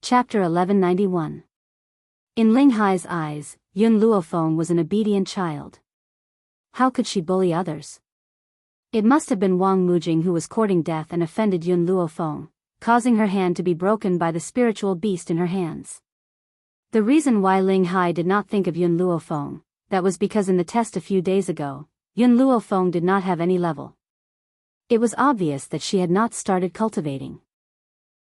Chapter 1191. In Ling Hai's eyes, Yun Luofeng was an obedient child. How could she bully others? It must have been Wang Mujing who was courting death and offended Yun Luofeng, causing her hand to be broken by the spiritual beast in her hands. The reason why Ling Hai did not think of Yun Luofeng, that was because in the test a few days ago, Yun Luofeng did not have any level. It was obvious that she had not started cultivating.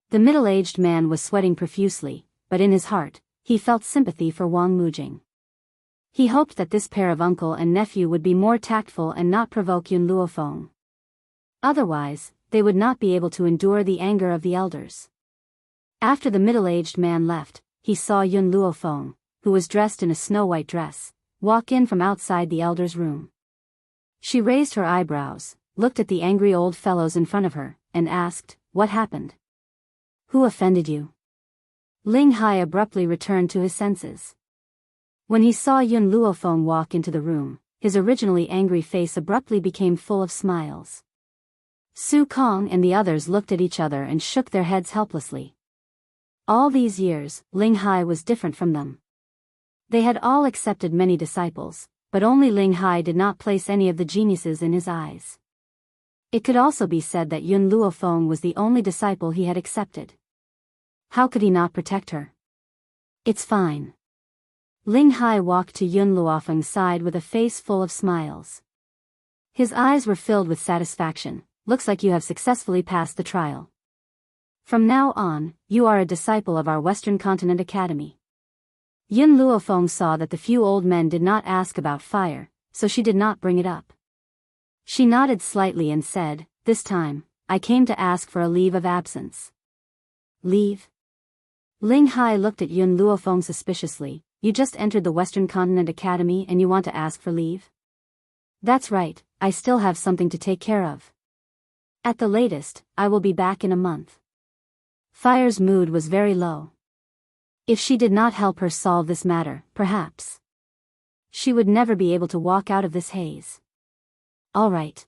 The middle-aged man was sweating profusely, but in his heart, he felt sympathy for Wang Mujing. He hoped that this pair of uncle and nephew would be more tactful and not provoke Yun Luofeng. Otherwise, they would not be able to endure the anger of the elders. After the middle-aged man left, he saw Yun Luofeng, who was dressed in a snow-white dress, walk in from outside the elder's room. She raised her eyebrows, looked at the angry old fellows in front of her, and asked, "What happened? Who offended you?" Ling Hai abruptly returned to his senses. When he saw Yun Luofeng walk into the room, his originally angry face abruptly became full of smiles. Su Kong and the others looked at each other and shook their heads helplessly. All these years, Ling Hai was different from them. They had all accepted many disciples, but only Ling Hai did not place any of the geniuses in his eyes. It could also be said that Yun Luofeng was the only disciple he had accepted. How could he not protect her? "It's fine." Ling Hai walked to Yun Luofeng's side with a face full of smiles. His eyes were filled with satisfaction. "Looks like you have successfully passed the trial. From now on, you are a disciple of our Western Continent Academy." Yun Luofeng saw that the few old men did not ask about fire, so she did not bring it up. She nodded slightly and said, "This time, I came to ask for a leave of absence." "Leave?" Ling Hai looked at Yun Luofeng suspiciously. "You just entered the Western Continent Academy and you want to ask for leave?" "That's right, I still have something to take care of. At the latest, I will be back in a month." Fire's mood was very low. If she did not help her solve this matter, perhaps she would never be able to walk out of this haze. "All right."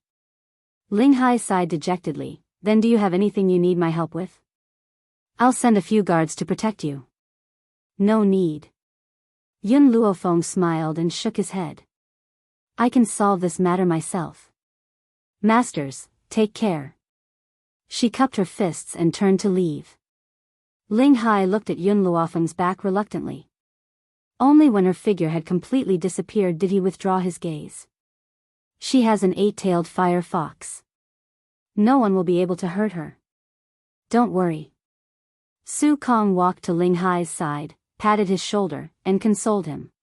Ling Hai sighed dejectedly. "Then do you have anything you need my help with? I'll send a few guards to protect you." "No need." Yun Luofeng smiled and shook his head. "I can solve this matter myself. Masters, take care." She cupped her fists and turned to leave. Ling Hai looked at Yun Luofeng's back reluctantly. Only when her figure had completely disappeared did he withdraw his gaze. "She has an 8-tailed fire fox. No one will be able to hurt her. Don't worry." Su Kong walked to Ling Hai's side, patted his shoulder, and consoled him.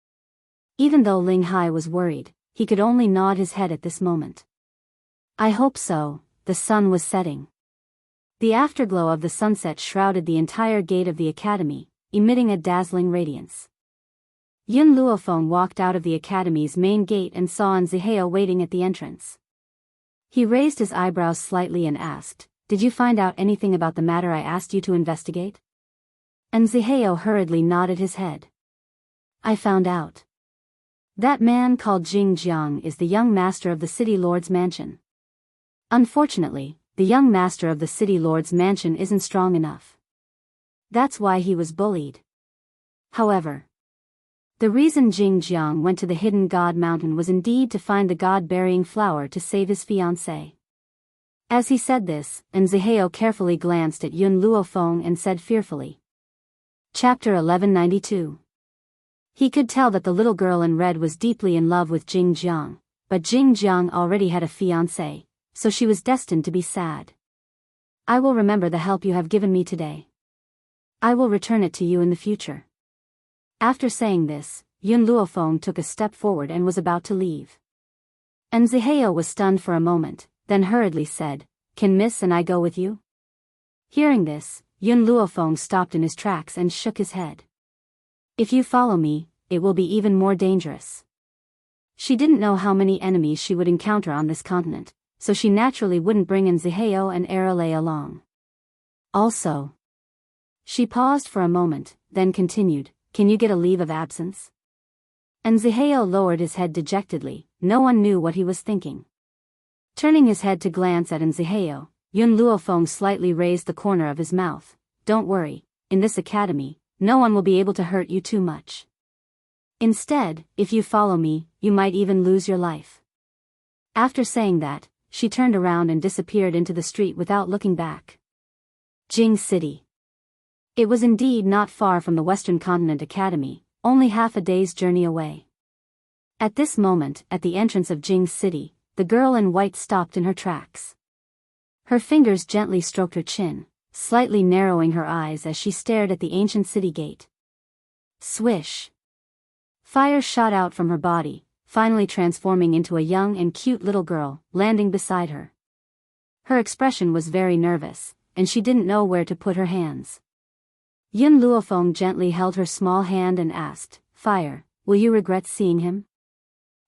Even though Ling Hai was worried, he could only nod his head at this moment. "I hope so." The sun was setting. The afterglow of the sunset shrouded the entire gate of the academy, emitting a dazzling radiance. Yun Luofeng walked out of the academy's main gate and saw Zihao waiting at the entrance. He raised his eyebrows slightly and asked, "Did you find out anything about the matter I asked you to investigate?" Zihao hurriedly nodded his head. "I found out. That man called Jing Jiang is the young master of the city lord's mansion. Unfortunately, the young master of the city lord's mansion isn't strong enough. That's why he was bullied. However, the reason Jing Jiang went to the hidden god mountain was indeed to find the god-burying flower to save his fiancée." As he said this, Zihao carefully glanced at Yun Luofeng and said fearfully. Chapter 1192. He could tell that the little girl in red was deeply in love with Jing Jiang, but Jing Jiang already had a fiancé, so she was destined to be sad. "I will remember the help you have given me today. I will return it to you in the future." After saying this, Yun Luofeng took a step forward and was about to leave. Zihao was stunned for a moment, then hurriedly said, "Can Miss and I go with you?" Hearing this, Yun Luofeng stopped in his tracks and shook his head. "If you follow me, it will be even more dangerous." She didn't know how many enemies she would encounter on this continent, so she naturally wouldn't bring Zihao and Arale along. Also, she paused for a moment, then continued, "Can you get a leave of absence?" Zihao lowered his head dejectedly. No one knew what he was thinking. Turning his head to glance at Zihao, Yun Luofeng slightly raised the corner of his mouth. "Don't worry, in this academy, no one will be able to hurt you too much. Instead, if you follow me, you might even lose your life." After saying that, she turned around and disappeared into the street without looking back. Jing City. It was indeed not far from the Western Continent Academy, only half a day's journey away. At this moment, at the entrance of Jing City, the girl in white stopped in her tracks. Her fingers gently stroked her chin, slightly narrowing her eyes as she stared at the ancient city gate. Swish! Fire shot out from her body, finally transforming into a young and cute little girl, landing beside her. Her expression was very nervous, and she didn't know where to put her hands. Yun Luofeng gently held her small hand and asked, "Fire, will you regret seeing him?"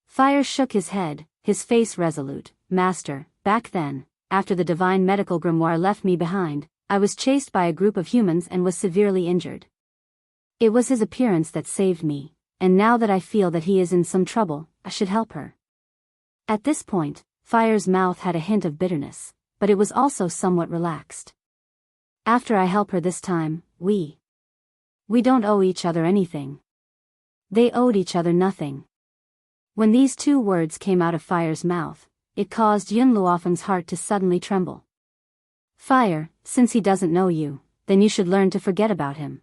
Fire shook his head, his face resolute. "Master, back then, after the divine medical grimoire left me behind, I was chased by a group of humans and was severely injured. It was his appearance that saved me, and now that I feel that he is in some trouble, I should help her." At this point, Fire's mouth had a hint of bitterness, but it was also somewhat relaxed. "After I help her this time, we don't owe each other anything." They owed each other nothing. When these two words came out of Fire's mouth, it caused Yun Luofeng's heart to suddenly tremble. "Fire, since he doesn't know you, then you should learn to forget about him."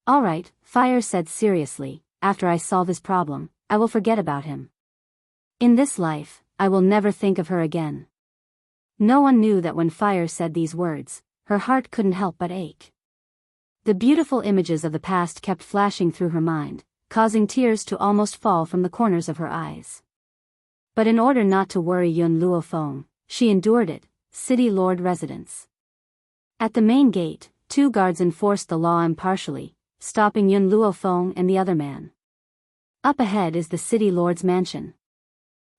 "All right," Fire said seriously, "after I solve his problem, I will forget about him. In this life, I will never think of her again." No one knew that when Fire said these words, her heart couldn't help but ache. The beautiful images of the past kept flashing through her mind, causing tears to almost fall from the corners of her eyes. But in order not to worry Yun Luofeng, she endured it. City Lord Residence. At the main gate, two guards enforced the law impartially, stopping Yun Luofeng and the other man. Up ahead is the City Lord's mansion.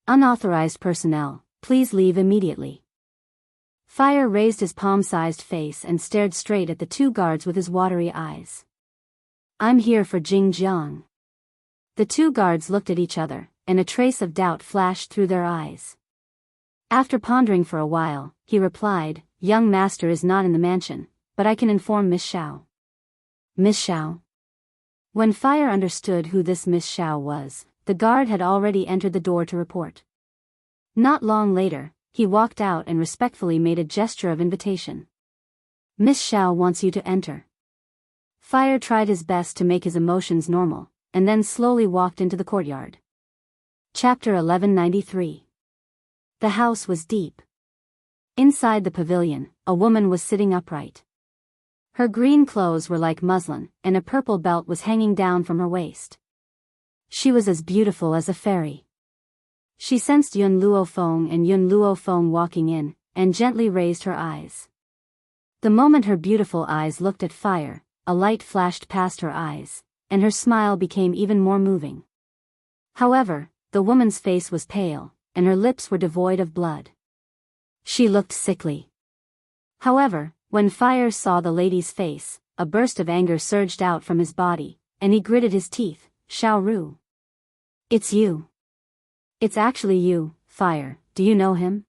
"Unauthorized personnel, please leave immediately." Fire raised his palm-sized face and stared straight at the two guards with his watery eyes. "I'm here for Jing Jiang." The two guards looked at each other, and a trace of doubt flashed through their eyes. After pondering for a while, he replied, "Young master is not in the mansion, but I can inform Miss Xiao." "Miss Xiao?" When Fire understood who this Miss Xiao was, the guard had already entered the door to report. Not long later, he walked out and respectfully made a gesture of invitation. "Miss Xiao wants you to enter." Fire tried his best to make his emotions normal, and then slowly walked into the courtyard. Chapter 1193. The house was deep. Inside the pavilion, a woman was sitting upright. Her green clothes were like muslin, and a purple belt was hanging down from her waist. She was as beautiful as a fairy. She sensed Yun Luofeng walking in, and gently raised her eyes. The moment her beautiful eyes looked at Fire, a light flashed past her eyes, and her smile became even more moving. However, the woman's face was pale, and her lips were devoid of blood. She looked sickly. However, when Fire saw the lady's face, a burst of anger surged out from his body, and he gritted his teeth. "Xiao Ru. It's you. It's actually you, Fire, do you know him?"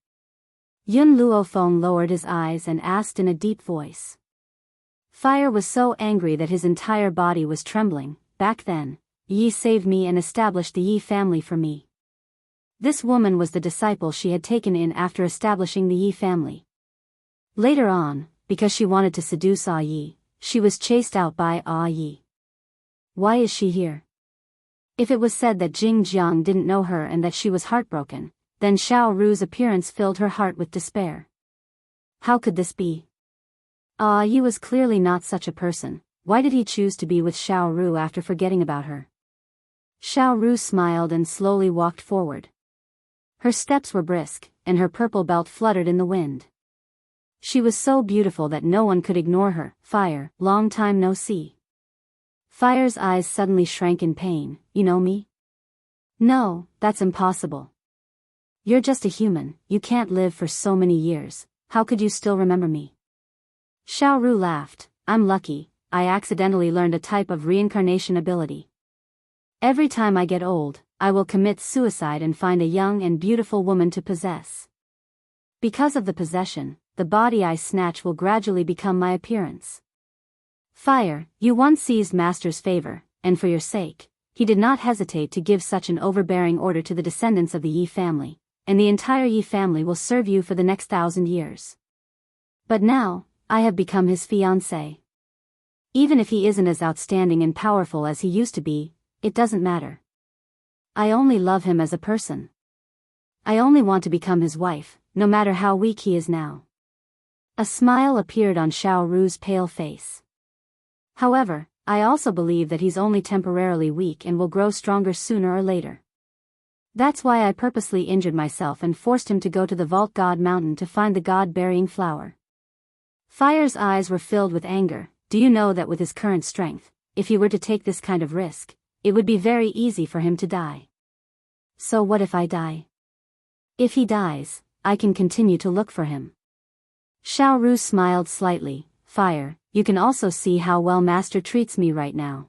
Yun Luofeng lowered his eyes and asked in a deep voice. Fire was so angry that his entire body was trembling. "Back then, Yi saved me and established the Yi family for me." This woman was the disciple she had taken in after establishing the Yi family. Later on, because she wanted to seduce Ah Yi, she was chased out by Ah Yi. Why is she here? If it was said that Jing Jiang didn't know her and that she was heartbroken, then Xiao Ru's appearance filled her heart with despair. How could this be? Ah Yi was clearly not such a person. Why did he choose to be with Xiao Ru after forgetting about her? Xiao Ru smiled and slowly walked forward. Her steps were brisk, and her purple belt fluttered in the wind. She was so beautiful that no one could ignore her. "Fire, long time no see." Fire's eyes suddenly shrank in pain. "You know me?" "No, that's impossible. You're just a human, you can't live for so many years, how could you still remember me?" Xiao Ru laughed. "I'm lucky, I accidentally learned a type of reincarnation ability. Every time I get old, I will commit suicide and find a young and beautiful woman to possess. Because of the possession, the body I snatch will gradually become my appearance." Fire, you once seized Master's favor, and for your sake, he did not hesitate to give such an overbearing order to the descendants of the Yi family, and the entire Yi family will serve you for the next 1,000 years. But now, I have become his fiancé. Even if he isn't as outstanding and powerful as he used to be, it doesn't matter. I only love him as a person. I only want to become his wife, no matter how weak he is now. A smile appeared on Xiao Ru's pale face. However, I also believe that he's only temporarily weak and will grow stronger sooner or later. That's why I purposely injured myself and forced him to go to the Vault God Mountain to find the God-bearing flower. Fire's eyes were filled with anger. Do you know that with his current strength, if he were to take this kind of risk, it would be very easy for him to die. So what if I die? If he dies, I can continue to look for him. Xiao Ru smiled slightly. Fire, you can also see how well Master treats me right now.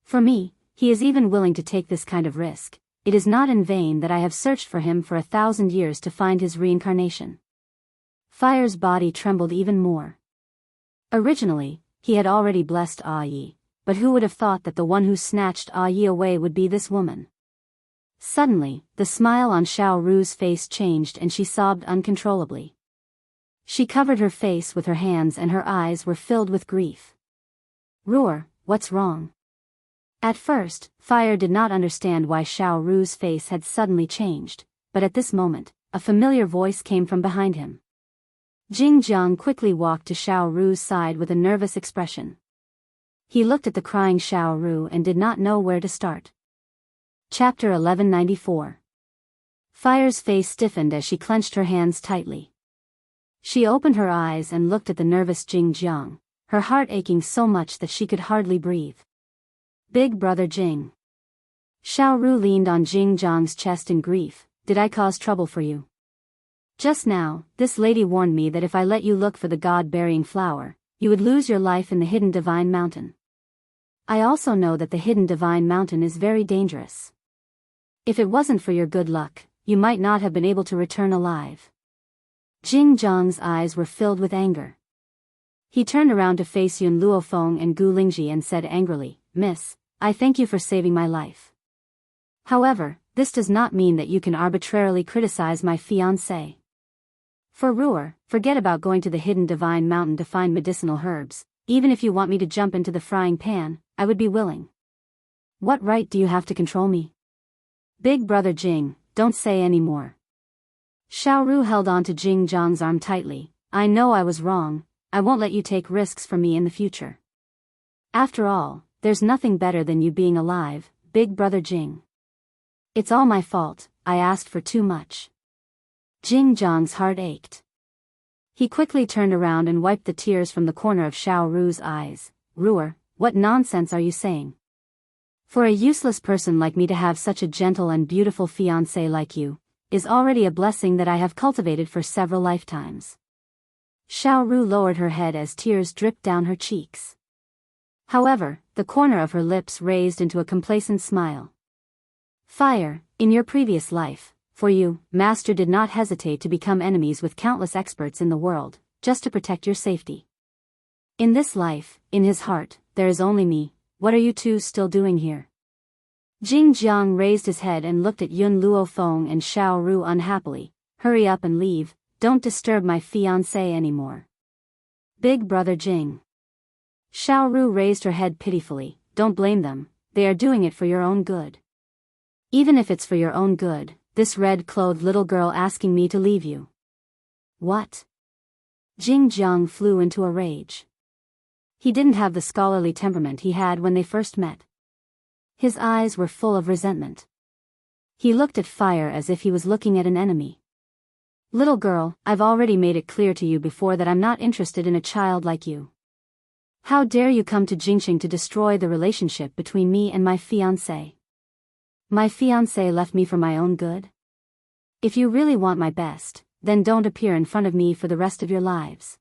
For me, he is even willing to take this kind of risk. It is not in vain that I have searched for him for 1,000 years to find his reincarnation. Fire's body trembled even more. Originally, he had already blessed Yi, but who would have thought that the one who snatched Yi away would be this woman? Suddenly, the smile on Xiao Ru's face changed and she sobbed uncontrollably. She covered her face with her hands and her eyes were filled with grief. Ruor, what's wrong? At first, Fire did not understand why Xiao Ru's face had suddenly changed, but at this moment, a familiar voice came from behind him. Jing Jiang quickly walked to Xiao Ru's side with a nervous expression. He looked at the crying Xiao Ru and did not know where to start. Chapter 1194. Fire's face stiffened as she clenched her hands tightly. She opened her eyes and looked at the nervous Jing Jiang, her heart aching so much that she could hardly breathe. Big brother Jing. Xiao Ru leaned on Jing Jiang's chest in grief. Did I cause trouble for you? Just now, this lady warned me that if I let you look for the God-bearing flower, you would lose your life in the hidden divine mountain. I also know that the hidden divine mountain is very dangerous. If it wasn't for your good luck, you might not have been able to return alive. Jing Jiang's eyes were filled with anger. He turned around to face Yun Luofeng and Gu Lingji and said angrily, Miss, I thank you for saving my life. However, this does not mean that you can arbitrarily criticize my fiancé. For Ruor, forget about going to the hidden divine mountain to find medicinal herbs. Even if you want me to jump into the frying pan, I would be willing. What right do you have to control me? Big brother Jing, don't say any more. Xiao Ru held on to Jing Jiang's arm tightly. I know I was wrong. I won't let you take risks for me in the future. After all, there's nothing better than you being alive, big brother Jing. It's all my fault, I asked for too much. Jing Jiang's heart ached. He quickly turned around and wiped the tears from the corner of Xiao Ru's eyes. Ruor, what nonsense are you saying? For a useless person like me to have such a gentle and beautiful fiancé like you, is already a blessing that I have cultivated for several lifetimes. Xiao Ru lowered her head as tears dripped down her cheeks. However, the corner of her lips raised into a complacent smile. Fire, in your previous life, for you, Master did not hesitate to become enemies with countless experts in the world, just to protect your safety. In this life, in his heart, there is only me. What are you two still doing here? Jing Jiang raised his head and looked at Yun Luofeng and Xiao Ru unhappily. Hurry up and leave, don't disturb my fiancé anymore. Big brother Jing. Xiao Ru raised her head pitifully. Don't blame them, they are doing it for your own good. Even if it's for your own good, this red-clothed little girl asking me to leave you. What? Jing Jiang flew into a rage. He didn't have the scholarly temperament he had when they first met. His eyes were full of resentment. He looked at Fire as if he was looking at an enemy. Little girl, I've already made it clear to you before that I'm not interested in a child like you. How dare you come to Jingxing to destroy the relationship between me and my fiancé? My fiancé left me for my own good? If you really want my best, then don't appear in front of me for the rest of your lives.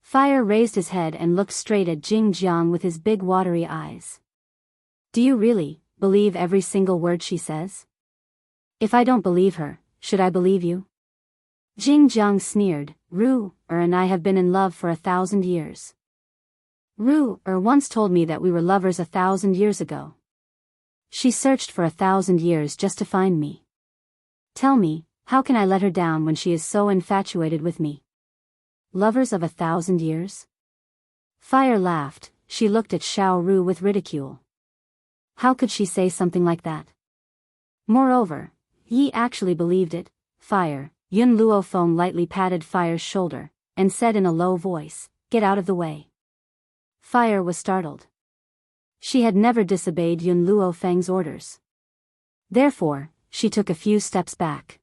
Fire raised his head and looked straight at Jing Jiang with his big watery eyes. Do you really believe every single word she says? If I don't believe her, should I believe you? Jing Jiang sneered. Ruor and I have been in love for 1,000 years. once told me that we were lovers 1,000 years ago. She searched for 1,000 years just to find me. Tell me, how can I let her down when she is so infatuated with me? Lovers of 1,000 years? Fire laughed. She looked at Xiao Ru with ridicule. How could she say something like that? Moreover, Yi actually believed it. Fire. Yun Luofeng lightly patted Fire's shoulder, and said in a low voice, "Get out of the way." Fire was startled. She had never disobeyed Yun Luofeng's orders. Therefore, she took a few steps back.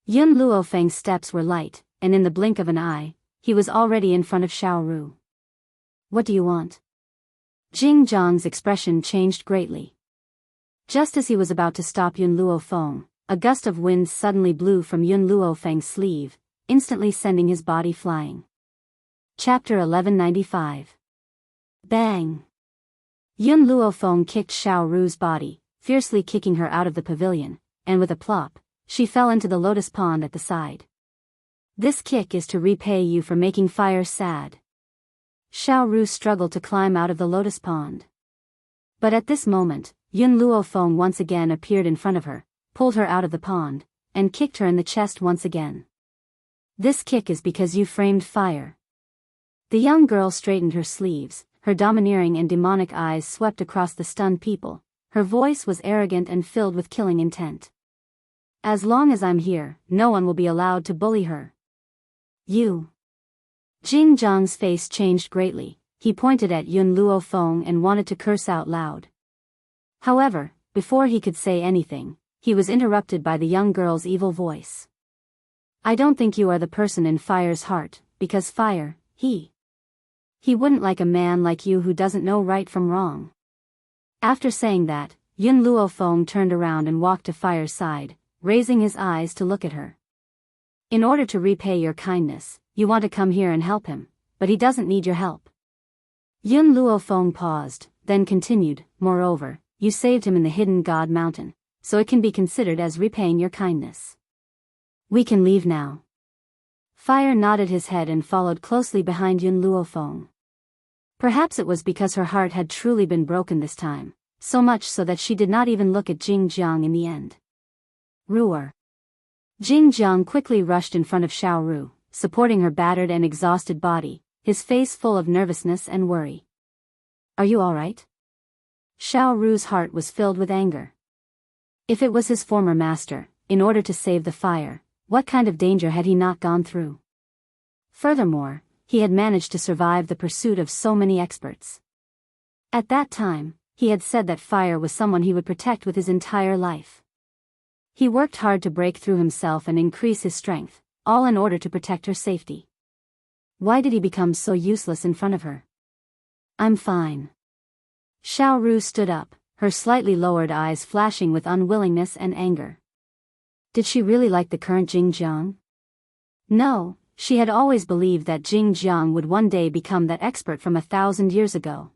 Yun Luofeng's steps were light, and in the blink of an eye, he was already in front of Xiao Ru. "What do you want?" Jing Zhang's expression changed greatly. Just as he was about to stop Yun Luofeng, a gust of wind suddenly blew from Yun Luofeng's sleeve, instantly sending his body flying. Chapter 1195. Bang! Yun Luofeng kicked Xiao Ru's body, fiercely kicking her out of the pavilion, and with a plop, she fell into the lotus pond at the side. "This kick is to repay you for making Fire sad." Xiao Ru struggled to climb out of the lotus pond. But at this moment, Yun Luofeng once again appeared in front of her, pulled her out of the pond, and kicked her in the chest once again. "This kick is because you framed Fire." The young girl straightened her sleeves, her domineering and demonic eyes swept across the stunned people, her voice was arrogant and filled with killing intent. "As long as I'm here, no one will be allowed to bully her." "You." Jing Zhang's face changed greatly. He pointed at Yun Luofeng and wanted to curse out loud. However, before he could say anything, he was interrupted by the young girl's evil voice. "I don't think you are the person in Fire's heart, because Fire, he wouldn't like a man like you who doesn't know right from wrong." After saying that, Yun Luofeng turned around and walked to Fire's side, raising his eyes to look at her. "In order to repay your kindness, you want to come here and help him, but he doesn't need your help." Yun Luofeng paused, then continued, "Moreover, you saved him in the hidden God Mountain, so it can be considered as repaying your kindness. We can leave now." Fire nodded his head and followed closely behind Yun Luofeng. Perhaps it was because her heart had truly been broken this time, so much so that she did not even look at Jing Jiang in the end. "Ruer." Jing Jiang quickly rushed in front of Xiao Ru, supporting her battered and exhausted body, his face full of nervousness and worry. "Are you all right?" Xiao Ru's heart was filled with anger. If it was his former master, in order to save the Fire, what kind of danger had he not gone through? Furthermore, he had managed to survive the pursuit of so many experts. At that time, he had said that Fire was someone he would protect with his entire life. He worked hard to break through himself and increase his strength, all in order to protect her safety. Why did he become so useless in front of her? "I'm fine." Xiao Ru stood up, her slightly lowered eyes flashing with unwillingness and anger. Did she really like the current Jing Jiang? No, she had always believed that Jing Jiang would one day become that expert from 1,000 years ago.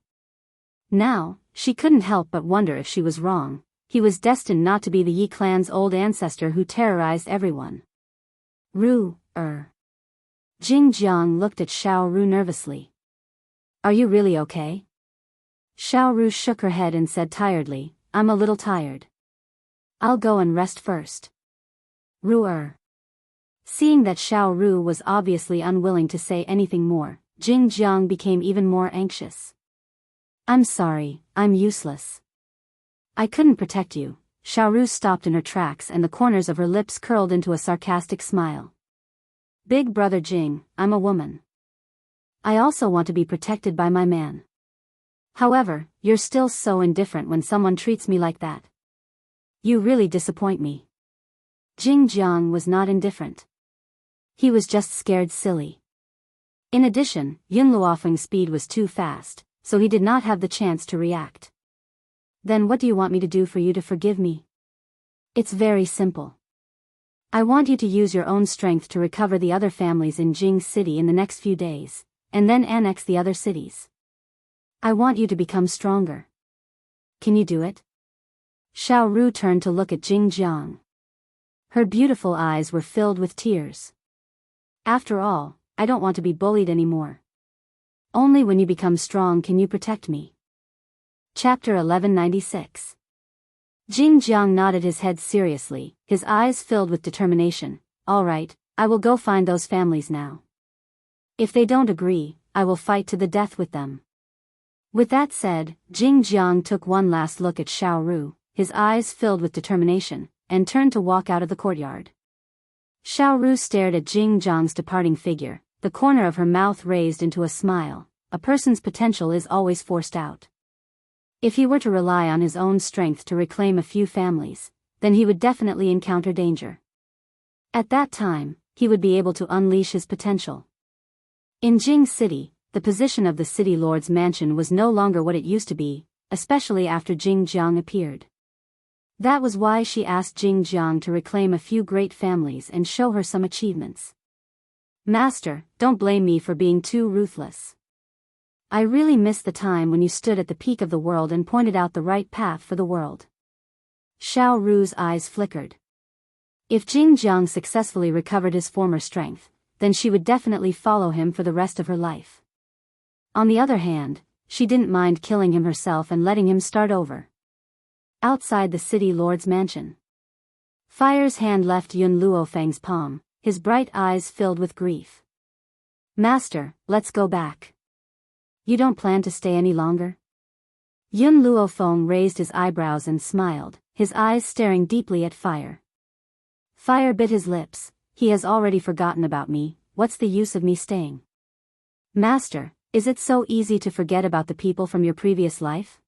Now, she couldn't help but wonder if she was wrong. He was destined not to be the Yi clan's old ancestor who terrorized everyone. Jing Jiang looked at Xiao Ru nervously. "Are you really okay?" Xiao Ru shook her head and said tiredly, "I'm a little tired. I'll go and rest first." Seeing that Xiao Ru was obviously unwilling to say anything more, Jing Jiang became even more anxious. "I'm sorry, I'm useless. I couldn't protect you." Xiao Ru stopped in her tracks and the corners of her lips curled into a sarcastic smile. "Big brother Jing, I'm a woman. I also want to be protected by my man. However, you're still so indifferent when someone treats me like that. You really disappoint me." Jing Jiang was not indifferent. He was just scared silly. In addition, Yun Luofeng's speed was too fast, so he did not have the chance to react. "Then what do you want me to do for you to forgive me?" "It's very simple. I want you to use your own strength to recover the other families in Jing City in the next few days, and then annex the other cities. I want you to become stronger. Can you do it?" Xiao Ru turned to look at Jing Jiang. Her beautiful eyes were filled with tears. "After all, I don't want to be bullied anymore." Only when you become strong can you protect me. Chapter 1196. Jing Jiang nodded his head seriously, his eyes filled with determination. All right, I will go find those families now. If they don't agree, I will fight to the death with them. With that said, Jing Jiang took one last look at Xiao Ru, his eyes filled with determination, and turned to walk out of the courtyard. Xiao Ru stared at Jing Jiang's departing figure, the corner of her mouth raised into a smile. A person's potential is always forced out. If he were to rely on his own strength to reclaim a few families, then he would definitely encounter danger. At that time, he would be able to unleash his potential. In Jing City, the position of the city lord's mansion was no longer what it used to be, especially after Jing Jiang appeared. That was why she asked Jing Jiang to reclaim a few great families and show her some achievements. Master, don't blame me for being too ruthless. I really miss the time when you stood at the peak of the world and pointed out the right path for the world. Xiao Ru's eyes flickered. If Jing Jiang successfully recovered his former strength, then she would definitely follow him for the rest of her life. On the other hand, she didn't mind killing him herself and letting him start over. Outside the city lord's mansion, Fire's hand left Yun Luofeng's palm, his bright eyes filled with grief. Master, let's go back. You don't plan to stay any longer? Yun Luofeng raised his eyebrows and smiled, his eyes staring deeply at Fire. Fire bit his lips. He has already forgotten about me. What's the use of me staying? Master, is it so easy to forget about the people from your previous life?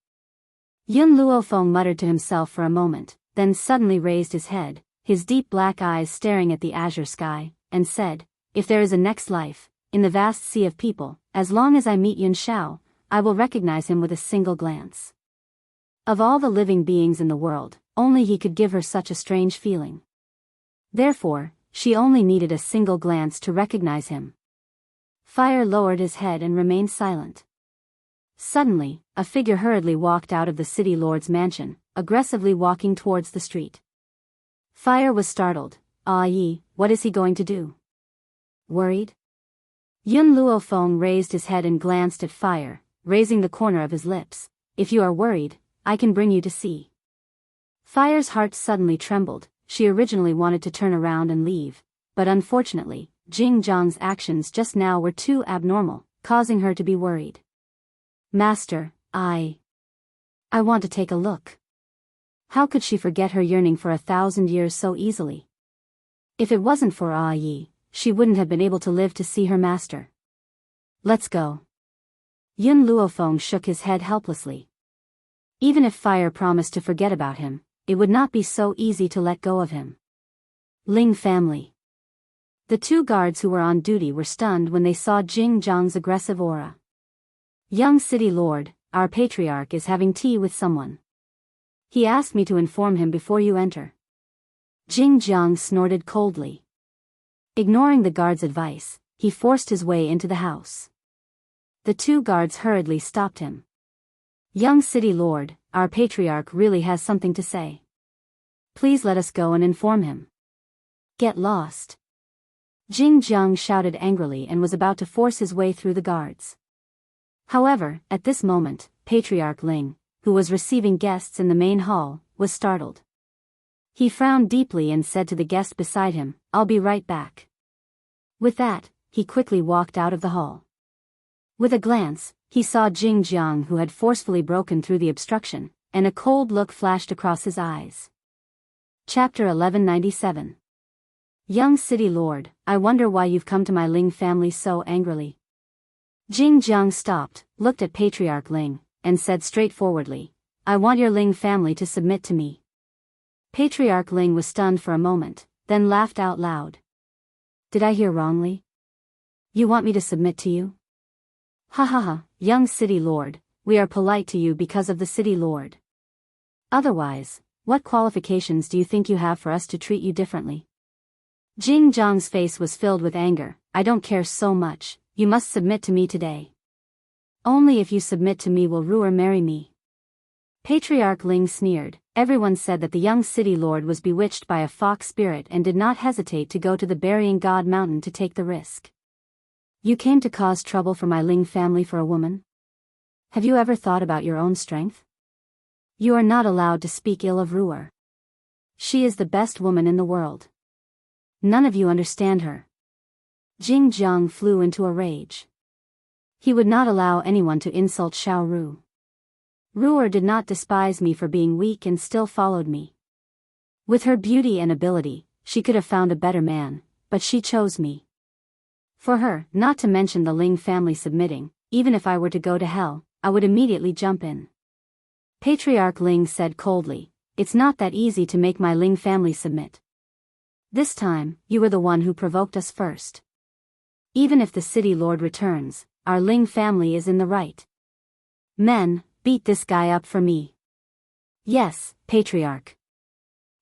Yun Luofeng muttered to himself for a moment, then suddenly raised his head, his deep black eyes staring at the azure sky, and said, if there is a next life, in the vast sea of people, as long as I meet Yun Shao, I will recognize him with a single glance. Of all the living beings in the world, only he could give her such a strange feeling. Therefore, she only needed a single glance to recognize him. Fire lowered his head and remained silent. Suddenly, a figure hurriedly walked out of the city lord's mansion, aggressively walking towards the street. Fire was startled. Ah yi, what is he going to do? Worried? Yun Luofeng raised his head and glanced at Fire, raising the corner of his lips. If you are worried, I can bring you to see. Fire's heart suddenly trembled. She originally wanted to turn around and leave, but unfortunately, Jing Jiang's actions just now were too abnormal, causing her to be worried. Master, I want to take a look. How could she forget her yearning for 1,000 years so easily? If it wasn't for Ah Yi, she wouldn't have been able to live to see her master. Let's go. Yun Luofeng shook his head helplessly. Even if Fire promised to forget about him, it would not be so easy to let go of him. Ling family. The two guards who were on duty were stunned when they saw Jing Jiang's aggressive aura. Young city lord, our patriarch is having tea with someone. He asked me to inform him before you enter. Jing Jiang snorted coldly. Ignoring the guard's advice, he forced his way into the house. The two guards hurriedly stopped him. Young city lord, our patriarch really has something to say. Please let us go and inform him. Get lost. Jing Jiang shouted angrily and was about to force his way through the guards. However, at this moment, Patriarch Ling, who was receiving guests in the main hall, was startled. He frowned deeply and said to the guest beside him, I'll be right back. With that, he quickly walked out of the hall. With a glance, he saw Jing Jiang who had forcefully broken through the obstruction, and a cold look flashed across his eyes. Chapter 1197. Young city lord, I wonder why you've come to my Ling family so angrily. Jing Jiang stopped, looked at Patriarch Ling, and said straightforwardly, I want your Ling family to submit to me. Patriarch Ling was stunned for a moment, then laughed out loud. Did I hear wrongly? You want me to submit to you? Ha ha ha, young city lord, we are polite to you because of the city lord. Otherwise, what qualifications do you think you have for us to treat you differently? Jing Jiang's face was filled with anger. I don't care so much, you must submit to me today. Only if you submit to me will Ruer marry me. Patriarch Ling sneered. Everyone said that the young city lord was bewitched by a fox spirit and did not hesitate to go to the burying god mountain to take the risk. You came to cause trouble for my Ling family for a woman? Have you ever thought about your own strength? You are not allowed to speak ill of Ruer. She is the best woman in the world. None of you understand her. Jing Jiang flew into a rage. He would not allow anyone to insult Xiao Ru. Ruer did not despise me for being weak and still followed me. With her beauty and ability, she could have found a better man, but she chose me. For her, not to mention the Ling family submitting, even if I were to go to hell, I would immediately jump in. Patriarch Ling said coldly, "It's not that easy to make my Ling family submit. This time, you were the one who provoked us first. Even if the city lord returns, our Ling family is in the right. Men, beat this guy up for me." "Yes, Patriarch."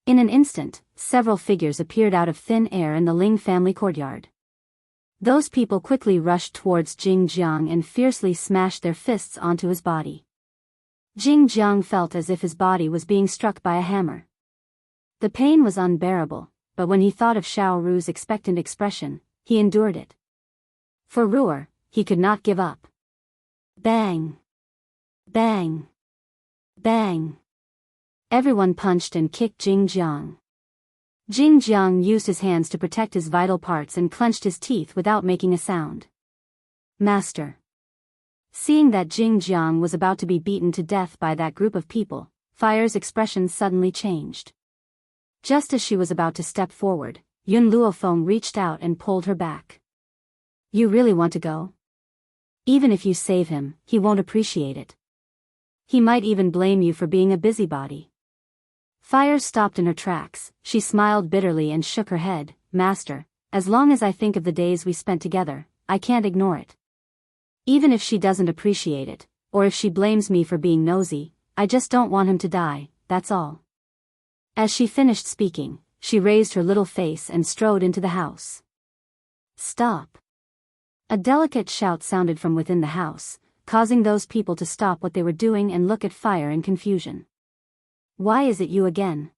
In an instant, several figures appeared out of thin air in the Ling family courtyard. Those people quickly rushed towards Jing Jiang and fiercely smashed their fists onto his body. Jing Jiang felt as if his body was being struck by a hammer. The pain was unbearable, but when he thought of Xiao Ru's expectant expression, he endured it. For Ruer, he could not give up. Bang! Bang! Bang! Everyone punched and kicked Jing Jiang. Jing Jiang used his hands to protect his vital parts and clenched his teeth without making a sound. "Master." Seeing that Jing Jiang was about to be beaten to death by that group of people, Fire's expression suddenly changed. Just as she was about to step forward, Yun Luofeng reached out and pulled her back. "You really want to go? Even if you save him, he won't appreciate it. He might even blame you for being a busybody." Fire stopped in her tracks. She smiled bitterly and shook her head. "Master, as long as I think of the days we spent together, I can't ignore it. Even if she doesn't appreciate it, or if she blames me for being nosy, I just don't want him to die, that's all." As she finished speaking, she raised her little face and strode into the house. "Stop!" A delicate shout sounded from within the house, causing those people to stop what they were doing and look at Fire in confusion. "Why is it you again?"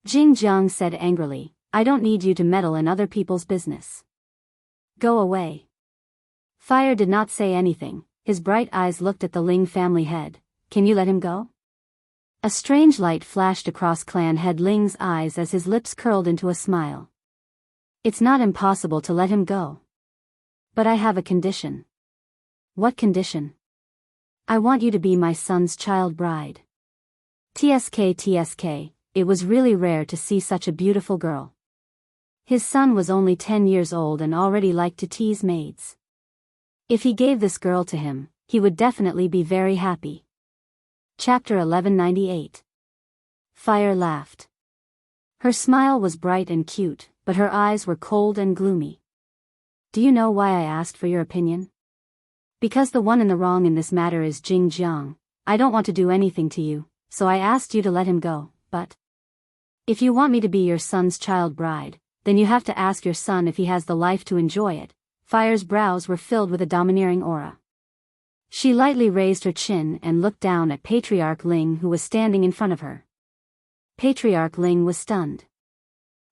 Jing Jiang said angrily, "I don't need you to meddle in other people's business. Go away." Fire did not say anything. His bright eyes looked at the Ling family head. "Can you let him go?" A strange light flashed across clan head Ling's eyes as his lips curled into a smile. "It's not impossible to let him go. But I have a condition." "What condition?" "I want you to be my son's child bride." TSK, it was really rare to see such a beautiful girl. His son was only 10 years old and already liked to tease maids. If he gave this girl to him, he would definitely be very happy. Chapter 1198. Fire laughed. Her smile was bright and cute, but her eyes were cold and gloomy. "Do you know why I asked for your opinion? Because the one in the wrong in this matter is Jing Jiang. I don't want to do anything to you, so I asked you to let him go, but if you want me to be your son's child bride, then you have to ask your son if he has the life to enjoy it." Fire's brows were filled with a domineering aura. She lightly raised her chin and looked down at Patriarch Ling, who was standing in front of her. Patriarch Ling was stunned.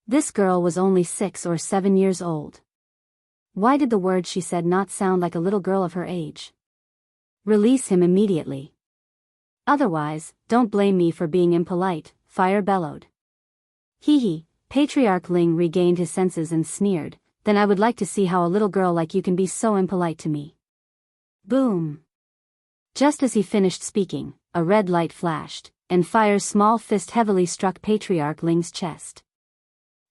This girl was only 6 or 7 years old. Why did the words she said not sound like a little girl of her age? "Release him immediately. Otherwise, don't blame me for being impolite," Fire bellowed. Hee. Patriarch Ling regained his senses and sneered, "Then I would like to see how a little girl like you can be so impolite to me." Boom! Just as he finished speaking, a red light flashed, and Fire's small fist heavily struck Patriarch Ling's chest.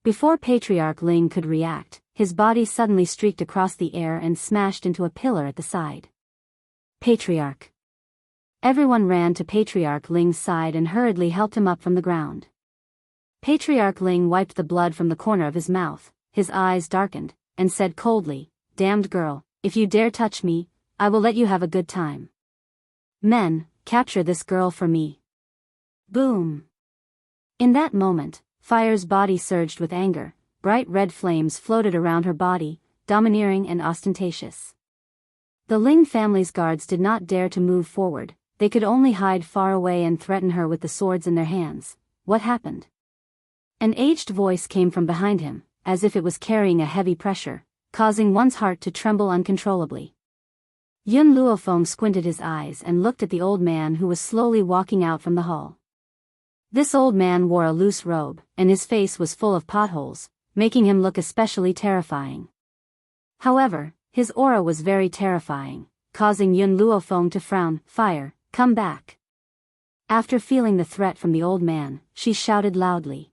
Before Patriarch Ling could react, his body suddenly streaked across the air and smashed into a pillar at the side. "Patriarch!" Everyone ran to Patriarch Ling's side and hurriedly helped him up from the ground. Patriarch Ling wiped the blood from the corner of his mouth, his eyes darkened, and said coldly, "Damned girl, if you dare touch me, I will let you have a good time. Men, capture this girl for me." Boom! In that moment, Fire's body surged with anger. Bright red flames floated around her body, domineering and ostentatious. The Ling family's guards did not dare to move forward. They could only hide far away and threaten her with the swords in their hands. What happened? An aged voice came from behind him, as if it was carrying a heavy pressure. causing one's heart to tremble uncontrollably. Yun Luofeng squinted his eyes and looked at the old man who was slowly walking out from the hall. This old man wore a loose robe, and his face was full of potholes, making him look especially terrifying. However, his aura was very terrifying, causing Yun Luofeng to frown. "Fire, come back." After feeling the threat from the old man, she shouted loudly.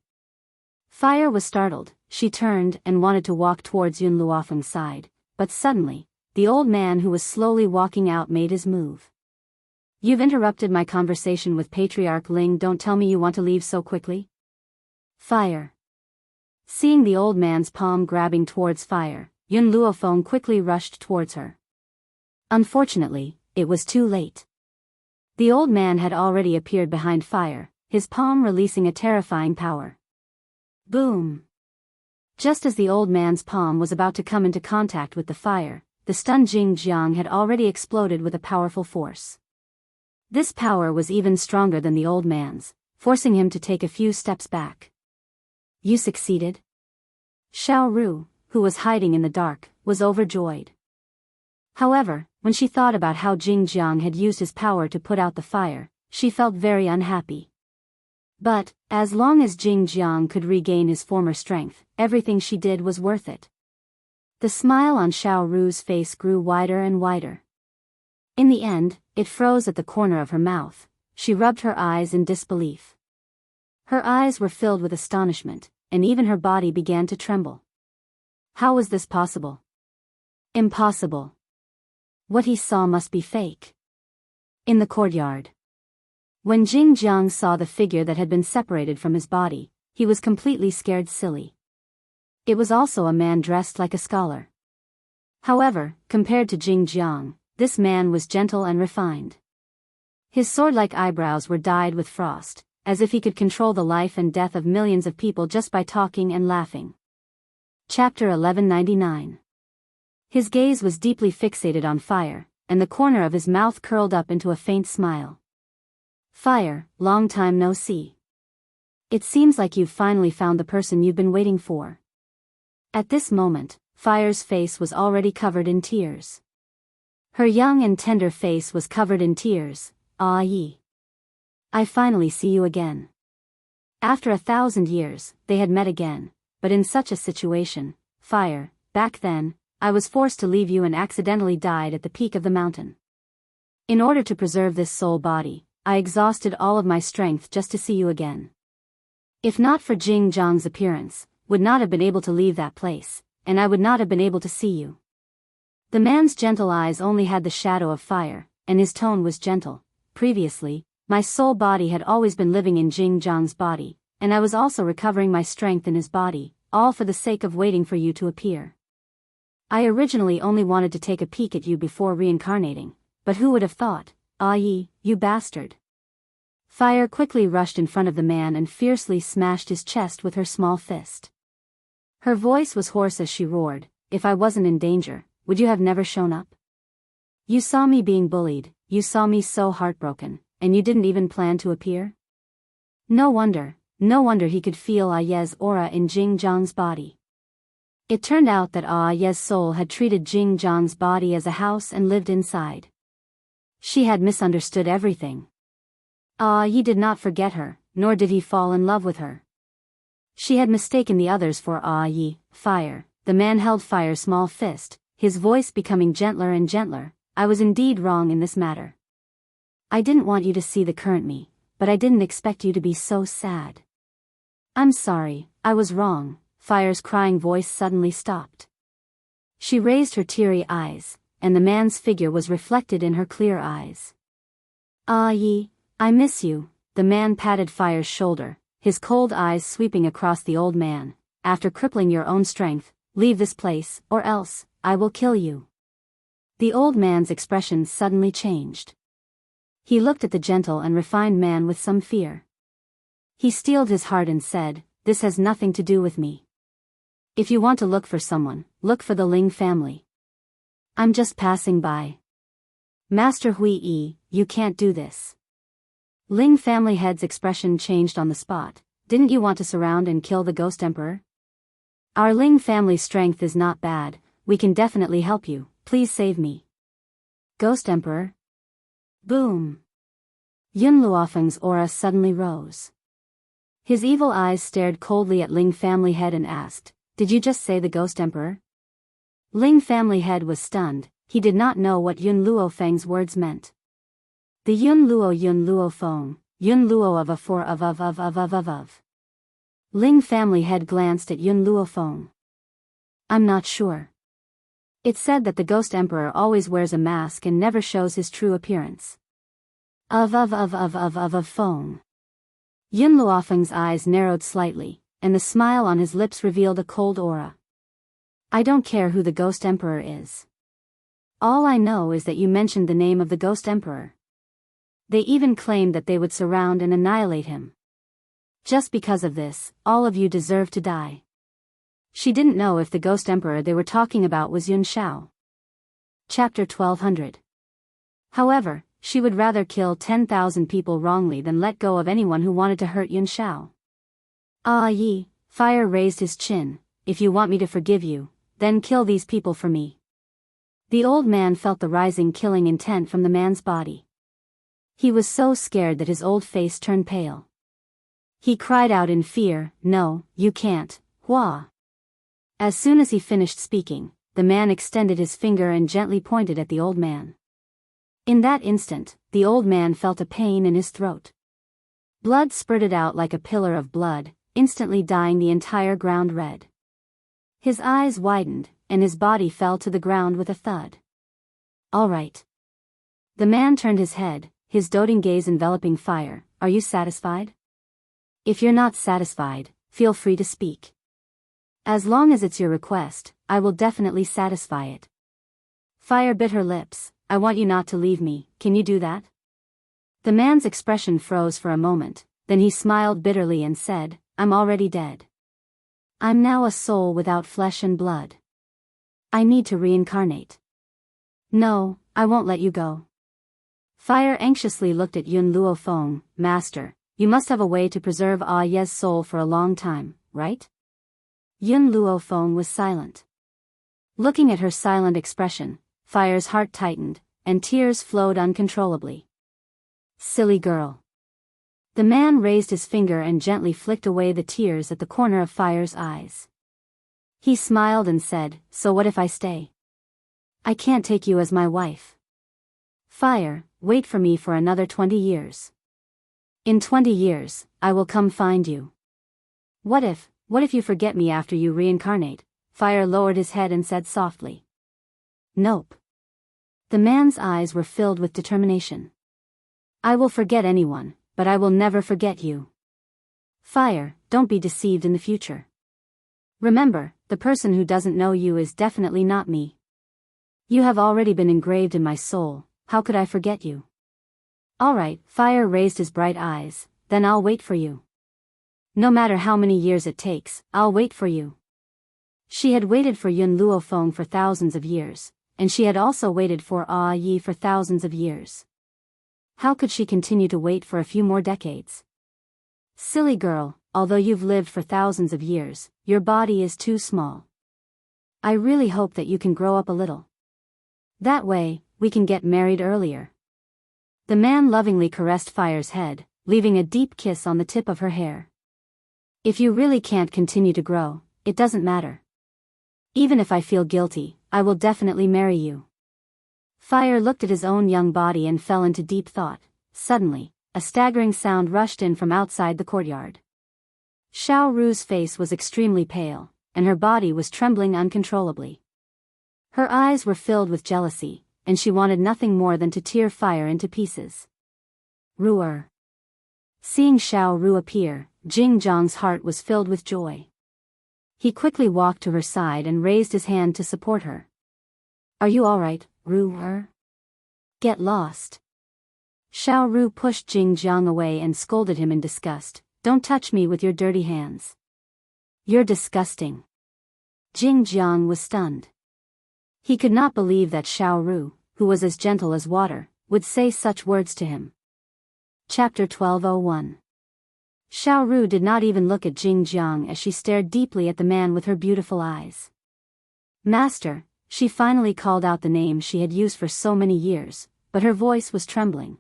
Fire was startled. She turned and wanted to walk towards Yun Luofeng's side, but suddenly, the old man who was slowly walking out made his move. "You've interrupted my conversation with Patriarch Ling. Don't tell me you want to leave so quickly." Fire. Seeing the old man's palm grabbing towards Fire, Yun Luofeng quickly rushed towards her. Unfortunately, it was too late. The old man had already appeared behind Fire, his palm releasing a terrifying power. Boom! Just as the old man's palm was about to come into contact with the fire, the stunned Jing Jiang had already exploded with a powerful force. This power was even stronger than the old man's, forcing him to take a few steps back. "You succeeded?" Xiao Ru, who was hiding in the dark, was overjoyed. However, when she thought about how Jing Jiang had used his power to put out the fire, she felt very unhappy. But, as long as Jing Jiang could regain his former strength, everything she did was worth it. The smile on Xiao Ru's face grew wider and wider. In the end, it froze at the corner of her mouth. She rubbed her eyes in disbelief. Her eyes were filled with astonishment, and even her body began to tremble. How was this possible? Impossible. What he saw must be fake. In the courtyard. When Jing Jiang saw the figure that had been separated from his body, he was completely scared silly. It was also a man dressed like a scholar. However, compared to Jing Jiang, this man was gentle and refined. His sword-like eyebrows were dyed with frost, as if he could control the life and death of millions of people just by talking and laughing. Chapter 1199. His gaze was deeply fixated on Fire, and the corner of his mouth curled up into a faint smile. "Fire, long time no see. It seems like you've finally found the person you've been waiting for." At this moment, Fire's face was already covered in tears. Her young and tender face was covered in tears. "Ah Yi. I finally see you again." After 1,000 years, they had met again, but in such a situation, Fire, back then, I was forced to leave you and accidentally died at the peak of the mountain. In order to preserve this soul body, I exhausted all of my strength just to see you again. If not for Jing Jiang's appearance, would not have been able to leave that place, and I would not have been able to see you. The man's gentle eyes only had the shadow of fire, and his tone was gentle. Previously, my soul body had always been living in Jing Jiang's body, and I was also recovering my strength in his body, all for the sake of waiting for you to appear. I originally only wanted to take a peek at you before reincarnating, but who would have thought? Ah Yi, you bastard. Fire quickly rushed in front of the man and fiercely smashed his chest with her small fist. Her voice was hoarse as she roared, "If I wasn't in danger, would you have never shown up? You saw me being bullied, you saw me so heartbroken, and you didn't even plan to appear?" No wonder he could feel Ah Ye's aura in Jing Jiang's body. It turned out that Ah Ye's soul had treated Jing Jiang's body as a house and lived inside. She had misunderstood everything. Ah Ye did not forget her, nor did he fall in love with her. She had mistaken the others for Ah Ye. Fire. The man held Fire's small fist, his voice becoming gentler and gentler. "I was indeed wrong in this matter. I didn't want you to see the current me, but I didn't expect you to be so sad. I'm sorry, I was wrong." Fire's crying voice suddenly stopped. She raised her teary eyes, and the man's figure was reflected in her clear eyes. "Ah Ye, I miss you." The man patted Fire's shoulder, his cold eyes sweeping across the old man. "After crippling your own strength, leave this place, or else, I will kill you." The old man's expression suddenly changed. He looked at the gentle and refined man with some fear. He steeled his heart and said, "This has nothing to do with me. If you want to look for someone, look for the Ling family. I'm just passing by." "Master Hui Yi, you can't do this." Ling family head's expression changed on the spot. "Didn't you want to surround and kill the Ghost Emperor?" "Our Ling family strength is not bad, we can definitely help you, please save me. Ghost Emperor? Boom! Yun Luofeng's aura suddenly rose. His evil eyes stared coldly at Ling Family Head and asked, "Did you just say the Ghost Emperor?" Ling Family Head was stunned, he did not know what Yun Luofeng's words meant. The Yun Luofeng, Yun Luo of. Ling Family Head glanced at Yun Luofeng. I'm not sure. It said that the Ghost Emperor always wears a mask and never shows his true appearance. Feng. Yun Luofeng's eyes narrowed slightly, and the smile on his lips revealed a cold aura. I don't care who the Ghost Emperor is. All I know is that you mentioned the name of the Ghost Emperor. They even claimed that they would surround and annihilate him. Just because of this, all of you deserve to die. She didn't know if the Ghost Emperor they were talking about was Yun Shao. Chapter 1200. However, she would rather kill 10,000 people wrongly than let go of anyone who wanted to hurt Yun Shao. Ah Yi, Fire raised his chin, if you want me to forgive you, then kill these people for me. The old man felt the rising killing intent from the man's body. He was so scared that his old face turned pale. He cried out in fear, "No, you can't, Hua." As soon as he finished speaking, the man extended his finger and gently pointed at the old man. In that instant, the old man felt a pain in his throat. Blood spurted out like a pillar of blood, instantly dyeing the entire ground red. His eyes widened, and his body fell to the ground with a thud. All right. The man turned his head, his doting gaze enveloping Fire. Are you satisfied? If you're not satisfied, feel free to speak. As long as it's your request, I will definitely satisfy it. Fire bit her lips. I want you not to leave me, can you do that? The man's expression froze for a moment, then he smiled bitterly and said, I'm already dead. I'm now a soul without flesh and blood. I need to reincarnate. No, I won't let you go. Fire anxiously looked at Yun Luofeng. Master, you must have a way to preserve Ah Ye's soul for a long time, right? Yun Luofeng was silent. Looking at her silent expression, Fire's heart tightened, and tears flowed uncontrollably. Silly girl. The man raised his finger and gently flicked away the tears at the corner of Fire's eyes. He smiled and said, So what if I stay? I can't take you as my wife. Fire, wait for me for another 20 years. In 20 years, I will come find you. What if you forget me after you reincarnate? Fire lowered his head and said softly. Nope. The man's eyes were filled with determination. I will forget anyone, but I will never forget you. Fire, don't be deceived in the future. Remember, the person who doesn't know you is definitely not me. You have already been engraved in my soul, how could I forget you? Alright, Fire raised his bright eyes, then I'll wait for you. No matter how many years it takes, I'll wait for you. She had waited for Yun Luofeng for thousands of years, and she had also waited for Ah Yi for thousands of years. How could she continue to wait for a few more decades? Silly girl, although you've lived for thousands of years, your body is too small. I really hope that you can grow up a little. That way, we can get married earlier. The man lovingly caressed Fire's head, leaving a deep kiss on the tip of her hair. If you really can't continue to grow, it doesn't matter. Even if I feel guilty, I will definitely marry you. Fire looked at his own young body and fell into deep thought. Suddenly, a staggering sound rushed in from outside the courtyard. Xiao Ru's face was extremely pale, and her body was trembling uncontrollably. Her eyes were filled with jealousy, and she wanted nothing more than to tear Fire into pieces. Ruer. Seeing Xiao Ru appear, Jing Zhang's heart was filled with joy. He quickly walked to her side and raised his hand to support her. Are you alright, Ruer? Get lost. Xiao Ru pushed Jing Zhang away and scolded him in disgust. Don't touch me with your dirty hands. You're disgusting. Jing Zhang was stunned. He could not believe that Xiao Ru, who was as gentle as water, would say such words to him. Chapter 1201. Xiao Ru did not even look at Jing Jiang as she stared deeply at the man with her beautiful eyes. Master, she finally called out the name she had used for so many years, but her voice was trembling.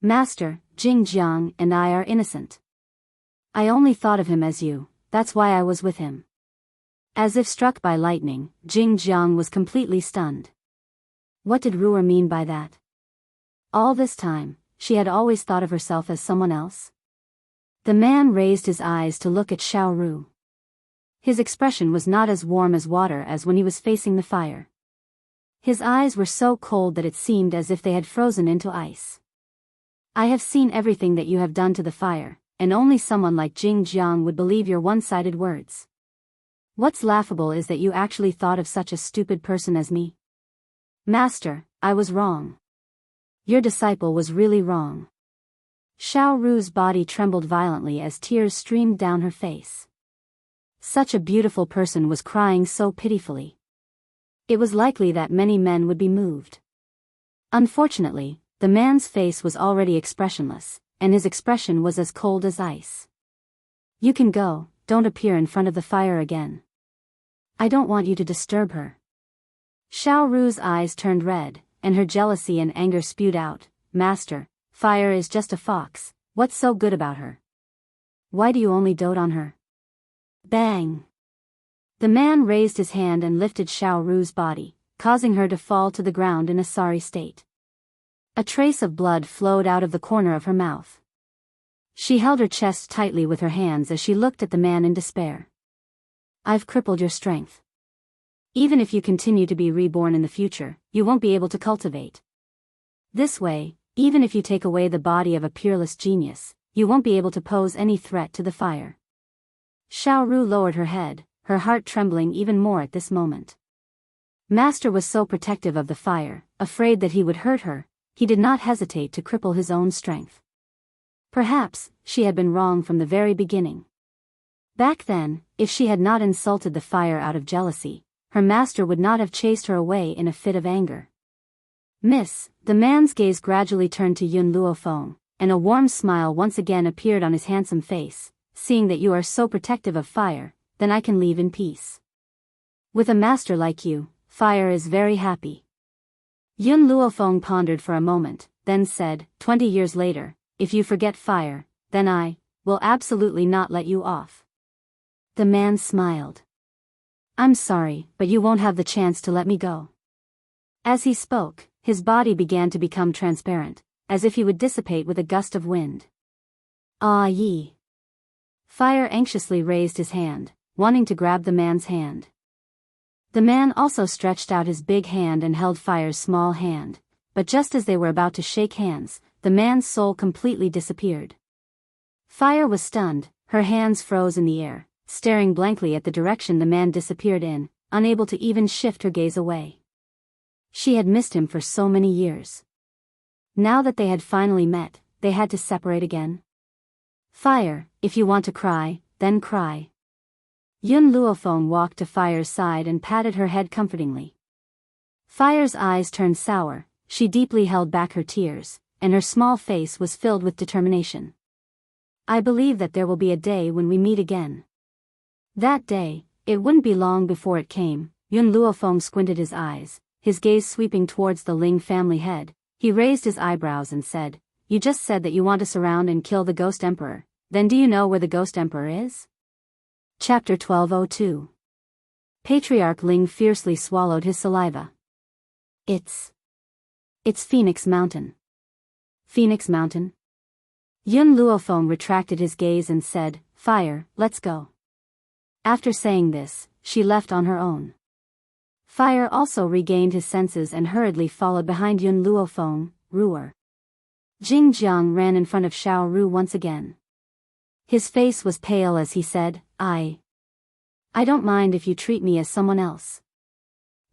Master, Jingjiang and I are innocent. I only thought of him as you, that's why I was with him. As if struck by lightning, Jingjiang was completely stunned. What did Ruer mean by that? All this time, she had always thought of herself as someone else. The man raised his eyes to look at Xiao Ru. His expression was not as warm as water as when he was facing the fire. His eyes were so cold that it seemed as if they had frozen into ice. I have seen everything that you have done to the fire, and only someone like Jing Jiang would believe your one-sided words. What's laughable is that you actually thought of such a stupid person as me. Master, I was wrong. Your disciple was really wrong. Xiao Ru's body trembled violently as tears streamed down her face. Such a beautiful person was crying so pitifully. It was likely that many men would be moved. Unfortunately, the man's face was already expressionless, and his expression was as cold as ice. You can go, don't appear in front of the fire again. I don't want you to disturb her. Xiao Ru's eyes turned red, and her jealousy and anger spewed out, Master, fire is just a fox, what's so good about her? Why do you only dote on her? Bang! The man raised his hand and lifted Xiao Ru's body, causing her to fall to the ground in a sorry state. A trace of blood flowed out of the corner of her mouth. She held her chest tightly with her hands as she looked at the man in despair. I've crippled your strength. Even if you continue to be reborn in the future, you won't be able to cultivate. This way, even if you take away the body of a peerless genius, you won't be able to pose any threat to the fire. Xiao Ru lowered her head, her heart trembling even more at this moment. Master was so protective of the fire, afraid that he would hurt her, he did not hesitate to cripple his own strength. Perhaps, she had been wrong from the very beginning. Back then, if she had not insulted the fire out of jealousy, her master would not have chased her away in a fit of anger. Miss, the man's gaze gradually turned to Yun Luofeng, and a warm smile once again appeared on his handsome face. Seeing that you are so protective of fire, then I can leave in peace. With a master like you, fire is very happy. Yun Luofeng pondered for a moment, then said, 20 years later, if you forget fire, then I will absolutely not let you off. The man smiled. I'm sorry, but you won't have the chance to let me go. As he spoke, his body began to become transparent, as if he would dissipate with a gust of wind. Ah ye! Fire anxiously raised his hand, wanting to grab the man's hand. The man also stretched out his big hand and held Fire's small hand, but just as they were about to shake hands, the man's soul completely disappeared. Fire was stunned, her hands froze in the air, staring blankly at the direction the man disappeared in, unable to even shift her gaze away. She had missed him for so many years. Now that they had finally met, they had to separate again. Fire, if you want to cry, then cry. Yun Luofeng walked to Fire's side and patted her head comfortingly. Fire's eyes turned sour, she deeply held back her tears, and her small face was filled with determination. I believe that there will be a day when we meet again. That day, it wouldn't be long before it came. Yun Luofeng squinted his eyes, his gaze sweeping towards the Ling family head. He raised his eyebrows and said, You just said that you want to surround and kill the Ghost Emperor, then do you know where the Ghost Emperor is? Chapter 1202. Patriarch Ling fiercely swallowed his saliva. It's Phoenix Mountain. Phoenix Mountain? Yun Luofeng retracted his gaze and said, Fire, let's go. After saying this, she left on her own. Fire also regained his senses and hurriedly followed behind Yun Luofeng, Ruer. Jing Jiang ran in front of Xiao Ru once again. His face was pale as he said, I don't mind if you treat me as someone else.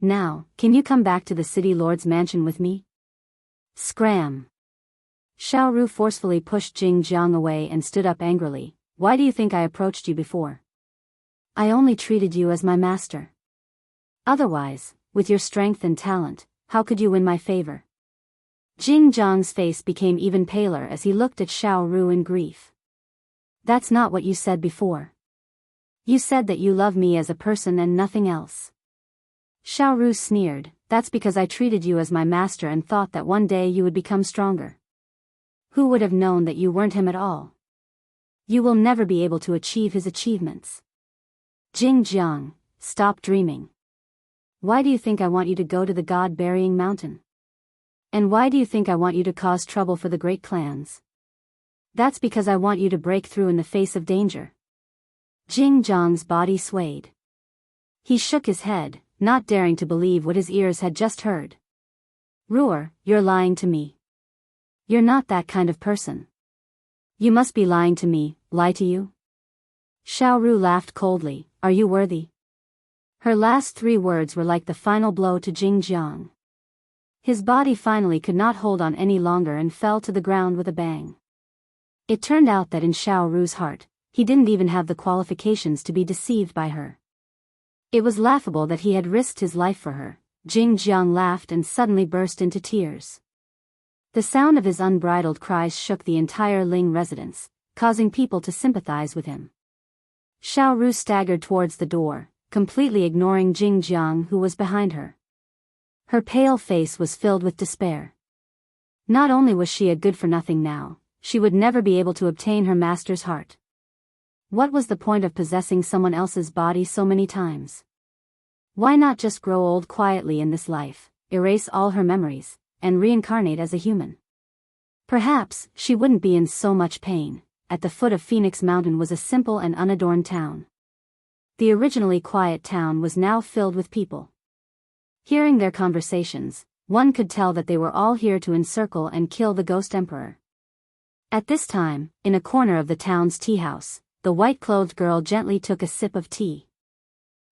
Now, can you come back to the city lord's mansion with me? Scram! Xiao Ru forcefully pushed Jing Jiang away and stood up angrily. Why do you think I approached you before? I only treated you as my master. Otherwise, with your strength and talent, how could you win my favor? Jing Jiang's face became even paler as he looked at Xiao Ru in grief. That's not what you said before. You said that you love me as a person and nothing else. Xiao Ru sneered, "That's because I treated you as my master and thought that one day you would become stronger. Who would have known that you weren't him at all? You will never be able to achieve his achievements. Jing Jiang, stop dreaming. Why do you think I want you to go to the god-burying mountain? And why do you think I want you to cause trouble for the great clans? That's because I want you to break through in the face of danger." Jing Jiang's body swayed. He shook his head, not daring to believe what his ears had just heard. "Ruor, you're lying to me. You're not that kind of person. You must be lying to me." "Lie to you?" Xiao Ru laughed coldly. "Are you worthy?" Her last 3 words were like the final blow to Jing Jiang. His body finally could not hold on any longer and fell to the ground with a bang. It turned out that in Xiao Ru's heart, he didn't even have the qualifications to be deceived by her. It was laughable that he had risked his life for her. Jing Jiang laughed and suddenly burst into tears. The sound of his unbridled cries shook the entire Ling residence, causing people to sympathize with him. Xiao Ru staggered towards the door, completely ignoring Jing Jiang, who was behind her. Her pale face was filled with despair. Not only was she a good-for-nothing now, she would never be able to obtain her master's heart. What was the point of possessing someone else's body so many times? Why not just grow old quietly in this life, erase all her memories, and reincarnate as a human? Perhaps she wouldn't be in so much pain. At the foot of Phoenix Mountain was a simple and unadorned town. The originally quiet town was now filled with people. Hearing their conversations, one could tell that they were all here to encircle and kill the Ghost Emperor. At this time, in a corner of the town's tea house, the white-clothed girl gently took a sip of tea.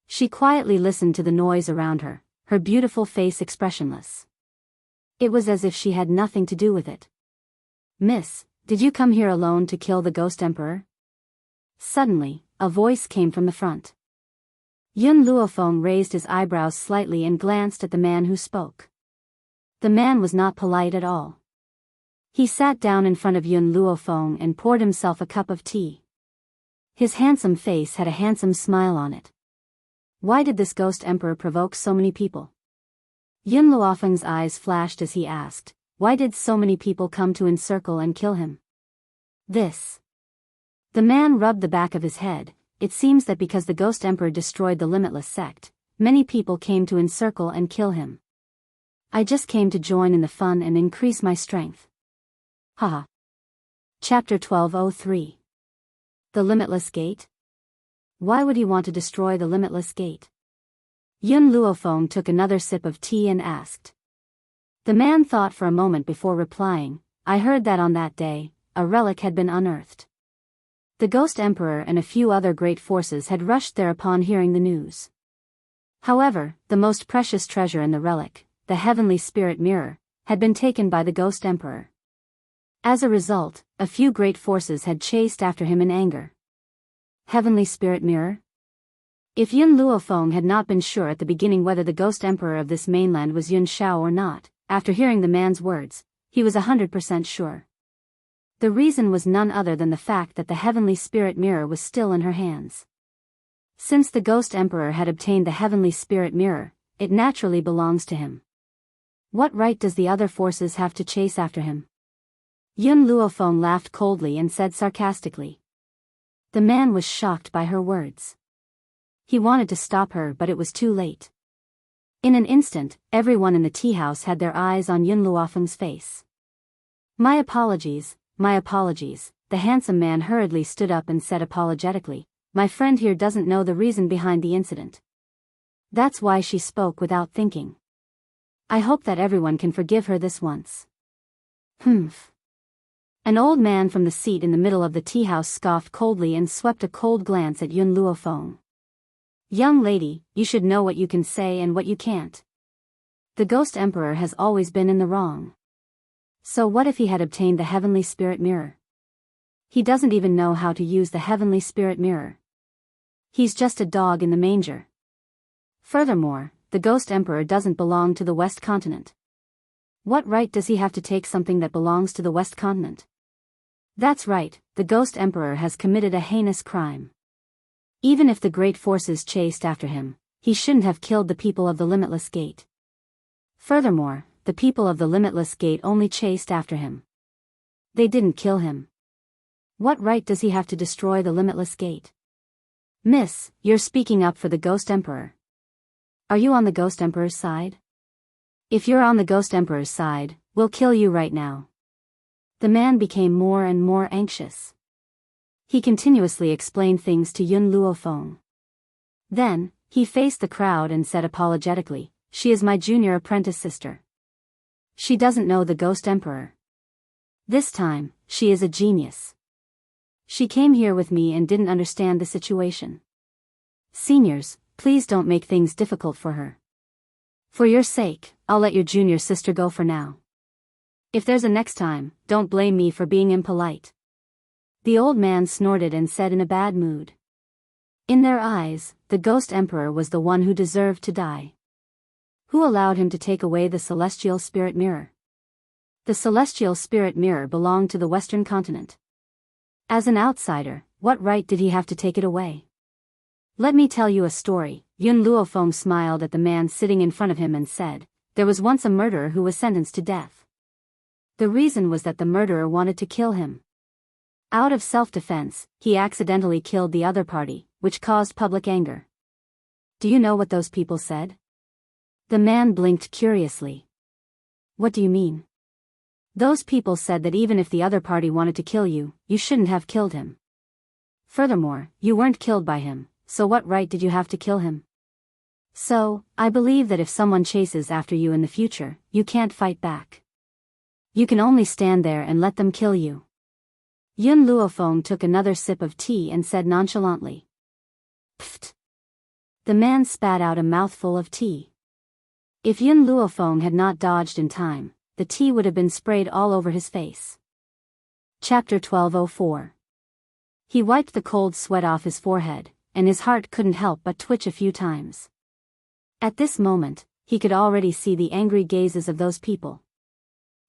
She quietly listened to the noise around her, her beautiful face expressionless. It was as if she had nothing to do with it. "Miss, did you come here alone to kill the Ghost Emperor?" Suddenly, a voice came from the front. Yun Luofeng raised his eyebrows slightly and glanced at the man who spoke. The man was not polite at all. He sat down in front of Yun Luofeng and poured himself a cup of tea. His handsome face had a handsome smile on it. Why did this Ghost Emperor provoke so many people? Yun Luofeng's eyes flashed as he asked, why did so many people come to encircle and kill him? The man rubbed the back of his head. It seems that because the Ghost Emperor destroyed the Limitless sect, many people came to encircle and kill him. I just came to join in the fun and increase my strength. Haha. Chapter 1203. The Limitless Gate? Why would he want to destroy the Limitless Gate? Yun Luofeng took another sip of tea and asked. The man thought for a moment before replying, I heard that on that day, a relic had been unearthed. The Ghost Emperor and a few other great forces had rushed there upon hearing the news. However, the most precious treasure in the relic, the Heavenly Spirit Mirror, had been taken by the Ghost Emperor. As a result, a few great forces had chased after him in anger. Heavenly Spirit Mirror? If Yun Luofeng had not been sure at the beginning whether the Ghost Emperor of this mainland was Yun Shao or not, after hearing the man's words, he was 100% sure. The reason was none other than the fact that the Heavenly Spirit Mirror was still in her hands. Since the Ghost Emperor had obtained the Heavenly Spirit Mirror, it naturally belongs to him. What right does the other forces have to chase after him? Yun Luofeng laughed coldly and said sarcastically. The man was shocked by her words. He wanted to stop her, but it was too late. In an instant, everyone in the tea house had their eyes on Yun Luofeng's face. My apologies, the handsome man hurriedly stood up and said apologetically, my friend here doesn't know the reason behind the incident. That's why she spoke without thinking. I hope that everyone can forgive her this once. Humph. An old man from the seat in the middle of the tea house scoffed coldly and swept a cold glance at Yun Luofeng. Young lady, you should know what you can say and what you can't. The Ghost Emperor has always been in the wrong. So what if he had obtained the Heavenly Spirit Mirror? He doesn't even know how to use the Heavenly Spirit Mirror. He's just a dog in the manger. Furthermore, the Ghost Emperor doesn't belong to the West Continent. What right does he have to take something that belongs to the West Continent? That's right, the Ghost Emperor has committed a heinous crime. Even if the great forces chased after him, he shouldn't have killed the people of the Limitless Gate. Furthermore, the people of the Limitless Gate only chased after him. They didn't kill him. What right does he have to destroy the Limitless Gate? Miss, you're speaking up for the Ghost Emperor. Are you on the Ghost Emperor's side? If you're on the Ghost Emperor's side, we'll kill you right now. The man became more and more anxious. He continuously explained things to Yun Luofeng. Then, he faced the crowd and said apologetically, "She is my junior apprentice sister. She doesn't know the Ghost Emperor. This time, she is a genius. She came here with me and didn't understand the situation. Seniors, please don't make things difficult for her. For your sake, I'll let your junior sister go for now. If there's a next time, don't blame me for being impolite." The old man snorted and said in a bad mood. In their eyes, the Ghost Emperor was the one who deserved to die. Who allowed him to take away the Celestial Spirit Mirror? The Celestial Spirit Mirror belonged to the Western continent. As an outsider, what right did he have to take it away? Let me tell you a story. Yun Luofeng smiled at the man sitting in front of him and said, "There was once a murderer who was sentenced to death. The reason was that the murderer wanted to kill him. Out of self-defense, he accidentally killed the other party, which caused public anger. Do you know what those people said?" The man blinked curiously. "What do you mean?" "Those people said that even if the other party wanted to kill you, you shouldn't have killed him. Furthermore, you weren't killed by him, so what right did you have to kill him? So, I believe that if someone chases after you in the future, you can't fight back. You can only stand there and let them kill you." Yun Luofeng took another sip of tea and said nonchalantly, "Pfft." The man spat out a mouthful of tea. If Yun Luofeng had not dodged in time, the tea would have been sprayed all over his face. Chapter 1204. He wiped the cold sweat off his forehead, and his heart couldn't help but twitch a few times. At this moment, he could already see the angry gazes of those people.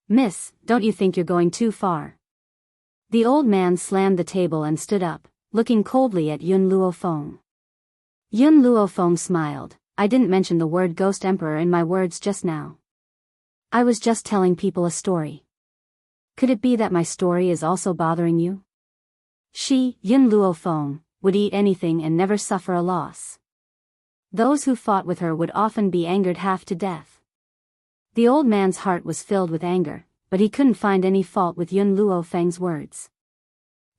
"Miss, don't you think you're going too far?" The old man slammed the table and stood up, looking coldly at Yun Luofeng. Yun Luofeng smiled. "I didn't mention the word Ghost Emperor in my words just now. I was just telling people a story. Could it be that my story is also bothering you?" She, Yun Luofeng, would eat anything and never suffer a loss. Those who fought with her would often be angered half to death. The old man's heart was filled with anger, but he couldn't find any fault with Yun Luofeng's words.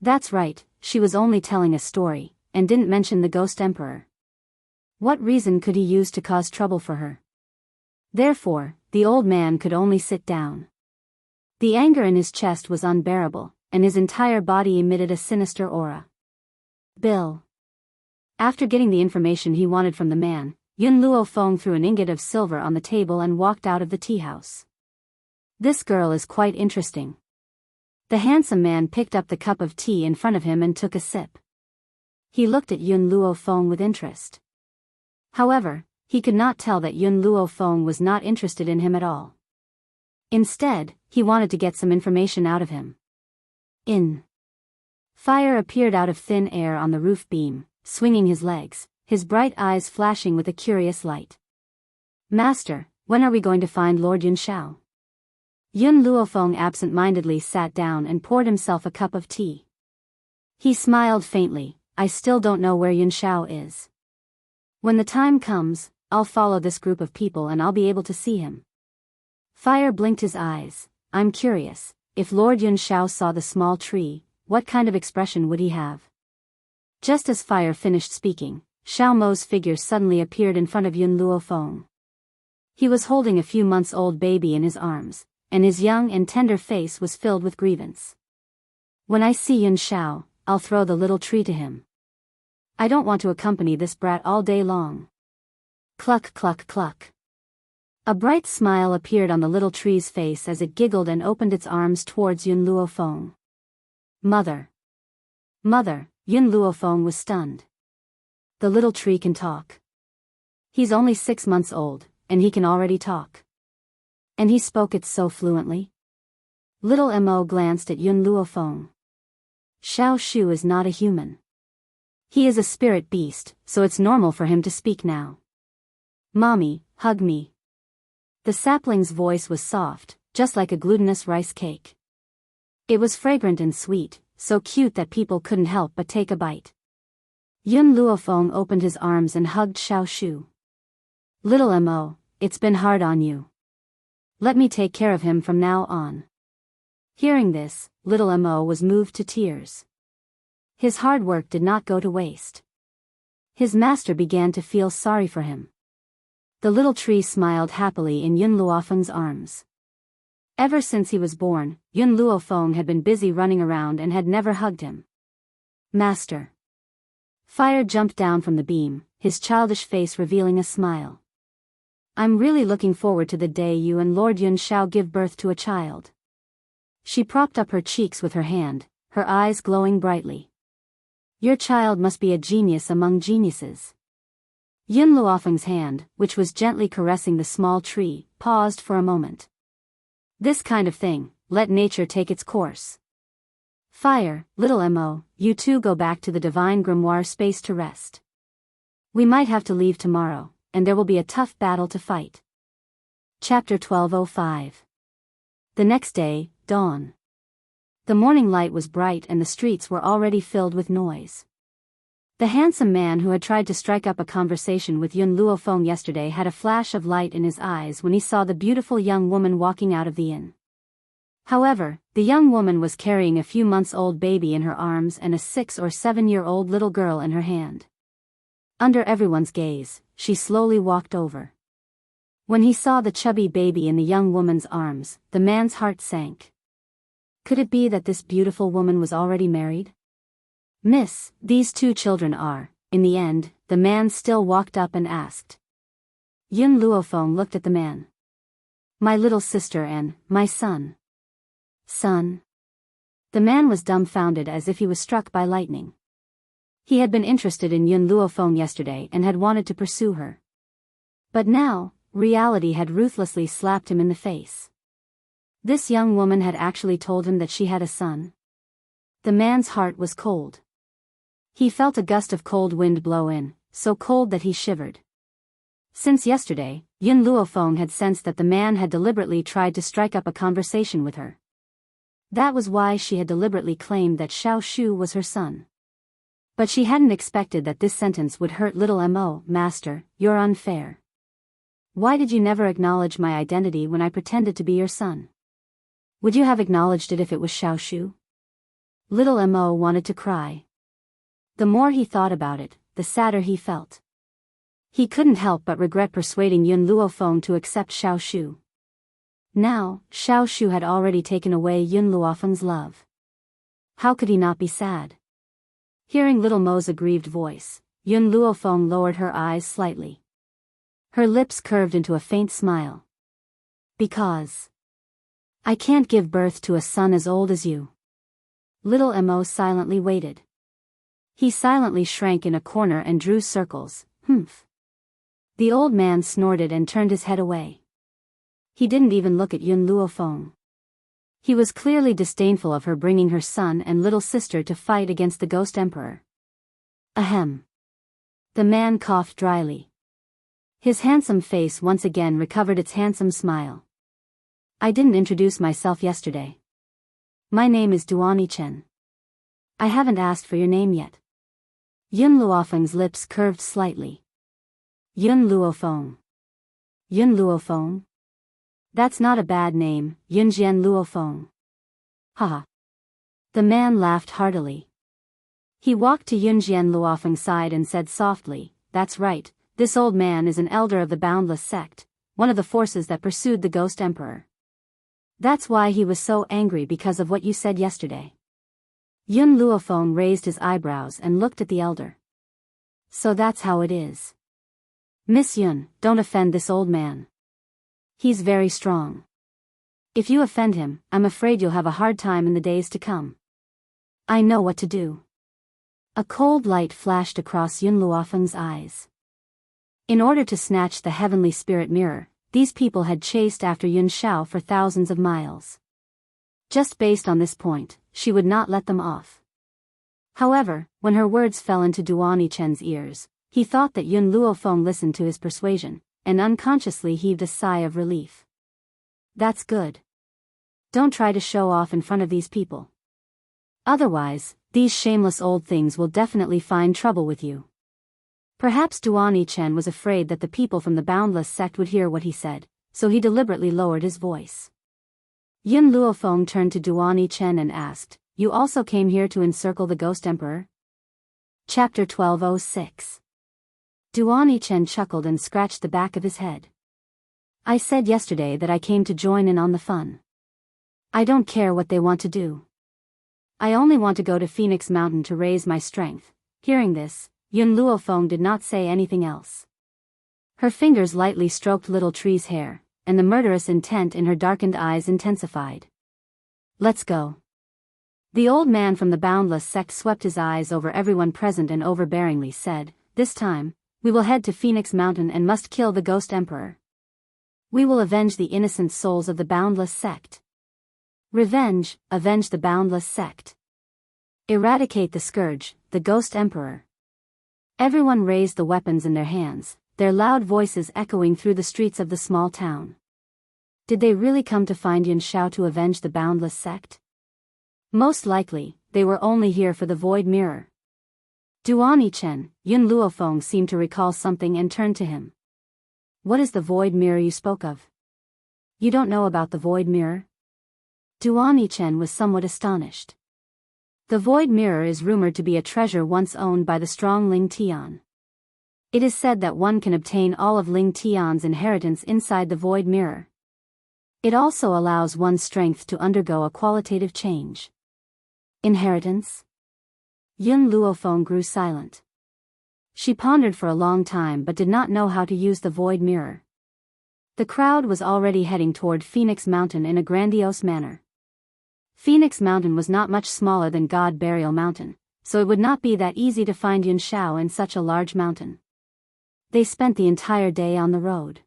That's right, she was only telling a story, and didn't mention the Ghost Emperor. What reason could he use to cause trouble for her? Therefore, the old man could only sit down. The anger in his chest was unbearable, and his entire body emitted a sinister aura. "Bill." After getting the information he wanted from the man, Yun Luofeng threw an ingot of silver on the table and walked out of the tea house. "This girl is quite interesting." The handsome man picked up the cup of tea in front of him and took a sip. He looked at Yun Luofeng with interest. However, he could not tell that Yun Luofeng was not interested in him at all. Instead, he wanted to get some information out of him. Fire appeared out of thin air on the roof beam, swinging his legs, his bright eyes flashing with a curious light. "Master, when are we going to find Lord Yun Shao?" Yun Luofeng absent-mindedly sat down and poured himself a cup of tea. He smiled faintly. "I still don't know where Yun Shao is. When the time comes, I'll follow this group of people and I'll be able to see him." Fire blinked his eyes. "I'm curious, if Lord Yun Shao saw the small tree, what kind of expression would he have?" Just as Fire finished speaking, Xiao Mo's figure suddenly appeared in front of Yun Luofeng. He was holding a few months-old baby in his arms, and his young and tender face was filled with grievance. "When I see Yun Shao, I'll throw the little tree to him. I don't want to accompany this brat all day long." Cluck cluck cluck. A bright smile appeared on the little tree's face as it giggled and opened its arms towards Yun Luofeng. Mother! Mother! Yun Luofeng was stunned. The little tree can talk. He's only 6 months old, and he can already talk. And he spoke it so fluently. Little Mo glanced at Yun Luofeng. Xiao Shu is not a human. He is a spirit beast, so it's normal for him to speak now. Mommy, hug me. The sapling's voice was soft, just like a glutinous rice cake. It was fragrant and sweet, so cute that people couldn't help but take a bite. Yun Luofeng opened his arms and hugged Xiao Shu. Little Mo, it's been hard on you. Let me take care of him from now on. Hearing this, little Mo was moved to tears. His hard work did not go to waste. His master began to feel sorry for him. The little tree smiled happily in Yun Luofeng's arms. Ever since he was born, Yun Luofeng had been busy running around and had never hugged him. Master. Fire jumped down from the beam, his childish face revealing a smile. I'm really looking forward to the day you and Lord Yun Shao give birth to a child. She propped up her cheeks with her hand, her eyes glowing brightly. Your child must be a genius among geniuses. Yun Luofeng's hand, which was gently caressing the small tree, paused for a moment. This kind of thing, let nature take its course. Fire, little Mo, you two go back to the divine grimoire space to rest. We might have to leave tomorrow, and there will be a tough battle to fight. Chapter 1205. The next day, dawn. The morning light was bright and the streets were already filled with noise. The handsome man who had tried to strike up a conversation with Yun Luofeng yesterday had a flash of light in his eyes when he saw the beautiful young woman walking out of the inn. However, the young woman was carrying a few months-old baby in her arms and a 6 or 7-year-old little girl in her hand. Under everyone's gaze, she slowly walked over. When he saw the chubby baby in the young woman's arms, the man's heart sank. Could it be that this beautiful woman was already married? Miss, these two children are. In the end, the man still walked up and asked. Yun Luofeng looked at the man. My little sister and my son. Son? The man was dumbfounded as if he was struck by lightning. He had been interested in Yun Luofeng yesterday and had wanted to pursue her. But now, reality had ruthlessly slapped him in the face. This young woman had actually told him that she had a son. The man's heart was cold. He felt a gust of cold wind blow in, so cold that he shivered. Since yesterday, Yun Luofeng had sensed that the man had deliberately tried to strike up a conversation with her. That was why she had deliberately claimed that Xiao Shu was her son. But she hadn't expected that this sentence would hurt little Mo. Master, you're unfair. Why did you never acknowledge my identity when I pretended to be your son? Would you have acknowledged it if it was Xiao Shu? Little Mo wanted to cry. The more he thought about it, the sadder he felt. He couldn't help but regret persuading Yun Luofeng to accept Xiao Shu. Now, Xiao Shu had already taken away Yun Luofeng's love. How could he not be sad? Hearing little Mo's aggrieved voice, Yun Luofeng lowered her eyes slightly. Her lips curved into a faint smile. Because I can't give birth to a son as old as you. Little Mo silently waited. He silently shrank in a corner and drew circles. Humph. The old man snorted and turned his head away. He didn't even look at Yun Luofeng. He was clearly disdainful of her bringing her son and little sister to fight against the Ghost Emperor. Ahem. The man coughed dryly. His handsome face once again recovered its handsome smile. I didn't introduce myself yesterday. My name is Duani Chen. I haven't asked for your name yet. Yun Luofeng's lips curved slightly. Yun Luofeng. Yun Luofeng? That's not a bad name, Yunjian Luofeng. Haha. The man laughed heartily. He walked to Yunjian Luofeng's side and said softly, that's right, this old man is an elder of the Boundless sect, one of the forces that pursued the Ghost Emperor. That's why he was so angry because of what you said yesterday. Yun Luofeng raised his eyebrows and looked at the elder. So that's how it is. Miss Yun, don't offend this old man. He's very strong. If you offend him, I'm afraid you'll have a hard time in the days to come. I know what to do. A cold light flashed across Yun Luofeng's eyes. In order to snatch the heavenly spirit mirror, these people had chased after Yun Shao for thousands of miles. Just based on this point, she would not let them off. However, when her words fell into Duani Chen's ears, he thought that Yun Luofeng listened to his persuasion, and unconsciously heaved a sigh of relief. That's good. Don't try to show off in front of these people. Otherwise, these shameless old things will definitely find trouble with you. Perhaps Duan Chen was afraid that the people from the Boundless sect would hear what he said, so he deliberately lowered his voice. Yun Luofeng turned to Duan Chen and asked, "You also came here to encircle the Ghost Emperor?" Chapter 1206. Duan Chen chuckled and scratched the back of his head. "I said yesterday that I came to join in on the fun. I don't care what they want to do. I only want to go to Phoenix Mountain to raise my strength." Hearing this, Yun Luofeng did not say anything else. Her fingers lightly stroked Little Tree's hair, and the murderous intent in her darkened eyes intensified. "Let's go." The old man from the Boundless sect swept his eyes over everyone present and overbearingly said, "This time, we will head to Phoenix Mountain and must kill the Ghost Emperor. We will avenge the innocent souls of the Boundless sect. Revenge, avenge the Boundless sect. Eradicate the scourge, the Ghost Emperor." Everyone raised the weapons in their hands, their loud voices echoing through the streets of the small town. Did they really come to find Yun Shao to avenge the Boundless sect? Most likely, they were only here for the Void Mirror. Duan Chen, Yun Luofeng seemed to recall something and turned to him. "What is the Void Mirror you spoke of? You don't know about the Void Mirror?" Duan Chen was somewhat astonished. The Void Mirror is rumored to be a treasure once owned by the strong Ling Tian. It is said that one can obtain all of Ling Tian's inheritance inside the Void Mirror. It also allows one's strength to undergo a qualitative change. Inheritance? Yun Luofeng grew silent. She pondered for a long time but did not know how to use the Void Mirror. The crowd was already heading toward Phoenix Mountain in a grandiose manner. Phoenix Mountain was not much smaller than God Burial Mountain, so it would not be that easy to find Yun Shao in such a large mountain. They spent the entire day on the road.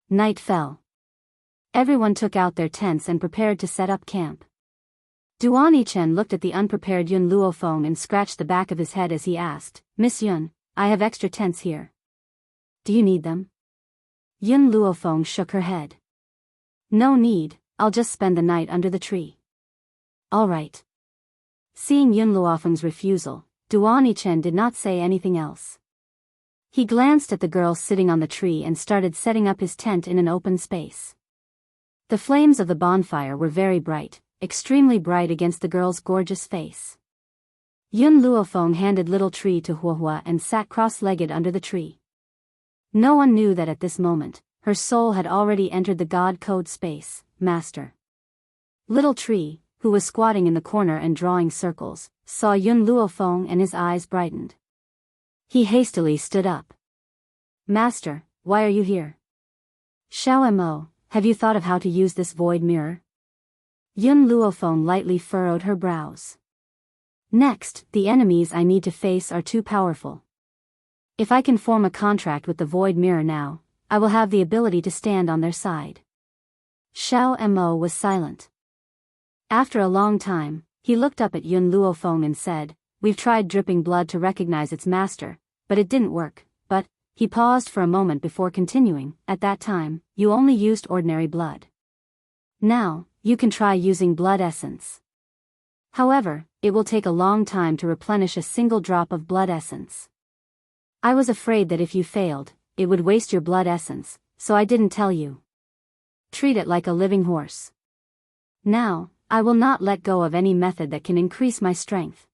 Night fell. Everyone took out their tents and prepared to set up camp. Duan Chen looked at the unprepared Yun Luofeng and scratched the back of his head as he asked, "Miss Yun, I have extra tents here. Do you need them?" Yun Luofeng shook her head. "No need, I'll just spend the night under the tree." "All right." Seeing Yun Luofeng's refusal, Duan Chen did not say anything else. He glanced at the girl sitting on the tree and started setting up his tent in an open space. The flames of the bonfire were very bright, extremely bright against the girl's gorgeous face. Yun Luofeng handed Little Tree to Huahua and sat cross-legged under the tree. No one knew that at this moment, her soul had already entered the God Code space, Master. Little Tree, who was squatting in the corner and drawing circles, saw Yun Luofeng and his eyes brightened. He hastily stood up. "Master, why are you here? Xiao Mo, have you thought of how to use this Void Mirror?" Yun Luofeng lightly furrowed her brows. "Next, the enemies I need to face are too powerful. If I can form a contract with the Void Mirror now, I will have the ability to stand on their side." Xiao Mo was silent. After a long time, he looked up at Yun Luofeng and said, "We've tried dripping blood to recognize its master, but it didn't work, but," he paused for a moment before continuing, "at that time, you only used ordinary blood. Now, you can try using blood essence. However, it will take a long time to replenish a single drop of blood essence. I was afraid that if you failed, it would waste your blood essence, so I didn't tell you. Treat it like a living horse. Now, I will not let go of any method that can increase my strength."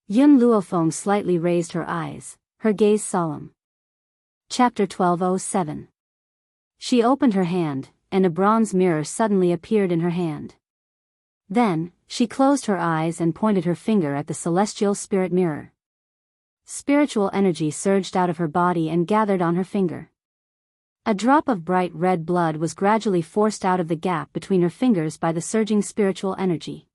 Yun Luofeng slightly raised her eyes, her gaze solemn. Chapter 1207. She opened her hand, and a bronze mirror suddenly appeared in her hand. Then, she closed her eyes and pointed her finger at the celestial spirit mirror. Spiritual energy surged out of her body and gathered on her finger. A drop of bright red blood was gradually forced out of the gap between her fingers by the surging spiritual energy.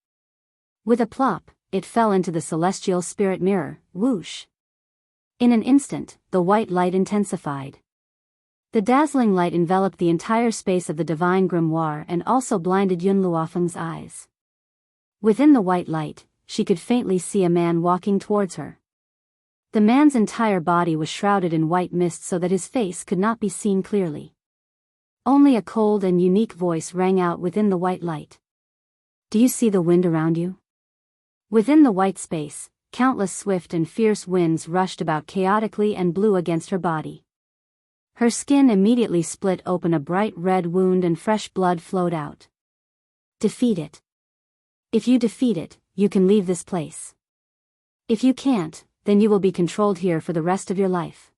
With a plop, it fell into the celestial spirit mirror, whoosh. In an instant, the white light intensified. The dazzling light enveloped the entire space of the divine grimoire and also blinded Yun Luofeng's eyes. Within the white light, she could faintly see a man walking towards her. The man's entire body was shrouded in white mist so that his face could not be seen clearly. Only a cold and unique voice rang out within the white light. Do you see the wind around you? Within the white space, countless swift and fierce winds rushed about chaotically and blew against her body. Her skin immediately split open, a bright red wound, and fresh blood flowed out. Defeat it. If you defeat it, you can leave this place. If you can't, then you will be controlled here for the rest of your life.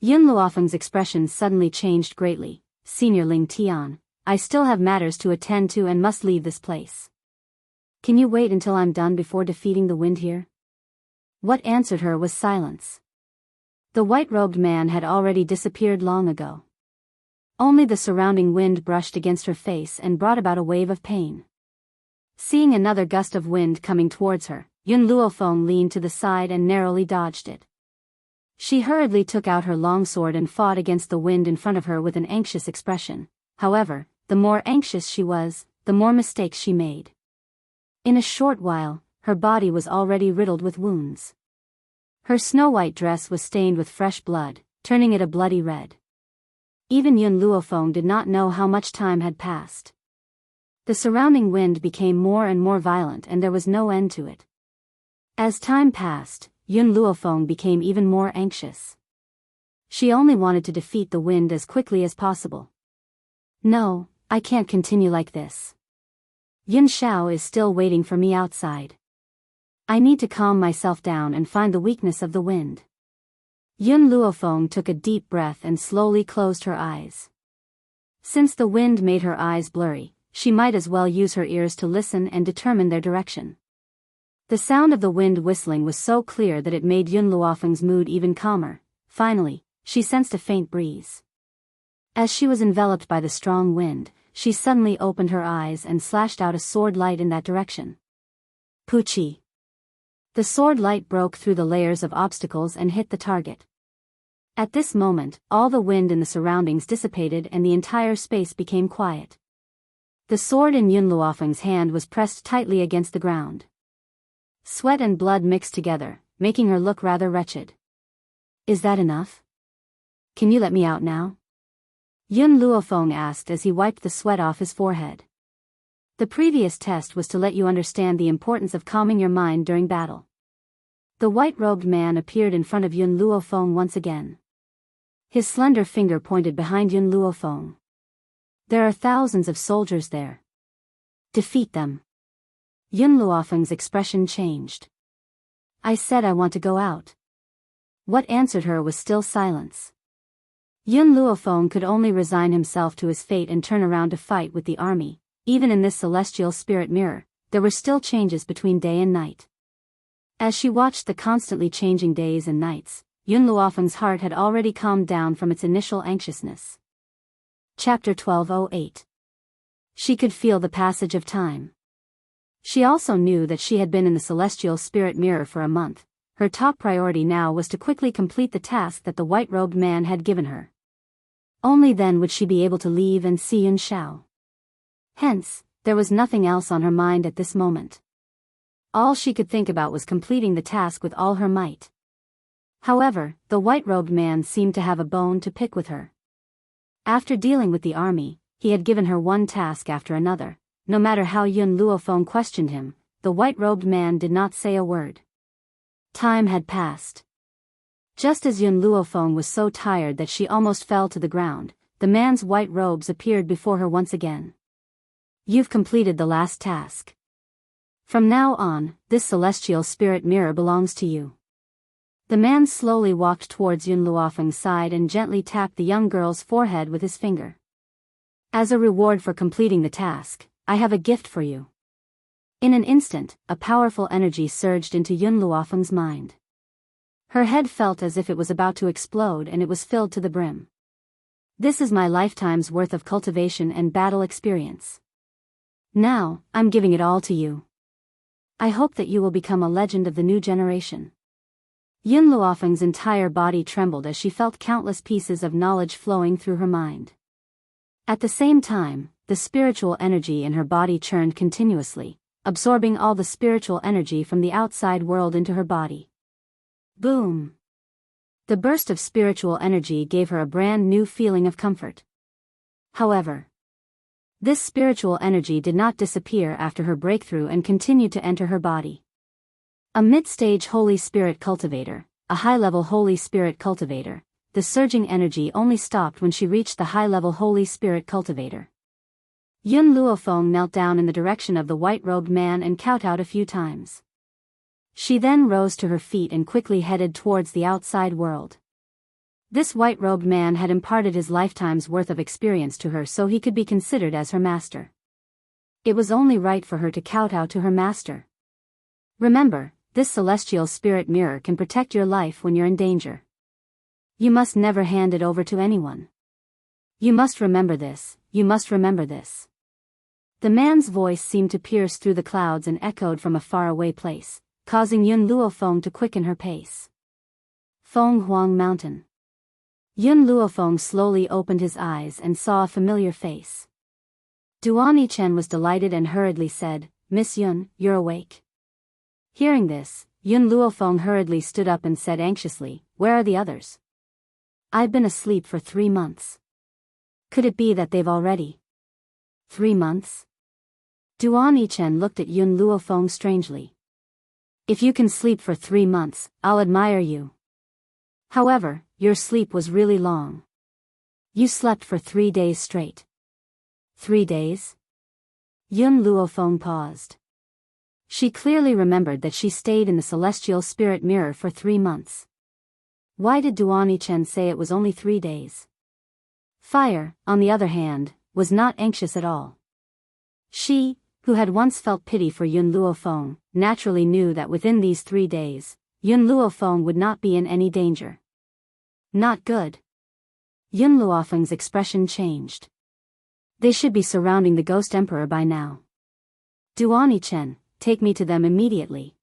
Yun Luofeng's expression suddenly changed greatly. Senior Ling Tian, I still have matters to attend to and must leave this place. Can you wait until I'm done before defeating the wind here? What answered her was silence. The white-robed man had already disappeared long ago. Only the surrounding wind brushed against her face and brought about a wave of pain. Seeing another gust of wind coming towards her, Yun Luofeng leaned to the side and narrowly dodged it. She hurriedly took out her long sword and fought against the wind in front of her with an anxious expression. However, the more anxious she was, the more mistakes she made. In a short while, her body was already riddled with wounds. Her snow-white dress was stained with fresh blood, turning it a bloody red. Even Yun Luofeng did not know how much time had passed. The surrounding wind became more and more violent, and there was no end to it. As time passed, Yun Luofeng became even more anxious. She only wanted to defeat the wind as quickly as possible. No, I can't continue like this. Yun Xiao is still waiting for me outside. I need to calm myself down and find the weakness of the wind. Yun Luofeng took a deep breath and slowly closed her eyes. Since the wind made her eyes blurry, she might as well use her ears to listen and determine their direction. The sound of the wind whistling was so clear that it made Yun Luofeng's mood even calmer. Finally, she sensed a faint breeze. As she was enveloped by the strong wind, she suddenly opened her eyes and slashed out a sword light in that direction. Puchi. The sword light broke through the layers of obstacles and hit the target. At this moment, all the wind in the surroundings dissipated and the entire space became quiet. The sword in Yun Luofeng's hand was pressed tightly against the ground. Sweat and blood mixed together, making her look rather wretched. Is that enough? Can you let me out now? Yun Luofeng asked as he wiped the sweat off his forehead. The previous test was to let you understand the importance of calming your mind during battle. The white-robed man appeared in front of Yun Luofeng once again. His slender finger pointed behind Yun Luofeng. There are thousands of soldiers there. Defeat them. Yun Luofeng's expression changed. I said I want to go out. What answered her was still silence. Yun Luofeng could only resign himself to his fate and turn around to fight with the army. Even in this celestial spirit mirror, there were still changes between day and night. As she watched the constantly changing days and nights, Yun Luofeng's heart had already calmed down from its initial anxiousness. Chapter 1208. She could feel the passage of time. She also knew that she had been in the celestial spirit mirror for a month. Her top priority now was to quickly complete the task that the white-robed man had given her. Only then would she be able to leave and see Yun Xiao. Hence, there was nothing else on her mind at this moment. All she could think about was completing the task with all her might. However, the white-robed man seemed to have a bone to pick with her. After dealing with the army, he had given her one task after another. No matter how Yun Luofeng questioned him, the white-robed man did not say a word. Time had passed. Just as Yun Luofeng was so tired that she almost fell to the ground, the man's white robes appeared before her once again. You've completed the last task. From now on, this celestial spirit mirror belongs to you. The man slowly walked towards Yun Luofeng's side and gently tapped the young girl's forehead with his finger. As a reward for completing the task, I have a gift for you. In an instant, a powerful energy surged into Yun Luofeng's mind. Her head felt as if it was about to explode, and it was filled to the brim. This is my lifetime's worth of cultivation and battle experience. Now, I'm giving it all to you. I hope that you will become a legend of the new generation. Yun Luofeng's entire body trembled as she felt countless pieces of knowledge flowing through her mind. At the same time, the spiritual energy in her body churned continuously, absorbing all the spiritual energy from the outside world into her body. Boom! The burst of spiritual energy gave her a brand new feeling of comfort. However, this spiritual energy did not disappear after her breakthrough and continued to enter her body. A mid-stage Holy Spirit cultivator, a high-level Holy Spirit cultivator, the surging energy only stopped when she reached the high-level Holy Spirit cultivator. Yun Luofeng knelt down in the direction of the white-robed man and kowtowed a few times. She then rose to her feet and quickly headed towards the outside world. This white-robed man had imparted his lifetime's worth of experience to her so he could be considered as her master. It was only right for her to kowtow to her master. Remember, this celestial spirit mirror can protect your life when you're in danger. You must never hand it over to anyone. You must remember this, you must remember this. The man's voice seemed to pierce through the clouds and echoed from a faraway place, causing Yun Luofeng to quicken her pace. Feng Huang Mountain. Yun Luofeng slowly opened his eyes and saw a familiar face. Duan Yichen was delighted and hurriedly said, "Miss Yun, you're awake." Hearing this, Yun Luofeng hurriedly stood up and said anxiously, "Where are the others? I've been asleep for 3 months. Could it be that they've already?" 3 months? Duan Yichen looked at Yun Luofeng strangely. "If you can sleep for 3 months, I'll admire you. However, your sleep was really long. You slept for 3 days straight." 3 days? Yun Luofeng paused. She clearly remembered that she stayed in the celestial spirit mirror for 3 months. Why did Duan Yichen say it was only 3 days? Fire, on the other hand, was not anxious at all. She, who had once felt pity for Yun Luofeng, naturally knew that within these 3 days, Yun Luofeng would not be in any danger. Not good. Yun Luofeng's expression changed. They should be surrounding the Ghost Emperor by now. Duan Yichen, take me to them immediately.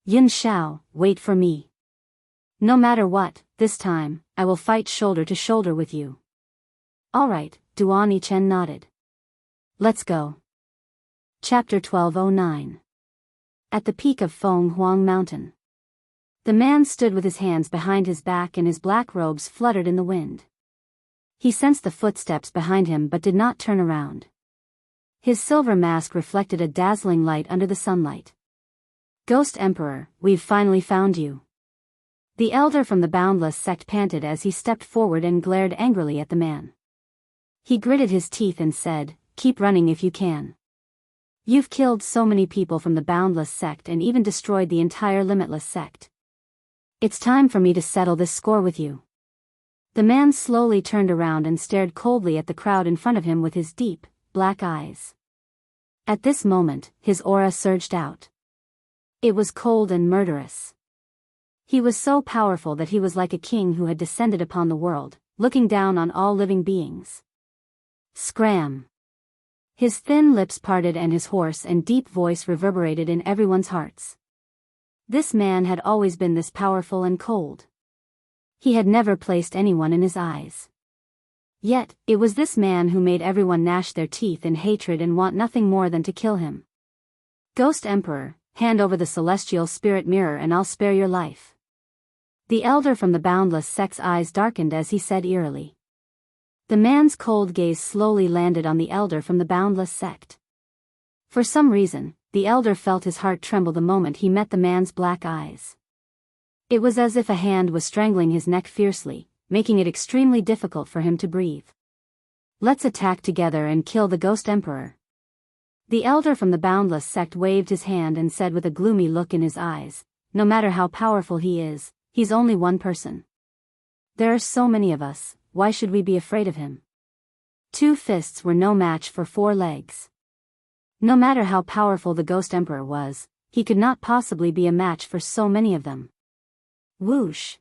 Yun Shao, wait for me. No matter what, this time, I will fight shoulder to shoulder with you. All right, Duan Yichen nodded. Let's go. Chapter 1209. At the peak of Feng Huang Mountain. The man stood with his hands behind his back and his black robes fluttered in the wind. He sensed the footsteps behind him but did not turn around. His silver mask reflected a dazzling light under the sunlight. "Ghost Emperor, we've finally found you." The elder from the Boundless sect panted as he stepped forward and glared angrily at the man. He gritted his teeth and said, "Keep running if you can. You've killed so many people from the Boundless sect and even destroyed the entire Limitless sect. It's time for me to settle this score with you." The man slowly turned around and stared coldly at the crowd in front of him with his deep, black eyes. At this moment, his aura surged out. It was cold and murderous. He was so powerful that he was like a king who had descended upon the world, looking down on all living beings. Scram! His thin lips parted and his hoarse and deep voice reverberated in everyone's hearts. This man had always been this powerful and cold. He had never placed anyone in his eyes. Yet, it was this man who made everyone gnash their teeth in hatred and want nothing more than to kill him. "Ghost Emperor, hand over the celestial spirit mirror and I'll spare your life." The elder from the Boundless sect's eyes darkened as he said eerily. The man's cold gaze slowly landed on the elder from the Boundless sect. For some reason, the elder felt his heart tremble the moment he met the man's black eyes. It was as if a hand was strangling his neck fiercely, making it extremely difficult for him to breathe. "Let's attack together and kill the Ghost Emperor." The elder from the Boundless sect waved his hand and said with a gloomy look in his eyes, "No matter how powerful he is, he's only one person. There are so many of us, why should we be afraid of him? 2 fists were no match for 4 legs. No matter how powerful the Ghost Emperor was, he could not possibly be a match for so many of them." Whoosh!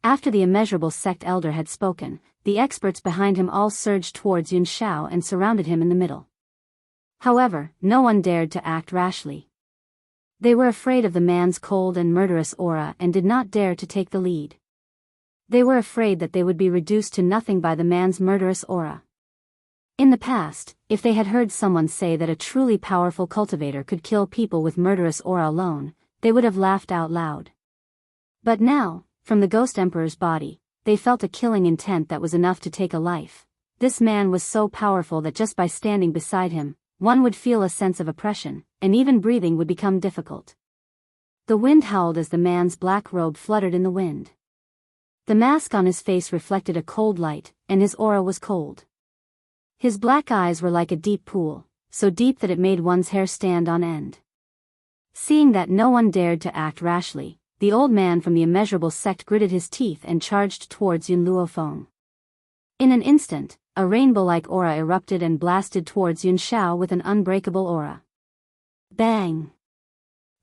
After the immeasurable sect elder had spoken, the experts behind him all surged towards Yun Shao and surrounded him in the middle. However, no one dared to act rashly. They were afraid of the man's cold and murderous aura and did not dare to take the lead. They were afraid that they would be reduced to nothing by the man's murderous aura. In the past, if they had heard someone say that a truly powerful cultivator could kill people with murderous aura alone, they would have laughed out loud. But now, from the Ghost Emperor's body, they felt a killing intent that was enough to take a life. This man was so powerful that just by standing beside him, one would feel a sense of oppression, and even breathing would become difficult. The wind howled as the man's black robe fluttered in the wind. The mask on his face reflected a cold light, and his aura was cold. His black eyes were like a deep pool, so deep that it made one's hair stand on end. Seeing that no one dared to act rashly, the old man from the immeasurable sect gritted his teeth and charged towards Yun Luofeng. In an instant, a rainbow-like aura erupted and blasted towards Yun Shao with an unbreakable aura. Bang!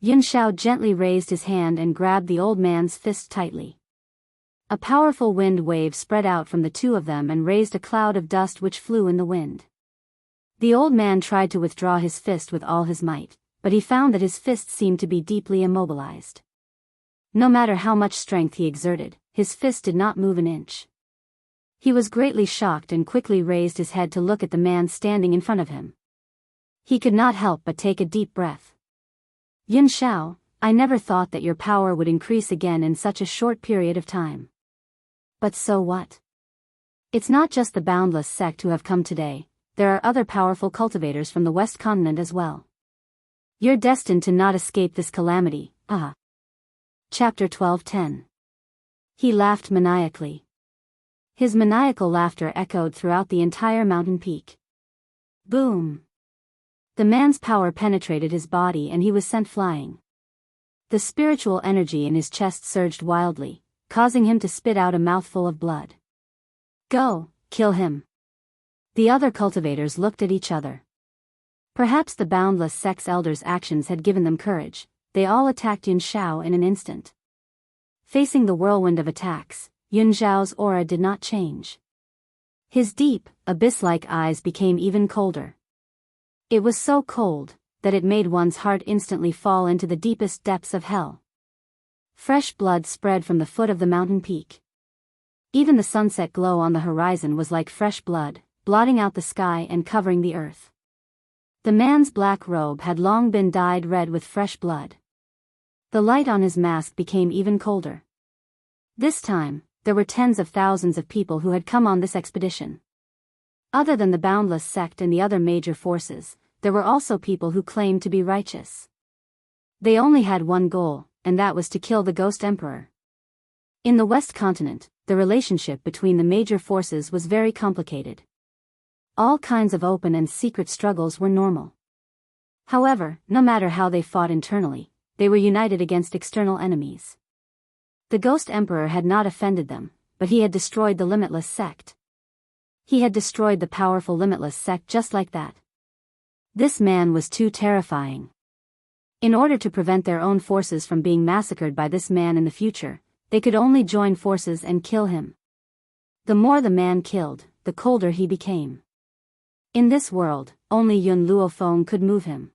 Yun Shao gently raised his hand and grabbed the old man's fist tightly. A powerful wind wave spread out from the two of them and raised a cloud of dust which flew in the wind. The old man tried to withdraw his fist with all his might, but he found that his fist seemed to be deeply immobilized. No matter how much strength he exerted, his fist did not move an inch. He was greatly shocked and quickly raised his head to look at the man standing in front of him. He could not help but take a deep breath. Yun Shao, I never thought that your power would increase again in such a short period of time. But so what? It's not just the Boundless sect who have come today, there are other powerful cultivators from the West Continent as well. You're destined to not escape this calamity, Chapter 12:10. He laughed maniacally. His maniacal laughter echoed throughout the entire mountain peak. Boom! The man's power penetrated his body and he was sent flying. The spiritual energy in his chest surged wildly, causing him to spit out a mouthful of blood. Go, kill him. The other cultivators looked at each other. Perhaps the Boundless sect's elders' actions had given them courage. They all attacked Yun Shao in an instant. Facing the whirlwind of attacks, Yun Shao's aura did not change. His deep, abyss-like eyes became even colder. It was so cold that it made one's heart instantly fall into the deepest depths of hell. Fresh blood spread from the foot of the mountain peak. Even the sunset glow on the horizon was like fresh blood, blotting out the sky and covering the earth. The man's black robe had long been dyed red with fresh blood. The light on his mask became even colder. This time, there were tens of thousands of people who had come on this expedition. Other than the Boundless sect and the other major forces, there were also people who claimed to be righteous. They only had one goal, and that was to kill the Ghost Emperor. In the West Continent, the relationship between the major forces was very complicated. All kinds of open and secret struggles were normal. However, no matter how they fought internally, they were united against external enemies. The Ghost Emperor had not offended them, but he had destroyed the Limitless sect. He had destroyed the powerful Limitless sect just like that. This man was too terrifying. In order to prevent their own forces from being massacred by this man in the future, they could only join forces and kill him. The more the man killed, the colder he became. In this world, only Yun Luofeng could move him.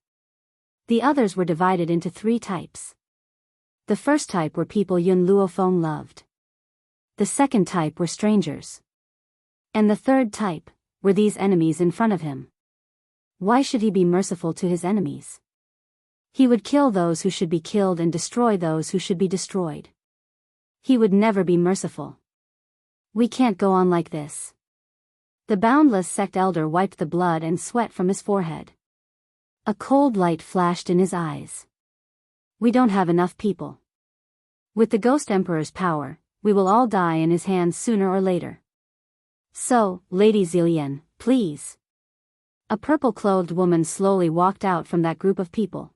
The others were divided into three types. The first type were people Yun Luofeng loved. The second type were strangers. And the third type were these enemies in front of him. Why should he be merciful to his enemies? He would kill those who should be killed and destroy those who should be destroyed. He would never be merciful. We can't go on like this. The Boundless sect elder wiped the blood and sweat from his forehead. A cold light flashed in his eyes. We don't have enough people. With the Ghost Emperor's power, we will all die in his hands sooner or later. So, Lady Zillian, please. A purple-clothed woman slowly walked out from that group of people.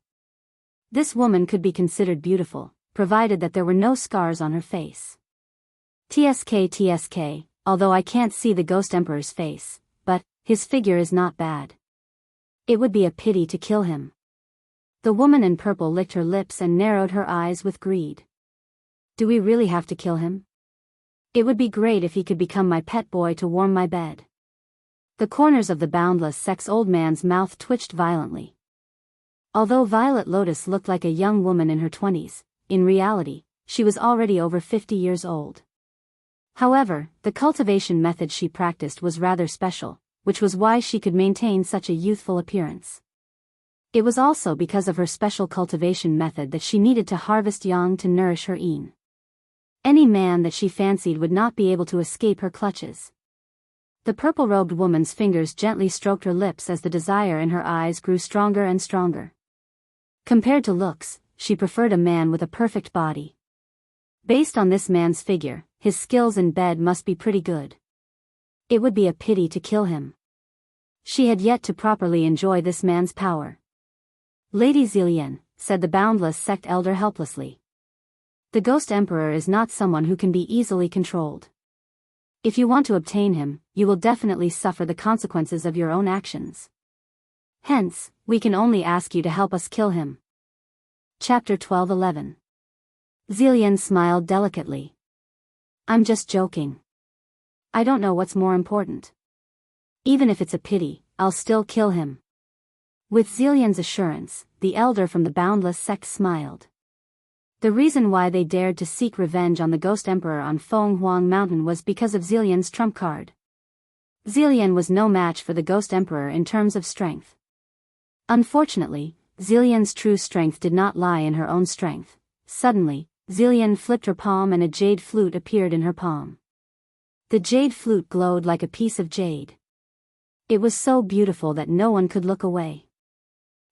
This woman could be considered beautiful, provided that there were no scars on her face. TSK, although I can't see the Ghost Emperor's face, but his figure is not bad. It would be a pity to kill him. The woman in purple licked her lips and narrowed her eyes with greed. Do we really have to kill him? It would be great if he could become my pet boy to warm my bed. The corners of the Boundless sect's old man's mouth twitched violently. Although Violet Lotus looked like a young woman in her 20s, in reality, she was already over 50 years old. However, the cultivation method she practiced was rather special, which was why she could maintain such a youthful appearance. It was also because of her special cultivation method that she needed to harvest yang to nourish her yin. Any man that she fancied would not be able to escape her clutches. The purple-robed woman's fingers gently stroked her lips as the desire in her eyes grew stronger and stronger. Compared to looks, she preferred a man with a perfect body. Based on this man's figure, his skills in bed must be pretty good. It would be a pity to kill him. She had yet to properly enjoy this man's power. "Lady Zillian," said the boundless sect elder helplessly. "The Ghost Emperor is not someone who can be easily controlled. If you want to obtain him, you will definitely suffer the consequences of your own actions. Hence, we can only ask you to help us kill him." Chapter 12:11. Zillian smiled delicately. "I'm just joking. I don't know what's more important. Even if it's a pity, I'll still kill him." With Zillian's assurance, the elder from the boundless sect smiled. The reason why they dared to seek revenge on the Ghost Emperor on Feng Huang Mountain was because of Zillian's trump card. Zillian was no match for the Ghost Emperor in terms of strength. Unfortunately, Zillian's true strength did not lie in her own strength. Suddenly, Zillian flipped her palm and a jade flute appeared in her palm. The jade flute glowed like a piece of jade. It was so beautiful that no one could look away.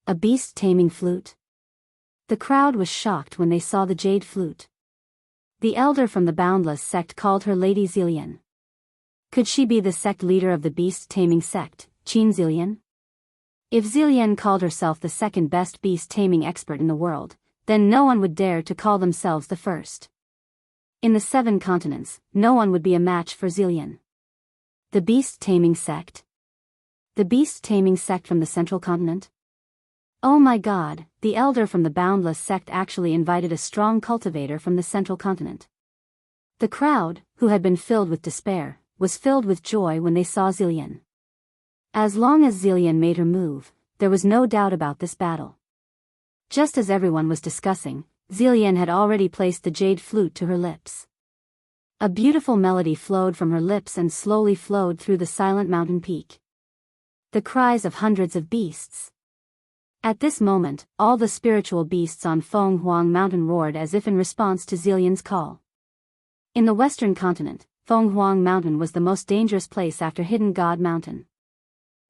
A beast-taming flute? The crowd was shocked when they saw the jade flute. The elder from the boundless sect called her Lady Zillian. Could she be the sect leader of the beast-taming sect, Qin Zillian? If Zillian called herself the second best beast-taming expert in the world, then no one would dare to call themselves the first. In the 7 continents, no one would be a match for Zillian. The beast-taming sect? The beast-taming sect from the central continent? Oh my God, the elder from the boundless sect actually invited a strong cultivator from the central continent. The crowd, who had been filled with despair, was filled with joy when they saw Zillian. As long as Zillian made her move, there was no doubt about this battle. Just as everyone was discussing, Zillian had already placed the jade flute to her lips. A beautiful melody flowed from her lips and slowly flowed through the silent mountain peak. The cries of hundreds of beasts. At this moment, all the spiritual beasts on Feng Huang Mountain roared as if in response to Zillian's call. In the western continent, Feng Huang Mountain was the most dangerous place after Hidden God Mountain.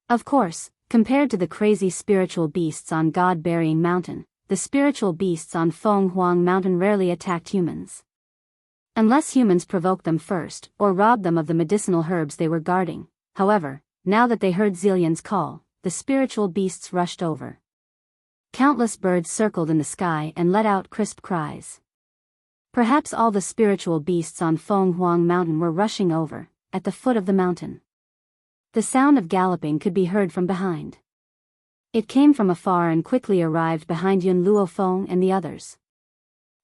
Of course, compared to the crazy spiritual beasts on God-Burying Mountain, the spiritual beasts on Feng Huang Mountain rarely attacked humans. Unless humans provoked them first, or robbed them of the medicinal herbs they were guarding. However, now that they heard Zillian's call, the spiritual beasts rushed over. Countless birds circled in the sky and let out crisp cries. Perhaps all the spiritual beasts on Feng Huang Mountain were rushing over, at the foot of the mountain. The sound of galloping could be heard from behind. It came from afar and quickly arrived behind Yun Luofeng and the others.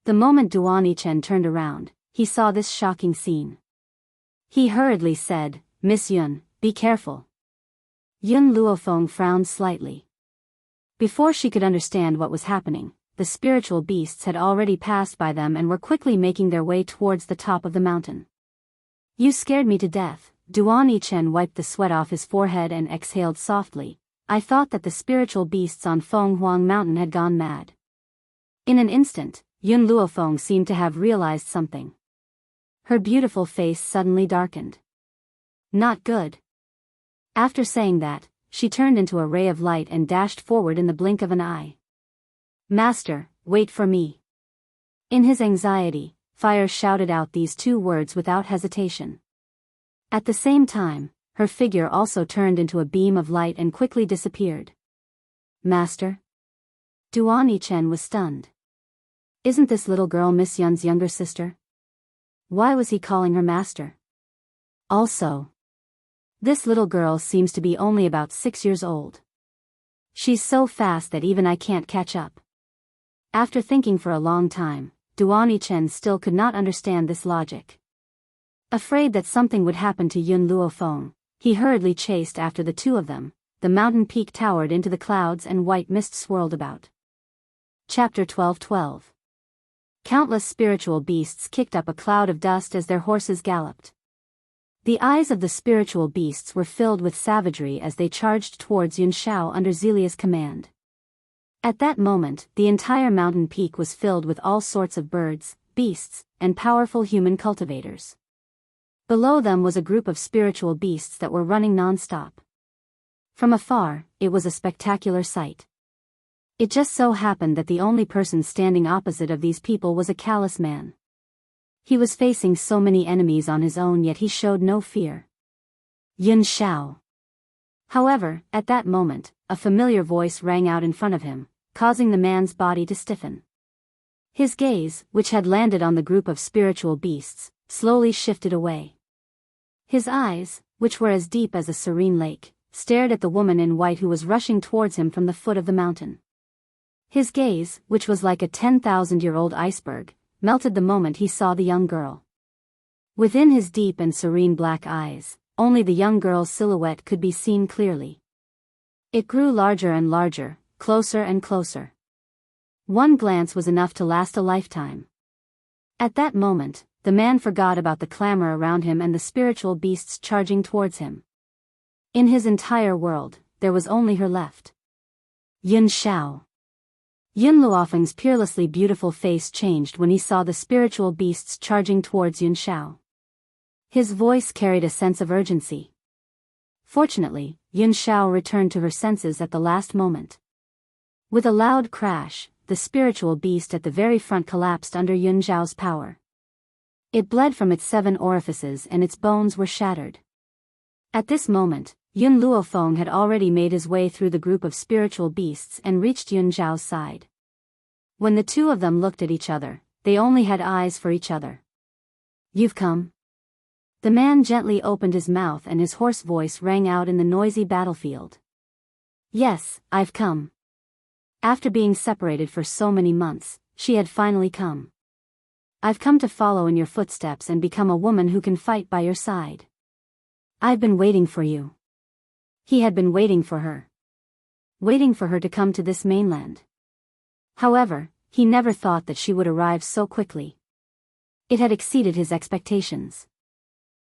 The moment Duan Yichen turned around, he saw this shocking scene. He hurriedly said, "Miss Yun, be careful." Yun Luofeng frowned slightly. Before she could understand what was happening, the spiritual beasts had already passed by them and were quickly making their way towards the top of the mountain. "You scared me to death." Duan Yichen wiped the sweat off his forehead and exhaled softly. "I thought that the spiritual beasts on Feng Huang Mountain had gone mad." In an instant, Yun Luofeng seemed to have realized something. Her beautiful face suddenly darkened. Not good. After saying that, she turned into a ray of light and dashed forward in the blink of an eye. "Master, wait for me." In his anxiety, Fire shouted out these 2 words without hesitation. At the same time, her figure also turned into a beam of light and quickly disappeared. "Master?" Duan Yichen was stunned. Isn't this little girl Miss Yun's younger sister? Why was he calling her master? Also, this little girl seems to be only about 6 years old. She's so fast that even I can't catch up. After thinking for a long time, Duan Yichen still could not understand this logic. Afraid that something would happen to Yun Luofeng, he hurriedly chased after the 2 of them. The mountain peak towered into the clouds and white mist swirled about. Chapter 12:12. Countless spiritual beasts kicked up a cloud of dust as their horses galloped. The eyes of the spiritual beasts were filled with savagery as they charged towards Yun Shao under Zelia's command. At that moment, the entire mountain peak was filled with all sorts of birds, beasts, and powerful human cultivators. Below them was a group of spiritual beasts that were running non-stop. From afar, it was a spectacular sight. It just so happened that the only person standing opposite of these people was a callous man. He was facing so many enemies on his own, yet he showed no fear. Yun Xiao. However, at that moment, a familiar voice rang out in front of him, causing the man's body to stiffen. His gaze, which had landed on the group of spiritual beasts, slowly shifted away. His eyes, which were as deep as a serene lake, stared at the woman in white who was rushing towards him from the foot of the mountain. His gaze, which was like a 10,000-year-old iceberg, melted the moment he saw the young girl. Within his deep and serene black eyes, only the young girl's silhouette could be seen clearly. It grew larger and larger, closer and closer. One glance was enough to last a lifetime. At that moment, the man forgot about the clamor around him and the spiritual beasts charging towards him. In his entire world, there was only her left. Yun Xiao. Yun Luofeng's peerlessly beautiful face changed when he saw the spiritual beasts charging towards Yun Xiao. His voice carried a sense of urgency. Fortunately, Yun Xiao returned to her senses at the last moment. With a loud crash, the spiritual beast at the very front collapsed under Yun Xiao's power. It bled from its 7 orifices and its bones were shattered. At this moment, Yun Luofeng had already made his way through the group of spiritual beasts and reached Yun Xiao's side. When the two of them looked at each other, they only had eyes for each other. "You've come?" The man gently opened his mouth and his hoarse voice rang out in the noisy battlefield. "Yes, I've come." After being separated for so many months, she had finally come. "I've come to follow in your footsteps and become a woman who can fight by your side. I've been waiting for you." He had been waiting for her. Waiting for her to come to this mainland. However, he never thought that she would arrive so quickly. It had exceeded his expectations.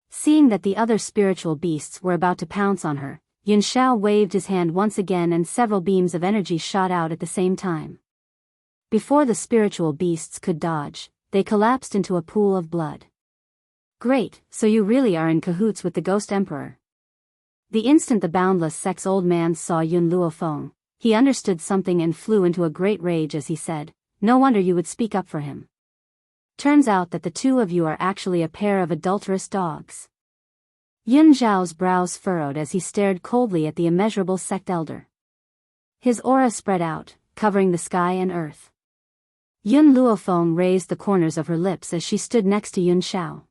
Seeing that the other spiritual beasts were about to pounce on her, Yun Xiao waved his hand once again and several beams of energy shot out at the same time. Before the spiritual beasts could dodge, they collapsed into a pool of blood. "Great, so you really are in cahoots with the Ghost Emperor." The instant the boundless sex old man saw Yun Luofeng, he understood something and flew into a great rage as he said, "No wonder you would speak up for him. Turns out that the two of you are actually a pair of adulterous dogs." Yun Xiao's brows furrowed as he stared coldly at the immeasurable sect elder. His aura spread out, covering the sky and earth. Yun Luofeng raised the corners of her lips as she stood next to Yun Xiao.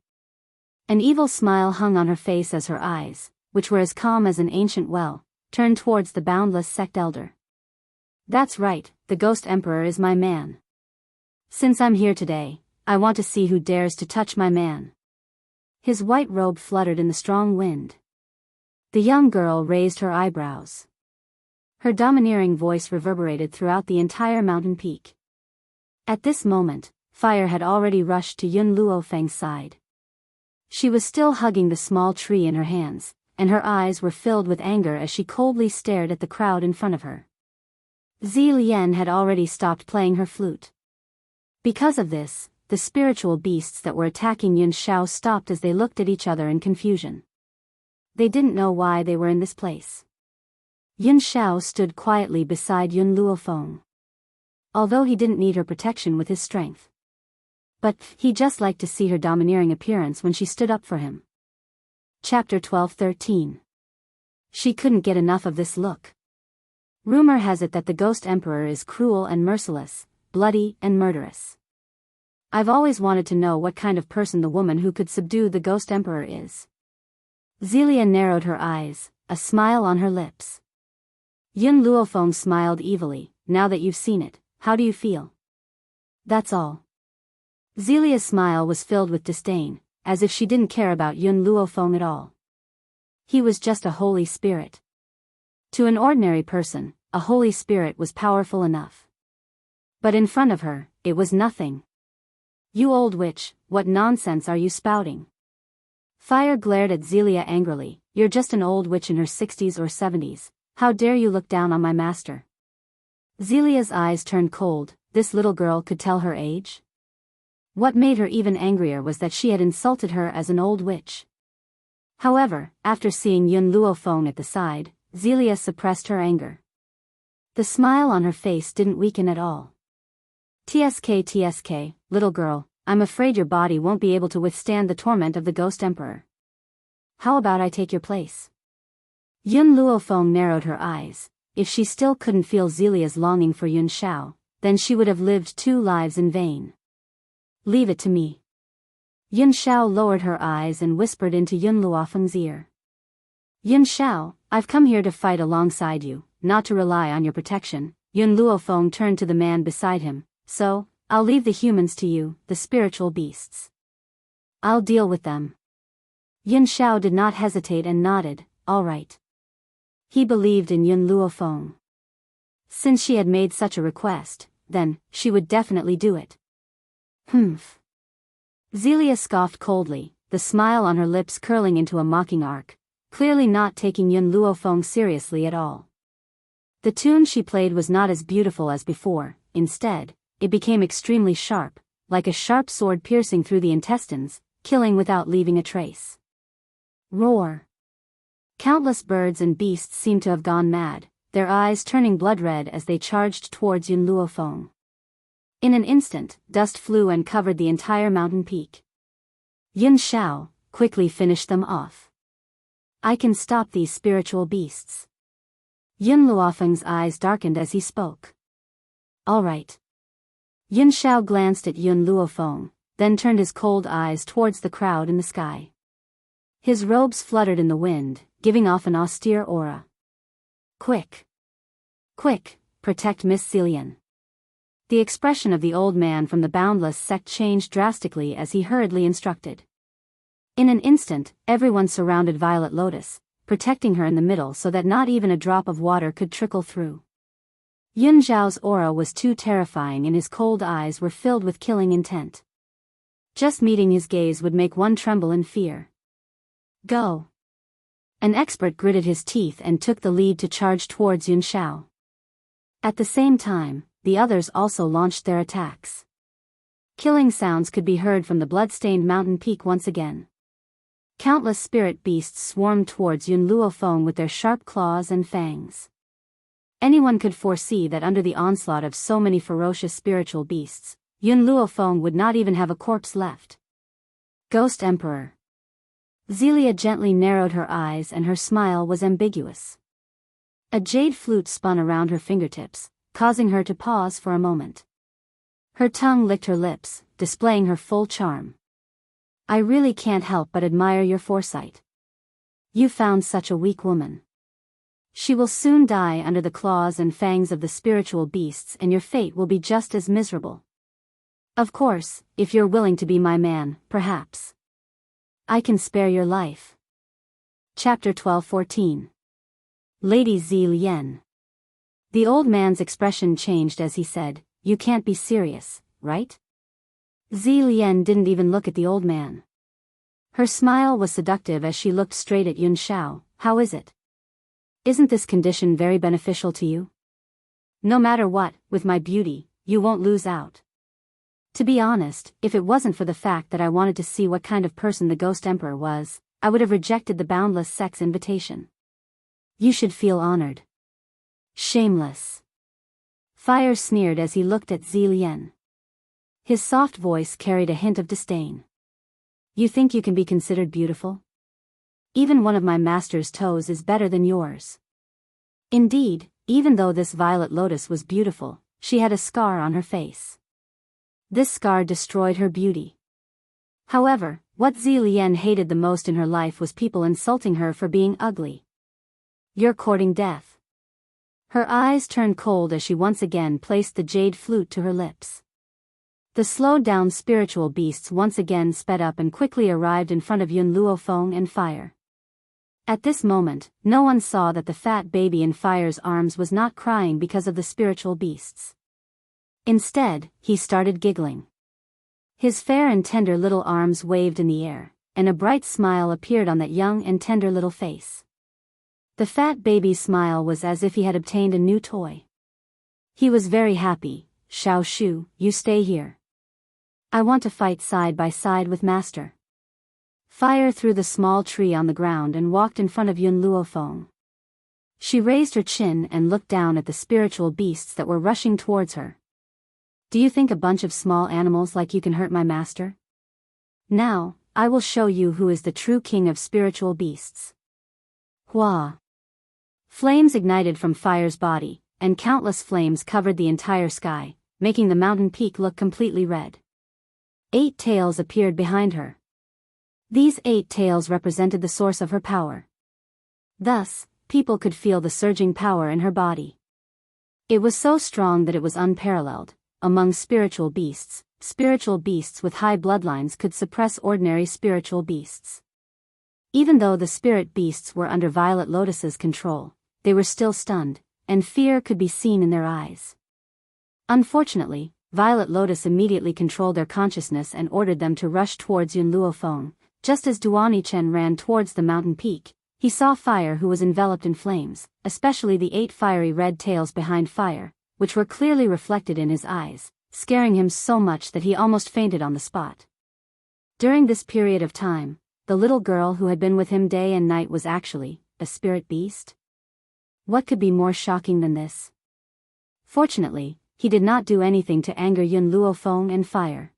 An evil smile hung on her face as her eyes, which were as calm as an ancient well, turned towards the boundless sect elder. "That's right, the Ghost Emperor is my man. Since I'm here today, I want to see who dares to touch my man." His white robe fluttered in the strong wind. The young girl raised her eyebrows. Her domineering voice reverberated throughout the entire mountain peak. At this moment, fire had already rushed to Yun Luofeng's side. She was still hugging the small tree in her hands, and her eyes were filled with anger as she coldly stared at the crowd in front of her. Zi Lian had already stopped playing her flute. Because of this, the spiritual beasts that were attacking Yun Xiao stopped as they looked at each other in confusion. They didn't know why they were in this place. Yun Xiao stood quietly beside Yun Luofeng. Although he didn't need her protection with his strength. But he just liked to see her domineering appearance when she stood up for him. Chapter 12-13. She couldn't get enough of this look. Rumor has it that the Ghost Emperor is cruel and merciless, bloody and murderous. I've always wanted to know what kind of person the woman who could subdue the Ghost Emperor is. Zelia narrowed her eyes, a smile on her lips. Yun Luofeng smiled evilly. "Now that you've seen it, how do you feel?" "That's all." Zelia's smile was filled with disdain, as if she didn't care about Yun Luofeng at all. He was just a holy spirit. To an ordinary person, a holy spirit was powerful enough. But in front of her, it was nothing. "You old witch, what nonsense are you spouting?" Fire glared at Zelia angrily. "You're just an old witch in her 60s or 70s. How dare you look down on my master?" Zelia's eyes turned cold. This little girl could tell her age? What made her even angrier was that she had insulted her as an old witch. However, after seeing Yun Luofeng at the side, Zelia suppressed her anger. The smile on her face didn't weaken at all. TSK, little girl, I'm afraid your body won't be able to withstand the torment of the Ghost Emperor. How about I take your place? Yun Luofeng narrowed her eyes. If she still couldn't feel Zelia's longing for Yun Shao, then she would have lived 2 lives in vain. Leave it to me. Yun Shao lowered her eyes and whispered into Yun Luofeng's ear. Yun Shao, I've come here to fight alongside you, not to rely on your protection. Yun Luofeng turned to the man beside him. So, I'll leave the humans to you, the spiritual beasts. I'll deal with them. Yun Shao did not hesitate and nodded, all right. He believed in Yun Luofeng. Since she had made such a request, then, she would definitely do it. Humph. Zelia scoffed coldly, the smile on her lips curling into a mocking arc, clearly not taking Yun Luofeng seriously at all. The tune she played was not as beautiful as before. Instead, it became extremely sharp, like a sharp sword piercing through the intestines, killing without leaving a trace. Roar. Countless birds and beasts seemed to have gone mad, their eyes turning blood-red as they charged towards Yun Luofeng. In an instant, dust flew and covered the entire mountain peak. Yun Shao quickly finished them off. I can stop these spiritual beasts. Yun Luofeng's eyes darkened as he spoke. All right. Yun Shao glanced at Yun Luofeng, then turned his cold eyes towards the crowd in the sky. His robes fluttered in the wind, giving off an austere aura. Quick! Quick, protect Miss Celian. The expression of the old man from the Boundless sect changed drastically as he hurriedly instructed. In an instant, everyone surrounded Violet Lotus, protecting her in the middle so that not even a drop of water could trickle through. Yun Zhao's aura was too terrifying and his cold eyes were filled with killing intent. Just meeting his gaze would make one tremble in fear. Go! An expert gritted his teeth and took the lead to charge towards Yun Shao. At the same time, the others also launched their attacks. Killing sounds could be heard from the blood-stained mountain peak once again. Countless spirit beasts swarmed towards Yun Luofeng with their sharp claws and fangs. Anyone could foresee that under the onslaught of so many ferocious spiritual beasts, Yun Luofeng would not even have a corpse left. Ghost Emperor. Zelia gently narrowed her eyes and her smile was ambiguous. A jade flute spun around her fingertips, causing her to pause for a moment. Her tongue licked her lips, displaying her full charm. I really can't help but admire your foresight. You found such a weak woman. She will soon die under the claws and fangs of the spiritual beasts and your fate will be just as miserable. Of course, if you're willing to be my man, perhaps I can spare your life. Chapter 12-14. Lady Zi Lian. The old man's expression changed as he said, You can't be serious, right? Zi Lian didn't even look at the old man. Her smile was seductive as she looked straight at Yun Shao. How is it? Isn't this condition very beneficial to you? No matter what, with my beauty, you won't lose out. To be honest, if it wasn't for the fact that I wanted to see what kind of person the Ghost Emperor was, I would have rejected the Boundless sect's invitation. You should feel honored. Shameless. Fire sneered as he looked at Zi Lian. His soft voice carried a hint of disdain. You think you can be considered beautiful? Even one of my master's toes is better than yours. Indeed, even though this Violet Lotus was beautiful, she had a scar on her face. This scar destroyed her beauty. However, what Zi Lian hated the most in her life was people insulting her for being ugly. You're courting death. Her eyes turned cold as she once again placed the jade flute to her lips. The slowed-down spiritual beasts once again sped up and quickly arrived in front of Yun Luofeng and Fire. At this moment, no one saw that the fat baby in Fire's arms was not crying because of the spiritual beasts. Instead, he started giggling. His fair and tender little arms waved in the air, and a bright smile appeared on that young and tender little face. The fat baby's smile was as if he had obtained a new toy. He was very happy. Shao Shu, you stay here. I want to fight side by side with Master. Fire threw the small tree on the ground and walked in front of Yun Luofeng. She raised her chin and looked down at the spiritual beasts that were rushing towards her. Do you think a bunch of small animals like you can hurt my master? Now, I will show you who is the true king of spiritual beasts. Hua! Flames ignited from Fire's body, and countless flames covered the entire sky, making the mountain peak look completely red. 8 tails appeared behind her. These 8 tails represented the source of her power. Thus, people could feel the surging power in her body. It was so strong that it was unparalleled. Among spiritual beasts with high bloodlines could suppress ordinary spiritual beasts. Even though the spirit beasts were under Violet Lotus's control, they were still stunned, and fear could be seen in their eyes. Unfortunately, Violet Lotus immediately controlled their consciousness and ordered them to rush towards Yun Luofeng. Just as Duan Chen ran towards the mountain peak, he saw Fire, who was enveloped in flames, especially the 8 fiery red tails behind Fire, which were clearly reflected in his eyes, scaring him so much that he almost fainted on the spot. During this period of time, the little girl who had been with him day and night was actually a spirit beast? What could be more shocking than this? Fortunately, he did not do anything to anger Yun Luofeng and Fire.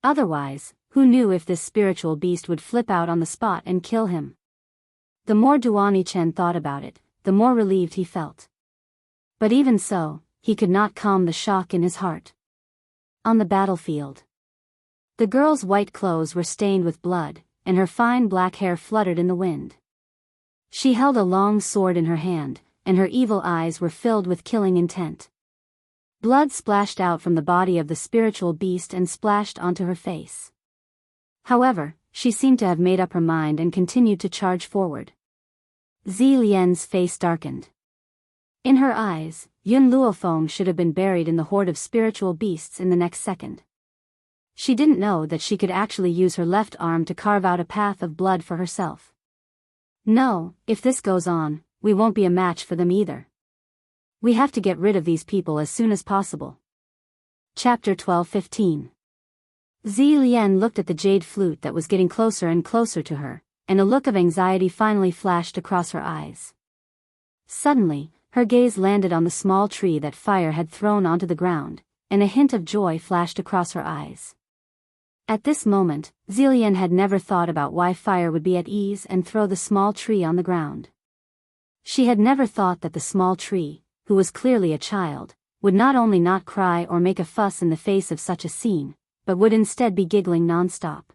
Otherwise, who knew if this spiritual beast would flip out on the spot and kill him? The more Duan Chen thought about it, the more relieved he felt. But even so, he could not calm the shock in his heart. On the battlefield, the girl's white clothes were stained with blood, and her fine black hair fluttered in the wind. She held a long sword in her hand, and her evil eyes were filled with killing intent. Blood splashed out from the body of the spiritual beast and splashed onto her face. However, she seemed to have made up her mind and continued to charge forward. Zi Lian's face darkened. In her eyes, Yun Luofeng should have been buried in the horde of spiritual beasts in the next second. She didn't know that she could actually use her left arm to carve out a path of blood for herself. No, if this goes on, we won't be a match for them either. We have to get rid of these people as soon as possible. Chapter 12:15. Zi Lian looked at the jade flute that was getting closer and closer to her, and a look of anxiety finally flashed across her eyes. Suddenly, her gaze landed on the small tree that Fire had thrown onto the ground, and a hint of joy flashed across her eyes. At this moment, Zillian had never thought about why Fire would be at ease and throw the small tree on the ground. She had never thought that the small tree, who was clearly a child, would not only not cry or make a fuss in the face of such a scene, but would instead be giggling non-stop.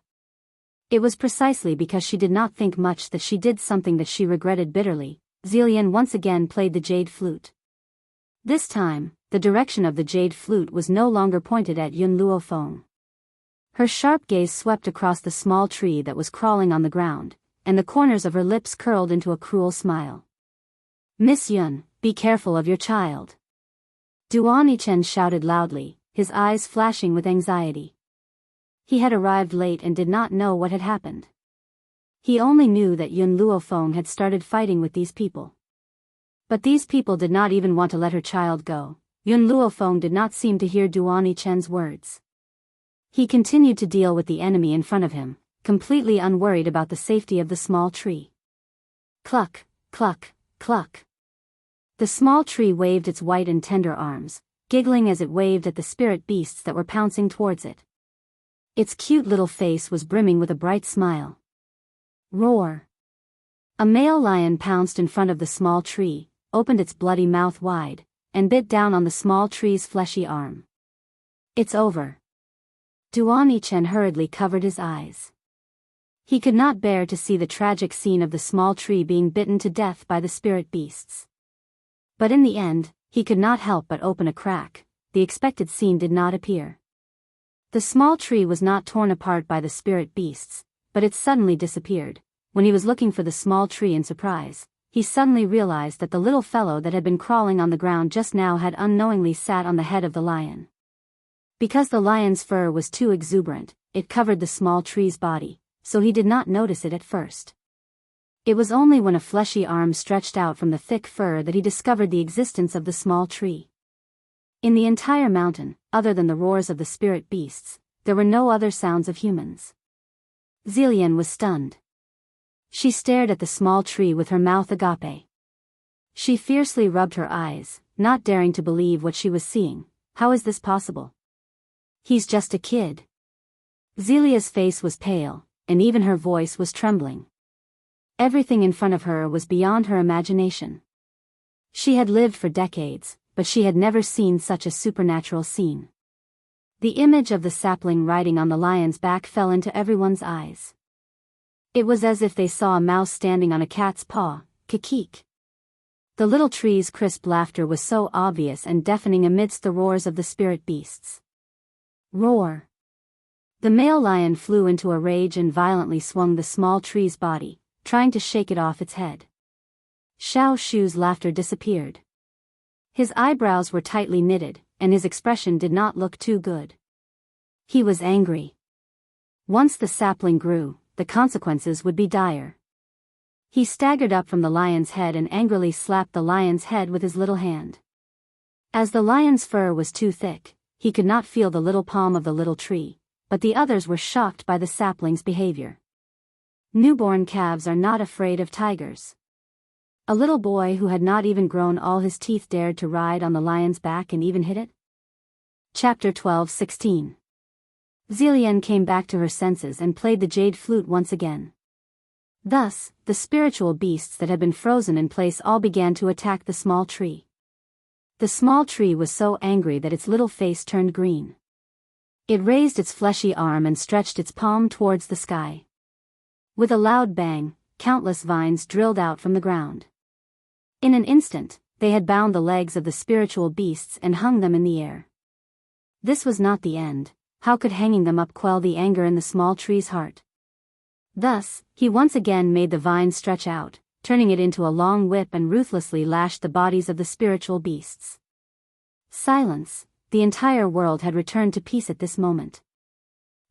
It was precisely because she did not think much that she did something that she regretted bitterly. Zillian once again played the jade flute. This time, the direction of the jade flute was no longer pointed at Yun Luofeng. Her sharp gaze swept across the small tree that was crawling on the ground, and the corners of her lips curled into a cruel smile. "Miss Yun, be careful of your child." Duan Chen shouted loudly, his eyes flashing with anxiety. He had arrived late and did not know what had happened. He only knew that Yun Luofeng had started fighting with these people. But these people did not even want to let her child go. Yun Luofeng did not seem to hear Duan Chen's words. He continued to deal with the enemy in front of him, completely unworried about the safety of the small tree. Cluck, cluck, cluck. The small tree waved its white and tender arms, giggling as it waved at the spirit beasts that were pouncing towards it. Its cute little face was brimming with a bright smile. Roar! A male lion pounced in front of the small tree, opened its bloody mouth wide, and bit down on the small tree's fleshy arm. It's over. Duan Chen hurriedly covered his eyes. He could not bear to see the tragic scene of the small tree being bitten to death by the spirit beasts. But in the end, he could not help but open a crack. The expected scene did not appear. The small tree was not torn apart by the spirit beasts, but it suddenly disappeared. When he was looking for the small tree in surprise, he suddenly realized that the little fellow that had been crawling on the ground just now had unknowingly sat on the head of the lion. Because the lion's fur was too exuberant, it covered the small tree's body, so he did not notice it at first. It was only when a fleshy arm stretched out from the thick fur that he discovered the existence of the small tree. In the entire mountain, other than the roars of the spirit beasts, there were no other sounds of humans. Zillion was stunned. She stared at the small tree with her mouth agape. She fiercely rubbed her eyes, not daring to believe what she was seeing. How is this possible? He's just a kid. Zelia's face was pale, and even her voice was trembling. Everything in front of her was beyond her imagination. She had lived for decades, but she had never seen such a supernatural scene. The image of the sapling riding on the lion's back fell into everyone's eyes. It was as if they saw a mouse standing on a cat's paw. Kikik. The little tree's crisp laughter was so obvious and deafening amidst the roars of the spirit beasts. Roar. The male lion flew into a rage and violently swung the small tree's body, trying to shake it off its head. Xiao Shu's laughter disappeared. His eyebrows were tightly knitted, and his expression did not look too good. He was angry. Once the sapling grew, the consequences would be dire. He staggered up from the lion's head and angrily slapped the lion's head with his little hand. As the lion's fur was too thick, he could not feel the little palm of the little tree, but the others were shocked by the sapling's behavior. Newborn calves are not afraid of tigers. A little boy who had not even grown all his teeth dared to ride on the lion's back and even hit it? Chapter 12:16. Zillion came back to her senses and played the jade flute once again. Thus, the spiritual beasts that had been frozen in place all began to attack the small tree. The small tree was so angry that its little face turned green. It raised its fleshy arm and stretched its palm towards the sky. With a loud bang, countless vines drilled out from the ground. In an instant, they had bound the legs of the spiritual beasts and hung them in the air. This was not the end. How could hanging them up quell the anger in the small tree's heart? Thus, he once again made the vine stretch out, turning it into a long whip and ruthlessly lashed the bodies of the spiritual beasts. Silence. The entire world had returned to peace at this moment.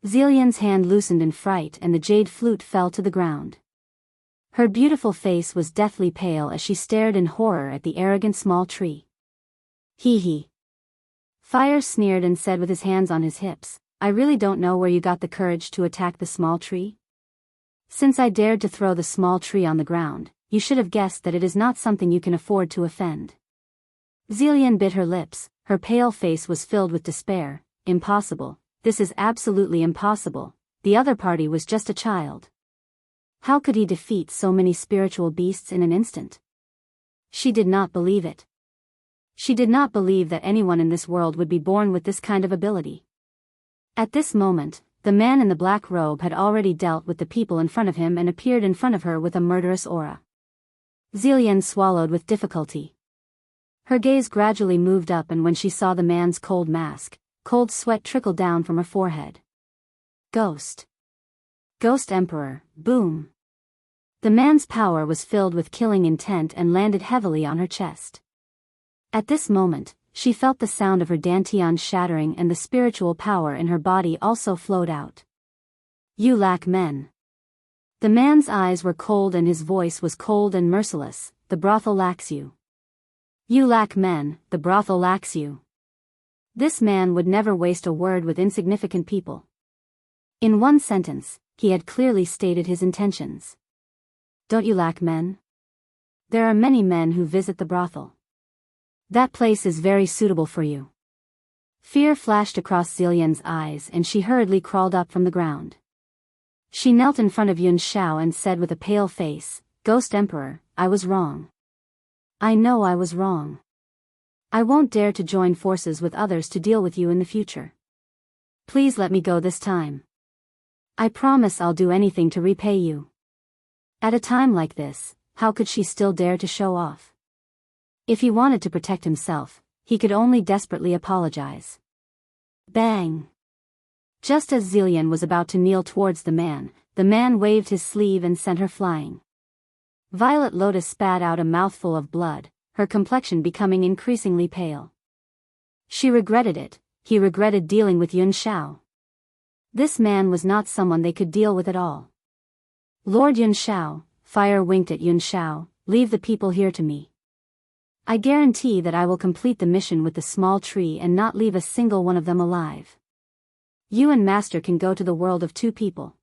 Zillion's hand loosened in fright and the jade flute fell to the ground. Her beautiful face was deathly pale as she stared in horror at the arrogant small tree. Hee hee. Fire sneered and said with his hands on his hips, I really don't know where you got the courage to attack the small tree. Since I dared to throw the small tree on the ground, you should have guessed that it is not something you can afford to offend. Zillion bit her lips, her pale face was filled with despair. Impossible, this is absolutely impossible, the other party was just a child. How could he defeat so many spiritual beasts in an instant? She did not believe it. She did not believe that anyone in this world would be born with this kind of ability. At this moment, the man in the black robe had already dealt with the people in front of him and appeared in front of her with a murderous aura. Zillion swallowed with difficulty. Her gaze gradually moved up, and when she saw the man's cold mask, cold sweat trickled down from her forehead. Ghost. Ghost Emperor, boom. The man's power was filled with killing intent and landed heavily on her chest. At this moment, she felt the sound of her dantian shattering and the spiritual power in her body also flowed out. You lack men. The man's eyes were cold and his voice was cold and merciless, the brothel lacks you. You lack men, the brothel lacks you. This man would never waste a word with insignificant people. In one sentence, he had clearly stated his intentions. Don't you lack men? There are many men who visit the brothel. That place is very suitable for you. Fear flashed across Zillion's eyes and she hurriedly crawled up from the ground. She knelt in front of Yun Xiao and said with a pale face, Ghost Emperor, I was wrong. I know I was wrong. I won't dare to join forces with others to deal with you in the future. Please let me go this time. I promise I'll do anything to repay you. At a time like this, how could she still dare to show off? If he wanted to protect himself, he could only desperately apologize. Bang! Just as Zillion was about to kneel towards the man waved his sleeve and sent her flying. Violet Lotus spat out a mouthful of blood, her complexion becoming increasingly pale. She regretted it, he regretted dealing with Yun Xiao. This man was not someone they could deal with at all. Lord Yun Xiao, Fire winked at Yun Xiao, leave the people here to me. I guarantee that I will complete the mission with the small tree and not leave a single one of them alive. You and Master can go to the world of two people.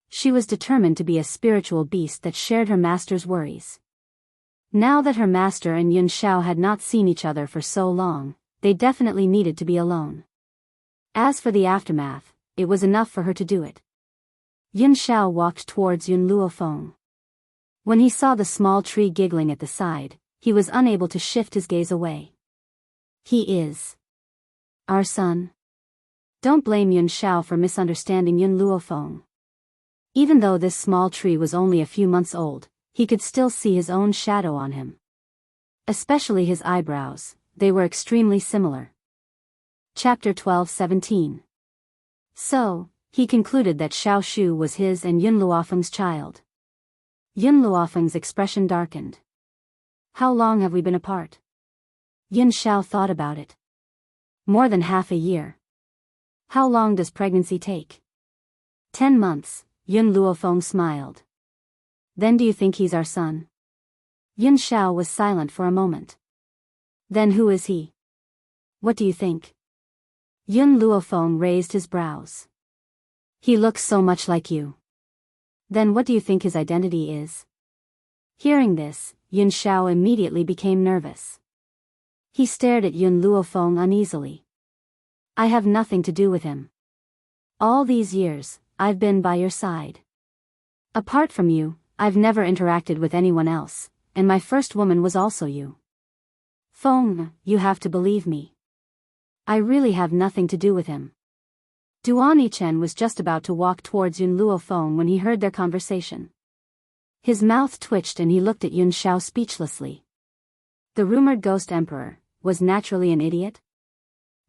She was determined to be a spiritual beast that shared her master's worries. Now that her master and Yun Xiao had not seen each other for so long, they definitely needed to be alone. As for the aftermath, it was enough for her to do it. Yun Xiao walked towards Yun Luofeng. When he saw the small tree giggling at the side, he was unable to shift his gaze away. He is our son. Don't blame Yun Xiao for misunderstanding Yun Luofeng. Even though this small tree was only a few months old, he could still see his own shadow on him. Especially his eyebrows, they were extremely similar. Chapter 12:17. So, he concluded that Xiao Shu was his and Yun Luofeng's child. Yun Luofeng's expression darkened. How long have we been apart? Yun Xiao thought about it. More than half a year. How long does pregnancy take? 10 months, Yun Luofeng smiled. Then do you think he's our son? Yun Xiao was silent for a moment. Then who is he? What do you think? Yun Luofeng raised his brows. He looks so much like you. Then what do you think his identity is? Hearing this, Yun Xiao immediately became nervous. He stared at Yun Luofeng uneasily. I have nothing to do with him. All these years, I've been by your side. Apart from you, I've never interacted with anyone else, and my first woman was also you. Feng, you have to believe me. I really have nothing to do with him. Duan Yichen was just about to walk towards Yun Luofeng when he heard their conversation. His mouth twitched and he looked at Yun Xiao speechlessly. The rumored ghost emperor was naturally an idiot?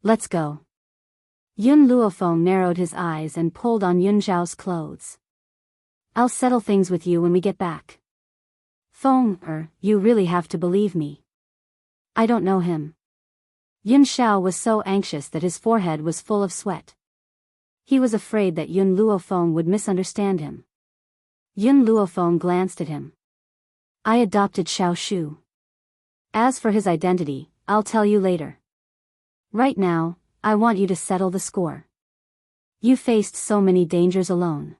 Let's go. Yun Luofeng narrowed his eyes and pulled on Yun Xiao's clothes. I'll settle things with you when we get back. Feng, you really have to believe me. I don't know him. Yun Xiao was so anxious that his forehead was full of sweat. He was afraid that Yun Luofeng would misunderstand him. Yun Luofeng glanced at him. I adopted Xiao Shu. As for his identity, I'll tell you later. Right now, I want you to settle the score. You faced so many dangers alone.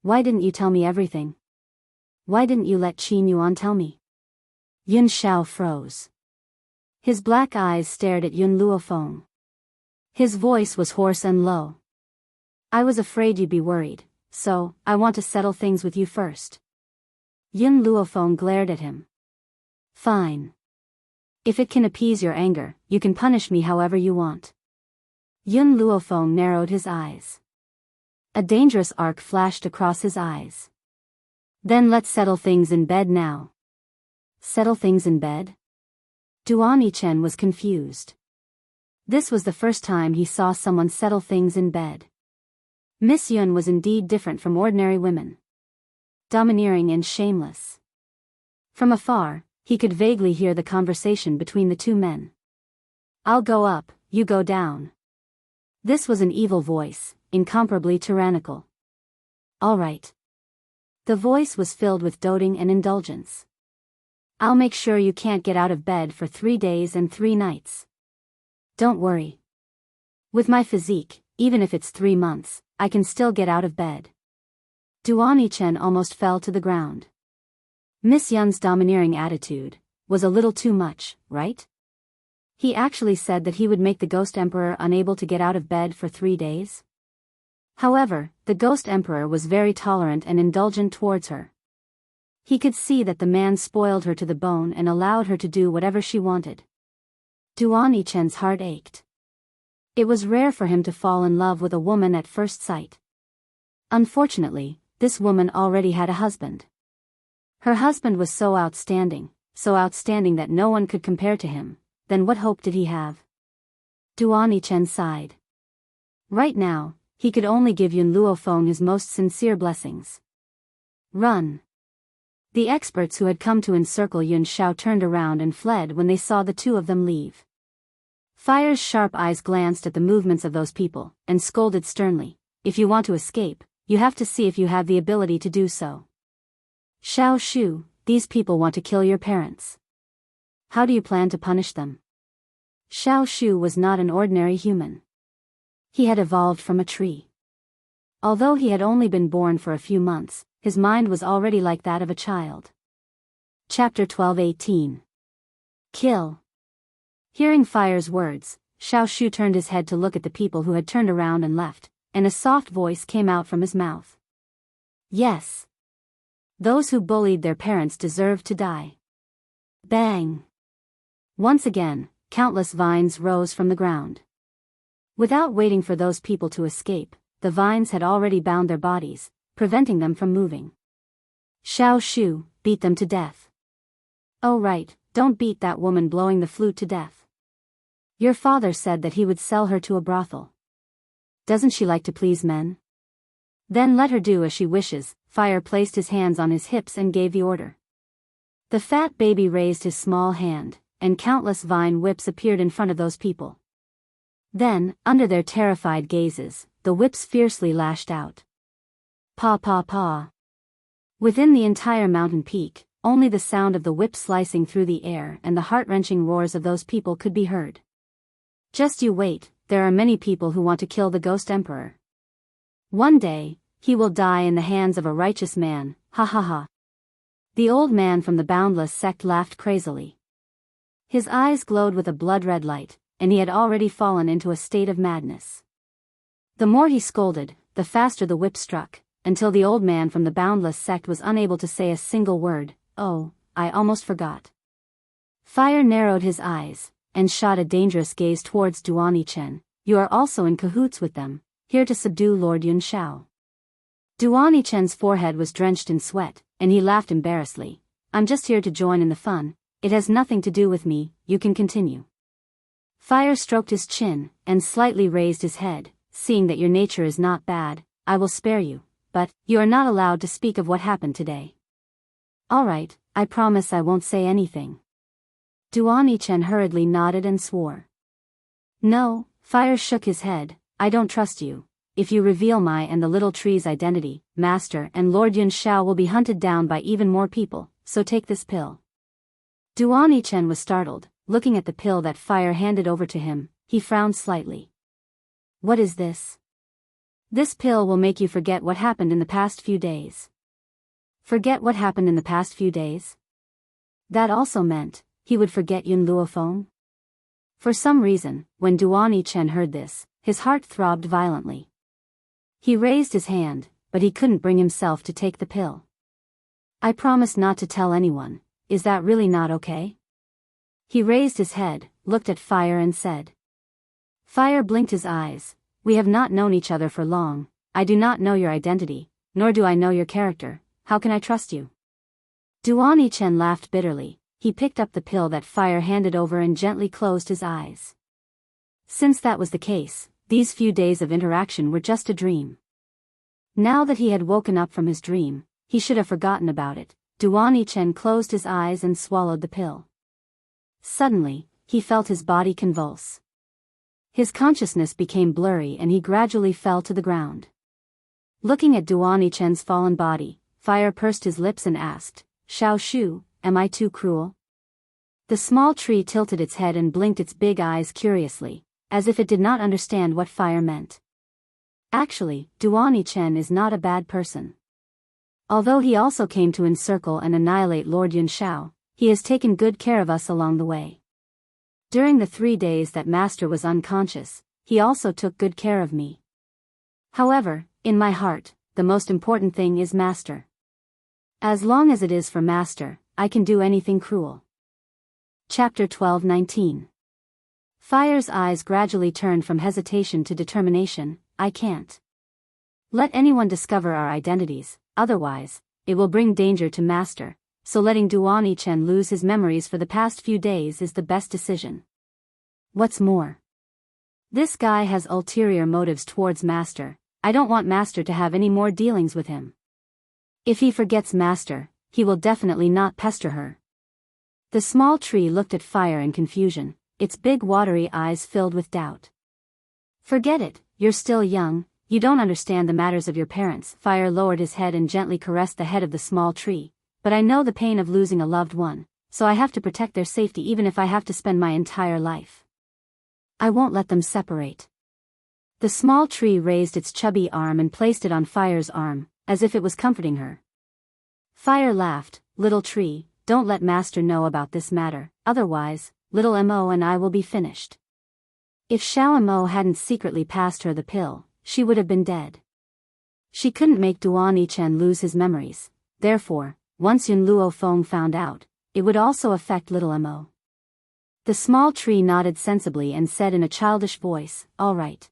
Why didn't you tell me everything? Why didn't you let Qin Yuan tell me? Yun Xiao froze. His black eyes stared at Yun Luofeng. His voice was hoarse and low. I was afraid you'd be worried, so I want to settle things with you first. Yun Luofeng glared at him. Fine. If it can appease your anger, you can punish me however you want. Yun Luofeng narrowed his eyes. A dangerous arc flashed across his eyes. Then let's settle things in bed now. Settle things in bed? Duan Yichen was confused. This was the first time he saw someone settle things in bed. Miss Yun was indeed different from ordinary women. Domineering and shameless. From afar, he could vaguely hear the conversation between the two men. I'll go up, you go down. This was an evil voice, incomparably tyrannical. All right. The voice was filled with doting and indulgence. I'll make sure you can't get out of bed for 3 days and 3 nights. Don't worry. With my physique, even if it's 3 months, I can still get out of bed. Duan Yichen almost fell to the ground. Miss Yun's domineering attitude was a little too much, right? He actually said that he would make the Ghost Emperor unable to get out of bed for 3 days. However, the Ghost Emperor was very tolerant and indulgent towards her. He could see that the man spoiled her to the bone and allowed her to do whatever she wanted. Duan Yichen's heart ached. It was rare for him to fall in love with a woman at first sight. Unfortunately, this woman already had a husband. Her husband was so outstanding that no one could compare to him. Then what hope did he have? Duan Yichen sighed. Right now, he could only give Yun Luofeng his most sincere blessings. Run. The experts who had come to encircle Yun Xiao turned around and fled when they saw the two of them leave. Fire's sharp eyes glanced at the movements of those people, and scolded sternly, if you want to escape, you have to see if you have the ability to do so. Xiao Shu, these people want to kill your parents. How do you plan to punish them? Xiao Shu was not an ordinary human. He had evolved from a tree. Although he had only been born for a few months, his mind was already like that of a child. Chapter 12:18. Kill. Hearing Fire's words, Xiao Shu turned his head to look at the people who had turned around and left, and a soft voice came out from his mouth. Yes. Those who bullied their parents deserve to die. Bang. Once again, countless vines rose from the ground. Without waiting for those people to escape, the vines had already bound their bodies, preventing them from moving. Xiao Shu, beat them to death. Oh right, don't beat that woman blowing the flute to death. Your father said that he would sell her to a brothel. Doesn't she like to please men? Then let her do as she wishes. Fire placed his hands on his hips and gave the order. The fat baby raised his small hand, and countless vine whips appeared in front of those people. Then, under their terrified gazes, the whips fiercely lashed out. Paw paw paw. Within the entire mountain peak, only the sound of the whip slicing through the air and the heart-wrenching roars of those people could be heard. Just you wait, there are many people who want to kill the Ghost Emperor. One day, he will die in the hands of a righteous man, ha ha ha. The old man from the Boundless sect laughed crazily. His eyes glowed with a blood-red light, and he had already fallen into a state of madness. The more he scolded, the faster the whip struck, until the old man from the Boundless sect was unable to say a single word. Oh, I almost forgot. Fire narrowed his eyes, and shot a dangerous gaze towards Duani Chen. You are also in cahoots with them, here to subdue Lord Yun Shao. Duani Chen's forehead was drenched in sweat, and he laughed embarrassedly. I'm just here to join in the fun, it has nothing to do with me, you can continue. Fire stroked his chin, and slightly raised his head. Seeing that your nature is not bad, I will spare you, but you are not allowed to speak of what happened today. All right, I promise I won't say anything. Duani Chen hurriedly nodded and swore. No, Fire shook his head, I don't trust you. If you reveal my and the little tree's identity, Master and Lord Yun Shao will be hunted down by even more people, so take this pill. Duani Chen was startled, looking at the pill that Fire handed over to him. He frowned slightly. What is this? This pill will make you forget what happened in the past few days. Forget what happened in the past few days? That also meant, he would forget Yun Luofeng? For some reason, when Duani Chen heard this, his heart throbbed violently. He raised his hand, but he couldn't bring himself to take the pill. I promise not to tell anyone, is that really not okay? He raised his head, looked at Fire and said. Fire blinked his eyes. We have not known each other for long, I do not know your identity, nor do I know your character, how can I trust you? Duani Chen laughed bitterly. He picked up the pill that Fire handed over and gently closed his eyes. Since that was the case, these few days of interaction were just a dream. Now that he had woken up from his dream, he should have forgotten about it. Duani Chen closed his eyes and swallowed the pill. Suddenly, he felt his body convulse. His consciousness became blurry and he gradually fell to the ground. Looking at Duani Chen's fallen body, Fire pursed his lips and asked, Xiao Shu, am I too cruel? The small tree tilted its head and blinked its big eyes curiously, as if it did not understand what Fire meant. Actually, Duani Chen is not a bad person. Although he also came to encircle and annihilate Lord Yun Shao, he has taken good care of us along the way. During the 3 days that Master was unconscious, he also took good care of me. However, in my heart, the most important thing is Master. As long as it is for Master, I can do anything cruel. Chapter 12:19. Fire's eyes gradually turned from hesitation to determination. I can't let anyone discover our identities, otherwise, it will bring danger to Master, so letting Duani Chen lose his memories for the past few days is the best decision. What's more, this guy has ulterior motives towards Master. I don't want Master to have any more dealings with him. If he forgets Master, he will definitely not pester her. The small tree looked at Fire in confusion, its big watery eyes filled with doubt. Forget it, you're still young, you don't understand the matters of your parents. Fire lowered his head and gently caressed the head of the small tree. But I know the pain of losing a loved one, so I have to protect their safety even if I have to spend my entire life. I won't let them separate. The small tree raised its chubby arm and placed it on Fire's arm, as if it was comforting her. Fire laughed. "Little tree, don't let Master know about this matter, otherwise, little Mo and I will be finished." If Xiao Mo hadn't secretly passed her the pill, she would have been dead. She couldn't make Duan Yichen lose his memories, therefore, once Yun Luofeng found out, it would also affect little Mo. The small tree nodded sensibly and said in a childish voice, "All right.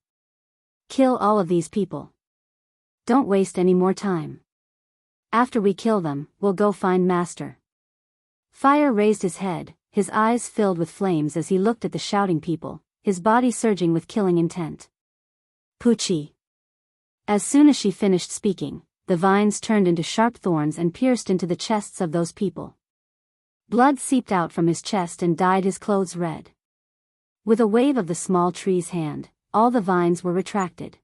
Kill all of these people. Don't waste any more time. After we kill them, we'll go find Master." Fire raised his head, his eyes filled with flames as he looked at the shouting people, his body surging with killing intent. Puchi. As soon as she finished speaking, the vines turned into sharp thorns and pierced into the chests of those people. Blood seeped out from his chest and dyed his clothes red. With a wave of the small tree's hand, all the vines were retracted.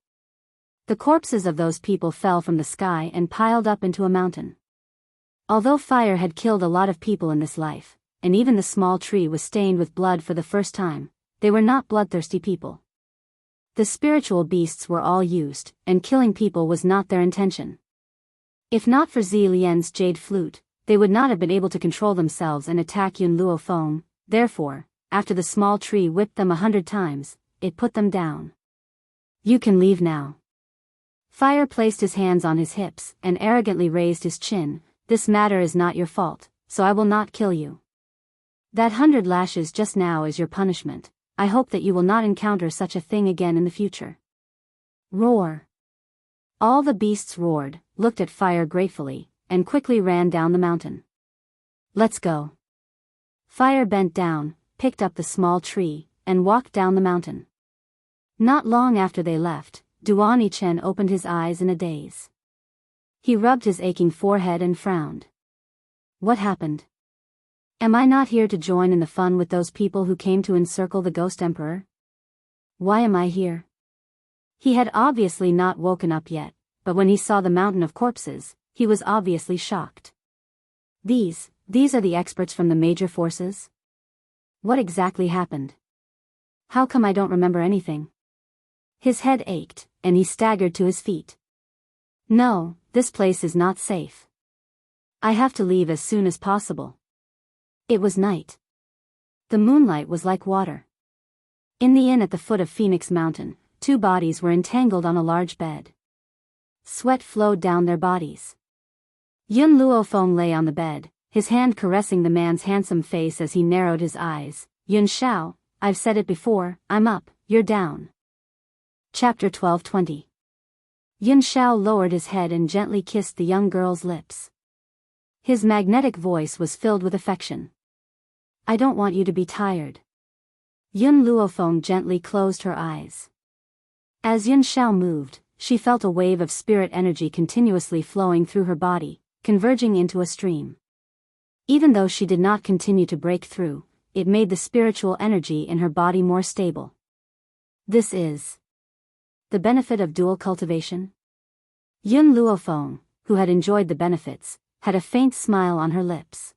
The corpses of those people fell from the sky and piled up into a mountain. Although Fire had killed a lot of people in this life, and even the small tree was stained with blood for the first time, they were not bloodthirsty people. The spiritual beasts were all used, and killing people was not their intention. If not for Zi Lian's jade flute, they would not have been able to control themselves and attack Yun Luofeng. Therefore, after the small tree whipped them 100 times, it put them down. "You can leave now." Fire placed his hands on his hips and arrogantly raised his chin. "This matter is not your fault, so I will not kill you. That 100 lashes just now is your punishment. I hope that you will not encounter such a thing again in the future." Roar. All the beasts roared, looked at Fire gratefully, and quickly ran down the mountain. "Let's go." Fire bent down, picked up the small tree, and walked down the mountain. Not long after they left, Duan Yichen opened his eyes in a daze. He rubbed his aching forehead and frowned. "What happened? Am I not here to join in the fun with those people who came to encircle the Ghost Emperor? Why am I here?" He had obviously not woken up yet, but when he saw the mountain of corpses, he was obviously shocked. These are the experts from the major forces? What exactly happened? How come I don't remember anything? His head ached, and he staggered to his feet. "No, this place is not safe. I have to leave as soon as possible." It was night. The moonlight was like water. In the inn at the foot of Phoenix Mountain, 2 bodies were entangled on a large bed. Sweat flowed down their bodies. Yun Luofeng lay on the bed, his hand caressing the man's handsome face as he narrowed his eyes. "Yun Xiao, I've said it before, I'm up, you're down." Chapter 12:20. Yun Xiao lowered his head and gently kissed the young girl's lips. His magnetic voice was filled with affection. "I don't want you to be tired." Yun Luofeng gently closed her eyes. As Yun Xiao moved, she felt a wave of spirit energy continuously flowing through her body, converging into a stream. Even though she did not continue to break through, it made the spiritual energy in her body more stable. This is the benefit of dual cultivation? Yun Luofeng, who had enjoyed the benefits, had a faint smile on her lips.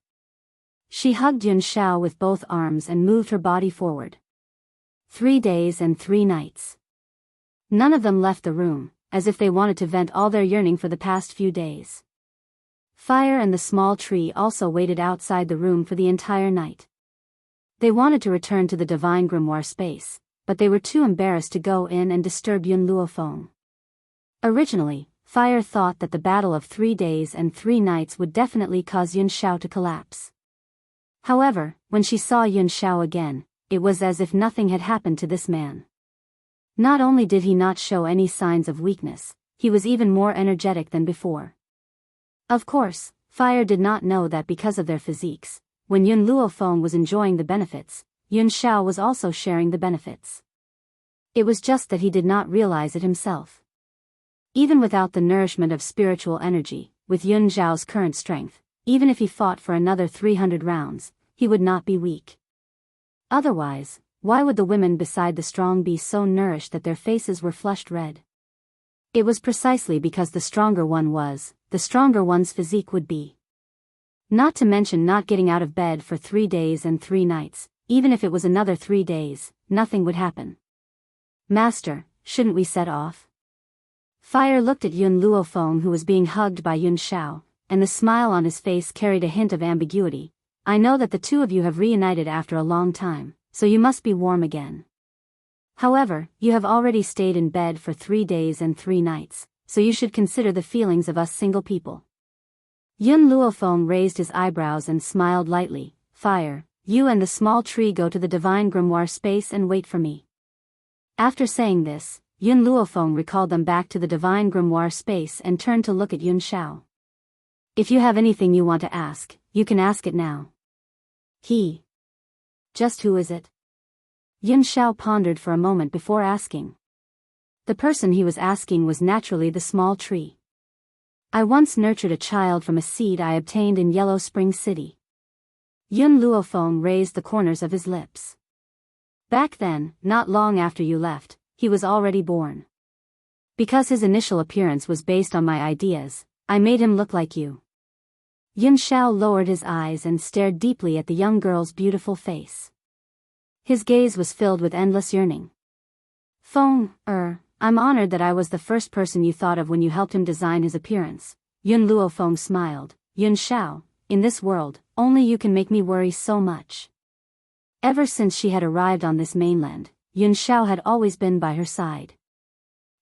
She hugged Yun Xiao with both arms and moved her body forward. 3 days and 3 nights. None of them left the room, as if they wanted to vent all their yearning for the past few days. Fire and the small tree also waited outside the room for the entire night. They wanted to return to the divine grimoire space, but they were too embarrassed to go in and disturb Yun Luofeng. Originally, Fire thought that the battle of 3 days and 3 nights would definitely cause Yun Xiao to collapse. However, when she saw Yun Xiao again, it was as if nothing had happened to this man. Not only did he not show any signs of weakness, he was even more energetic than before. Of course, Fire did not know that because of their physiques, when Yun Luofeng was enjoying the benefits, Yun Xiao was also sharing the benefits. It was just that he did not realize it himself. Even without the nourishment of spiritual energy, with Yun Xiao's current strength, even if he fought for another 300 rounds, he would not be weak. Otherwise, why would the women beside the strong be so nourished that their faces were flushed red? It was precisely because the stronger one was, the stronger one's physique would be. Not to mention not getting out of bed for 3 days and 3 nights, even if it was another 3 days, nothing would happen. "Master, shouldn't we set off? Fire looked at Yun Luofeng, who was being hugged by Yun Xiao, and the smile on his face carried a hint of ambiguity. I know that the two of you have reunited after a long time, so you must be warm again. However, you have already stayed in bed for 3 days and 3 nights, so you should consider the feelings of us single people. Yun Luofeng raised his eyebrows and smiled lightly. Fire, you and the small tree go to the divine grimoire space and wait for me. After saying this, Yun Luofeng recalled them back to the divine grimoire space and turned to look at Yun Xiao. If you have anything you want to ask, you can ask it now. Just who is it? Yun Xiao pondered for a moment before asking. The person he was asking was naturally the small tree. I once nurtured a child from a seed I obtained in Yellow Spring City. Yun Luofeng raised the corners of his lips. Back then, not long after you left, he was already born. Because his initial appearance was based on my ideas, I made him look like you. Yun Xiao lowered his eyes and stared deeply at the young girl's beautiful face. His gaze was filled with endless yearning. Feng, I'm honored that I was the first person you thought of when you helped him design his appearance. Yun Luofeng smiled. Yun Xiao, in this world, only you can make me worry so much. Ever since she had arrived on this mainland, Yun Xiao had always been by her side.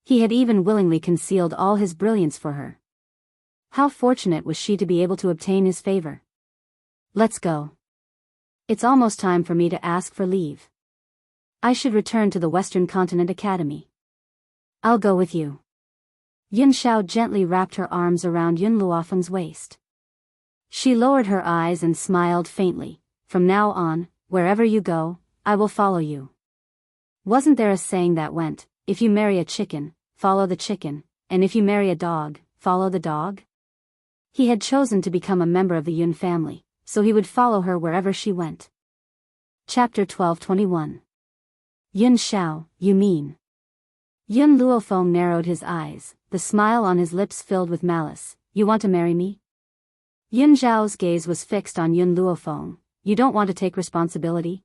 He had even willingly concealed all his brilliance for her. How fortunate was she to be able to obtain his favor. Let's go. It's almost time for me to ask for leave. I should return to the Western Continent Academy. I'll go with you. Yun Xiao gently wrapped her arms around Yun Luofeng's waist. She lowered her eyes and smiled faintly. From now on, wherever you go, I will follow you. Wasn't there a saying that went, if you marry a chicken, follow the chicken, and if you marry a dog, follow the dog? He had chosen to become a member of the Yun family, so he would follow her wherever she went. Chapter 12:21. Yun Xiao, you mean? Yun Luofeng narrowed his eyes, the smile on his lips filled with malice. You want to marry me? Yun Xiao's gaze was fixed on Yun Luofeng. You don't want to take responsibility?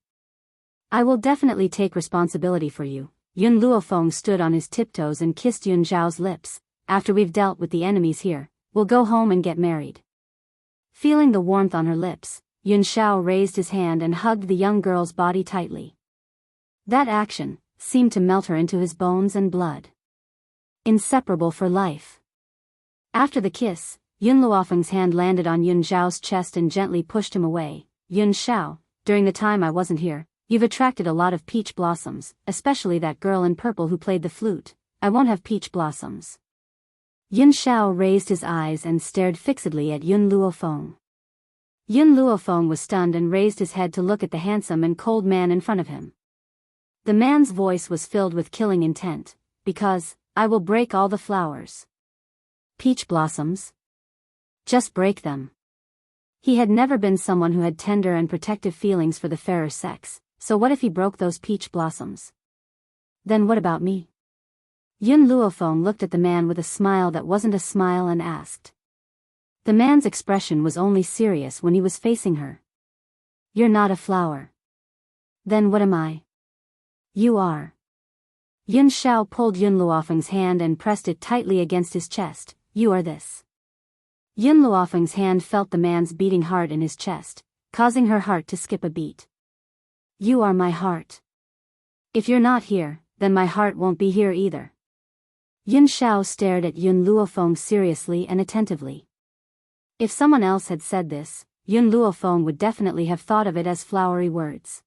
I will definitely take responsibility for you. Yun Luofeng stood on his tiptoes and kissed Yun Xiao's lips. After we've dealt with the enemies here, we'll go home and get married. Feeling the warmth on her lips, Yun Xiao raised his hand and hugged the young girl's body tightly. That action seemed to melt her into his bones and blood. Inseparable for life. After the kiss, Yun Luofeng's hand landed on Yun Xiao's chest and gently pushed him away. Yun Xiao, during the time I wasn't here, you've attracted a lot of peach blossoms, especially that girl in purple who played the flute. I won't have peach blossoms. Yun Xiao raised his eyes and stared fixedly at Yun Luofeng. Yun Luofeng was stunned and raised his head to look at the handsome and cold man in front of him. The man's voice was filled with killing intent. Because, I will break all the flowers. Peach blossoms? Just break them. He had never been someone who had tender and protective feelings for the fairer sex, so what if he broke those peach blossoms? Then what about me? Yun Luofeng looked at the man with a smile that wasn't a smile and asked. The man's expression was only serious when he was facing her. You're not a flower. Then what am I? You are. Yun Xiao pulled Yun Luofeng's hand and pressed it tightly against his chest. You are this. Yun Luofeng's hand felt the man's beating heart in his chest, causing her heart to skip a beat. You are my heart. If you're not here, then my heart won't be here either. Yun Xiao stared at Yun Luofeng seriously and attentively. If someone else had said this, Yun Luofeng would definitely have thought of it as flowery words.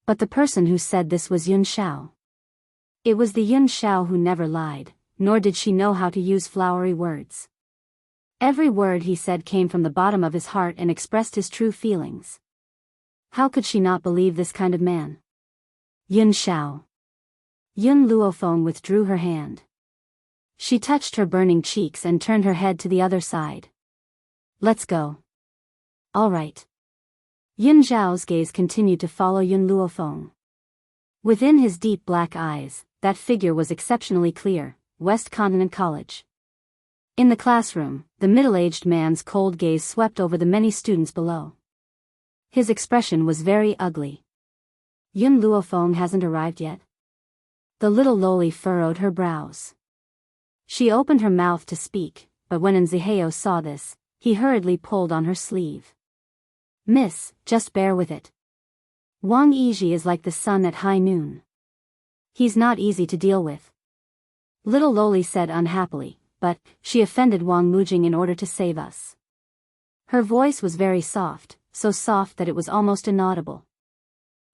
But the person who said this was Yun Xiao. It was the Yun Xiao who never lied, nor did she know how to use flowery words. Every word he said came from the bottom of his heart and expressed his true feelings. How could she not believe this kind of man? Yun Xiao. Yun Luofeng withdrew her hand. She touched her burning cheeks and turned her head to the other side. Let's go. All right. Yun Xiao's gaze continued to follow Yun Luofeng. Within his deep black eyes, that figure was exceptionally clear. West Continent College. In the classroom, the middle-aged man's cold gaze swept over the many students below. His expression was very ugly. Yun Luofeng hasn't arrived yet? The little loli furrowed her brows. She opened her mouth to speak, but when Nziheo saw this, he hurriedly pulled on her sleeve. "Miss, just bear with it. Wang Yiji is like the sun at high noon. He's not easy to deal with." Little loli said unhappily, "But she offended Wang Mujing in order to save us." Her voice was very soft, so soft that it was almost inaudible.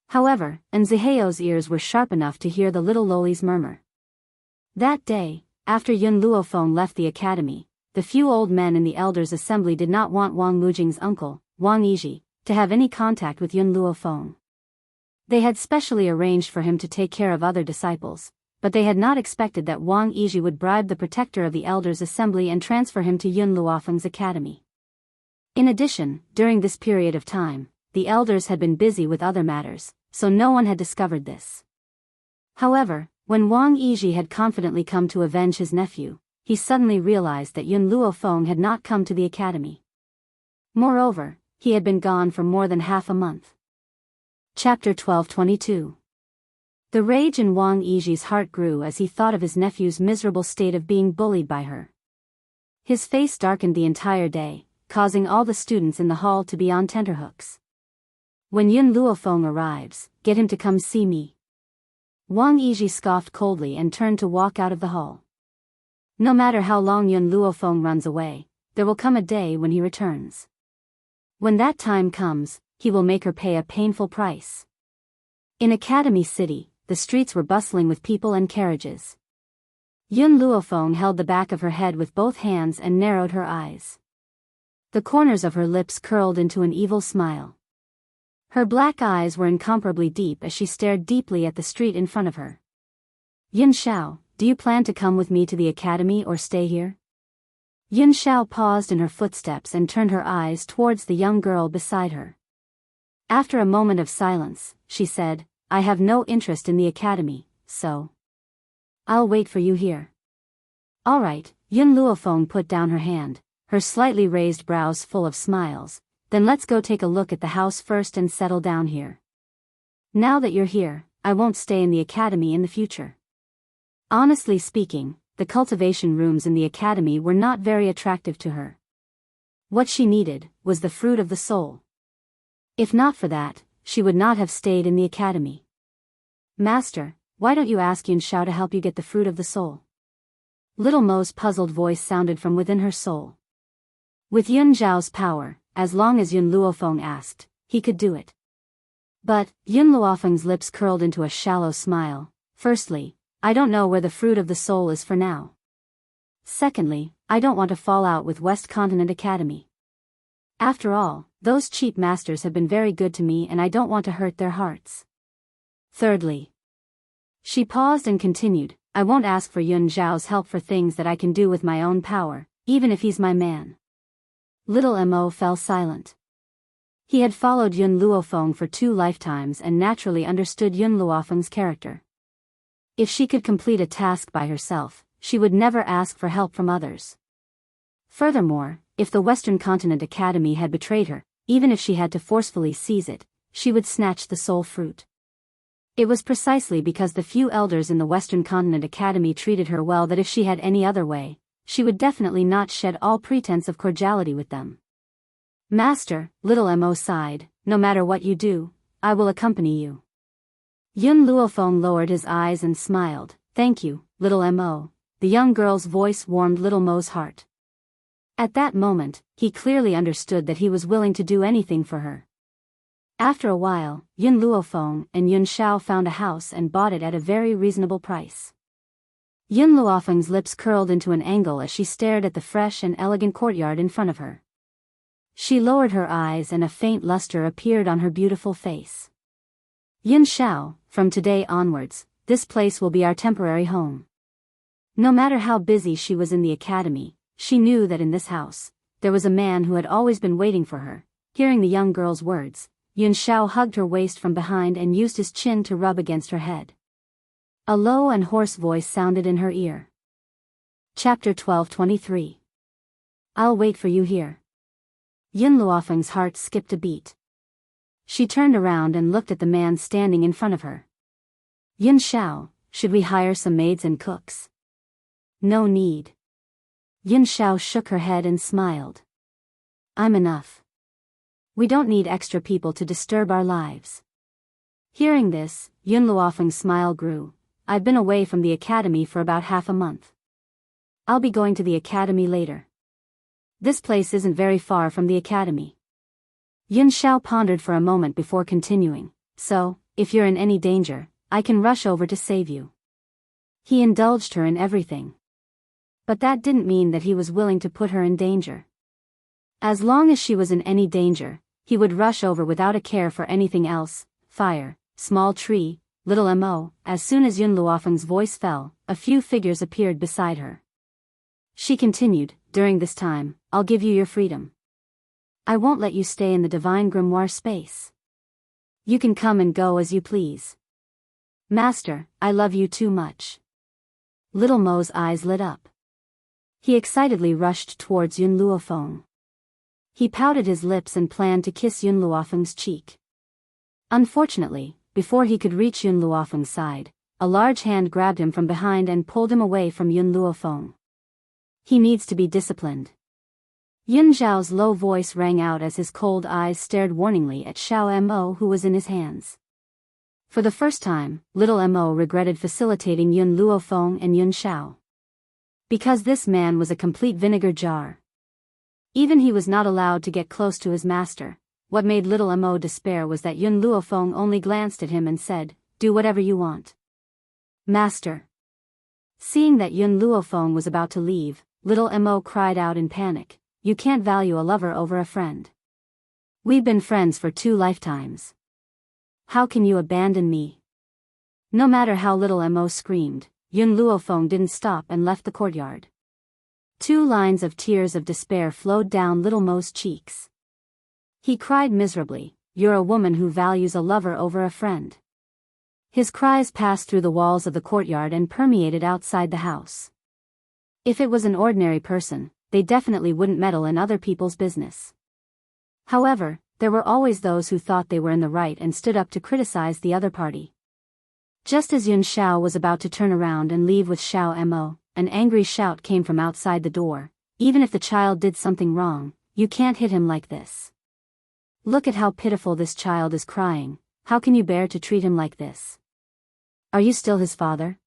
However, Nziheo's ears were sharp enough to hear the little loli's murmur. That day, after Yun Luofeng left the academy, the few old men in the elders' assembly did not want Wang Mujing's uncle, Wang Yiji, to have any contact with Yun Luofeng. They had specially arranged for him to take care of other disciples, but they had not expected that Wang Yiji would bribe the protector of the elders' assembly and transfer him to Yun Luofeng's academy. In addition, during this period of time, the elders had been busy with other matters, so no one had discovered this. However, when Wang Yiji had confidently come to avenge his nephew, he suddenly realized that Yun Luofeng had not come to the academy. Moreover, he had been gone for more than half a month. Chapter 12:22. The rage in Wang Yiji's heart grew as he thought of his nephew's miserable state of being bullied by her. His face darkened the entire day, causing all the students in the hall to be on tenterhooks. "When Yun Luofeng arrives, get him to come see me." Wang Yiji scoffed coldly and turned to walk out of the hall. No matter how long Yun Luofeng runs away, there will come a day when he returns. When that time comes, he will make her pay a painful price. In Academy City, the streets were bustling with people and carriages. Yun Luofeng held the back of her head with both hands and narrowed her eyes. The corners of her lips curled into an evil smile. Her black eyes were incomparably deep as she stared deeply at the street in front of her. "Yun Xiao, do you plan to come with me to the academy or stay here?" Yun Xiao paused in her footsteps and turned her eyes towards the young girl beside her. After a moment of silence, she said, "I have no interest in the academy, so I'll wait for you here." "All right," Yun Luofeng put down her hand, her slightly raised brows full of smiles. "Then let's go take a look at the house first and settle down here. Now that you're here, I won't stay in the academy in the future." Honestly speaking, the cultivation rooms in the academy were not very attractive to her. What she needed was the fruit of the soul. If not for that, she would not have stayed in the academy. "Master, why don't you ask Yun Xiao to help you get the fruit of the soul?" Little Mo's puzzled voice sounded from within her soul. With Yun Xiao's power, as long as Yun Luofeng asked, he could do it. But Yun Luofeng's lips curled into a shallow smile. "Firstly, I don't know where the fruit of the soul is for now. Secondly, I don't want to fall out with West Continent Academy. After all, those cheap masters have been very good to me and I don't want to hurt their hearts. Thirdly." She paused and continued, "I won't ask for Yun Xiao's help for things that I can do with my own power, even if he's my man." Little Mo fell silent. He had followed Yun Luofeng for 2 lifetimes and naturally understood Yun Luofeng's character. If she could complete a task by herself, she would never ask for help from others. Furthermore, if the Western Continent Academy had betrayed her, even if she had to forcefully seize it, she would snatch the soul fruit. It was precisely because the few elders in the Western Continent Academy treated her well that if she had any other way, she would definitely not shed all pretense of cordiality with them. "Master," Little Mo sighed, "no matter what you do, I will accompany you." Yun Luofeng lowered his eyes and smiled. "Thank you, Little Mo." The young girl's voice warmed Little Mo's heart. At that moment, he clearly understood that he was willing to do anything for her. After a while, Yun Luofeng and Yun Xiao found a house and bought it at a very reasonable price. Yun Luofeng's lips curled into an angle as she stared at the fresh and elegant courtyard in front of her. She lowered her eyes and a faint luster appeared on her beautiful face. "Yun Xiao, from today onwards, this place will be our temporary home." No matter how busy she was in the academy, she knew that in this house, there was a man who had always been waiting for her. Hearing the young girl's words, Yun Xiao hugged her waist from behind and used his chin to rub against her head. A low and hoarse voice sounded in her ear. Chapter 12:23. "I'll wait for you here." Yun Luofeng's heart skipped a beat. She turned around and looked at the man standing in front of her. "Yun Xiao," should we hire some maids and cooks? No need. Yun Xiao shook her head and smiled. I'm enough. We don't need extra people to disturb our lives. Hearing this, Yun Luofeng's smile grew. I've been away from the academy for about half a month. I'll be going to the academy later. This place isn't very far from the academy. Yun Xiao pondered for a moment before continuing. So, if you're in any danger, I can rush over to save you. He indulged her in everything. But that didn't mean that he was willing to put her in danger. As long as she was in any danger, he would rush over without a care for anything else: fire, small tree, little mo. As soon as Yun Luofeng's voice fell, a few figures appeared beside her. She continued, during this time, I'll give you your freedom. I won't let you stay in the divine grimoire space. You can come and go as you please. Master, I love you too much. Little Mo's eyes lit up. He excitedly rushed towards Yun Luofeng. He pouted his lips and planned to kiss Yun Luofeng's cheek. Unfortunately, before he could reach Yun Luofeng's side, a large hand grabbed him from behind and pulled him away from Yun Luofeng. He needs to be disciplined. Yun Zhao's low voice rang out as his cold eyes stared warningly at Xiao Mo, who was in his hands. For the first time, little Mo regretted facilitating Yun Luofeng and Yun Xiao. Because this man was a complete vinegar jar. Even he was not allowed to get close to his master. What made little Mo despair was that Yun Luofeng only glanced at him and said, do whatever you want. Master. Seeing that Yun Luofeng was about to leave, little Mo cried out in panic. You can't value a lover over a friend. We've been friends for 2 lifetimes. How can you abandon me? No matter how little Mo screamed, Yun Luofeng didn't stop and left the courtyard. 2 lines of tears of despair flowed down little Mo's cheeks. He cried miserably, you're a woman who values a lover over a friend. His cries passed through the walls of the courtyard and permeated outside the house. If it was an ordinary person, they definitely wouldn't meddle in other people's business. However, there were always those who thought they were in the right and stood up to criticize the other party. Just as Yun Xiao was about to turn around and leave with Xiao Mo, an angry shout came from outside the door. Even if the child did something wrong, you can't hit him like this. Look at how pitiful this child is crying. How can you bear to treat him like this? Are you still his father?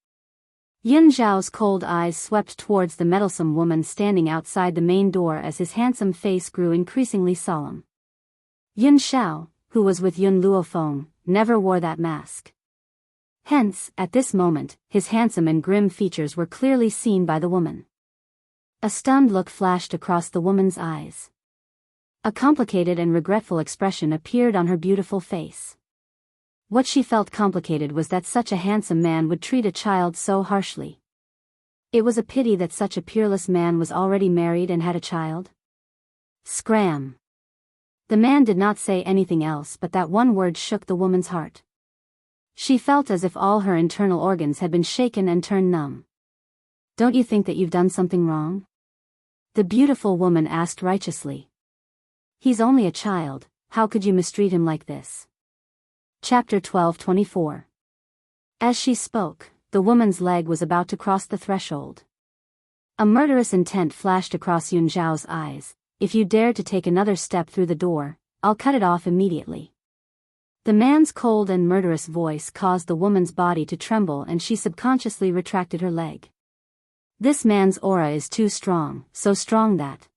Yun Zhao's cold eyes swept towards the meddlesome woman standing outside the main door as his handsome face grew increasingly solemn. Yun Xiao, who was with Yun Luofeng, never wore that mask. Hence, at this moment, his handsome and grim features were clearly seen by the woman. A stunned look flashed across the woman's eyes. A complicated and regretful expression appeared on her beautiful face. What she felt complicated was that such a handsome man would treat a child so harshly. It was a pity that such a peerless man was already married and had a child. Scram. The man did not say anything else, but that one word shook the woman's heart. She felt as if all her internal organs had been shaken and turned numb. Don't you think that you've done something wrong? The beautiful woman asked righteously. He's only a child, how could you mistreat him like this? Chapter 12:24. As she spoke, the woman's leg was about to cross the threshold. A murderous intent flashed across Yun Zhao's eyes. If you dare to take another step through the door, I'll cut it off immediately. The man's cold and murderous voice caused the woman's body to tremble and she subconsciously retracted her leg. This man's aura is too strong, so strong that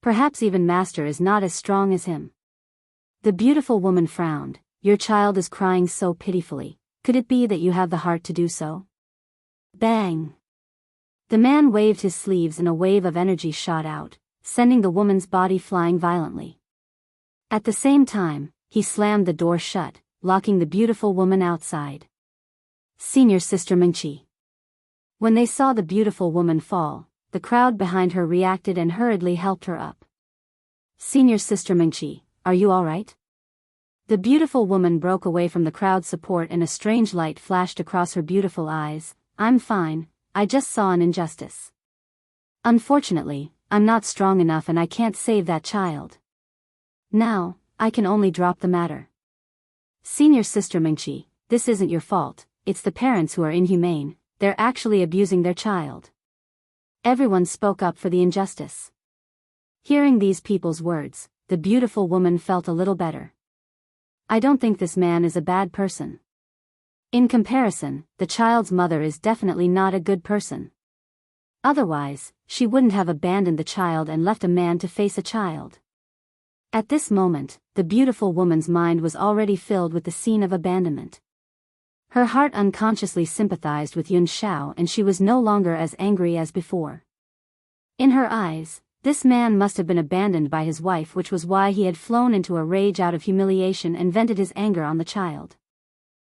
perhaps even Master is not as strong as him. The beautiful woman frowned. Your child is crying so pitifully. Could it be that you have the heart to do so? Bang! The man waved his sleeves and a wave of energy shot out, sending the woman's body flying violently. At the same time, he slammed the door shut, locking the beautiful woman outside. Senior Sister Mingqi. When they saw the beautiful woman fall, the crowd behind her reacted and hurriedly helped her up. Senior Sister Mingqi, are you all right? The beautiful woman broke away from the crowd's support and a strange light flashed across her beautiful eyes. I'm fine, I just saw an injustice. Unfortunately, I'm not strong enough and I can't save that child. Now, I can only drop the matter. Senior Sister Mingqi, this isn't your fault, it's the parents who are inhumane, they're actually abusing their child. Everyone spoke up for the injustice. Hearing these people's words, the beautiful woman felt a little better. I don't think this man is a bad person. In comparison, the child's mother is definitely not a good person. Otherwise, she wouldn't have abandoned the child and left a man to face a child. At this moment, the beautiful woman's mind was already filled with the scene of abandonment. Her heart unconsciously sympathized with Yun Xiao, and she was no longer as angry as before. In her eyes, this man must have been abandoned by his wife, which was why he had flown into a rage out of humiliation and vented his anger on the child.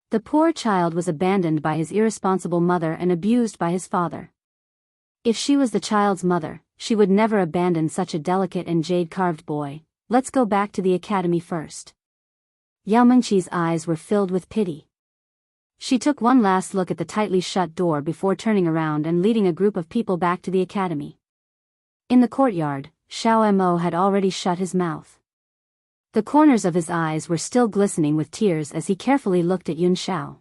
The poor child was abandoned by his irresponsible mother and abused by his father. If she was the child's mother, she would never abandon such a delicate and jade-carved boy. Let's go back to the academy first. Yao Mengqi's eyes were filled with pity. She took one last look at the tightly shut door before turning around and leading a group of people back to the academy. In the courtyard, Xiao Mo had already shut his mouth. The corners of his eyes were still glistening with tears as he carefully looked at Yun Xiao.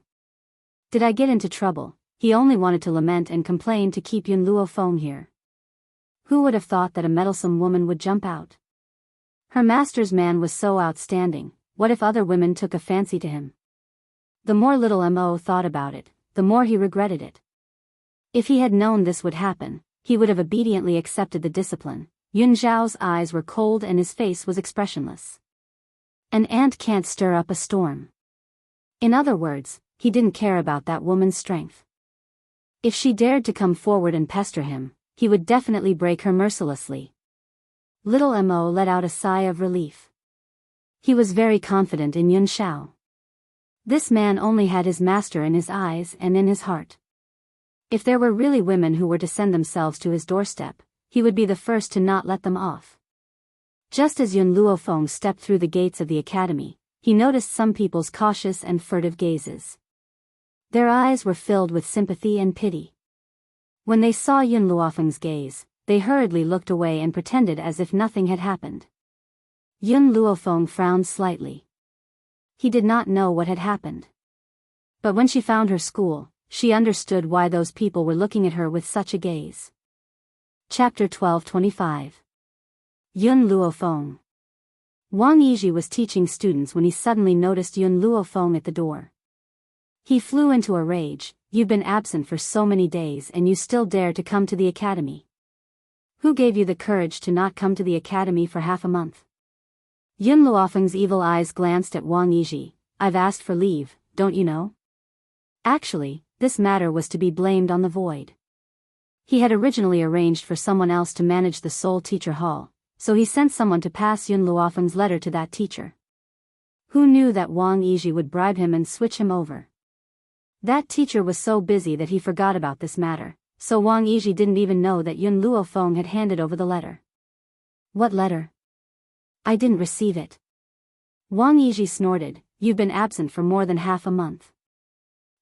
Did I get into trouble? He only wanted to lament and complain to keep Yun Luofeng here. Who would have thought that a meddlesome woman would jump out? Her master's man was so outstanding, what if other women took a fancy to him? The more little Mo thought about it, the more he regretted it. If he had known this would happen, he would have obediently accepted the discipline. Yun Xiao's eyes were cold and his face was expressionless. An ant can't stir up a storm. In other words, he didn't care about that woman's strength. If she dared to come forward and pester him, he would definitely break her mercilessly. Little Mo let out a sigh of relief. He was very confident in Yun Xiao. This man only had his master in his eyes and in his heart. If there were really women who were to send themselves to his doorstep, he would be the first to not let them off. Just as Yun Luofeng stepped through the gates of the academy, he noticed some people's cautious and furtive gazes. Their eyes were filled with sympathy and pity. When they saw Yun Luofeng's gaze, they hurriedly looked away and pretended as if nothing had happened. Yun Luofeng frowned slightly. He did not know what had happened. But when she found her school, she understood why those people were looking at her with such a gaze. Chapter 12:25. Yun Luofeng. Wang Yizhi was teaching students when he suddenly noticed Yun Luofeng at the door. He flew into a rage. You've been absent for so many days and you still dare to come to the academy. Who gave you the courage to not come to the academy for half a month? Yun Luofeng's evil eyes glanced at Wang Yizhi. I've asked for leave, don't you know? Actually, this matter was to be blamed on the void. He had originally arranged for someone else to manage the Seoul Teacher Hall, so he sent someone to pass Yun Luofeng's letter to that teacher. Who knew that Wang Yizhi would bribe him and switch him over? That teacher was so busy that he forgot about this matter, so Wang Yizhi didn't even know that Yun Luofeng had handed over the letter. What letter? I didn't receive it. Wang Yizhi snorted. You've been absent for more than half a month.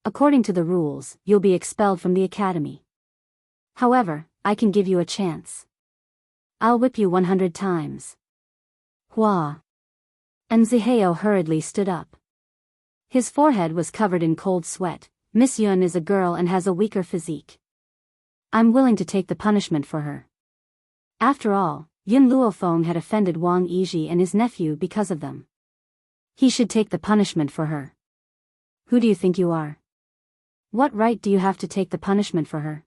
According to the rules, you'll be expelled from the academy. However, I can give you a chance. I'll whip you 100 times. Hua. And Zihao hurriedly stood up. His forehead was covered in cold sweat. Miss Yun is a girl and has a weaker physique. I'm willing to take the punishment for her. After all, Yun Luofeng had offended Wang Yizhi and his nephew because of them. He should take the punishment for her. Who do you think you are? What right do you have to take the punishment for her?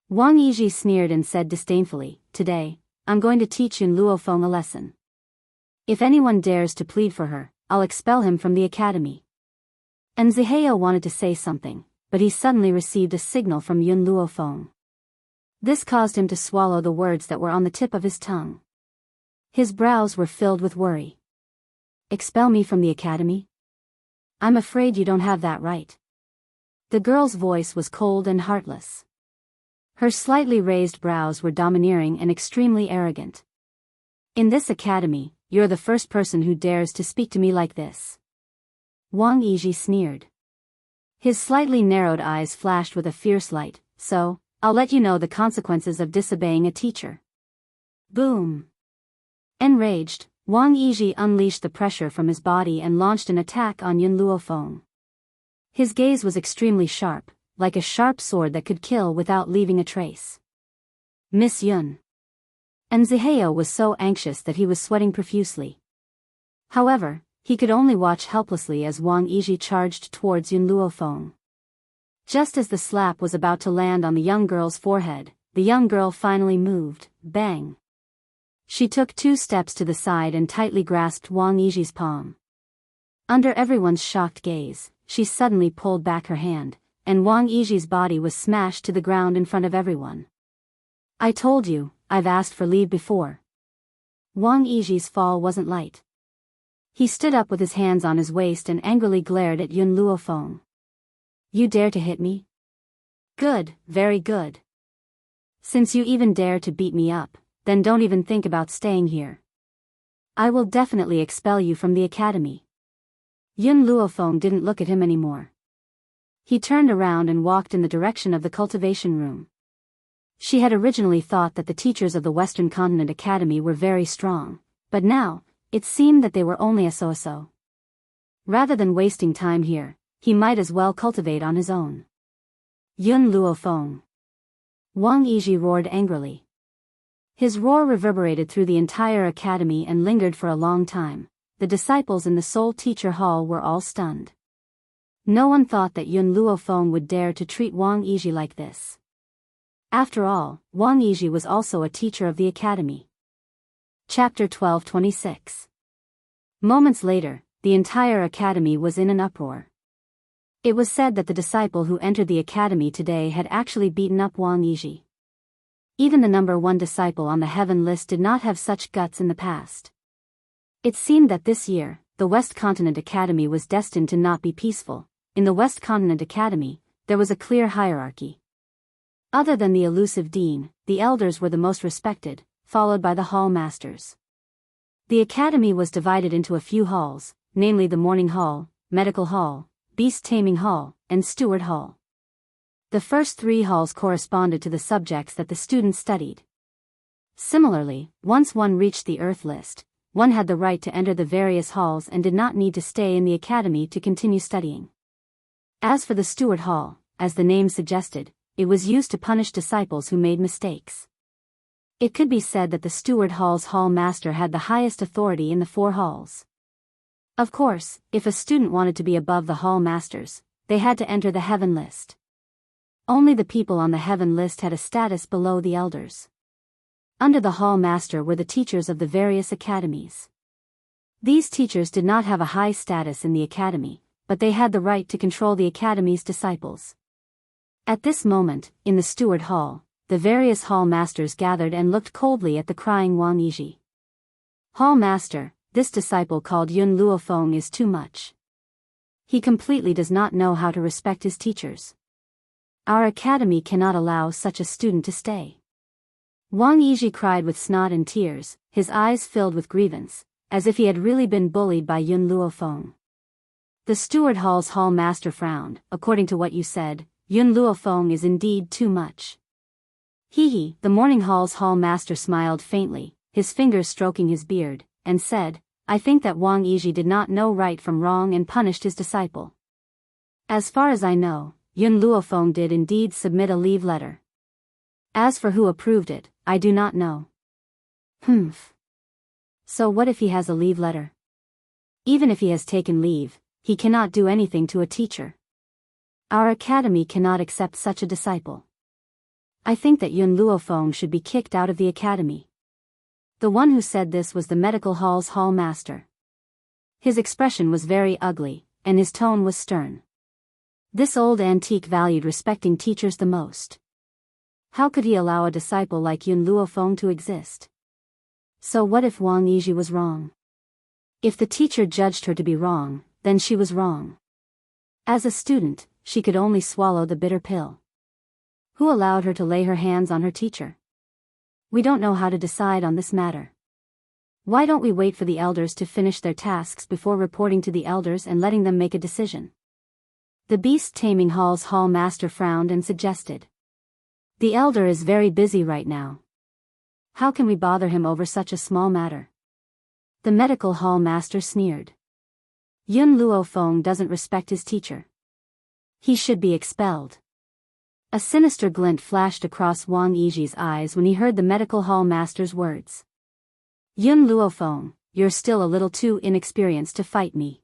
Wang Yizhi sneered and said disdainfully, Today, I'm going to teach Yun Luofeng a lesson. If anyone dares to plead for her, I'll expel him from the academy. And Zihao wanted to say something, but he suddenly received a signal from Yun Luofeng. This caused him to swallow the words that were on the tip of his tongue. His brows were filled with worry. Expel me from the academy? I'm afraid you don't have that right. The girl's voice was cold and heartless. Her slightly raised brows were domineering and extremely arrogant. In this academy, you're the first person who dares to speak to me like this. Wang Yizhi sneered. His slightly narrowed eyes flashed with a fierce light. So, I'll let you know the consequences of disobeying a teacher. Boom. Enraged, Wang Yizhi unleashed the pressure from his body and launched an attack on Yun Luofeng. His gaze was extremely sharp, like a sharp sword that could kill without leaving a trace. Miss Yun. And Ziheo was so anxious that he was sweating profusely. However, he could only watch helplessly as Wang Yizhi charged towards Yun Luofeng. Just as the slap was about to land on the young girl's forehead, the young girl finally moved. Bang! She took 2 steps to the side and tightly grasped Wang Yizhi's palm. Under everyone's shocked gaze, she suddenly pulled back her hand, and Wang Yizhi's body was smashed to the ground in front of everyone. I told you, I've asked for leave before. Wang Yizhi's fall wasn't light. He stood up with his hands on his waist and angrily glared at Yun Luofeng. You dare to hit me? Good, very good. Since you even dare to beat me up, then don't even think about staying here. I will definitely expel you from the academy. Yun Luofeng didn't look at him anymore. He turned around and walked in the direction of the cultivation room. She had originally thought that the teachers of the Western Continent Academy were very strong, but now, it seemed that they were only a so-so. Rather than wasting time here, he might as well cultivate on his own. Yun Luofeng. Wang Yizhi roared angrily. His roar reverberated through the entire academy and lingered for a long time. The disciples in the Soul Teacher Hall were all stunned. No one thought that Yun Luofeng would dare to treat Wang Yizhi like this. After all, Wang Yizhi was also a teacher of the academy. Chapter 12:26. Moments later, the entire academy was in an uproar. It was said that the disciple who entered the academy today had actually beaten up Wang Yizhi. Even the number 1 disciple on the heaven list did not have such guts in the past. It seemed that this year, the West Continent Academy was destined to not be peaceful. In the West Continent Academy, there was a clear hierarchy. Other than the elusive dean, the elders were the most respected, followed by the hall masters. The academy was divided into a few halls, namely the Morning Hall, Medical Hall, Beast Taming Hall, and Steward Hall. The first 3 halls corresponded to the subjects that the students studied. Similarly, once one reached the Earth list, one had the right to enter the various halls and did not need to stay in the academy to continue studying. As for the Steward Hall, as the name suggested, it was used to punish disciples who made mistakes. It could be said that the Steward Hall's hall master had the highest authority in the 4 halls. Of course, if a student wanted to be above the hall masters, they had to enter the heaven list. Only the people on the heaven list had a status below the elders. Under the hall master were the teachers of the various academies. These teachers did not have a high status in the academy, but they had the right to control the academy's disciples. At this moment, in the Steward Hall, the various hall masters gathered and looked coldly at the crying Wang Yizhi. Hall master, this disciple called Yun Luofeng is too much. He completely does not know how to respect his teachers. Our academy cannot allow such a student to stay. Wang Yizhi cried with snot and tears, his eyes filled with grievance, as if he had really been bullied by Yun Luofeng. The Steward Hall's hall master frowned. According to what you said, Yun Luofeng is indeed too much. Hee. The Morning Hall's hall master smiled faintly, his fingers stroking his beard, and said, I think that Wang Yizhi did not know right from wrong and punished his disciple. As far as I know, Yun Luofeng did indeed submit a leave letter. As for who approved it, I do not know. So what if he has a leave letter? Even if he has taken leave, he cannot do anything to a teacher. Our academy cannot accept such a disciple. I think that Yun Luofeng should be kicked out of the academy. The one who said this was the Medical Hall's hall master. His expression was very ugly, and his tone was stern. This old antique valued respecting teachers the most. How could he allow a disciple like Yun Luofeng to exist? So what if Wang Yizhi was wrong? If the teacher judged her to be wrong, then she was wrong. As a student, she could only swallow the bitter pill. Who allowed her to lay her hands on her teacher? We don't know how to decide on this matter. Why don't we wait for the elders to finish their tasks before reporting to the elders and letting them make a decision? The Beast Taming Hall's hall master frowned and suggested. The elder is very busy right now. How can we bother him over such a small matter? The Medical Hall master sneered. Yun Luofeng doesn't respect his teacher. He should be expelled. A sinister glint flashed across Wang Yiji's eyes when he heard the medical hall master's words. Yun Luofeng, you're still a little too inexperienced to fight me.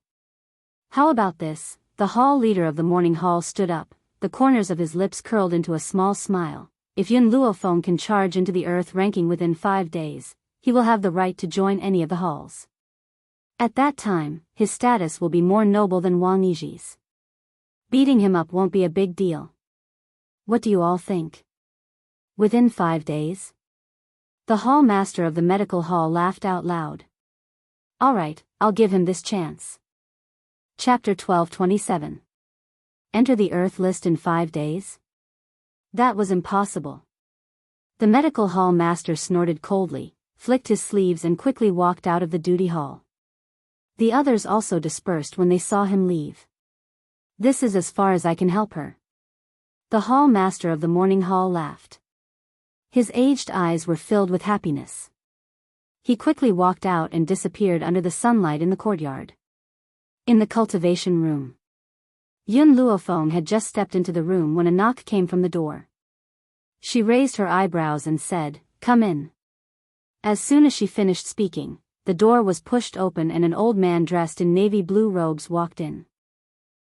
How about this? The hall leader of the morning hall stood up, the corners of his lips curled into a small smile. If Yun Luofeng can charge into the earth ranking within 5 days, he will have the right to join any of the halls. At that time, his status will be more noble than Wang Yiji's. Beating him up won't be a big deal. What do you all think? Within 5 days? The hall master of the medical hall laughed out loud. All right, I'll give him this chance. Chapter 1227. Enter the Earth list in 5 days? That was impossible. The medical hall master snorted coldly, flicked his sleeves and quickly walked out of the duty hall. The others also dispersed when they saw him leave. This is as far as I can help her. The hall master of the morning hall laughed. His aged eyes were filled with happiness. He quickly walked out and disappeared under the sunlight in the courtyard. In the cultivation room. Yun Luofeng had just stepped into the room when a knock came from the door. She raised her eyebrows and said, "Come in." As soon as she finished speaking, the door was pushed open and an old man dressed in navy blue robes walked in.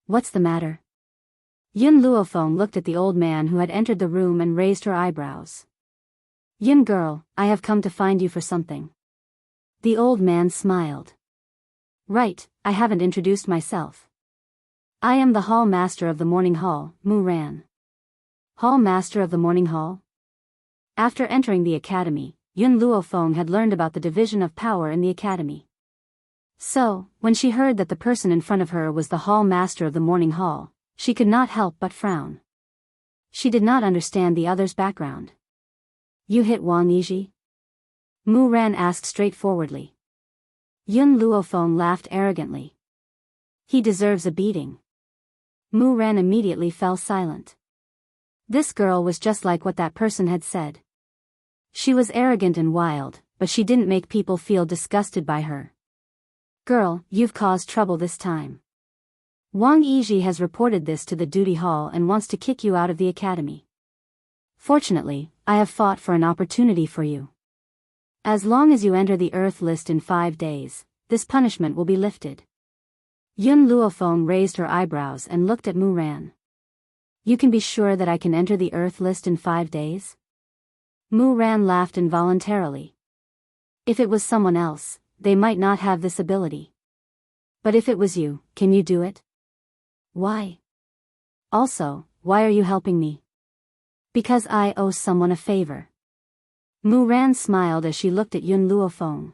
What's the matter? Yun Luofeng looked at the old man who had entered the room and raised her eyebrows. Yun girl, I have come to find you for something. The old man smiled. Right, I haven't introduced myself. I am the hall master of the morning hall, Mu Ran. Hall master of the morning hall? After entering the academy, Yun Luofeng had learned about the division of power in the academy. So, when she heard that the person in front of her was the hall master of the morning hall, she could not help but frown. She did not understand the other's background. You hit Wang Yiji? Mu Ran asked straightforwardly. Yun Luofeng laughed arrogantly. He deserves a beating. Mu Ran immediately fell silent. This girl was just like what that person had said. She was arrogant and wild, but she didn't make people feel disgusted by her. Girl, you've caused trouble this time. Wang Yiji has reported this to the duty hall and wants to kick you out of the academy. Fortunately, I have fought for an opportunity for you. As long as you enter the Earth list in 5 days, this punishment will be lifted. Yun Luofeng raised her eyebrows and looked at Mu Ran. You can be sure that I can enter the Earth list in 5 days? Mu Ran laughed involuntarily. If it was someone else, they might not have this ability. But if it was you, can you do it? Why? Also, why are you helping me? Because I owe someone a favor. Mu Ran smiled as she looked at Yun Luofeng.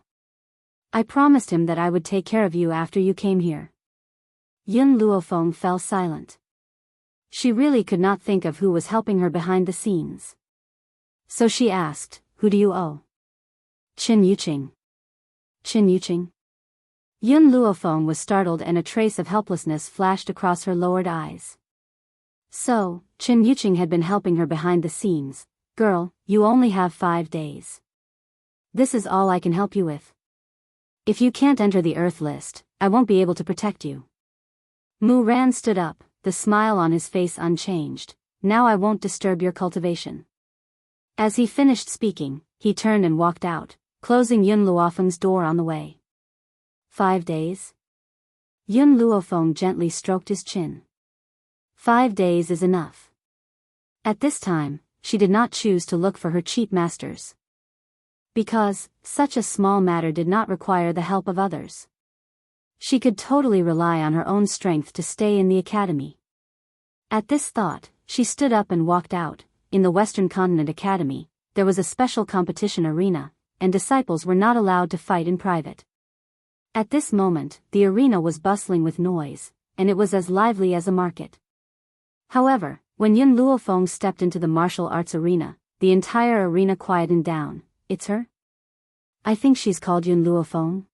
I promised him that I would take care of you after you came here. Yun Luofeng fell silent. She really could not think of who was helping her behind the scenes. So she asked, who do you owe? Qin Yuqing. Qin Yuqing? Yun Luofeng was startled and a trace of helplessness flashed across her lowered eyes. So, Qin Yuqing had been helping her behind the scenes. Girl, you only have 5 days. This is all I can help you with. If you can't enter the Earth list, I won't be able to protect you. Mu Ran stood up, the smile on his face unchanged. Now I won't disturb your cultivation. As he finished speaking, he turned and walked out, closing Yun Luofeng's door on the way. 5 days? Yun Luofeng gently stroked his chin. 5 days is enough. At this time, she did not choose to look for her cheap masters. Because, such a small matter did not require the help of others. She could totally rely on her own strength to stay in the academy. At this thought, she stood up and walked out. In the Western Continent Academy, there was a special competition arena, and disciples were not allowed to fight in private. At this moment, the arena was bustling with noise, and it was as lively as a market. However, when Yun Luofeng stepped into the martial arts arena, the entire arena quietened down. It's her? I think she's called Yun Luofeng.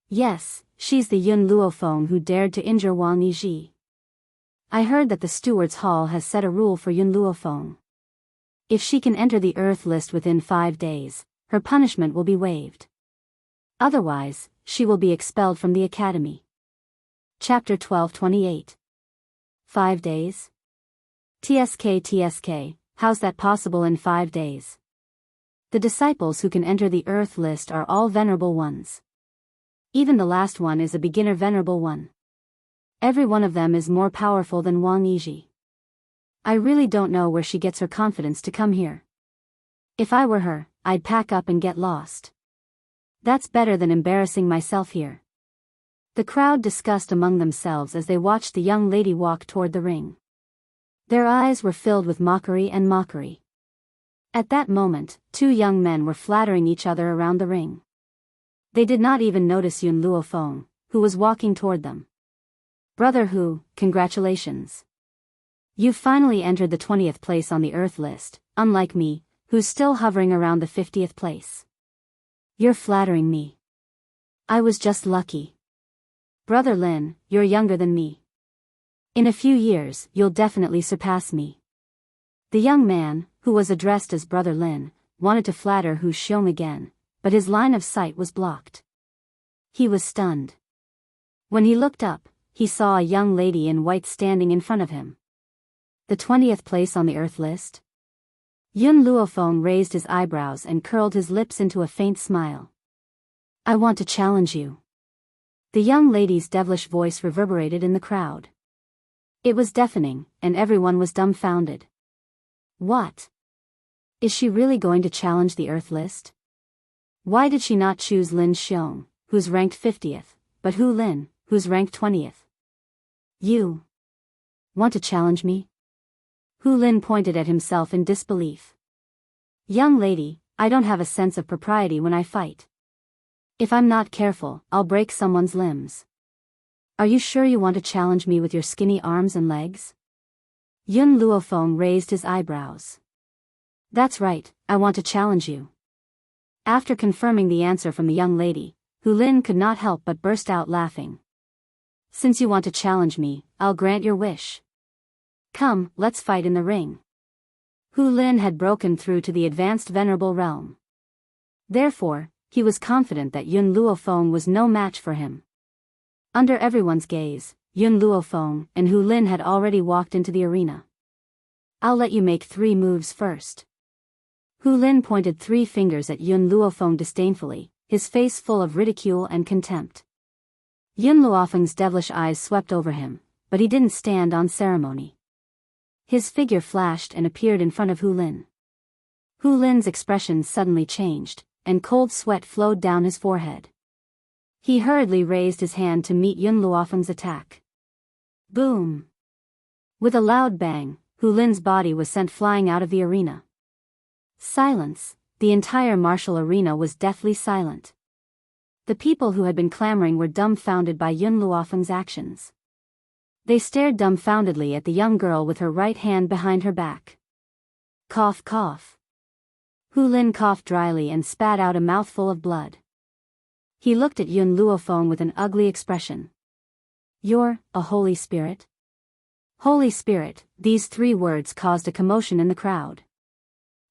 Yes, she's the Yun Luofeng who dared to injure Wang Yiji. I heard that the Stewards Hall has set a rule for Yun Luofeng. If she can enter the Earth list within 5 days, her punishment will be waived. Otherwise, she will be expelled from the academy. Chapter 1228. 5 days? TSK, how's that possible in 5 days? The disciples who can enter the earth list are all venerable ones. Even the last one is a beginner venerable one. Every one of them is more powerful than Wang Yiji. I really don't know where she gets her confidence to come here. If I were her, I'd pack up and get lost. That's better than embarrassing myself here. The crowd discussed among themselves as they watched the young lady walk toward the ring. Their eyes were filled with mockery and mockery. At that moment, 2 young men were flattering each other around the ring. They did not even notice Yun Luofeng, who was walking toward them. Brother Hu, congratulations. You've finally entered the 20th place on the Earth list, unlike me, who's still hovering around the 50th place. You're flattering me. I was just lucky. Brother Lin, you're younger than me. In a few years, you'll definitely surpass me. The young man, who was addressed as Brother Lin, wanted to flatter Hu Xiong again, but his line of sight was blocked. He was stunned. When he looked up, he saw a young lady in white standing in front of him. The 20th place on the Earth list? Yun Luofeng raised his eyebrows and curled his lips into a faint smile. I want to challenge you. The young lady's devilish voice reverberated in the crowd. It was deafening, and everyone was dumbfounded. What? Is she really going to challenge the Earth list? Why did she not choose Lin Xiong, who's ranked 50th, but Hu Lin, who's ranked 20th? You want to challenge me? Hu Lin pointed at himself in disbelief. Young lady, I don't have a sense of propriety when I fight. If I'm not careful, I'll break someone's limbs. Are you sure you want to challenge me with your skinny arms and legs? Yun Luofeng raised his eyebrows. That's right, I want to challenge you. After confirming the answer from the young lady, Hu Lin could not help but burst out laughing. Since you want to challenge me, I'll grant your wish. Come, let's fight in the ring. Hu Lin had broken through to the advanced venerable realm. Therefore, he was confident that Yun Luofeng was no match for him. Under everyone's gaze, Yun Luofeng and Hu Lin had already walked into the arena. I'll let you make 3 moves first. Hu Lin pointed 3 fingers at Yun Luofeng disdainfully, his face full of ridicule and contempt. Yun Luofeng's devilish eyes swept over him, but he didn't stand on ceremony. His figure flashed and appeared in front of Hu Lin. Hu Lin's expression suddenly changed, and cold sweat flowed down his forehead. He hurriedly raised his hand to meet Yun Luofeng's attack. Boom! With a loud bang, Hu Lin's body was sent flying out of the arena. Silence. The entire martial arena was deathly silent. The people who had been clamoring were dumbfounded by Yun Luofeng's actions. They stared dumbfoundedly at the young girl with her right hand behind her back. Cough, cough. Hu Lin coughed dryly and spat out a mouthful of blood. He looked at Yun Luofeng with an ugly expression. You're a Holy Spirit? Holy Spirit, these 3 words caused a commotion in the crowd.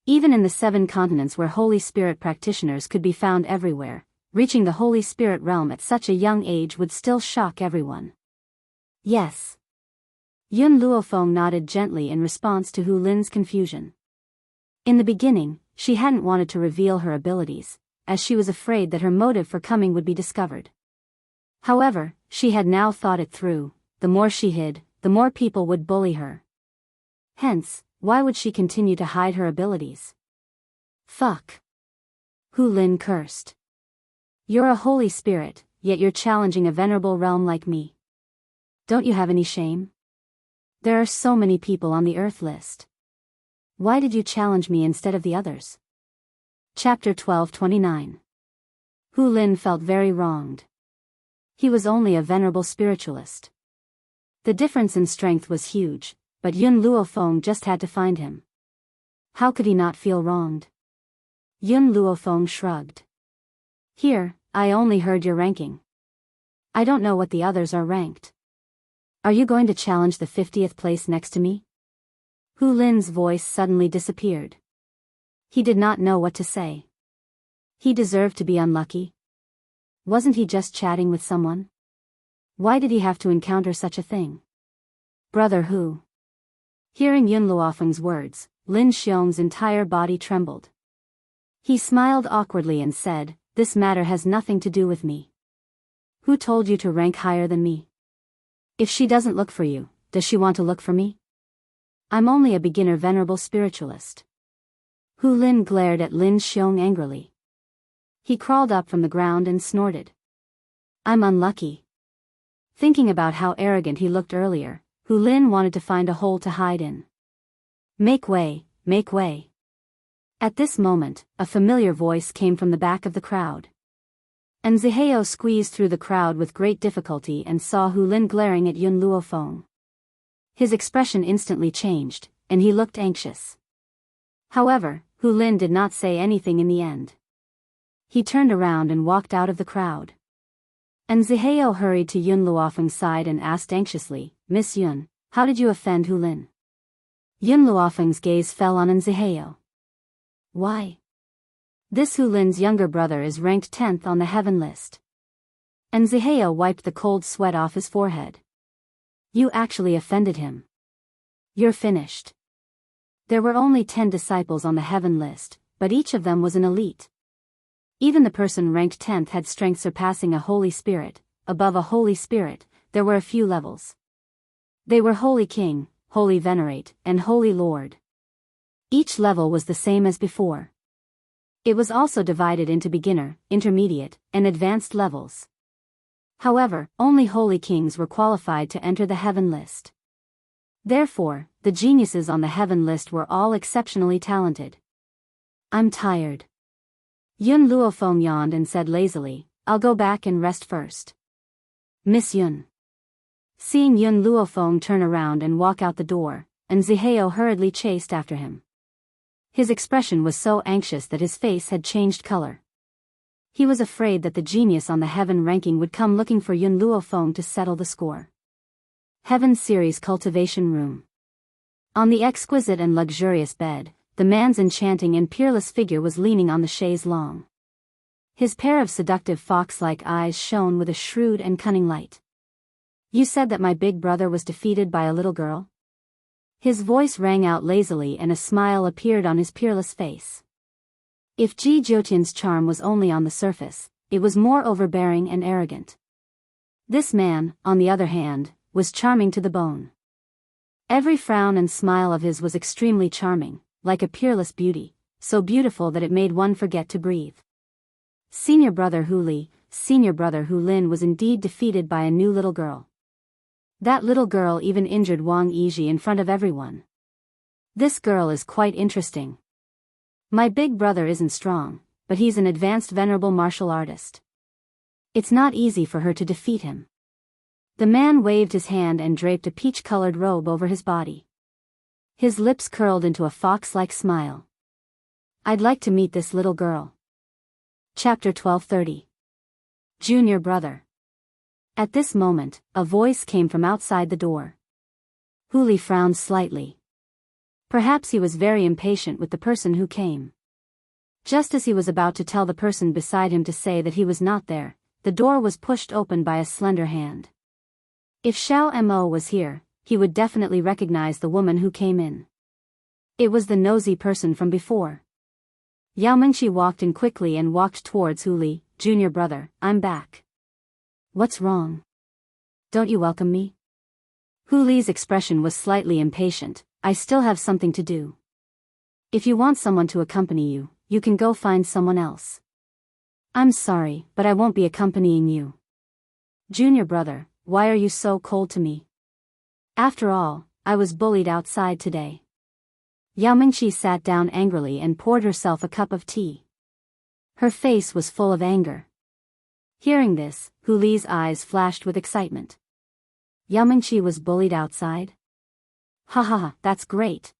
Even in the 7 continents where Holy Spirit practitioners could be found everywhere, reaching the Holy Spirit realm at such a young age would still shock everyone. Yes. Yun Luofeng nodded gently in response to Hu Lin's confusion. In the beginning, she hadn't wanted to reveal her abilities, as she was afraid that her motive for coming would be discovered. However, she had now thought it through. The more she hid, the more people would bully her. Hence, why would she continue to hide her abilities? Fuck. Hu Lin cursed. You're a Holy Spirit, yet you're challenging a venerable realm like me. Don't you have any shame? There are so many people on the Earth list. Why did you challenge me instead of the others? Chapter 1229. Hu Lin felt very wronged. He was only a venerable spiritualist. The difference in strength was huge, but Yun Luofeng just had to find him. How could he not feel wronged? Yun Luofeng shrugged. Here, I only heard your ranking. I don't know what the others are ranked. Are you going to challenge the 50th place next to me? Hu Lin's voice suddenly disappeared. He did not know what to say. He deserved to be unlucky. Wasn't he just chatting with someone? Why did he have to encounter such a thing? Brother Hu. Hearing Yun Luofeng's words, Lin Xiong's entire body trembled. He smiled awkwardly and said, "This matter has nothing to do with me. Who told you to rank higher than me? If she doesn't look for you, does she want to look for me? I'm only a beginner venerable spiritualist." Hu Lin glared at Lin Xiong angrily. He crawled up from the ground and snorted. "I'm unlucky." Thinking about how arrogant he looked earlier, Hu Lin wanted to find a hole to hide in. Make way, make way." At this moment, a familiar voice came from the back of the crowd. And Zihao squeezed through the crowd with great difficulty and saw Hu Lin glaring at Yun Luofeng. His expression instantly changed, and he looked anxious. However, Hu Lin did not say anything in the end. He turned around and walked out of the crowd. And Zihao hurried to Yun Luofeng's side and asked anxiously, "Miss Yun, how did you offend Hu Lin?" Yun Luofeng's gaze fell on Zihao. "Why? This Hu Lin's younger brother is ranked 10th on the heaven list." And Zihao wiped the cold sweat off his forehead. "You actually offended him. You're finished." There were only 10 disciples on the heaven list, but each of them was an elite. Even the person ranked 10th had strength surpassing a Holy Spirit. Above a Holy Spirit, there were a few levels. They were Holy King, Holy Venerate, and Holy Lord. Each level was the same as before. It was also divided into beginner, intermediate, and advanced levels. However, only Holy Kings were qualified to enter the heaven list. Therefore, the geniuses on the heaven list were all exceptionally talented. "I'm tired." Yun Luofeng yawned and said lazily, "I'll go back and rest first." "Miss Yun." Seeing Yun Luofeng turn around and walk out the door, and Zihao hurriedly chased after him. His expression was so anxious that his face had changed color. He was afraid that the genius on the heaven ranking would come looking for Yun Luofeng to settle the score. Heaven Series Cultivation Room. On the exquisite and luxurious bed, the man's enchanting and peerless figure was leaning on the chaise longue. His pair of seductive fox-like eyes shone with a shrewd and cunning light. "You said that my big brother was defeated by a little girl?" His voice rang out lazily and a smile appeared on his peerless face. If Ji Jiotian's charm was only on the surface, it was more overbearing and arrogant. This man, on the other hand, was charming to the bone. Every frown and smile of his was extremely charming, like a peerless beauty, so beautiful that it made one forget to breathe. Senior brother Hu Li, senior brother Hu Lin was indeed defeated by a new little girl. That little girl even injured Wang Yizhi in front of everyone. This girl is quite interesting. My big brother isn't strong, but he's an advanced venerable martial artist. It's not easy for her to defeat him. The man waved his hand and draped a peach-colored robe over his body. His lips curled into a fox-like smile. "I'd like to meet this little girl." Chapter 1230. Junior Brother. At this moment, a voice came from outside the door. Hu Li frowned slightly. Perhaps he was very impatient with the person who came. Just as he was about to tell the person beside him to say that he was not there, the door was pushed open by a slender hand. If Xiao Mo was here, he would definitely recognize the woman who came in. It was the nosy person from before. Yao Mingxi walked in quickly and walked towards Hu Li. "Junior brother, I'm back." "What's wrong? Don't you welcome me?" Hu Li's expression was slightly impatient. "I still have something to do. If you want someone to accompany you, you can go find someone else." "I'm sorry, but I won't be accompanying you." "Junior brother, why are you so cold to me? After all, I was bullied outside today." Yao Mingxi sat down angrily and poured herself a cup of tea. Her face was full of anger. Hearing this, Hu Li's eyes flashed with excitement. Yao Mingxi was bullied outside? Ha ha ha, that's great.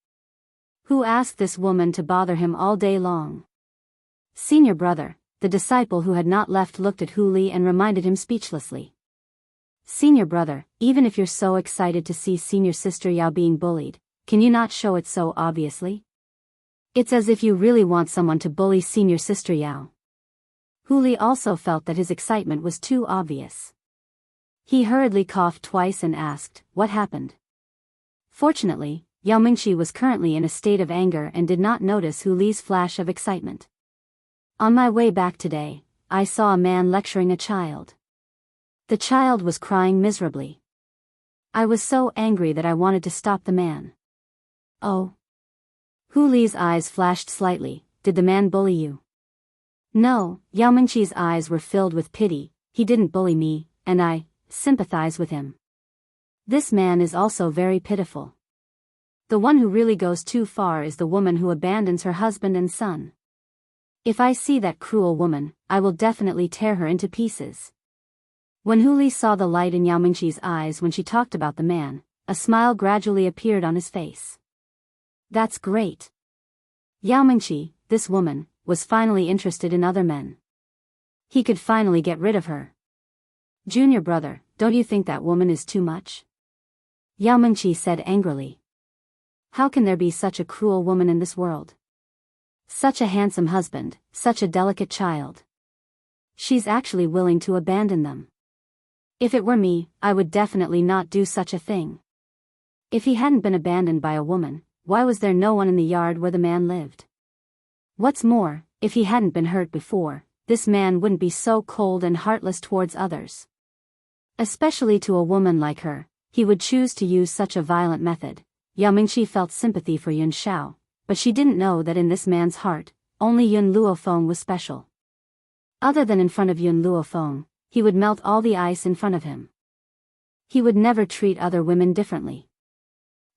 Who asked this woman to bother him all day long? Senior brother, the disciple who had not left, looked at Hu Li and reminded him speechlessly. "Senior brother, even if you're so excited to see senior sister Yao being bullied, can you not show it so obviously? It's as if you really want someone to bully senior sister Yao." Hu Li also felt that his excitement was too obvious. He hurriedly coughed twice and asked, "What happened?" Fortunately, Yao Mingqi was currently in a state of anger and did not notice Hu Li's flash of excitement. On my way back today, I saw a man lecturing a child. The child was crying miserably. I was so angry that I wanted to stop the man. Oh. Hu Li's eyes flashed slightly. Did the man bully you? No, Yao Mingqi's eyes were filled with pity. He didn't bully me, and I sympathize with him. This man is also very pitiful. The one who really goes too far is the woman who abandons her husband and son. If I see that cruel woman, I will definitely tear her into pieces. When Hu Li saw the light in Yao Mingqi's eyes when she talked about the man, a smile gradually appeared on his face. That's great. Yao Mingqi, this woman, was finally interested in other men. He could finally get rid of her. Junior brother, don't you think that woman is too much? Yao Mingqi said angrily. How can there be such a cruel woman in this world? Such a handsome husband, such a delicate child. She's actually willing to abandon them. If it were me, I would definitely not do such a thing. If he hadn't been abandoned by a woman, why was there no one in the yard where the man lived? What's more, if he hadn't been hurt before, this man wouldn't be so cold and heartless towards others. Especially to a woman like her, he would choose to use such a violent method. Yao Mingqi felt sympathy for Yun Xiao, but she didn't know that in this man's heart, only Yun Luofeng was special. Other than in front of Yun Luofeng, he would melt all the ice in front of him. He would never treat other women differently.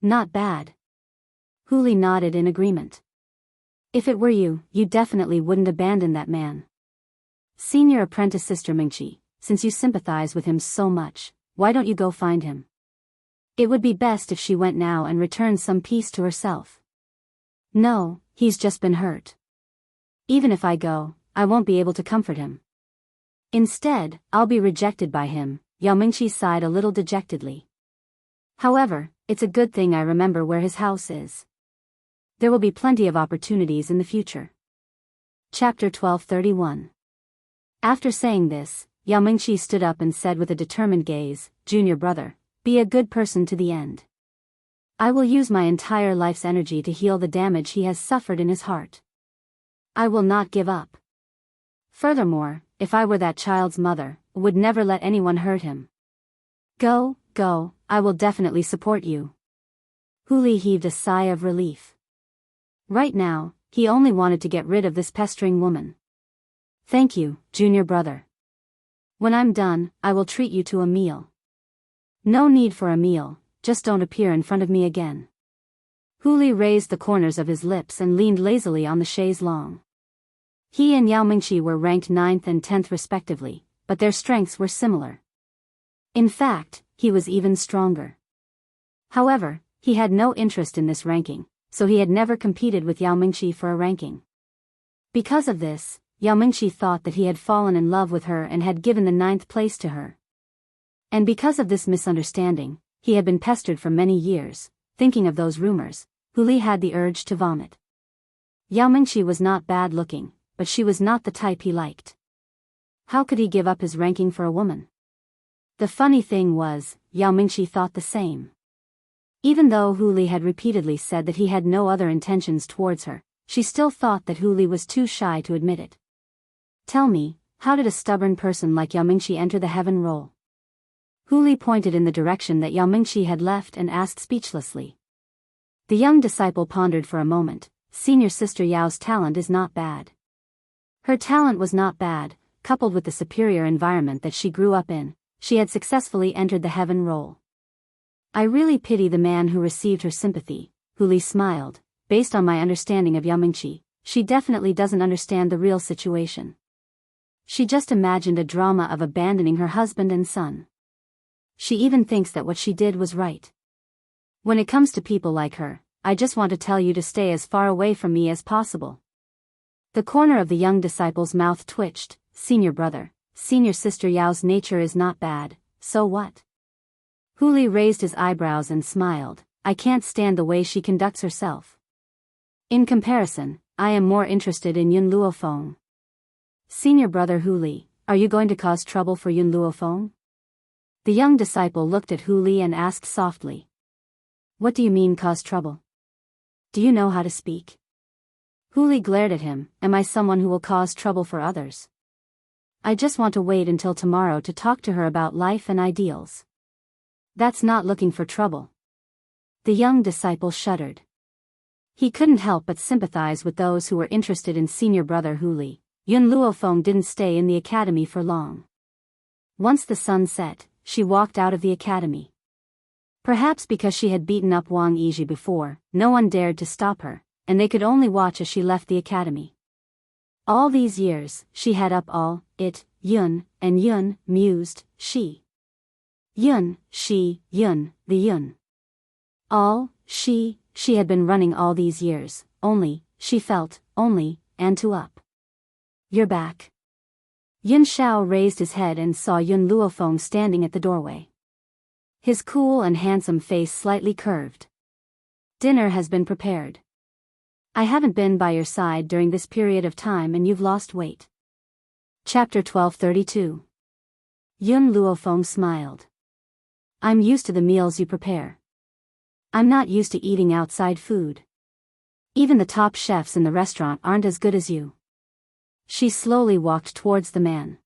Not bad. Hu Li nodded in agreement. If it were you, you definitely wouldn't abandon that man. Senior apprentice Sister Mingqi, since you sympathize with him so much, why don't you go find him? It would be best if she went now and returned some peace to herself. No, he's just been hurt. Even if I go, I won't be able to comfort him. Instead, I'll be rejected by him. Yao Mingqi sighed a little dejectedly. However, it's a good thing I remember where his house is. There will be plenty of opportunities in the future. Chapter 1231. After saying this, Yao Mingqi stood up and said with a determined gaze, Junior brother, be a good person to the end. I will use my entire life's energy to heal the damage he has suffered in his heart. I will not give up. Furthermore, if I were that child's mother, I would never let anyone hurt him. Go, I will definitely support you. Hu Li heaved a sigh of relief. Right now, he only wanted to get rid of this pestering woman. Thank you, junior brother. When I'm done, I will treat you to a meal. No need for a meal, just don't appear in front of me again. Hu Li raised the corners of his lips and leaned lazily on the chaise longue. He and Yao Mingqi were ranked 9th and 10th respectively, but their strengths were similar. In fact, he was even stronger. However, he had no interest in this ranking, so he had never competed with Yao Mingqi for a ranking. Because of this, Yao Mingqi thought that he had fallen in love with her and had given the 9th place to her. And because of this misunderstanding, he had been pestered for many years. Thinking of those rumors, Hu Li had the urge to vomit. Yao Mingqi was not bad looking, but she was not the type he liked. How could he give up his ranking for a woman? The funny thing was, Yao Mingqi thought the same. Even though Hu Li had repeatedly said that he had no other intentions towards her, she still thought that Hu Li was too shy to admit it. Tell me, how did a stubborn person like Yao Mingqi enter the heaven role? Hu Li pointed in the direction that Yao Mingqi had left and asked speechlessly. The young disciple pondered for a moment. Senior sister Yao's talent is not bad. Her talent was not bad, coupled with the superior environment that she grew up in, she had successfully entered the heaven role. I really pity the man who received her sympathy, Hu Li smiled. Based on my understanding of Yao Mingqi, she definitely doesn't understand the real situation. She just imagined a drama of abandoning her husband and son. She even thinks that what she did was right. When it comes to people like her, I just want to tell you to stay as far away from me as possible. The corner of the young disciple's mouth twitched. Senior brother, senior sister Yao's nature is not bad, so what? Hu Li raised his eyebrows and smiled. I can't stand the way she conducts herself. In comparison, I am more interested in Yun Luofeng. Senior brother Hu Li, are you going to cause trouble for Yun Luofeng? The young disciple looked at Hu Li and asked softly. What do you mean cause trouble? Do you know how to speak? Huli glared at him. Am I someone who will cause trouble for others? I just want to wait until tomorrow to talk to her about life and ideals. That's not looking for trouble. The young disciple shuddered. He couldn't help but sympathize with those who were interested in senior brother Huli. Yun Luofeng didn't stay in the academy for long. Once the sun set, she walked out of the academy. Perhaps because she had beaten up Wang Yizhi before, no one dared to stop her, and they could only watch as she left the academy. All these years, she had up all, it, Yun, and Yun, mused, she. Yun, she, Yun, the Yun. All, she had been running all these years, only, she felt, only, and to up. You're back. Yun Shao raised his head and saw Yun Luofeng standing at the doorway. His cool and handsome face slightly curved. Dinner has been prepared. I haven't been by your side during this period of time and you've lost weight. Chapter 1232. Yun Luofeng smiled. I'm used to the meals you prepare. I'm not used to eating outside food. Even the top chefs in the restaurant aren't as good as you. She slowly walked towards the man.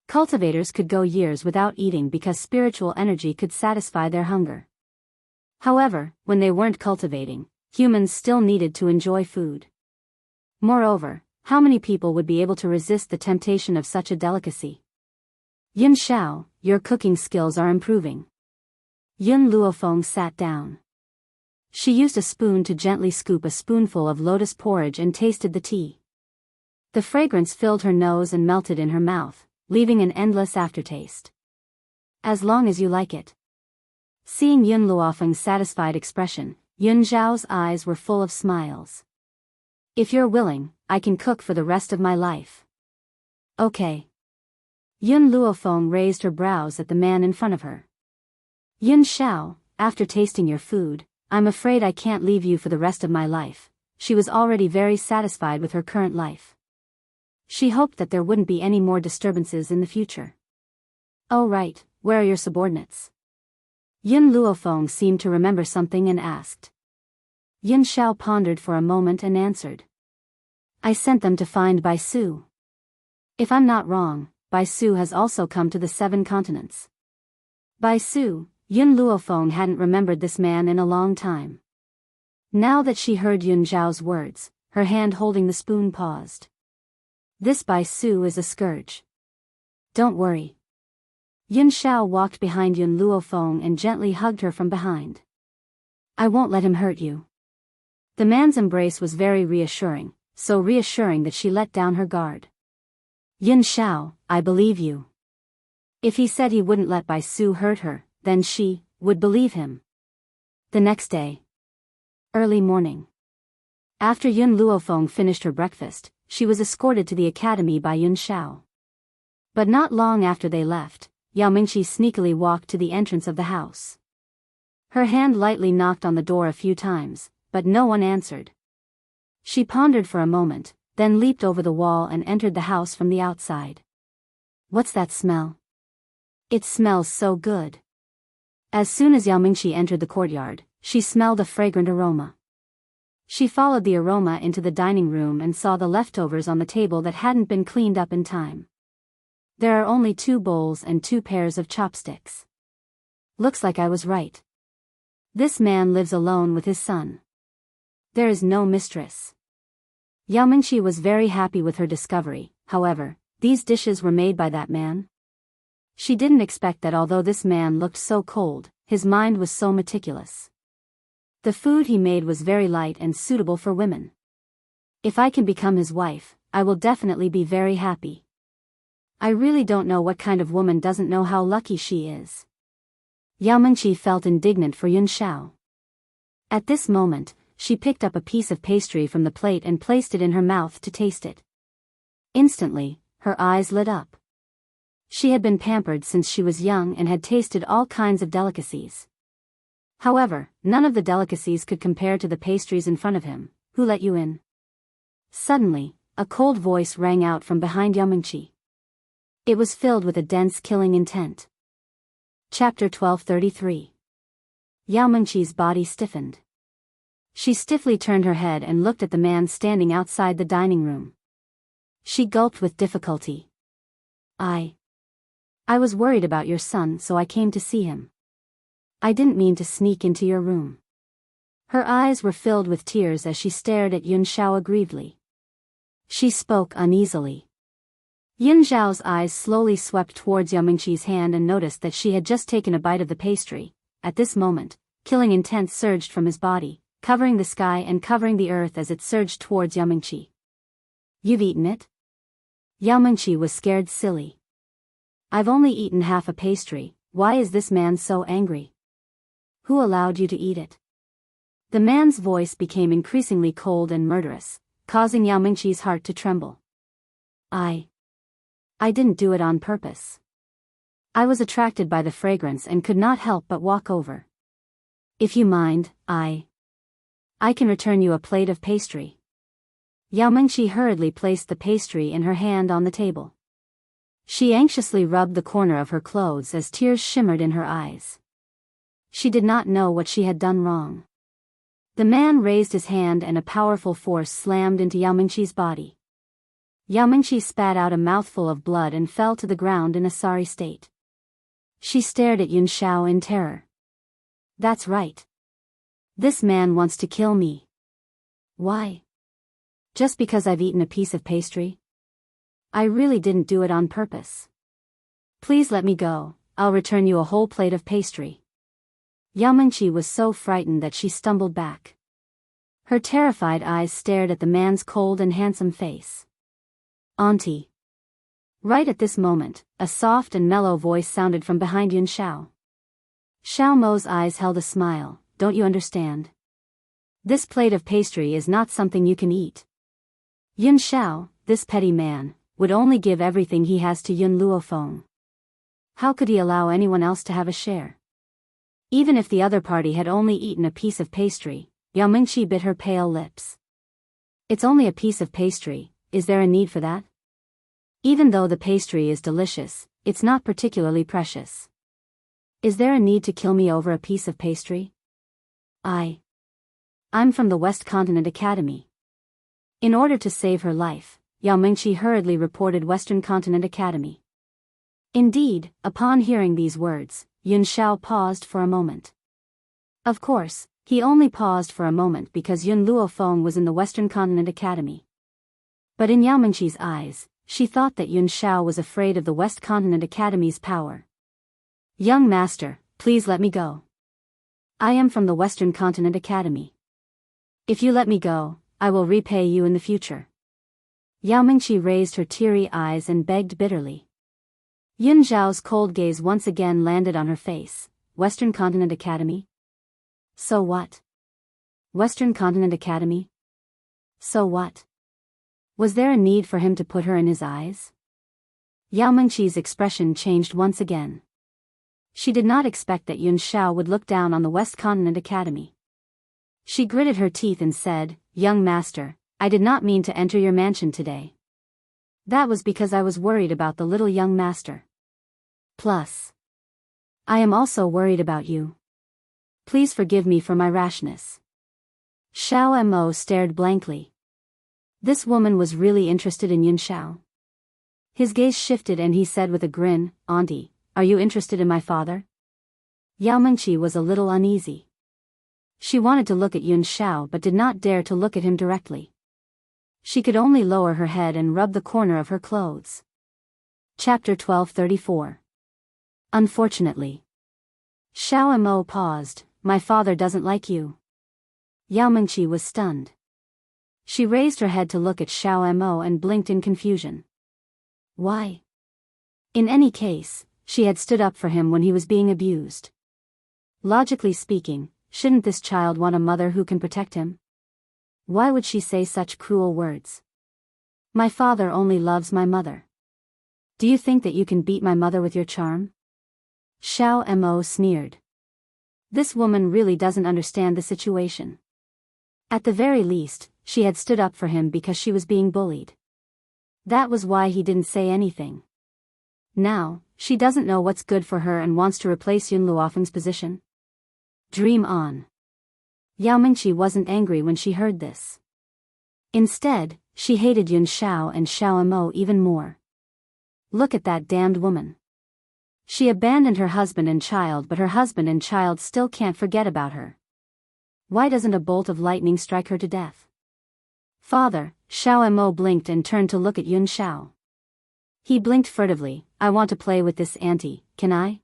Cultivators could go years without eating because spiritual energy could satisfy their hunger. However, when they weren't cultivating, humans still needed to enjoy food. Moreover, how many people would be able to resist the temptation of such a delicacy? Yun Shao, your cooking skills are improving. Yun Luofeng sat down. She used a spoon to gently scoop a spoonful of lotus porridge and tasted the tea. The fragrance filled her nose and melted in her mouth, leaving an endless aftertaste. As long as you like it. Seeing Yun Luofeng's satisfied expression, Yun Zhao's eyes were full of smiles. If you're willing, I can cook for the rest of my life. Okay. Yun Luofeng raised her brows at the man in front of her. Yun Shao, after tasting your food, I'm afraid I can't leave you for the rest of my life. She was already very satisfied with her current life. She hoped that there wouldn't be any more disturbances in the future. Oh right, where are your subordinates? Yun Luofeng seemed to remember something and asked. Yun Shao pondered for a moment and answered. I sent them to find Bai Su. If I'm not wrong, Bai Su has also come to the 7 continents. Bai Su, Yun Luofeng hadn't remembered this man in a long time. Now that she heard Yun Zhao's words, her hand holding the spoon paused. This Bai Su is a scourge. Don't worry. Yun Shao walked behind Yun Luofeng and gently hugged her from behind. I won't let him hurt you. The man's embrace was very reassuring, so reassuring that she let down her guard. Yun Shao, I believe you. If he said he wouldn't let Bai Su hurt her, then she would believe him. The next day. Early morning. After Yun Luofeng finished her breakfast, she was escorted to the academy by Yun Shao. But not long after they left, Yao Mingqi sneakily walked to the entrance of the house. Her hand lightly knocked on the door a few times, but no one answered. She pondered for a moment, then leaped over the wall and entered the house from the outside. What's that smell? It smells so good. As soon as Yao Mingqi entered the courtyard, she smelled a fragrant aroma. She followed the aroma into the dining room and saw the leftovers on the table that hadn't been cleaned up in time. There are only 2 bowls and 2 pairs of chopsticks. Looks like I was right. This man lives alone with his son. There is no mistress. Yao Mingqi was very happy with her discovery. However, these dishes were made by that man. She didn't expect that although this man looked so cold, his mind was so meticulous. The food he made was very light and suitable for women. If I can become his wife, I will definitely be very happy. I really don't know what kind of woman doesn't know how lucky she is. Yao Mingqi felt indignant for Yun Shao. At this moment, she picked up a piece of pastry from the plate and placed it in her mouth to taste it. Instantly, her eyes lit up. She had been pampered since she was young and had tasted all kinds of delicacies. However, none of the delicacies could compare to the pastries in front of him. Who let you in? Suddenly, a cold voice rang out from behind Yao Mingqi. It was filled with a dense killing intent. Chapter 1233. Yao Mengqi's body stiffened. She stiffly turned her head and looked at the man standing outside the dining room. She gulped with difficulty. I was worried about your son, so I came to see him. I didn't mean to sneak into your room. Her eyes were filled with tears as she stared at Yun Xiao aggrievedly. She spoke uneasily. Yun Xiao's eyes slowly swept towards Yao Mengqi's hand and noticed that she had just taken a bite of the pastry. At this moment, killing intent surged from his body, covering the sky and covering the earth as it surged towards Yao Mengqi. You've eaten it? Yao Mengqi was scared silly. I've only eaten half a pastry. Why is this man so angry? Who allowed you to eat it? The man's voice became increasingly cold and murderous, causing Yao Mengqi's heart to tremble. I didn't do it on purpose. I was attracted by the fragrance and could not help but walk over. If you mind, I can return you a plate of pastry. Yao Mengqi hurriedly placed the pastry in her hand on the table. She anxiously rubbed the corner of her clothes as tears shimmered in her eyes. She did not know what she had done wrong. The man raised his hand and a powerful force slammed into Yao Mengqi's body. Yao Mengqi spat out a mouthful of blood and fell to the ground in a sorry state. She stared at Yun Xiao in terror. That's right. This man wants to kill me. Why? Just because I've eaten a piece of pastry? I really didn't do it on purpose. Please let me go, I'll return you a whole plate of pastry. Yao Mengqi was so frightened that she stumbled back. Her terrified eyes stared at the man's cold and handsome face. Auntie. Right at this moment, a soft and mellow voice sounded from behind Yun Xiao. Xiao Mo's eyes held a smile. Don't you understand? This plate of pastry is not something you can eat. Yun Xiao, this petty man, would only give everything he has to Yun Luofeng. How could he allow anyone else to have a share? Even if the other party had only eaten a piece of pastry, Yao Mengqi bit her pale lips. It's only a piece of pastry, is there a need for that? Even though the pastry is delicious, it's not particularly precious. Is there a need to kill me over a piece of pastry? I'm from the West Continent Academy. In order to save her life, Yao Mengqi hurriedly reported Western Continent Academy. Indeed, upon hearing these words, Yun Xiao paused for a moment. Of course, he only paused for a moment because Yun Luofeng was in the Western Continent Academy. But in Yao Mengqi's eyes, she thought that Yun Xiao was afraid of the West Continent Academy's power. Young master, please let me go. I am from the Western Continent Academy. If you let me go, I will repay you in the future. Yao Mengqi raised her teary eyes and begged bitterly. Yun Xiao's cold gaze once again landed on her face. Western Continent Academy? So what? Western Continent Academy? So what? Was there a need for him to put her in his eyes? Yao Mengqi's expression changed once again. She did not expect that Yun Xiao would look down on the West Continent Academy. She gritted her teeth and said, Young master, I did not mean to enter your mansion today. That was because I was worried about the little young master. Plus, I am also worried about you. Please forgive me for my rashness. Xiao Mo stared blankly. This woman was really interested in Yun Xiao. His gaze shifted and he said with a grin, Auntie, are you interested in my father? Yao Mengqi was a little uneasy. She wanted to look at Yun Xiao but did not dare to look at him directly. She could only lower her head and rub the corner of her clothes. Chapter 1234. Unfortunately. Xiao Mo paused. My father doesn't like you. Yao Mengqi was stunned. She raised her head to look at Xiao Mo and blinked in confusion. Why? In any case, she had stood up for him when he was being abused. Logically speaking, shouldn't this child want a mother who can protect him? Why would she say such cruel words? My father only loves my mother. Do you think that you can beat my mother with your charm? Xiao Mo sneered. This woman really doesn't understand the situation. At the very least, she had stood up for him because she was being bullied. That was why he didn't say anything. Now, she doesn't know what's good for her and wants to replace Yun Luofeng's position. Dream on. Yao Mingqi wasn't angry when she heard this. Instead, she hated Yun Xiao and Xiao Mo even more. Look at that damned woman. She abandoned her husband and child, but her husband and child still can't forget about her. Why doesn't a bolt of lightning strike her to death? Father, Xiao Mo blinked and turned to look at Yun Xiao. He blinked furtively. I want to play with this auntie, can I?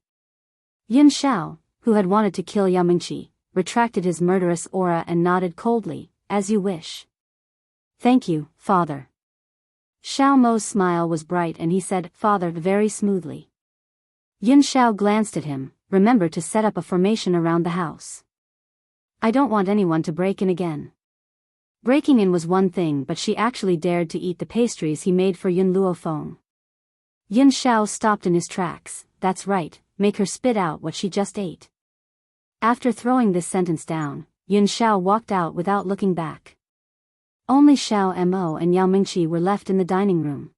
Yun Xiao, who had wanted to kill Yao Mingqi, retracted his murderous aura and nodded coldly, as you wish. Thank you, father. Xiao Mo's smile was bright and he said, Father, very smoothly. Yun Xiao glanced at him. Remember to set up a formation around the house. I don't want anyone to break in again. Breaking in was one thing, but she actually dared to eat the pastries he made for Yun Luofeng. Yun Xiao stopped in his tracks. That's right, make her spit out what she just ate. After throwing this sentence down, Yun Xiao walked out without looking back. Only Xiao Mo and Yao Mingqi were left in the dining room.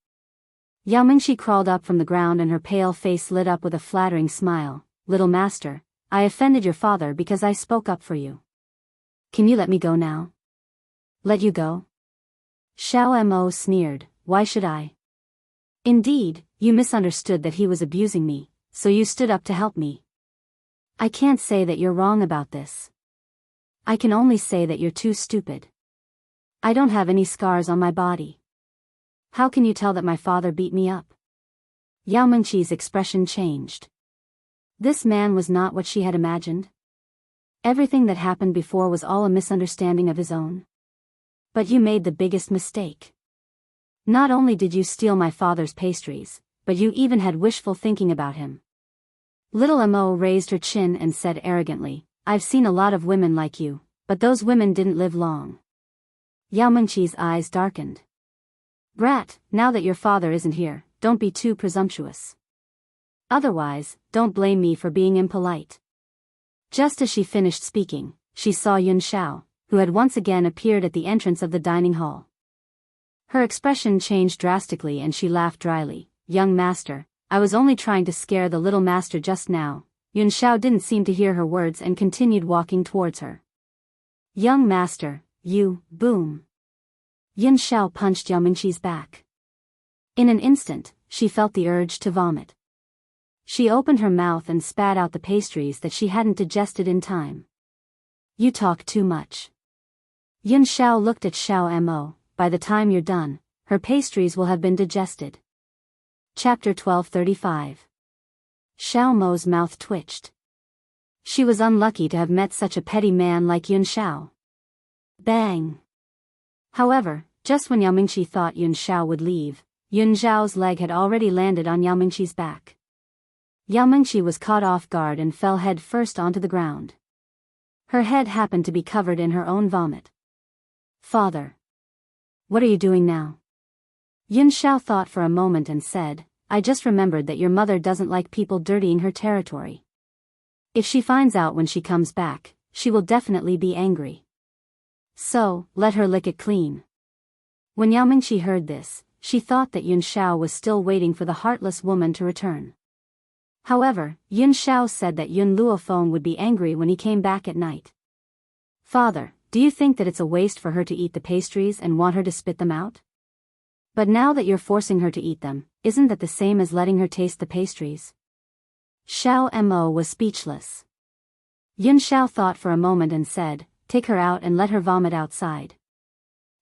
Yao Mingqi crawled up from the ground and her pale face lit up with a flattering smile. Little master, I offended your father because I spoke up for you. Can you let me go now? Let you go? Xiao Mo sneered, why should I? Indeed, you misunderstood that he was abusing me, so you stood up to help me. I can't say that you're wrong about this. I can only say that you're too stupid. I don't have any scars on my body. How can you tell that my father beat me up? Yao Mingqi's expression changed. This man was not what she had imagined. Everything that happened before was all a misunderstanding of his own. But you made the biggest mistake. Not only did you steal my father's pastries, but you even had wishful thinking about him. Little Mo raised her chin and said arrogantly, I've seen a lot of women like you, but those women didn't live long. Yao Mingqi's eyes darkened. Brat, now that your father isn't here, don't be too presumptuous. Otherwise, don't blame me for being impolite. Just as she finished speaking, she saw Yun Xiao, who had once again appeared at the entrance of the dining hall. Her expression changed drastically and she laughed dryly. Young master, I was only trying to scare the little master just now. Yun Xiao didn't seem to hear her words and continued walking towards her. Young master, you, boom. Yun Xiao punched Yao Mingqi's back. In an instant, she felt the urge to vomit. She opened her mouth and spat out the pastries that she hadn't digested in time. You talk too much. Yun Xiao looked at Xiao Mo. By the time you're done, her pastries will have been digested. Chapter 1235. Xiao Mo's mouth twitched. She was unlucky to have met such a petty man like Yun Xiao. Bang! However, just when Yao Mingqi thought Yun Xiao would leave, Yun Xiao's leg had already landed on Yao Mingqi's back. Yao Mingqi was caught off guard and fell head first onto the ground. Her head happened to be covered in her own vomit. Father. What are you doing now? Yun Xiao thought for a moment and said, I just remembered that your mother doesn't like people dirtying her territory. If she finds out when she comes back, she will definitely be angry. So, let her lick it clean. When Yao Mingqi heard this, she thought that Yun Xiao was still waiting for the heartless woman to return. However, Yun Xiao said that Yun Luofeng would be angry when he came back at night. Father, do you think that it's a waste for her to eat the pastries and want her to spit them out? But now that you're forcing her to eat them, isn't that the same as letting her taste the pastries? Xiao Mo was speechless. Yun Xiao thought for a moment and said, take her out and let her vomit outside.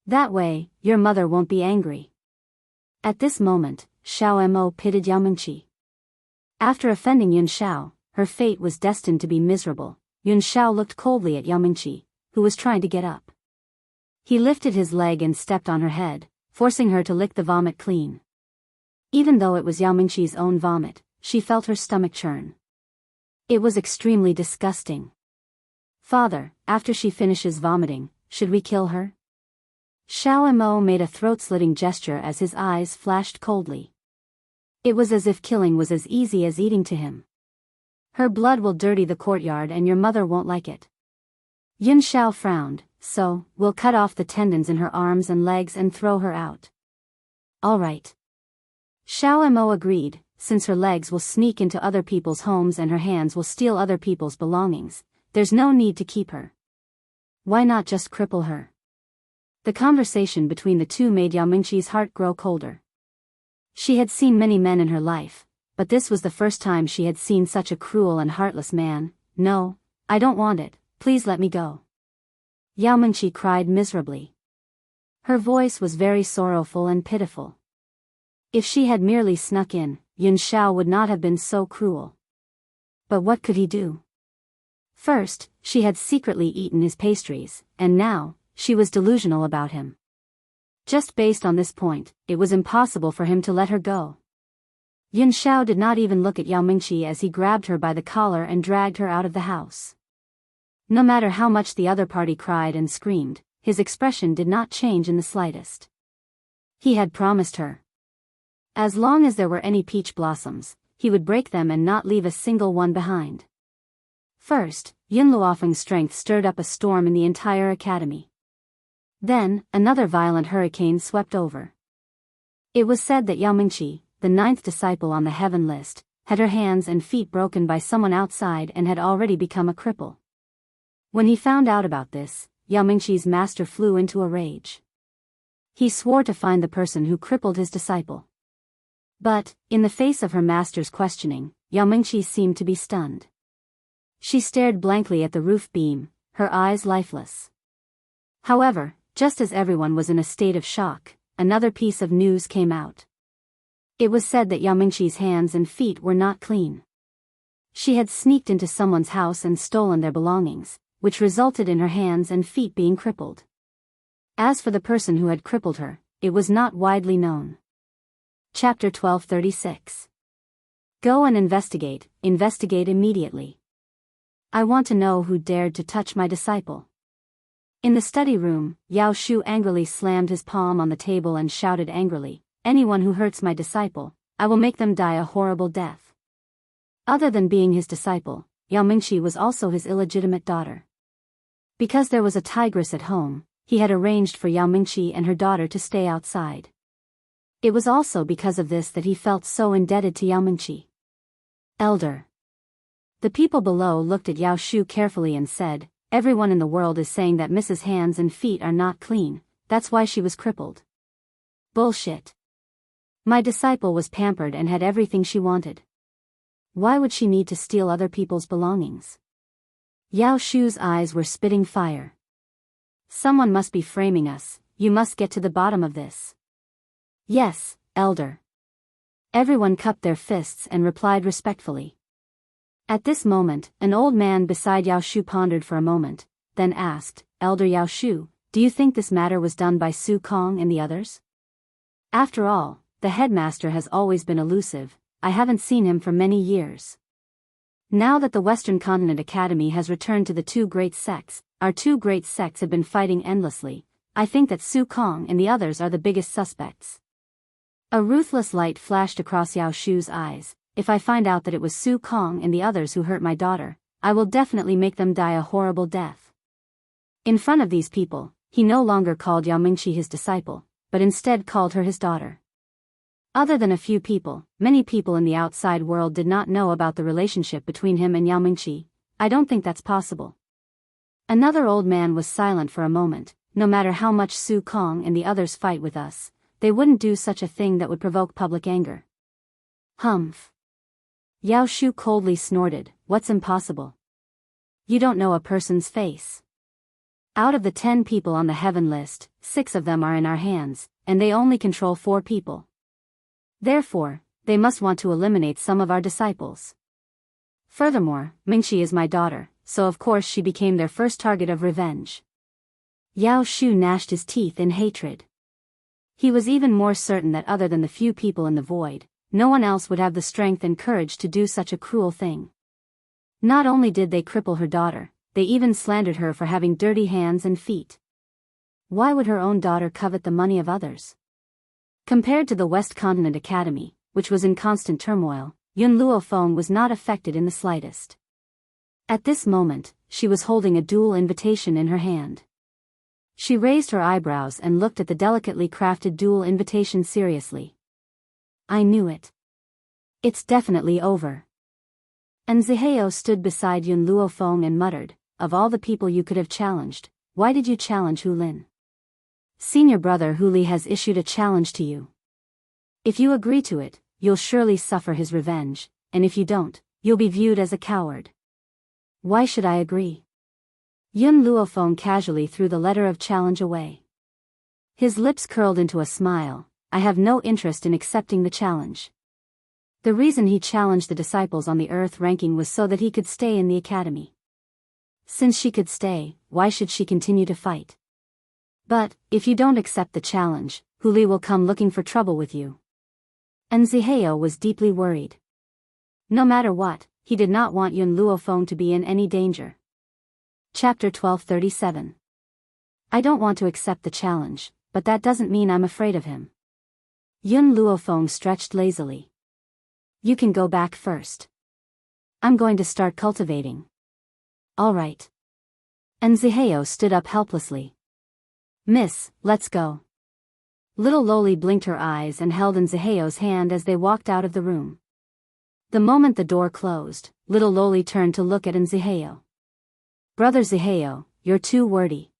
That way, your mother won't be angry. At this moment, Xiao Mo pitied Yao Mingqi. After offending Yun Xiao, her fate was destined to be miserable. Yun Xiao looked coldly at Yao Mingqi, who was trying to get up. He lifted his leg and stepped on her head, forcing her to lick the vomit clean. Even though it was Yao Mingqi's own vomit, she felt her stomach churn. It was extremely disgusting. Father, after she finishes vomiting, should we kill her? Xiao Mo made a throat-slitting gesture as his eyes flashed coldly. It was as if killing was as easy as eating to him. Her blood will dirty the courtyard and your mother won't like it. Yun Xiao frowned, so, we'll cut off the tendons in her arms and legs and throw her out. All right. Xiao Mo agreed, since her legs will sneak into other people's homes and her hands will steal other people's belongings, there's no need to keep her. Why not just cripple her? The conversation between the two made Yao Mingqi's heart grow colder. She had seen many men in her life, but this was the first time she had seen such a cruel and heartless man. No, I don't want it, please let me go. Yao Mingqi cried miserably. Her voice was very sorrowful and pitiful. If she had merely snuck in, Yun Shao would not have been so cruel. But what could he do? First, she had secretly eaten his pastries, and now, she was delusional about him. Just based on this point, it was impossible for him to let her go. Yun Shao did not even look at Yao Mingqi as he grabbed her by the collar and dragged her out of the house. No matter how much the other party cried and screamed, his expression did not change in the slightest. He had promised her. As long as there were any peach blossoms, he would break them and not leave a single one behind. First, Yun Luofeng's strength stirred up a storm in the entire academy. Then, another violent hurricane swept over. It was said that Yao Mingqi, the 9th disciple on the heaven list, had her hands and feet broken by someone outside and had already become a cripple. When he found out about this, Yao Mingqi's master flew into a rage. He swore to find the person who crippled his disciple. But, in the face of her master's questioning, Yao Mingqi seemed to be stunned. She stared blankly at the roof beam, her eyes lifeless. However, just as everyone was in a state of shock, another piece of news came out. It was said that Yao Mingqi's hands and feet were not clean. She had sneaked into someone's house and stolen their belongings, which resulted in her hands and feet being crippled. As for the person who had crippled her, it was not widely known. Chapter 1236. Go and investigate immediately. I want to know who dared to touch my disciple. In the study room, Yao Shu angrily slammed his palm on the table and shouted angrily, anyone who hurts my disciple, I will make them die a horrible death. Other than being his disciple, Yao Mingqi was also his illegitimate daughter. Because there was a tigress at home, he had arranged for Yao Mingqi and her daughter to stay outside. It was also because of this that he felt so indebted to Yao Mingqi. Elder. The people below looked at Yao Shu carefully and said, everyone in the world is saying that Mrs. Hands and feet are not clean, that's why she was crippled. Bullshit. My disciple was pampered and had everything she wanted. Why would she need to steal other people's belongings? Yao Shu's eyes were spitting fire. Someone must be framing us, you must get to the bottom of this. Yes, elder. Everyone cupped their fists and replied respectfully. At this moment, an old man beside Yao Shu pondered for a moment, then asked, Elder Yao Shu, do you think this matter was done by Su Kong and the others? After all, the headmaster has always been elusive, I haven't seen him for many years. Now that the Western Continent Academy has returned to the two great sects, our two great sects have been fighting endlessly, I think that Su Kong and the others are the biggest suspects. A ruthless light flashed across Yao Shu's eyes. If I find out that it was Su Kong and the others who hurt my daughter, I will definitely make them die a horrible death. In front of these people, he no longer called Yao Mingqi his disciple, but instead called her his daughter. Other than a few people, many people in the outside world did not know about the relationship between him and Yao Mingqi. I don't think that's possible. Another old man was silent for a moment. No matter how much Su Kong and the others fight with us, they wouldn't do such a thing that would provoke public anger. Humph. Yao Shu coldly snorted, what's impossible? You don't know a person's face. Out of the 10 people on the heaven list, 6 of them are in our hands, and they only control 4 people. Therefore, they must want to eliminate some of our disciples. Furthermore, Mingqi is my daughter, so of course she became their first target of revenge. Yao Shu gnashed his teeth in hatred. He was even more certain that other than the few people in the void, no one else would have the strength and courage to do such a cruel thing. Not only did they cripple her daughter, they even slandered her for having dirty hands and feet. Why would her own daughter covet the money of others? Compared to the West Continent Academy, which was in constant turmoil, Yun Luofeng was not affected in the slightest. At this moment, she was holding a dual invitation in her hand. She raised her eyebrows and looked at the delicately crafted dual invitation seriously. I knew it. It's definitely over. And Zihao stood beside Yun Luofeng and muttered, of all the people you could have challenged, why did you challenge Hu Lin? Senior brother Hu Li has issued a challenge to you. If you agree to it, you'll surely suffer his revenge, and if you don't, you'll be viewed as a coward. Why should I agree? Yun Luofeng casually threw the letter of challenge away. His lips curled into a smile. I have no interest in accepting the challenge. The reason he challenged the disciples on the earth ranking was so that he could stay in the academy. Since she could stay, why should she continue to fight? But, if you don't accept the challenge, Hu Li will come looking for trouble with you. And Zihao was deeply worried. No matter what, he did not want Yun Luofeng to be in any danger. Chapter 1237. I don't want to accept the challenge, but that doesn't mean I'm afraid of him. Yun Luofeng stretched lazily. You can go back first. I'm going to start cultivating. All right. And Zihao stood up helplessly. Miss, let's go. Little Loli blinked her eyes and held in Zihao's hand as they walked out of the room. The moment the door closed, little Loli turned to look at Zihao. Brother Zihao, you're too wordy.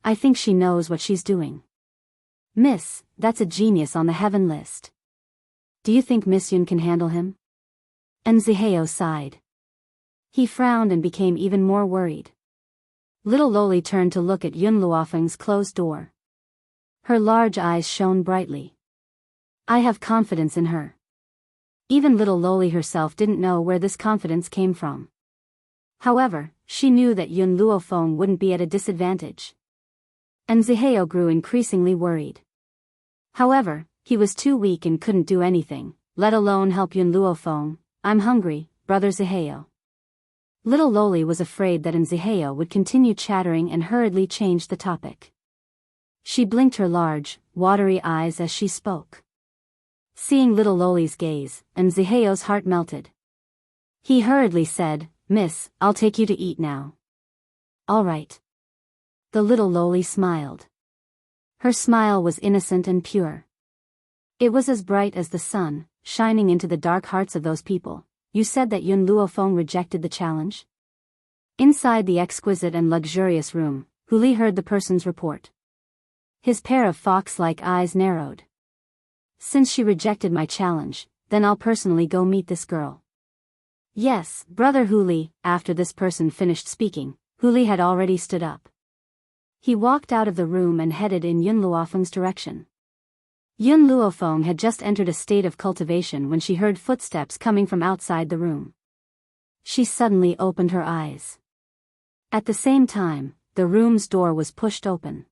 I think she knows what she's doing. Miss, that's a genius on the heaven list. Do you think Miss Yun can handle him? And Zihao sighed. He frowned and became even more worried. Little Loli turned to look at Yun Luofeng's closed door. Her large eyes shone brightly. I have confidence in her. Even little Loli herself didn't know where this confidence came from. However, she knew that Yun Luofeng wouldn't be at a disadvantage. And Zihao grew increasingly worried. However, he was too weak and couldn't do anything, let alone help Yun Luofeng. I'm hungry, brother Zihao. Little Loli was afraid that Zihao would continue chattering and hurriedly changed the topic. She blinked her large, watery eyes as she spoke. Seeing little Loli's gaze, Zihao's heart melted. He hurriedly said, Miss, I'll take you to eat now. All right. The little Loli smiled. Her smile was innocent and pure. It was as bright as the sun, shining into the dark hearts of those people. You said that Yun Luofeng rejected the challenge? Inside the exquisite and luxurious room, Hu Li heard the person's report. His pair of fox-like eyes narrowed. Since she rejected my challenge, then I'll personally go meet this girl. Yes, brother Hu Li. After this person finished speaking, Hu Li had already stood up. He walked out of the room and headed in Yun Luofeng's direction. Yun Luofeng had just entered a state of cultivation when she heard footsteps coming from outside the room. She suddenly opened her eyes. At the same time, the room's door was pushed open.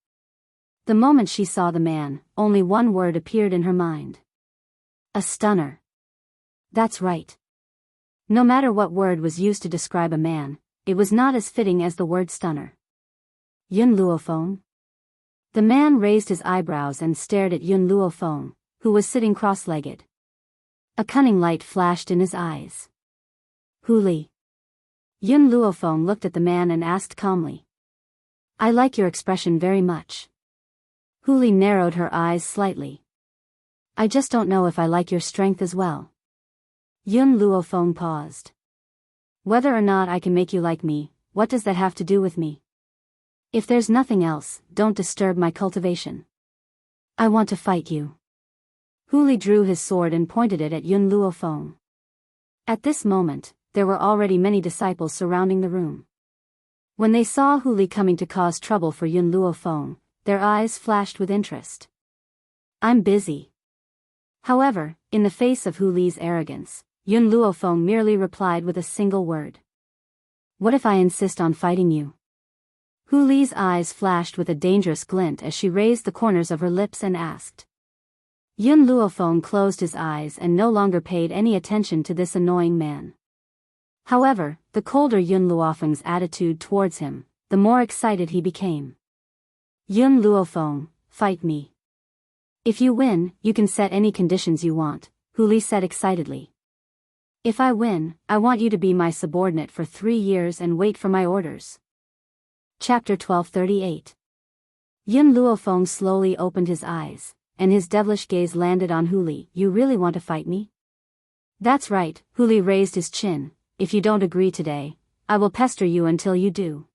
The moment she saw the man, only one word appeared in her mind. A stunner. That's right. No matter what word was used to describe a man, it was not as fitting as the word stunner. Yun Luofeng? The man raised his eyebrows and stared at Yun Luofeng, who was sitting cross-legged. A cunning light flashed in his eyes. Hu Li. Yun Luofeng looked at the man and asked calmly. I like your expression very much. Hu Li narrowed her eyes slightly. I just don't know if I like your strength as well. Yun Luofeng paused. Whether or not I can make you like me, what does that have to do with me? If there's nothing else, don't disturb my cultivation. I want to fight you. Hu Li drew his sword and pointed it at Yun Luofeng. At this moment, there were already many disciples surrounding the room. When they saw Hu Li coming to cause trouble for Yun Luofeng, their eyes flashed with interest. I'm busy. However, in the face of Hu Li's arrogance, Yun Luofeng merely replied with a single word. What if I insist on fighting you? Hu Li's eyes flashed with a dangerous glint as she raised the corners of her lips and asked. Yun Luofeng closed his eyes and no longer paid any attention to this annoying man. However, the colder Yun Luofeng's attitude towards him, the more excited he became. Yun Luofeng, fight me. If you win, you can set any conditions you want, Hu Li said excitedly. If I win, I want you to be my subordinate for 3 years and wait for my orders. Chapter 1238. Yun Luofeng slowly opened his eyes, and his devilish gaze landed on Hu Li. You really want to fight me? That's right, Hu Li raised his chin. If you don't agree today, I will pester you until you do.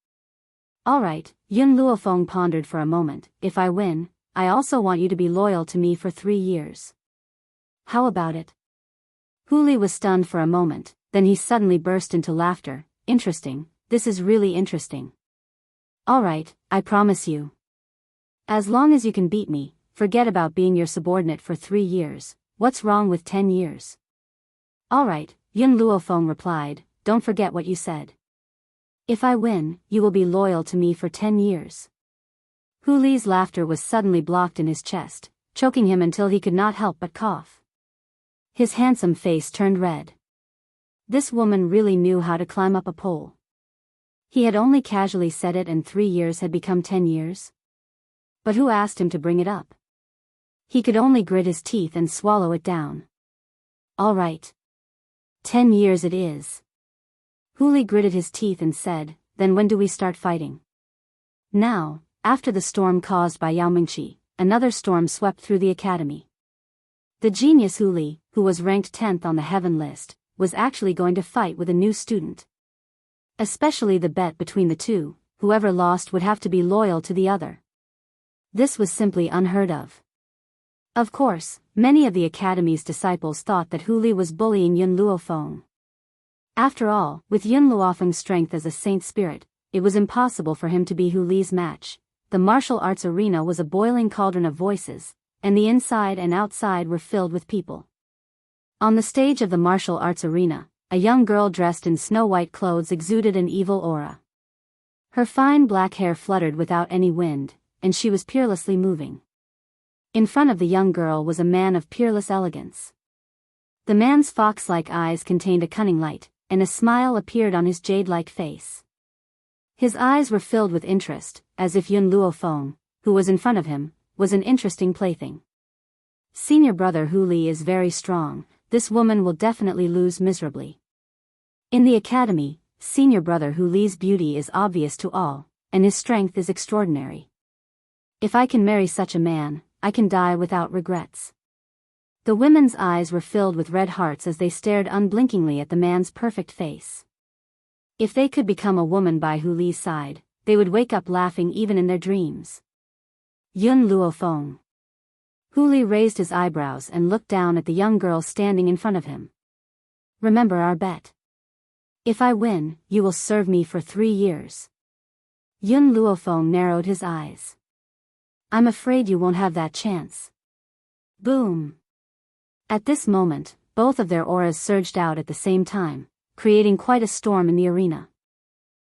Alright, Yun Luofeng pondered for a moment. If I win, I also want you to be loyal to me for 3 years. How about it? Hu Li was stunned for a moment, then he suddenly burst into laughter. Interesting, this is really interesting. Alright, I promise you. As long as you can beat me, forget about being your subordinate for 3 years. What's wrong with 10 years? Alright, Yun Luofeng replied, don't forget what you said. If I win, you will be loyal to me for 10 years. Hu Li's laughter was suddenly blocked in his chest, choking him until he could not help but cough. His handsome face turned red. This woman really knew how to climb up a pole. He had only casually said it and 3 years had become 10 years. But who asked him to bring it up? He could only grit his teeth and swallow it down. All right. 10 years it is. Hu Li gritted his teeth and said, then when do we start fighting? Now, after the storm caused by Yao Mingqi, another storm swept through the academy. The genius Hu Li, who was ranked 10th on the heaven list, was actually going to fight with a new student. Especially the bet between the two, whoever lost would have to be loyal to the other. This was simply unheard of. Of course, many of the academy's disciples thought that Hu Li was bullying Yun Luofeng. After all, with Yun Luofeng's strength as a saint spirit, it was impossible for him to be Hu Li's match. The martial arts arena was a boiling cauldron of voices, and the inside and outside were filled with people. On the stage of the martial arts arena, a young girl dressed in snow-white clothes exuded an evil aura. Her fine black hair fluttered without any wind, and she was peerlessly moving. In front of the young girl was a man of peerless elegance. The man's fox-like eyes contained a cunning light, and a smile appeared on his jade-like face. His eyes were filled with interest, as if Yun Luofeng, who was in front of him, was an interesting plaything. Senior brother Hu Li is very strong, this woman will definitely lose miserably. In the academy, senior brother Hu Li's beauty is obvious to all, and his strength is extraordinary. If I can marry such a man, I can die without regrets. The women's eyes were filled with red hearts as they stared unblinkingly at the man's perfect face. If they could become a woman by Hu Li's side, they would wake up laughing even in their dreams. Yun Luofeng. Hu Li raised his eyebrows and looked down at the young girl standing in front of him. Remember our bet. If I win, you will serve me for 3 years. Yun Luofeng narrowed his eyes. I'm afraid you won't have that chance. Boom. At this moment, both of their auras surged out at the same time, creating quite a storm in the arena.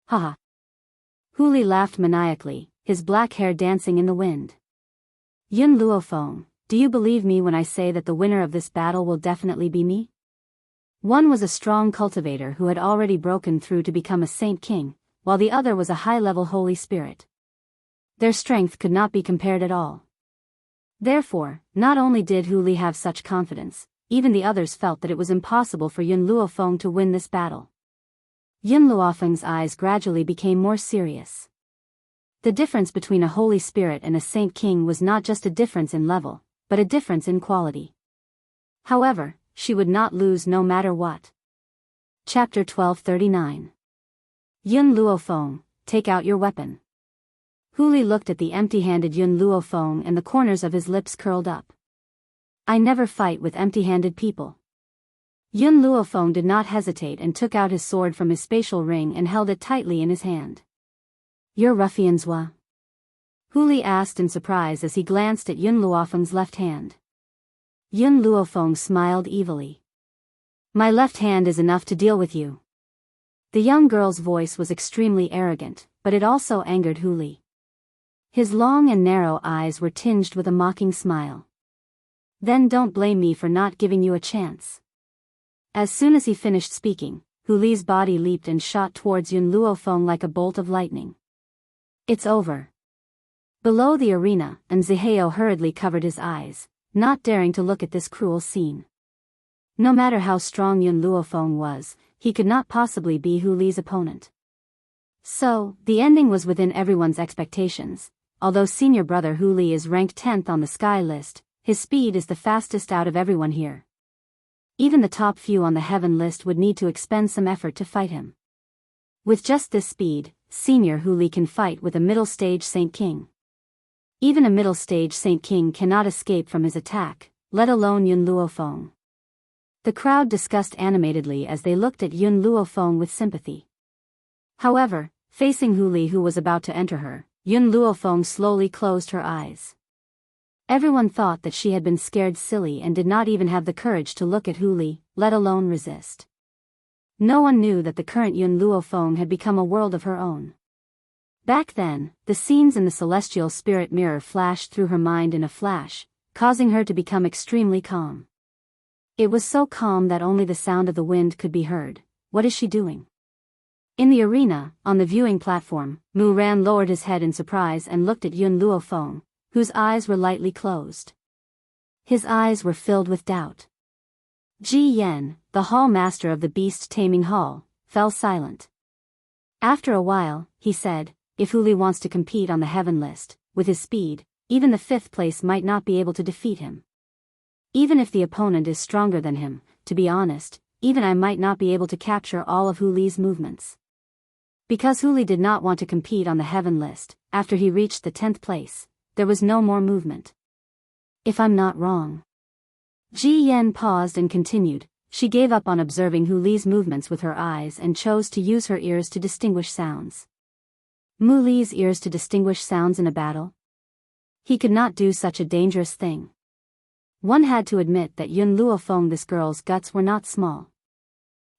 Haha. Hu Li laughed maniacally, his black hair dancing in the wind. Yun Luofeng, do you believe me when I say that the winner of this battle will definitely be me? One was a strong cultivator who had already broken through to become a saint king, while the other was a high-level holy spirit. Their strength could not be compared at all. Therefore, not only did Hu Li have such confidence, even the others felt that it was impossible for Yun Luofeng to win this battle. Yun Luofeng's eyes gradually became more serious. The difference between a holy spirit and a saint king was not just a difference in level, but a difference in quality. However, she would not lose no matter what. Chapter 1239. Yun Luofeng, take out your weapon. Hu Li looked at the empty-handed Yun Luofeng and the corners of his lips curled up. I never fight with empty-handed people. Yun Luofeng did not hesitate and took out his sword from his spatial ring and held it tightly in his hand. You're ruffians, wa? Hu Li asked in surprise as he glanced at Yun Luofeng's left hand. Yun Luofeng smiled evilly. My left hand is enough to deal with you. The young girl's voice was extremely arrogant, but it also angered Hu Li. His long and narrow eyes were tinged with a mocking smile. Then don't blame me for not giving you a chance. As soon as he finished speaking, Hu Li's body leaped and shot towards Yun Luofeng like a bolt of lightning. It's over. Below the arena, and Zihao hurriedly covered his eyes, not daring to look at this cruel scene. No matter how strong Yun Luofeng was, he could not possibly be Hu Li's opponent. So, the ending was within everyone's expectations. Although senior brother Hu Li is ranked 10th on the sky list, his speed is the fastest out of everyone here. Even the top few on the heaven list would need to expend some effort to fight him. With just this speed, Senior Hu Li can fight with a middle-stage Saint King. Even a middle-stage Saint King cannot escape from his attack, let alone Yun Luofeng. The crowd discussed animatedly as they looked at Yun Luofeng with sympathy. However, facing Hu Li who was about to enter her, Yun Luofeng slowly closed her eyes. Everyone thought that she had been scared silly and did not even have the courage to look at Hu Li, let alone resist. No one knew that the current Yun Luofeng had become a world of her own. Back then, the scenes in the celestial spirit mirror flashed through her mind in a flash, causing her to become extremely calm. It was so calm that only the sound of the wind could be heard. What is she doing? In the arena, on the viewing platform, Mu Ran lowered his head in surprise and looked at Yun Luofeng, whose eyes were lightly closed. His eyes were filled with doubt. Ji Yen, the hall master of the beast-taming hall, fell silent. After a while, he said, if Hu Li wants to compete on the heaven list, with his speed, even the 5th place might not be able to defeat him. Even if the opponent is stronger than him, to be honest, even I might not be able to capture all of Hu Li's movements. Because Hu Li did not want to compete on the heaven list, after he reached the 10th place, there was no more movement. If I'm not wrong. Ji Yen paused and continued, she gave up on observing Hu Li's movements with her eyes and chose to use her ears to distinguish sounds. Mu Li's ears to distinguish sounds in a battle? He could not do such a dangerous thing. One had to admit that Yun Luofeng, this girl's guts were not small.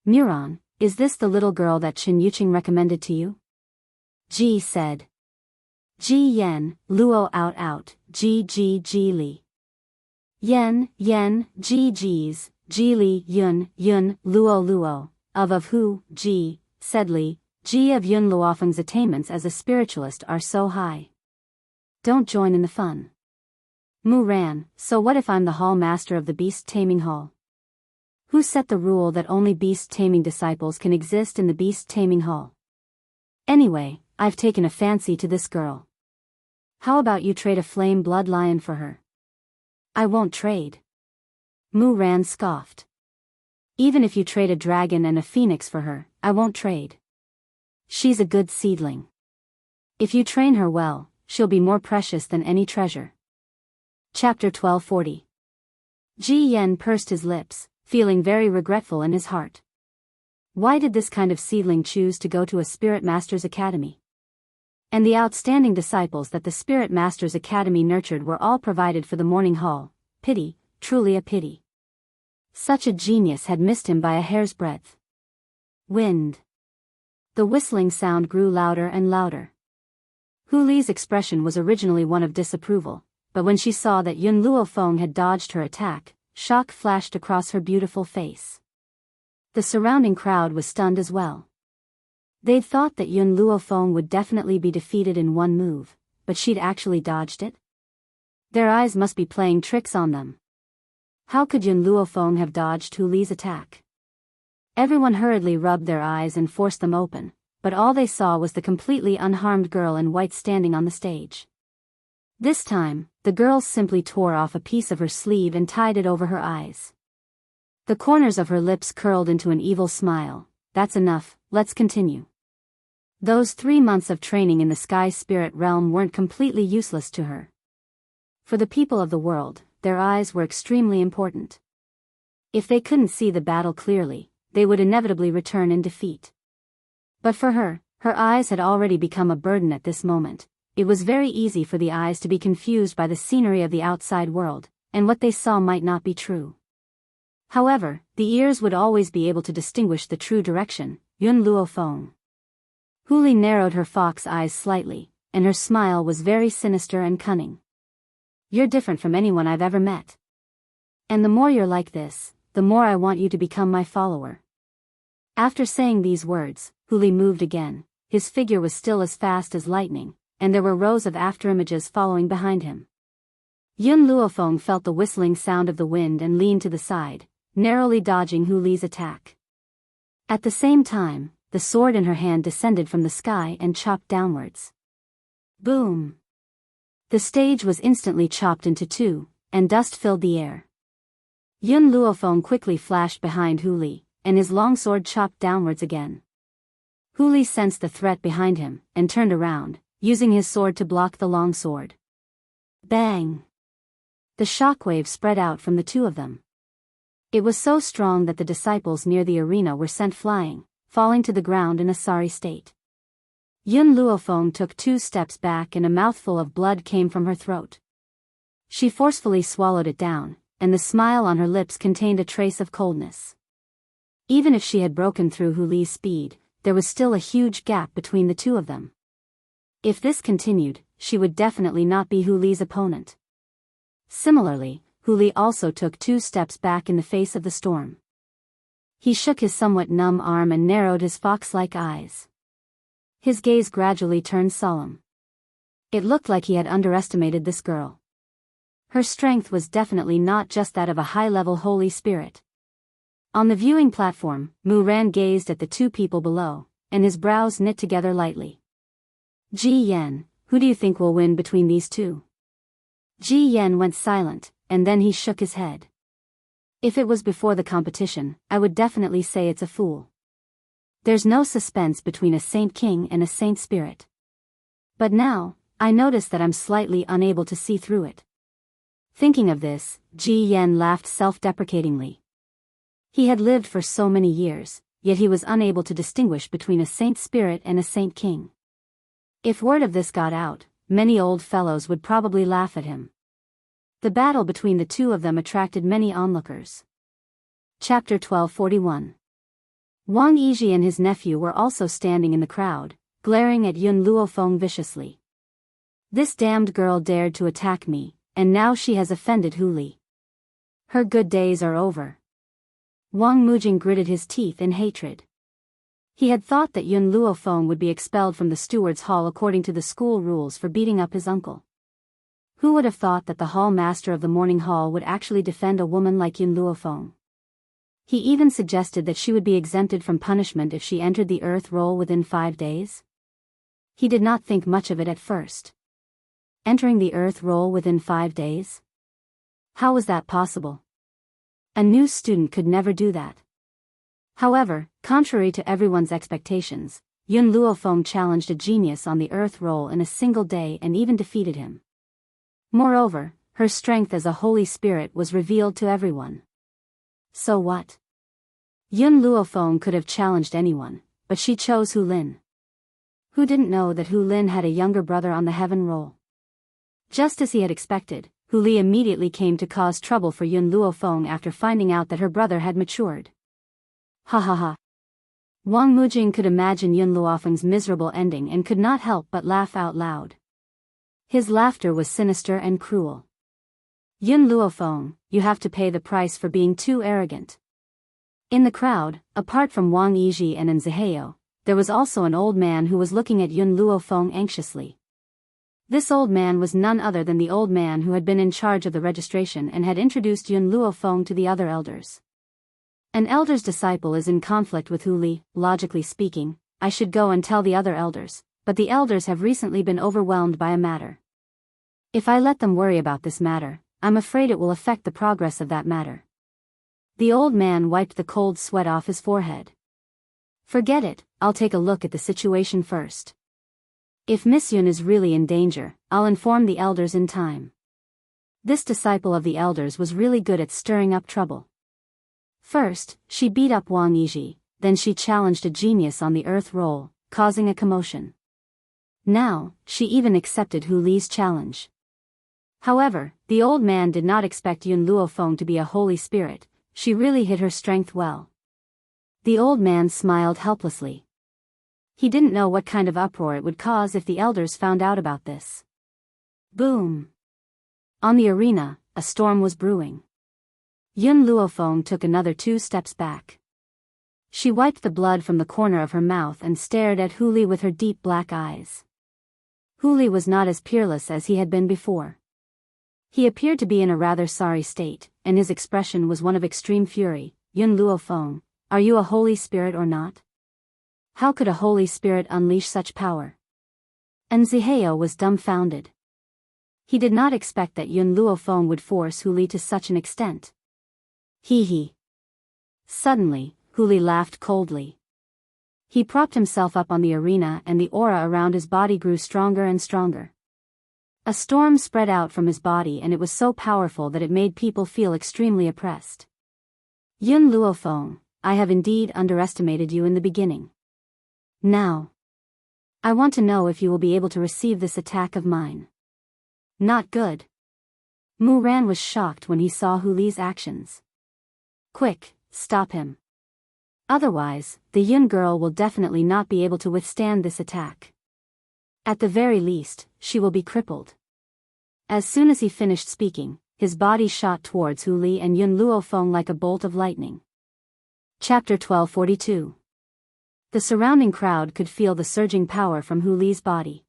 Muran, is this the little girl that Chen Yuqing recommended to you? Ji said. Ji Yen, Luo out, Ji Li. Yen, Ji Li, Yun, Luo, of who, Ji, said Li, Ji of Yun Luofeng's attainments as a spiritualist are so high. Don't join in the fun. Mu Ran, so what if I'm the hall master of the beast-taming hall? Who set the rule that only beast-taming disciples can exist in the beast-taming hall? Anyway, I've taken a fancy to this girl. How about you trade a flame blood lion for her? I won't trade. Mu Ran scoffed. Even if you trade a dragon and a phoenix for her, I won't trade. She's a good seedling. If you train her well, she'll be more precious than any treasure. Chapter 1240. Ji Yen pursed his lips, feeling very regretful in his heart. Why did this kind of seedling choose to go to a Spirit Master's Academy? And the outstanding disciples that the Spirit Master's Academy nurtured were all provided for the morning hall. Pity, truly a pity. Such a genius had missed him by a hair's breadth. Wind. The whistling sound grew louder and louder. Hu Li's expression was originally one of disapproval, but when she saw that Yun Luofeng had dodged her attack, shock flashed across her beautiful face. The surrounding crowd was stunned as well. They'd thought that Yun Luofeng would definitely be defeated in one move, but she'd actually dodged it? Their eyes must be playing tricks on them. How could Yun Luofeng have dodged Hu Li's attack? Everyone hurriedly rubbed their eyes and forced them open, but all they saw was the completely unharmed girl in white standing on the stage. This time, the girl simply tore off a piece of her sleeve and tied it over her eyes. The corners of her lips curled into an evil smile. That's enough, let's continue. Those 3 months of training in the sky spirit realm weren't completely useless to her. For the people of the world, their eyes were extremely important. If they couldn't see the battle clearly, they would inevitably return in defeat. But for her, her eyes had already become a burden at this moment. It was very easy for the eyes to be confused by the scenery of the outside world, and what they saw might not be true. However, the ears would always be able to distinguish the true direction. Yun Luofeng. Hu Li narrowed her fox eyes slightly, and her smile was very sinister and cunning. You're different from anyone I've ever met. And the more you're like this, the more I want you to become my follower. After saying these words, Hu Li moved again. His figure was still as fast as lightning, and there were rows of afterimages following behind him. Yun Luofeng felt the whistling sound of the wind and leaned to the side, narrowly dodging Hu Li's attack. At the same time, the sword in her hand descended from the sky and chopped downwards. Boom! The stage was instantly chopped into two, and dust filled the air. Yun Luofeng quickly flashed behind Hu Li, and his longsword chopped downwards again. Hu Li sensed the threat behind him, and turned around, using his sword to block the long sword. Bang! The shockwave spread out from the two of them. It was so strong that the disciples near the arena were sent flying, falling to the ground in a sorry state. Yun Luofeng took 2 steps back and a mouthful of blood came from her throat. She forcefully swallowed it down, and the smile on her lips contained a trace of coldness. Even if she had broken through Hu Li's speed, there was still a huge gap between the two of them. If this continued, she would definitely not be Hu Li's opponent. Similarly, Hu Li also took 2 steps back in the face of the storm. He shook his somewhat numb arm and narrowed his fox-like eyes. His gaze gradually turned solemn. It looked like he had underestimated this girl. Her strength was definitely not just that of a high-level holy spirit. On the viewing platform, Mu Ran gazed at the 2 people below, and his brows knit together lightly. Ji Yan, who do you think will win between these 2? Ji Yan went silent, and then he shook his head. If it was before the competition, I would definitely say it's a fool. There's no suspense between a saint king and a saint spirit. But now, I notice that I'm slightly unable to see through it. Thinking of this, Ji Yan laughed self-deprecatingly. He had lived for so many years, yet he was unable to distinguish between a saint spirit and a saint king. If word of this got out, many old fellows would probably laugh at him. The battle between the 2 of them attracted many onlookers. Chapter 1241. Wang Yizhi and his nephew were also standing in the crowd, glaring at Yun Luofeng viciously. This damned girl dared to attack me, and now she has offended Hu Li. Her good days are over. Wang Mujing gritted his teeth in hatred. He had thought that Yun Luofeng would be expelled from the steward's hall according to the school rules for beating up his uncle. Who would have thought that the hall master of the morning hall would actually defend a woman like Yun Luofeng? He even suggested that she would be exempted from punishment if she entered the earth roll within 5 days. He did not think much of it at first. Entering the earth roll within 5 days? How was that possible? A new student could never do that. However, contrary to everyone's expectations, Yun Luofeng challenged a genius on the earth roll in a single day and even defeated him. Moreover, her strength as a holy spirit was revealed to everyone. So what? Yun Luofeng could have challenged anyone, but she chose Hu Lin. Who didn't know that Hu Lin had a younger brother on the heaven roll? Just as he had expected, Hu Li immediately came to cause trouble for Yun Luofeng after finding out that her brother had matured. Ha ha ha. Wang Mujing could imagine Yun Luofeng's miserable ending and could not help but laugh out loud. His laughter was sinister and cruel. Yun Luofeng, you have to pay the price for being too arrogant. In the crowd, apart from Wang Yizhi and Zihao, there was also an old man who was looking at Yun Luofeng anxiously. This old man was none other than the old man who had been in charge of the registration and had introduced Yun Luofeng to the other elders. An elder's disciple is in conflict with Hu Li. Logically speaking, I should go and tell the other elders, but the elders have recently been overwhelmed by a matter. If I let them worry about this matter, I'm afraid it will affect the progress of that matter. The old man wiped the cold sweat off his forehead. Forget it, I'll take a look at the situation first. If Miss Yun is really in danger, I'll inform the elders in time. This disciple of the elders was really good at stirring up trouble. First, she beat up Wang Yizhi, then she challenged a genius on the earth roll, causing a commotion. Now, she even accepted Hu Li's challenge. However, the old man did not expect Yun Luofeng to be a holy spirit. She really hid her strength well. The old man smiled helplessly. He didn't know what kind of uproar it would cause if the elders found out about this. Boom! On the arena, a storm was brewing. Yun Luofeng took another 2 steps back. She wiped the blood from the corner of her mouth and stared at Hu Li with her deep black eyes. Hu Li was not as peerless as he had been before. He appeared to be in a rather sorry state, and his expression was one of extreme fury. Yun Luofeng, are you a holy spirit or not? How could a holy spirit unleash such power? And Zihao was dumbfounded. He did not expect that Yun Luofeng would force Hu Li to such an extent. Hee hee. Suddenly, Hu Li laughed coldly. He propped himself up on the arena and the aura around his body grew stronger and stronger. A storm spread out from his body and it was so powerful that it made people feel extremely oppressed. Yun Luofeng, I have indeed underestimated you in the beginning. Now, I want to know if you will be able to receive this attack of mine. Not good. Mu Ran was shocked when he saw Hu Li's actions. Quick, stop him. Otherwise, the Yun girl will definitely not be able to withstand this attack. At the very least, she will be crippled. As soon as he finished speaking, his body shot towards Hu Li and Yun Luofeng like a bolt of lightning. Chapter 1242. The surrounding crowd could feel the surging power from Hu Li's body.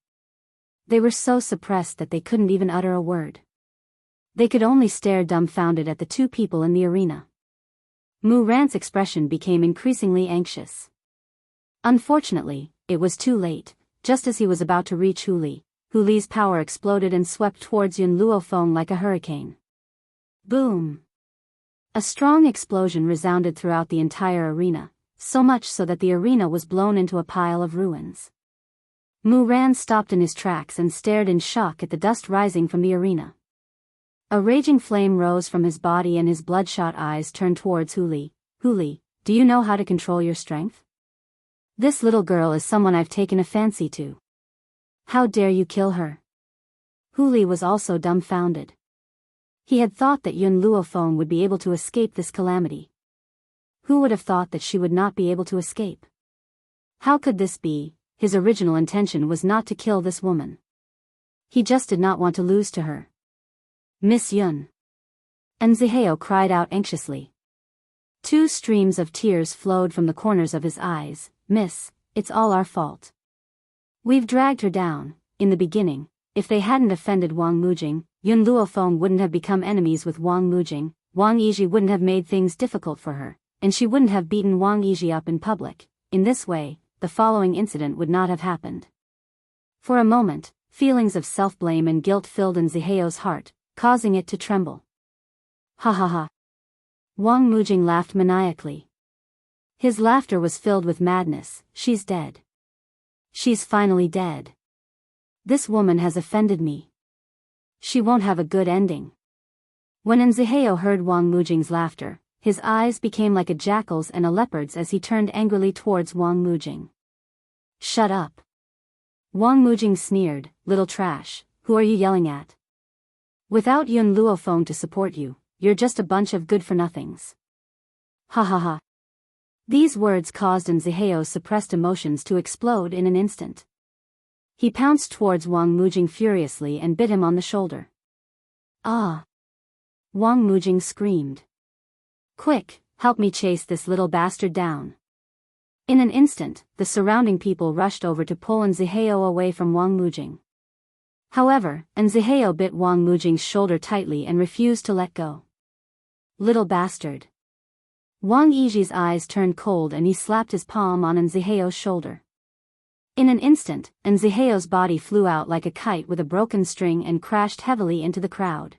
They were so suppressed that they couldn't even utter a word. They could only stare dumbfounded at the two people in the arena. Mu Ran's expression became increasingly anxious. Unfortunately, it was too late. Just as he was about to reach Hu Li's power exploded and swept towards Yun Luofeng like a hurricane. Boom! A strong explosion resounded throughout the entire arena, so much so that the arena was blown into a pile of ruins. Mu Ran stopped in his tracks and stared in shock at the dust rising from the arena. A raging flame rose from his body and his bloodshot eyes turned towards Hu Li. Hu Li, do you know how to control your strength? This little girl is someone I've taken a fancy to. How dare you kill her? Hu Li was also dumbfounded. He had thought that Yun Luofeng would be able to escape this calamity. Who would have thought that she would not be able to escape? How could this be? His original intention was not to kill this woman. He just did not want to lose to her. Miss Yun. And Zihao cried out anxiously. Two streams of tears flowed from the corners of his eyes. Miss, it's all our fault. We've dragged her down. In the beginning, if they hadn't offended Wang Mujing, Yun Luofeng wouldn't have become enemies with Wang Mujing, Wang Yiji wouldn't have made things difficult for her, and she wouldn't have beaten Wang Yiji up in public. In this way, the following incident would not have happened. For a moment, feelings of self-blame and guilt filled in Zihao's heart, causing it to tremble. Ha ha ha. Wang Mujing laughed maniacally. His laughter was filled with madness. She's dead. She's finally dead. This woman has offended me. She won't have a good ending. When Zihao heard Wang Mujing's laughter, his eyes became like a jackal's and a leopard's as he turned angrily towards Wang Mujing. Shut up. Wang Mujing sneered, little trash, who are you yelling at? Without Yun Luofeng to support you, you're just a bunch of good-for-nothings. Ha ha ha. These words caused Zihao's suppressed emotions to explode in an instant. He pounced towards Wang Mujing furiously and bit him on the shoulder. Ah! Wang Mujing screamed. Quick, help me chase this little bastard down. In an instant, the surrounding people rushed over to pull Zihao away from Wang Mujing. However, Zihao bit Wang Mujing's shoulder tightly and refused to let go. Little bastard. Wang Yiji's eyes turned cold and he slapped his palm on Zihao's shoulder. In an instant, Zihao's body flew out like a kite with a broken string and crashed heavily into the crowd.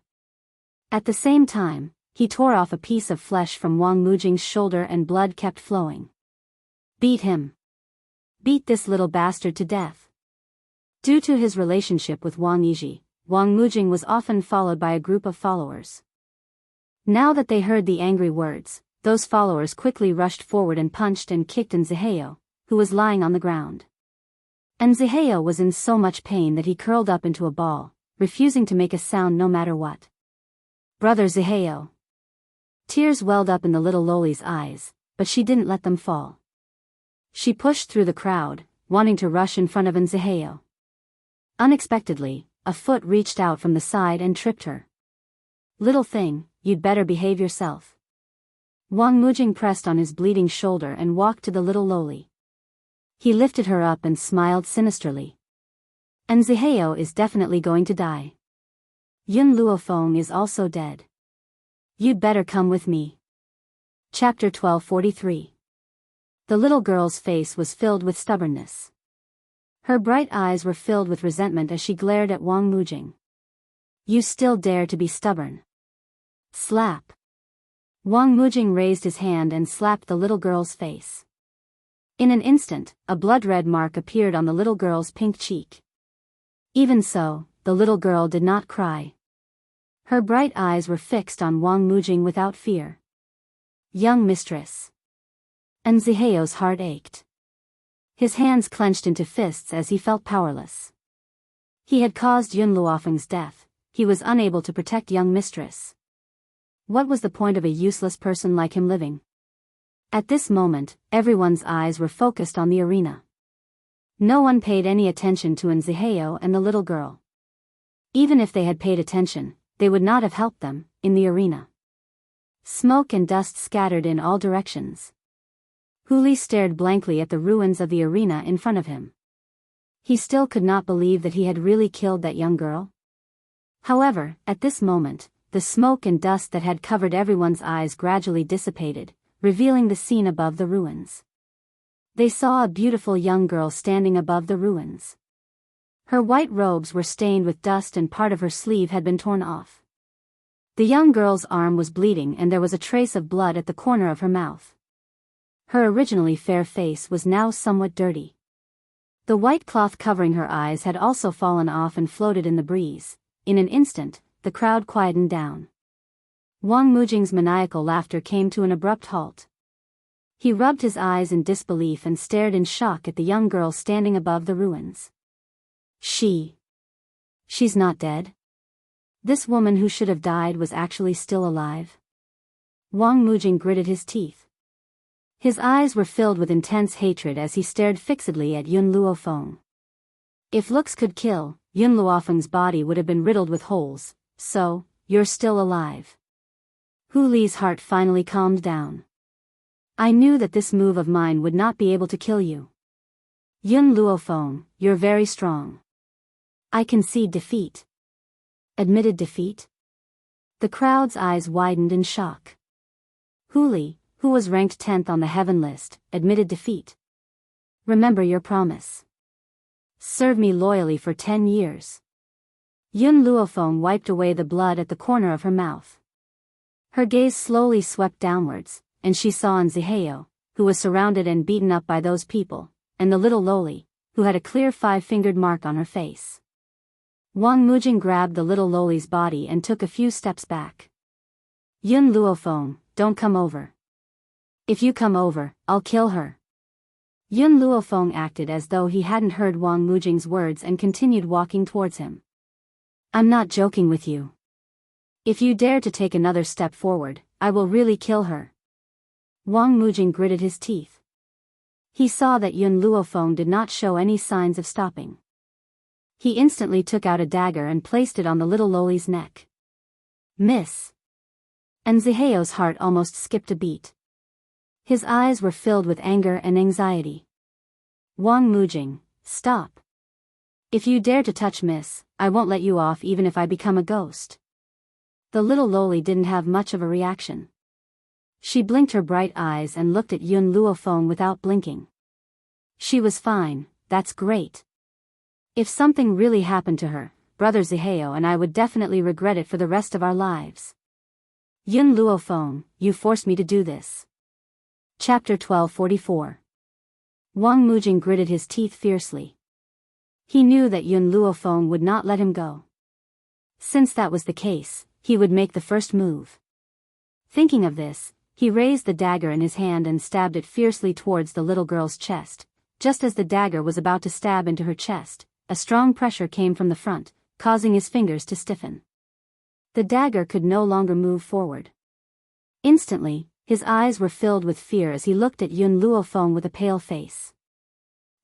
At the same time, he tore off a piece of flesh from Wang Mujing's shoulder and blood kept flowing. Beat him. Beat this little bastard to death. Due to his relationship with Wang Yiji, Wang Mujing was often followed by a group of followers. Now that they heard the angry words, those followers quickly rushed forward and punched and kicked Zihao, who was lying on the ground. Zihao was in so much pain that he curled up into a ball, refusing to make a sound no matter what. Brother Zihao. Tears welled up in the little loli's eyes, but she didn't let them fall. She pushed through the crowd, wanting to rush in front of Zihao. Unexpectedly, a foot reached out from the side and tripped her. Little thing, you'd better behave yourself. Wang Mujing pressed on his bleeding shoulder and walked to the little loli. He lifted her up and smiled sinisterly. Zihao is definitely going to die. Yun Luofeng is also dead. You'd better come with me. Chapter 1243. The little girl's face was filled with stubbornness. Her bright eyes were filled with resentment as she glared at Wang Mujing. You still dare to be stubborn. Slap. Wang Mujing raised his hand and slapped the little girl's face. In an instant, a blood-red mark appeared on the little girl's pink cheek. Even so, the little girl did not cry. Her bright eyes were fixed on Wang Mujing without fear. Young mistress. And Ziheo's heart ached. His hands clenched into fists as he felt powerless. He had caused Yun Luofeng's death. He was unable to protect young mistress. What was the point of a useless person like him living? At this moment, everyone's eyes were focused on the arena. No one paid any attention to Ziheo and the little girl. Even if they had paid attention, they would not have helped them, in the arena. Smoke and dust scattered in all directions. Huli stared blankly at the ruins of the arena in front of him. He still could not believe that he had really killed that young girl. However, at this moment, the smoke and dust that had covered everyone's eyes gradually dissipated, revealing the scene above the ruins. They saw a beautiful young girl standing above the ruins. Her white robes were stained with dust and part of her sleeve had been torn off. The young girl's arm was bleeding and there was a trace of blood at the corner of her mouth. Her originally fair face was now somewhat dirty. The white cloth covering her eyes had also fallen off and floated in the breeze. In an instant, the crowd quietened down. Wang Mujing's maniacal laughter came to an abrupt halt. He rubbed his eyes in disbelief and stared in shock at the young girl standing above the ruins. She's not dead? This woman who should have died was actually still alive? Wang Mujing gritted his teeth. His eyes were filled with intense hatred as he stared fixedly at Yun Luofeng. If looks could kill, Yun Luofeng's body would have been riddled with holes, so, you're still alive. Hu Li's heart finally calmed down. I knew that this move of mine would not be able to kill you. Yun Luofeng, you're very strong. I concede defeat. Admitted defeat? The crowd's eyes widened in shock. Hu Li, who was ranked 10th on the heaven list, admitted defeat. Remember your promise. Serve me loyally for 10 years. Yun Luofeng wiped away the blood at the corner of her mouth. Her gaze slowly swept downwards, and she saw Ziheo, who was surrounded and beaten up by those people, and the little Loli, who had a clear 5-fingered mark on her face. Wang Mujing grabbed the little Loli's body and took a few steps back. Yun Luofeng, don't come over. If you come over, I'll kill her. Yun Luofeng acted as though he hadn't heard Wang Mujing's words and continued walking towards him. I'm not joking with you. If you dare to take another step forward, I will really kill her. Wang Mujing gritted his teeth. He saw that Yun Luofeng did not show any signs of stopping. He instantly took out a dagger and placed it on the little Loli's neck. Miss. And Ziheo's heart almost skipped a beat. His eyes were filled with anger and anxiety. Wang Mujing, stop. If you dare to touch Miss, I won't let you off even if I become a ghost. The little Loli didn't have much of a reaction. She blinked her bright eyes and looked at Yun Luofeng without blinking. She was fine, that's great. If something really happened to her, Brother Ziheo and I would definitely regret it for the rest of our lives. Yun Luofeng, you forced me to do this. Chapter 1244. Wang Mujing gritted his teeth fiercely. He knew that Yun Luofeng would not let him go. Since that was the case, he would make the first move. Thinking of this, he raised the dagger in his hand and stabbed it fiercely towards the little girl's chest. Just as the dagger was about to stab into her chest, a strong pressure came from the front, causing his fingers to stiffen. The dagger could no longer move forward. Instantly, his eyes were filled with fear as he looked at Yun Luofeng with a pale face.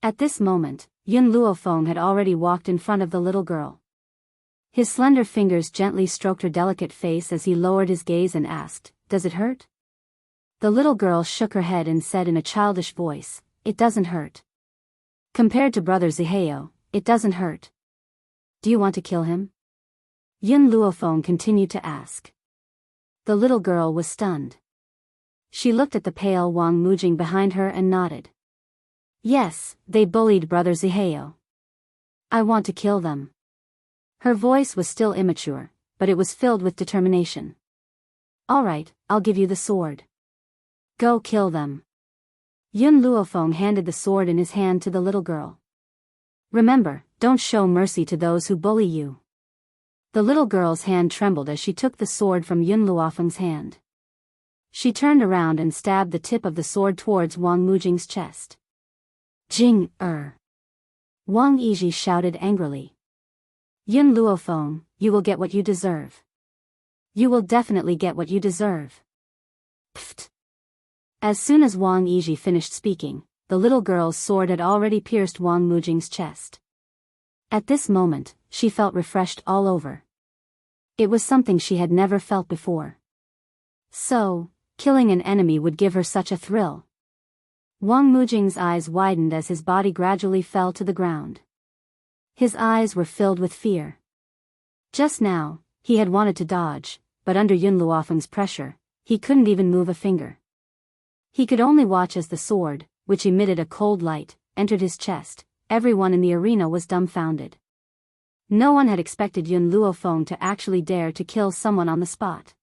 At this moment, Yun Luofeng had already walked in front of the little girl. His slender fingers gently stroked her delicate face as he lowered his gaze and asked, "Does it hurt?" The little girl shook her head and said in a childish voice, "It doesn't hurt. Compared to Brother Ziheo, it doesn't hurt. Do you want to kill him?" Yun Luofeng continued to ask. The little girl was stunned. She looked at the pale Wang Mujing behind her and nodded. Yes, they bullied Brother Ziheo. I want to kill them. Her voice was still immature, but it was filled with determination. All right, I'll give you the sword. Go kill them. Yun Luofeng handed the sword in his hand to the little girl. Remember, don't show mercy to those who bully you. The little girl's hand trembled as she took the sword from Yun Luofeng's hand. She turned around and stabbed the tip of the sword towards Wang Mujing's chest. Jing. Wang Yiji shouted angrily. Yun Luofeng, you will get what you deserve. You will definitely get what you deserve. Pfft. As soon as Wang Yiji finished speaking, the little girl's sword had already pierced Wang Mujing's chest. At this moment, she felt refreshed all over. It was something she had never felt before. So, killing an enemy would give her such a thrill. Wang Mujing's eyes widened as his body gradually fell to the ground. His eyes were filled with fear. Just now, he had wanted to dodge, but under Yun Luofeng's pressure, he couldn't even move a finger. He could only watch as the sword, which emitted a cold light, entered his chest. Everyone in the arena was dumbfounded. No one had expected Yun Luofeng to actually dare to kill someone on the spot.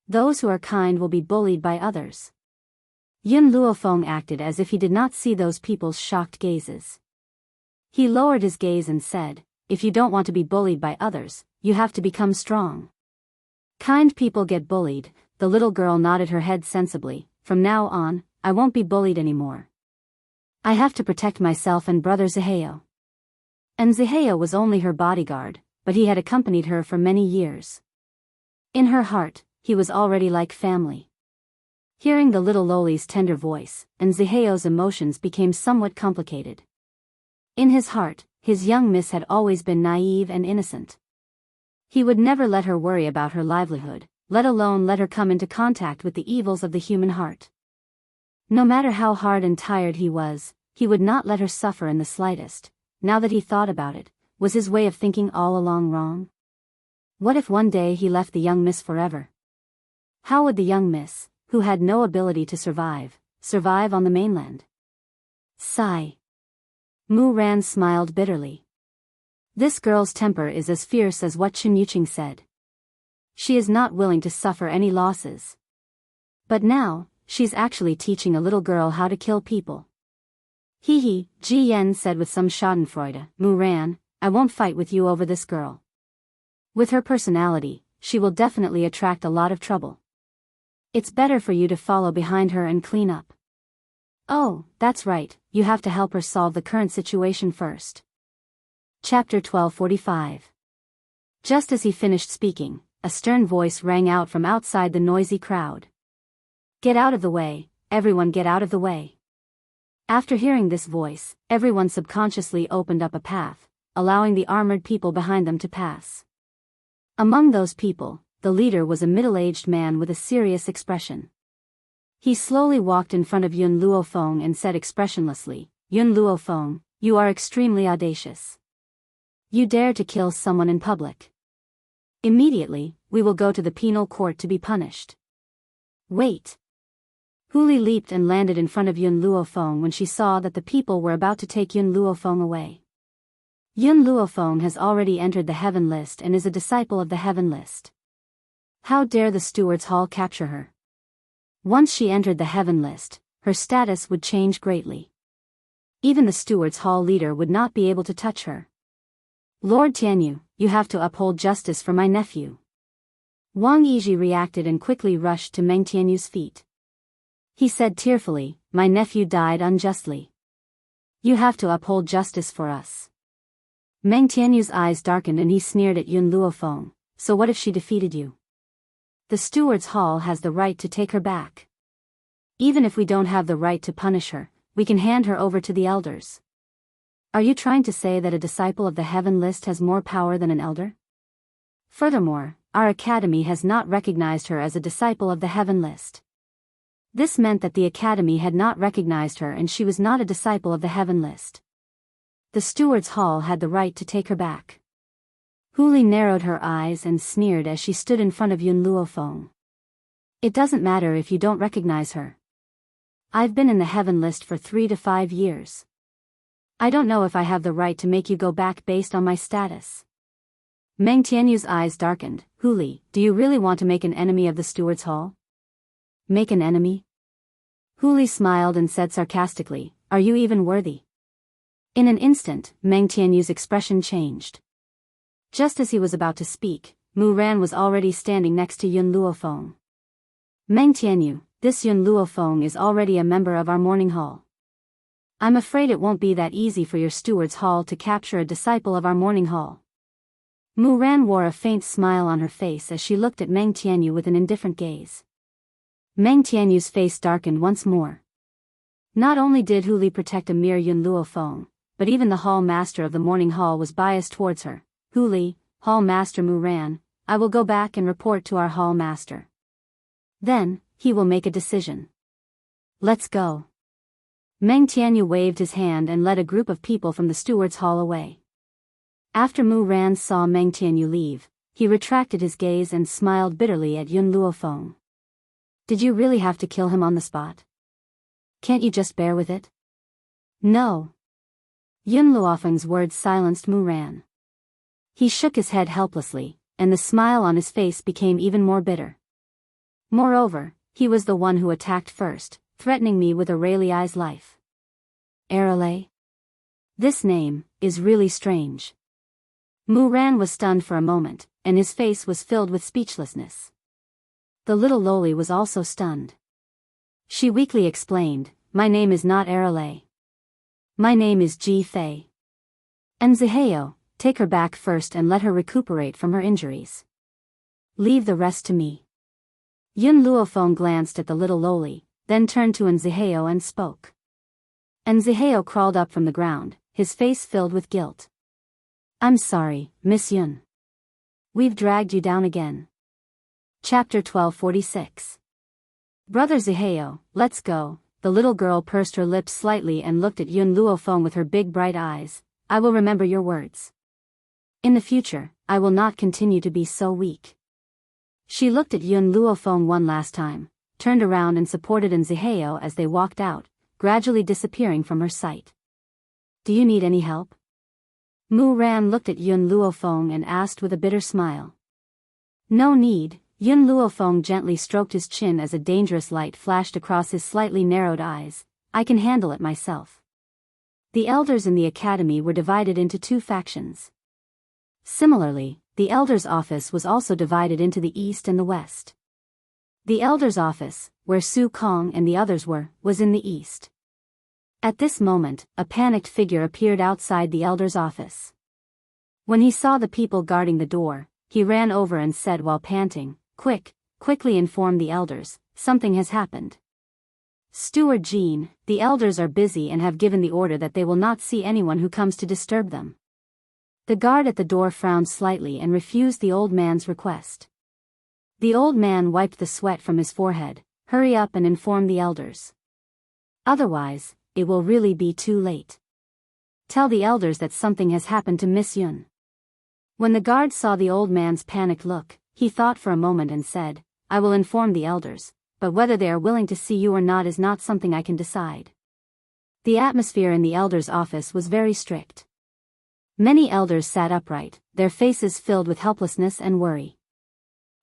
Those who are kind will be bullied by others. Yun Luofeng acted as if he did not see those people's shocked gazes. He lowered his gaze and said, if you don't want to be bullied by others, you have to become strong. Kind people get bullied. The little girl nodded her head sensibly. From now on, I won't be bullied anymore. I have to protect myself and brother Ziheo. And Ziheo was only her bodyguard, but he had accompanied her for many years. In her heart, he was already like family. Hearing the little Loli's tender voice, and Ziheo's emotions became somewhat complicated. In his heart, his young miss had always been naive and innocent. He would never let her worry about her livelihood, let alone let her come into contact with the evils of the human heart. No matter how hard and tired he was, he would not let her suffer in the slightest. Now that he thought about it, was his way of thinking all along wrong? What if one day he left the young miss forever? How would the young miss, who had no ability to survive on the mainland? Sigh. Mu Ran smiled bitterly. This girl's temper is as fierce as what Chen Yuqing said. She is not willing to suffer any losses. But now, she's actually teaching a little girl how to kill people. Ji Yen said with some schadenfreude. Mu Ran, I won't fight with you over this girl. With her personality, she will definitely attract a lot of trouble. It's better for you to follow behind her and clean up. Oh, that's right, you have to help her solve the current situation first. Chapter 1245. Just as he finished speaking, a stern voice rang out from outside the noisy crowd. Get out of the way, everyone get out of the way. After hearing this voice, everyone subconsciously opened up a path, allowing the armored people behind them to pass. Among those people, the leader was a middle-aged man with a serious expression. He slowly walked in front of Yun Luofeng and said expressionlessly, Yun Luofeng, you are extremely audacious. You dare to kill someone in public. Immediately, we will go to the penal court to be punished. Wait. Huli leaped and landed in front of Yun Luofeng when she saw that the people were about to take Yun Luofeng away. Yun Luofeng has already entered the Heaven List and is a disciple of the Heaven List. How dare the Stewards Hall capture her? Once she entered the Heaven List, her status would change greatly. Even the Stewards Hall leader would not be able to touch her. Lord Tianyu, you have to uphold justice for my nephew. Wang Yiji reacted and quickly rushed to Meng Tianyu's feet. He said tearfully, my nephew died unjustly. You have to uphold justice for us. Meng Tianyu's eyes darkened and he sneered at Yun Luofeng, so what if she defeated you? The Stewards Hall has the right to take her back. Even if we don't have the right to punish her, we can hand her over to the elders. Are you trying to say that a disciple of the Heaven List has more power than an elder? Furthermore, our academy has not recognized her as a disciple of the Heaven List. This meant that the academy had not recognized her and she was not a disciple of the Heaven List. The Stewards Hall had the right to take her back. Huli narrowed her eyes and sneered as she stood in front of Yun Luofeng. It doesn't matter if you don't recognize her. I've been in the Heaven List for 3 to 5 years. I don't know if I have the right to make you go back based on my status. Meng Tianyu's eyes darkened. Huli, do you really want to make an enemy of the Stewards Hall? Make an enemy? Hu smiled and said sarcastically, "Are you even worthy?" In an instant, Meng Tianyu's expression changed. Just as he was about to speak, Mu Ran was already standing next to Yun Luofeng. "Meng Tianyu, this Yun Luofeng is already a member of our morning hall. I'm afraid it won't be that easy for your steward's hall to capture a disciple of our morning hall." Mu Ran wore a faint smile on her face as she looked at Meng Tianyu with an indifferent gaze. Meng Tianyu's face darkened once more. Not only did Hu Li protect a mere Yun Luofeng, but even the hall master of the morning hall was biased towards her. "Hu Li, Hall Master Mu Ran, I will go back and report to our hall master. Then, he will make a decision. Let's go." Meng Tianyu waved his hand and led a group of people from the steward's hall away. After Mu Ran saw Meng Tianyu leave, he retracted his gaze and smiled bitterly at Yun Luofeng. "Did you really have to kill him on the spot? Can't you just bear with it?" "No." Yun Luofeng's words silenced Mu Ran. He shook his head helplessly, and the smile on his face became even more bitter. "Moreover, he was the one who attacked first, threatening me with Aurelia's life. Arale? This name is really strange." Mu Ran was stunned for a moment, and his face was filled with speechlessness. The little loli was also stunned. She weakly explained, "My name is not Arale. My name is Ji Fei. And Ziheo, take her back first and let her recuperate from her injuries. Leave the rest to me." Yun Luofeng glanced at the little loli, then turned to Nziheo and spoke. Nziheo crawled up from the ground, his face filled with guilt. "I'm sorry, Miss Yun. We've dragged you down again." Chapter 1246. "Brother Ziheo, let's go." The little girl pursed her lips slightly and looked at Yun Luofeng with her big bright eyes. "I will remember your words. In the future, I will not continue to be so weak." She looked at Yun Luofeng one last time, turned around and supported Nziheo as they walked out, gradually disappearing from her sight. "Do you need any help?" Mu Ran looked at Yun Luofeng and asked with a bitter smile. "No need." Yun Luofeng gently stroked his chin as a dangerous light flashed across his slightly narrowed eyes. "I can handle it myself." The elders in the academy were divided into two factions. Similarly, the elders' office was also divided into the east and the west. The elders' office, where Su Kong and the others were, was in the east. At this moment, a panicked figure appeared outside the elders' office. When he saw the people guarding the door, he ran over and said while panting, Quickly inform the elders, something has happened. Steward Jean, the elders are busy and have given the order that they will not see anyone who comes to disturb them." The guard at the door frowned slightly and refused the old man's request. The old man wiped the sweat from his forehead. "Hurry up and inform the elders. Otherwise, it will really be too late. Tell the elders that something has happened to Miss Yun." When the guard saw the old man's panicked look, he thought for a moment and said, "I will inform the elders, but whether they are willing to see you or not is not something I can decide." The atmosphere in the elders' office was very strict. Many elders sat upright, their faces filled with helplessness and worry.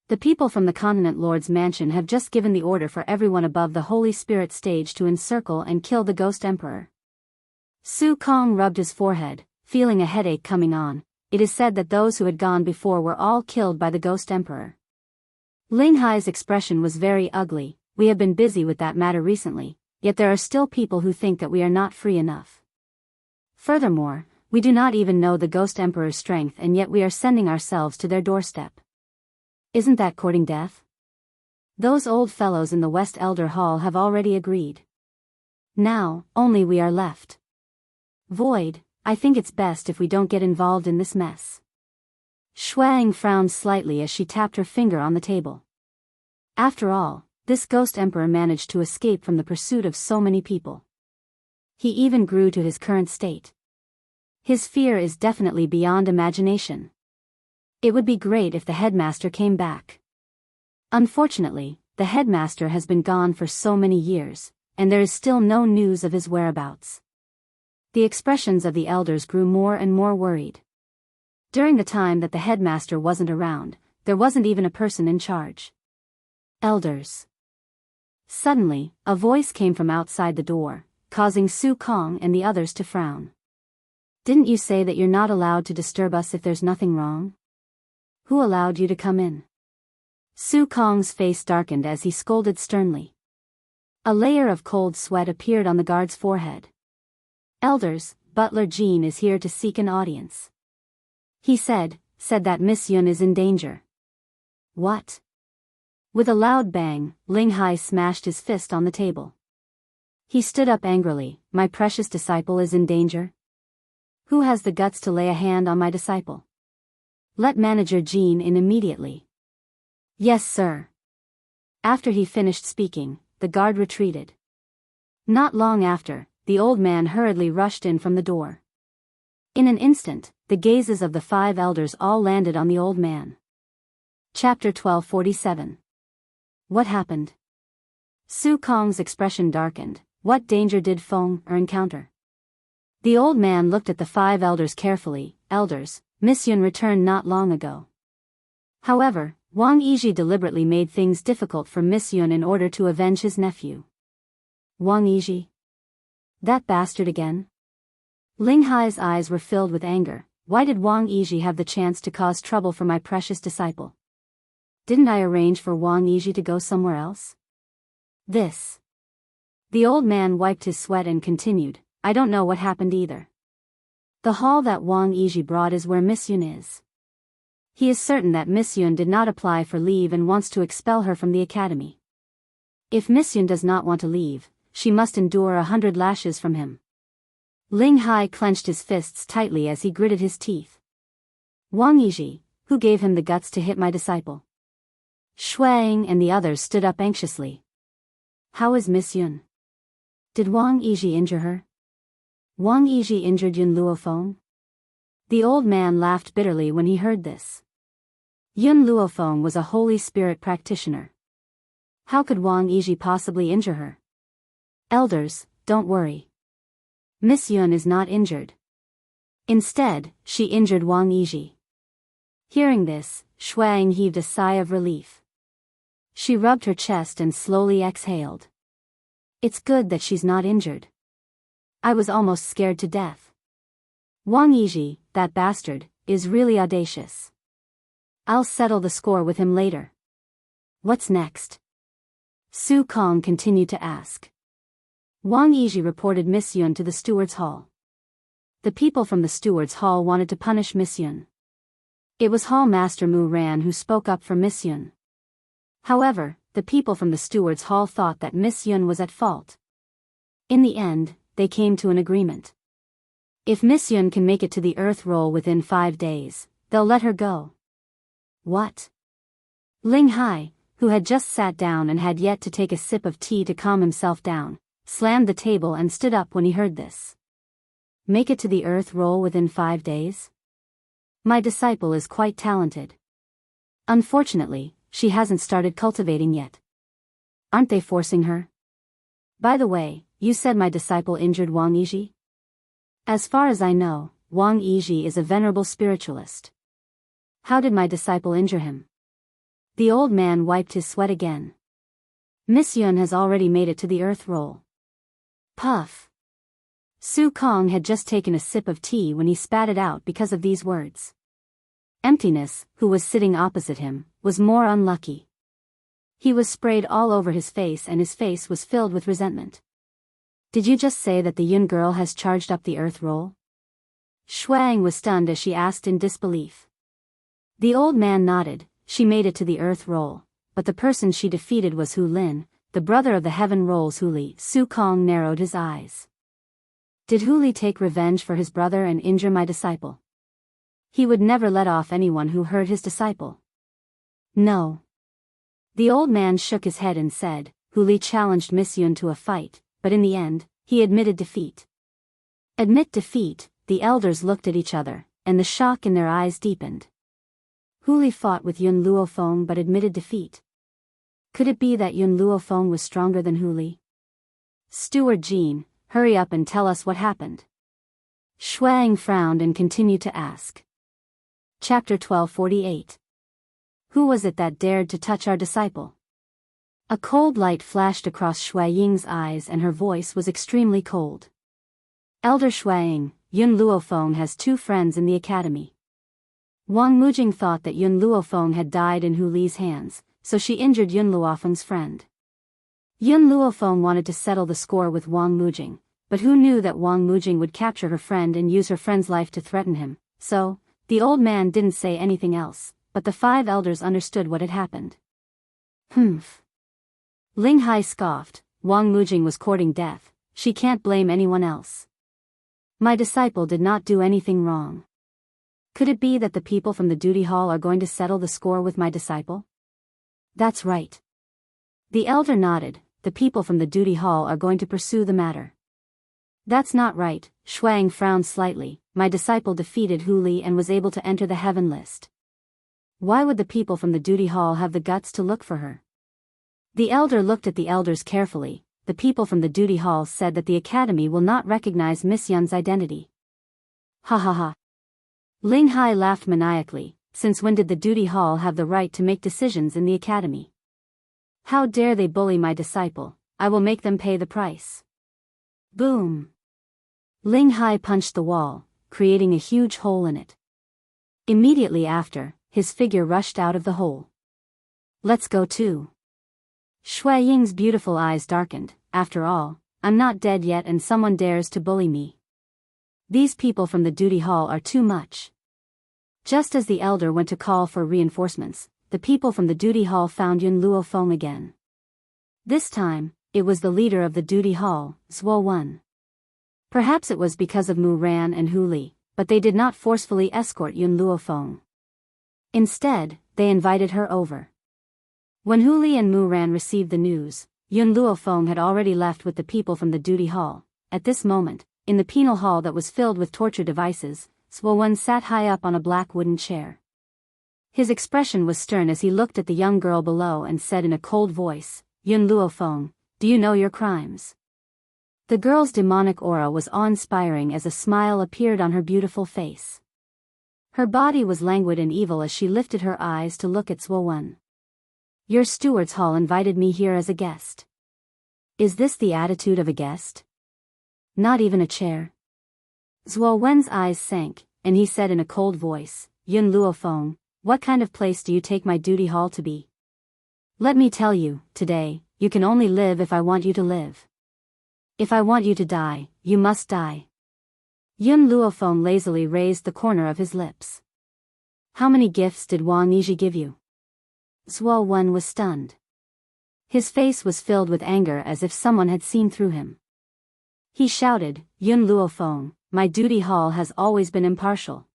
The people from the Continent Lord's mansion have just given the order for everyone above the Holy Spirit stage to encircle and kill the Ghost Emperor. Su Kong rubbed his forehead, feeling a headache coming on. It is said that those who had gone before were all killed by the Ghost Emperor. Ling Hai's expression was very ugly. "We have been busy with that matter recently, yet there are still people who think that we are not free enough. Furthermore, we do not even know the Ghost Emperor's strength and yet we are sending ourselves to their doorstep. Isn't that courting death? Those old fellows in the West Elder Hall have already agreed. Now, only we are left. Void, I think it's best if we don't get involved in this mess." Shuang frowned slightly as she tapped her finger on the table. After all, this Ghost Emperor managed to escape from the pursuit of so many people. He even grew to his current state. His fear is definitely beyond imagination. It would be great if the headmaster came back. Unfortunately, the headmaster has been gone for so many years, and there is still no news of his whereabouts. The expressions of the elders grew more and more worried. During the time that the headmaster wasn't around, there wasn't even a person in charge. Elders. Suddenly, a voice came from outside the door, causing Su Kong and the others to frown. Didn't you say that you're not allowed to disturb us if there's nothing wrong? Who allowed you to come in? Su Kong's face darkened as he scolded sternly. A layer of cold sweat appeared on the guard's forehead. Elders, Butler Jean is here to seek an audience. He said that Miss Yun is in danger. What? With a loud bang, Ling Hai smashed his fist on the table. He stood up angrily. My precious disciple is in danger? Who has the guts to lay a hand on my disciple? Let Manager Jean in immediately. Yes, sir. After he finished speaking, the guard retreated. Not long after, the old man hurriedly rushed in from the door. In an instant, the gazes of the 5 elders all landed on the old man. Chapter 1247. What happened? Su Kong's expression darkened. What danger did Feng encounter? The old man looked at the 5 elders carefully. Elders, Miss Yun returned not long ago. However, Wang Yizhi deliberately made things difficult for Miss Yun in order to avenge his nephew. Wang Yizhi? That bastard again? Ling Hai's eyes were filled with anger. Why did Wang Yizhi have the chance to cause trouble for my precious disciple? Didn't I arrange for Wang Yizhi to go somewhere else? This. The old man wiped his sweat and continued, I don't know what happened either. The hall that Wang Yizhi brought is where Miss Yun is. He is certain that Miss Yun did not apply for leave and wants to expel her from the academy. If Miss Yun does not want to leave, she must endure 100 lashes from him. Ling Hai clenched his fists tightly as he gritted his teeth. Wang Yizhi, who gave him the guts to hit my disciple? Shuang and the others stood up anxiously. How is Miss Yun? Did Wang Yizhi injure her? Wang Yizhi injured Yun Luofeng? The old man laughed bitterly when he heard this. Yun Luofeng was a Holy Spirit practitioner. How could Wang Yizhi possibly injure her? Elders, don't worry. Miss Yun is not injured. Instead, she injured Wang Yizhi. Hearing this, Shuang heaved a sigh of relief. She rubbed her chest and slowly exhaled. It's good that she's not injured. I was almost scared to death. Wang Yizhi, that bastard, is really audacious. I'll settle the score with him later. What's next? Su Kong continued to ask. Wang Yizhi reported Miss Yun to the steward's hall. The people from the steward's hall wanted to punish Miss Yun. It was Hall Master Mu Ran who spoke up for Miss Yun. However, the people from the steward's hall thought that Miss Yun was at fault. In the end, they came to an agreement. If Miss Yun can make it to the earth roll within 5 days, they'll let her go. What? Ling Hai, who had just sat down and had yet to take a sip of tea to calm himself down, slammed the table and stood up when he heard this. Make it to the earth roll within 5 days? My disciple is quite talented. Unfortunately, she hasn't started cultivating yet. Aren't they forcing her? By the way, you said my disciple injured Wang Yizhi? As far as I know, Wang Yizhi is a venerable spiritualist. How did my disciple injure him? The old man wiped his sweat again. Miss Yun has already made it to the earth roll. Puff. Su Kong had just taken a sip of tea when he spat it out because of these words. Emptiness, who was sitting opposite him, was more unlucky. He was sprayed all over his face and his face was filled with resentment. Did you just say that the Yun girl has charged up the earth roll? Shuang was stunned as she asked in disbelief. The old man nodded. She made it to the earth roll, but the person she defeated was Hu Lin, the brother of the heaven rolls Hu Li. Su Kong narrowed his eyes. Did Hu Li take revenge for his brother and injure my disciple? He would never let off anyone who hurt his disciple. No. The old man shook his head and said, Hu Li challenged Miss Yun to a fight, but in the end, he admitted defeat. Admit defeat, the elders looked at each other, and the shock in their eyes deepened. Hu Li fought with Yun Luofeng but admitted defeat. Could it be that Yun Luofeng was stronger than Hu Li? Steward Jean, hurry up and tell us what happened. Shuang frowned and continued to ask. Chapter 1248. Who was it that dared to touch our disciple? A cold light flashed across Shui Ying's eyes and her voice was extremely cold. Elder Shui Ying, Yun Luofeng has two friends in the academy. Wang Mujing thought that Yun Luofeng had died in Hu Li's hands, so she injured Yun Luofeng's friend. Yun Luofeng wanted to settle the score with Wang Mujing, but who knew that Wang Mujing would capture her friend and use her friend's life to threaten him, so, the old man didn't say anything else, but the five elders understood what had happened. Humph. Ling Hai scoffed, Wang Mujing was courting death, she can't blame anyone else. My disciple did not do anything wrong. Could it be that the people from the duty hall are going to settle the score with my disciple? That's right. The elder nodded, the people from the duty hall are going to pursue the matter. That's not right, Shuang frowned slightly, my disciple defeated Hu Li and was able to enter the heaven list. Why would the people from the duty hall have the guts to look for her? The elder looked at the elders carefully, the people from the duty hall said that the academy will not recognize Miss Yun's identity. Ha ha ha. Ling Hai laughed maniacally, since when did the duty hall have the right to make decisions in the academy? How dare they bully my disciple, I will make them pay the price. Boom. Ling Hai punched the wall, creating a huge hole in it. Immediately after, his figure rushed out of the hole. Let's go too. Shui Ying's beautiful eyes darkened, after all, I'm not dead yet and someone dares to bully me. These people from the duty hall are too much. Just as the elder went to call for reinforcements, the people from the duty hall found Yun Luofeng again. This time, it was the leader of the duty hall, Zhuo Wen. Perhaps it was because of Mu Ran and Hu Li, but they did not forcefully escort Yun Luofeng. Instead, they invited her over. When Hu Li and Mu Ran received the news, Yun Luofeng had already left with the people from the duty hall. At this moment, in the penal hall that was filled with torture devices, Zhuo Wen sat high up on a black wooden chair. His expression was stern as he looked at the young girl below and said in a cold voice, Yun Luofeng, do you know your crimes? The girl's demonic aura was awe-inspiring as a smile appeared on her beautiful face. Her body was languid and evil as she lifted her eyes to look at Zhuo Wen. Your steward's hall invited me here as a guest. Is this the attitude of a guest? Not even a chair? Zhuo Wen's eyes sank, and he said in a cold voice, Yun Luofeng, what kind of place do you take my duty hall to be? Let me tell you, today, you can only live if I want you to live. If I want you to die, you must die. Yun Luofeng lazily raised the corner of his lips. How many gifts did Wang Yizhi give you? Zhuo Wen was stunned. His face was filled with anger as if someone had seen through him. He shouted, Yun Luofeng, my duty hall has always been impartial.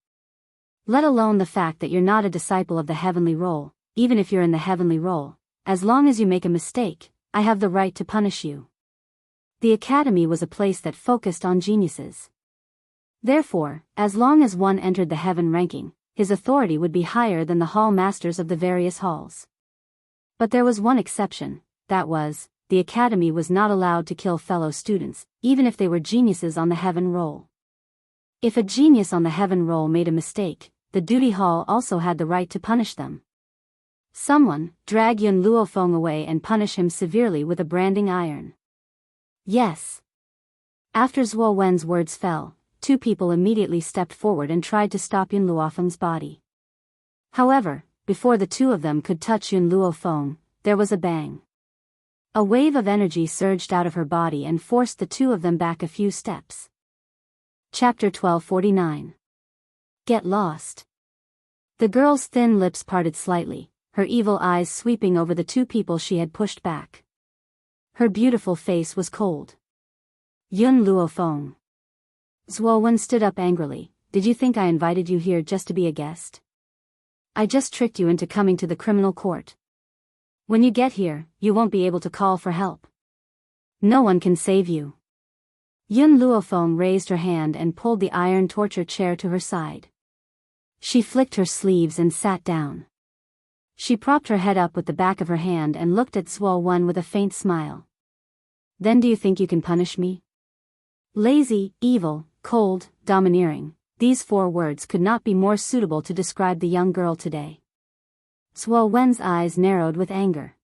Let alone the fact that you're not a disciple of the heavenly role, even if you're in the heavenly role, as long as you make a mistake, I have the right to punish you. The academy was a place that focused on geniuses. Therefore, as long as one entered the heaven ranking, his authority would be higher than the hall masters of the various halls. But there was one exception, that was, the academy was not allowed to kill fellow students, even if they were geniuses on the heaven roll. If a genius on the heaven roll made a mistake, the duty hall also had the right to punish them. Someone, drag Yun Luofeng away and punish him severely with a branding iron. Yes. After Zhuo Wen's words fell, two people immediately stepped forward and tried to stop Yun Luofeng's body. However, before the two of them could touch Yun Luofeng, there was a bang. A wave of energy surged out of her body and forced the two of them back a few steps. Chapter 1249. Get lost. The girl's thin lips parted slightly, her evil eyes sweeping over the two people she had pushed back. Her beautiful face was cold. Yun Luofeng. Zhuo Wen stood up angrily, did you think I invited you here just to be a guest? I just tricked you into coming to the criminal court. When you get here, you won't be able to call for help. No one can save you. Yun Luofeng raised her hand and pulled the iron torture chair to her side. She flicked her sleeves and sat down. She propped her head up with the back of her hand and looked at Zhuo Wen with a faint smile. Then do you think you can punish me? Lazy, evil, cold, domineering, these four words could not be more suitable to describe the young girl today. Zhuo Wen's eyes narrowed with anger.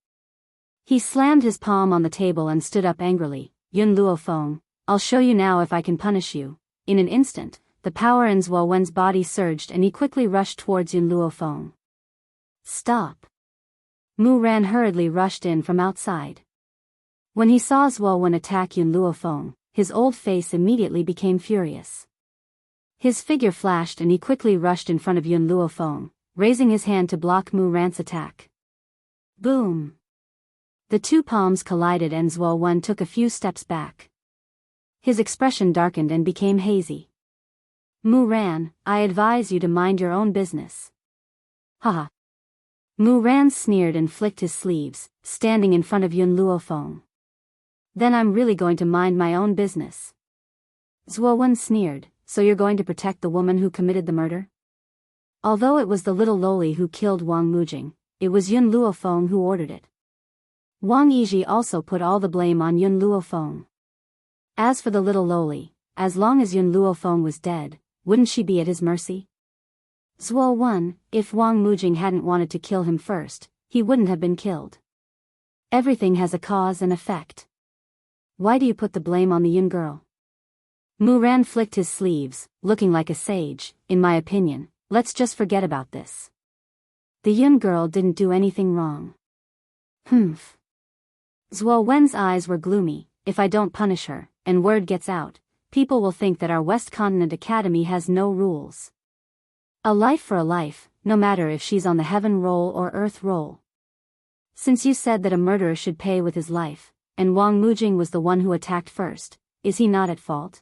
He slammed his palm on the table and stood up angrily. Yun Luofeng, I'll show you now if I can punish you. In an instant, the power in Zuo Wen's body surged and he quickly rushed towards Yun Luofeng. Stop! Mu Ran hurriedly rushed in from outside. When he saw Zuo Wen attack Yun Luofeng, his old face immediately became furious. His figure flashed and he quickly rushed in front of Yun Luofeng, raising his hand to block Mu Ran's attack. Boom! The two palms collided and Zuo Wen took a few steps back. His expression darkened and became hazy. Mu Ran, I advise you to mind your own business. Haha. Mu Ran sneered and flicked his sleeves, standing in front of Yun Luofeng. Then I'm really going to mind my own business. Zuo Wen sneered, so you're going to protect the woman who committed the murder? Although it was the little loli who killed Wang Mujing, it was Yun Luofeng who ordered it. Wang Yizhi also put all the blame on Yun Luofeng. As for the little loli, as long as Yun Luofeng was dead, wouldn't she be at his mercy? Zuo Wen, if Wang Mujing hadn't wanted to kill him first, he wouldn't have been killed. Everything has a cause and effect. Why do you put the blame on the Yun girl? Mu Ran flicked his sleeves, looking like a sage. In my opinion, let's just forget about this. The Yun girl didn't do anything wrong. Humph. Zuo Wen's eyes were gloomy. If I don't punish her, and word gets out, people will think that our West Continent Academy has no rules. A life for a life, no matter if she's on the heaven roll or earth roll. Since you said that a murderer should pay with his life, and Wang Mujing was the one who attacked first, is he not at fault?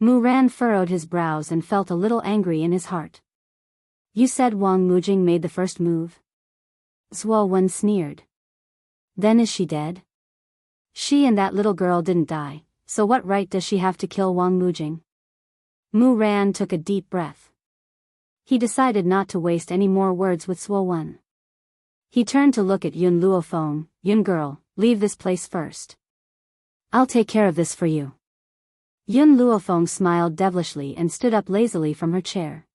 Mu Ran furrowed his brows and felt a little angry in his heart. You said Wang Mujing made the first move? Zuo Wen sneered. Then is she dead? She and that little girl didn't die, so what right does she have to kill Wang Mujing? Mu Ran took a deep breath. He decided not to waste any more words with Zuo Wen. He turned to look at Yun Luofeng. Yun girl, leave this place first. I'll take care of this for you. Yun Luofeng smiled devilishly and stood up lazily from her chair.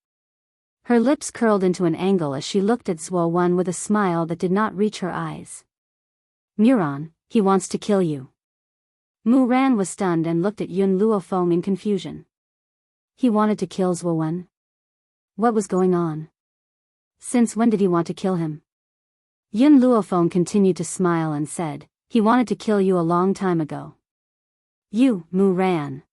Her lips curled into an angle as she looked at Zuo Wen with a smile that did not reach her eyes. Muran, he wants to kill you. Mu Ran was stunned and looked at Yun Luofeng in confusion. He wanted to kill Zuo Wen? What was going on? Since when did he want to kill him? Yun Luofeng continued to smile and said, he wanted to kill you a long time ago. You, Mu Ran.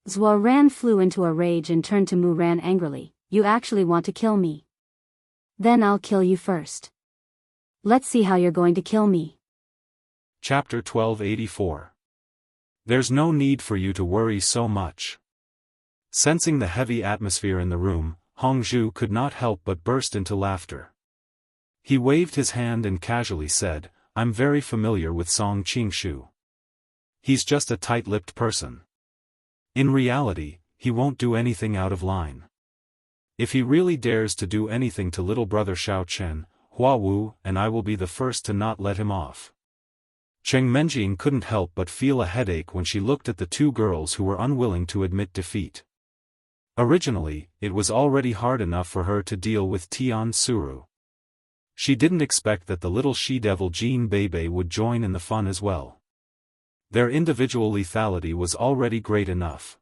Zuo Ran flew into a rage and turned to Mu Ran angrily. You actually want to kill me? Then I'll kill you first. Let's see how you're going to kill me. Chapter 1284. There's no need for you to worry so much. Sensing the heavy atmosphere in the room, Hongzhu could not help but burst into laughter. He waved his hand and casually said, I'm very familiar with Song Qingshu. He's just a tight-lipped person. In reality, he won't do anything out of line. If he really dares to do anything to little brother Xiao Chen, Hua Wu and I will be the first to not let him off. Cheng Menjing couldn't help but feel a headache when she looked at the two girls who were unwilling to admit defeat. Originally, it was already hard enough for her to deal with Tian Suru. She didn't expect that the little she-devil Jean Bebe would join in the fun as well. Their individual lethality was already great enough.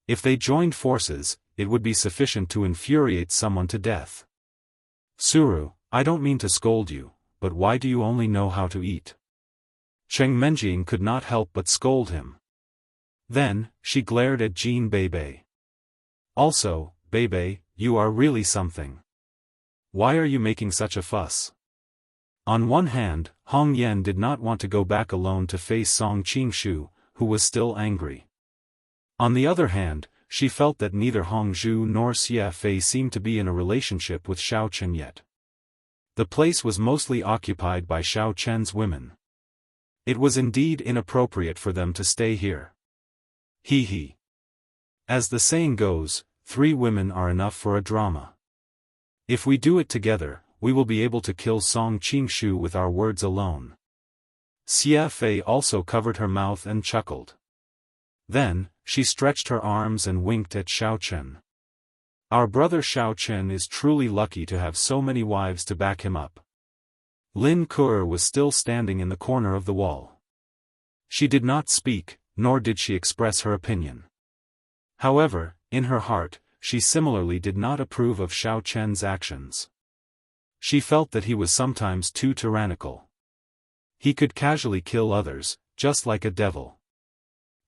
If they joined forces, it would be sufficient to infuriate someone to death. Suru, I don't mean to scold you, but why do you only know how to eat? Cheng Menjing could not help but scold him. Then, she glared at Jean Bebe. Also, Bebe, you are really something. Why are you making such a fuss? On one hand, Hong Yan did not want to go back alone to face Song Qingshu, who was still angry. On the other hand, she felt that neither Hongzhu nor Xie Fei seemed to be in a relationship with Xiao Chen yet. The place was mostly occupied by Xiao Chen's women. It was indeed inappropriate for them to stay here. Hee hee. As the saying goes, 3 women are enough for a drama. If we do it together, we will be able to kill Song Qingshu with our words alone. Xie Fei also covered her mouth and chuckled. Then, she stretched her arms and winked at Xiao Chen. Our brother Xiao Chen is truly lucky to have so many wives to back him up. Lin Kuer was still standing in the corner of the wall. She did not speak, nor did she express her opinion. However, in her heart, she similarly did not approve of Xiao Chen's actions. She felt that he was sometimes too tyrannical. He could casually kill others, just like a devil.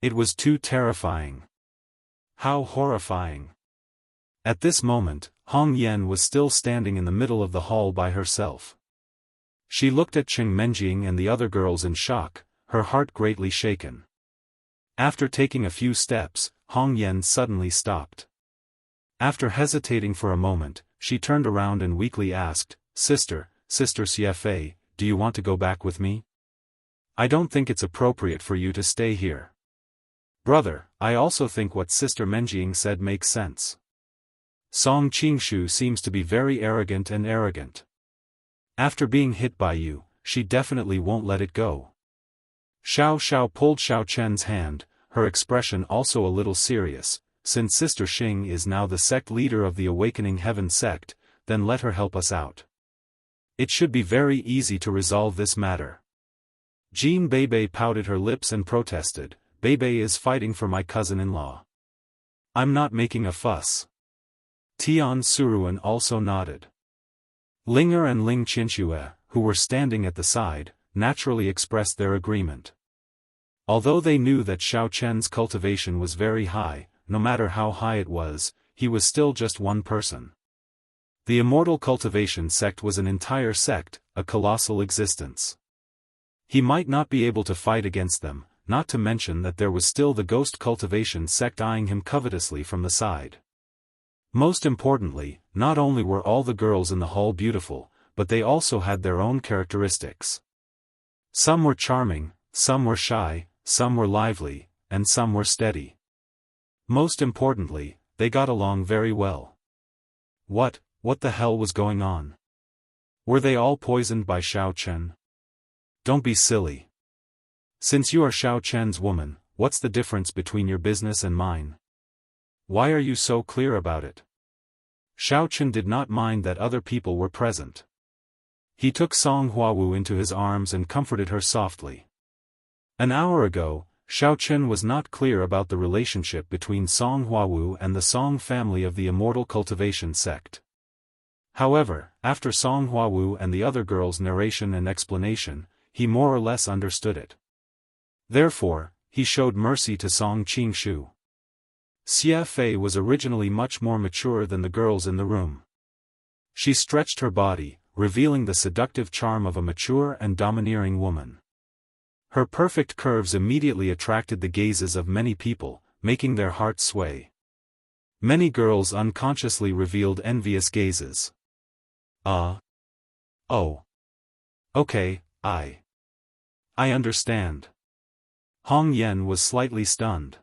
It was too terrifying. How horrifying. At this moment, Hong Yen was still standing in the middle of the hall by herself. She looked at Cheng Menjing and the other girls in shock, her heart greatly shaken. After taking a few steps, Hong Yen suddenly stopped. After hesitating for a moment, she turned around and weakly asked, Sister CFA, do you want to go back with me? I don't think it's appropriate for you to stay here. Brother, I also think what Sister Menjing said makes sense. Song Qingshu seems to be very arrogant. After being hit by you, she definitely won't let it go. Xiao Xiao pulled Xiao Chen's hand, her expression also a little serious. Since Sister Xing is now the sect leader of the Awakening Heaven sect, then let her help us out. It should be very easy to resolve this matter. Jean Beibei pouted her lips and protested, Beibei is fighting for my cousin-in-law. I'm not making a fuss. Tian Suruan also nodded. Linger and Ling Qinxue, who were standing at the side, naturally expressed their agreement. Although they knew that Xiao Chen's cultivation was very high, no matter how high it was, he was still just one person. The Immortal Cultivation sect was an entire sect, a colossal existence. He might not be able to fight against them, not to mention that there was still the Ghost Cultivation sect eyeing him covetously from the side. Most importantly, not only were all the girls in the hall beautiful, but they also had their own characteristics. Some were charming, some were shy, some were lively, and some were steady. Most importantly, they got along very well. What the hell was going on? Were they all poisoned by Xiao Chen? Don't be silly. Since you are Xiao Chen's woman, what's the difference between your business and mine? Why are you so clear about it? Xiao Chen did not mind that other people were present. He took Song Huawu into his arms and comforted her softly. An hour ago, Xiao Chen was not clear about the relationship between Song Huawu and the Song family of the Immortal Cultivation sect. However, after Song Huawu and the other girls' narration and explanation, he more or less understood it. Therefore, he showed mercy to Song Qingshu. Xie Fei was originally much more mature than the girls in the room. She stretched her body, revealing the seductive charm of a mature and domineering woman. Her perfect curves immediately attracted the gazes of many people, making their hearts sway. Many girls unconsciously revealed envious gazes. Oh. Okay, I understand. Hong Yen was slightly stunned.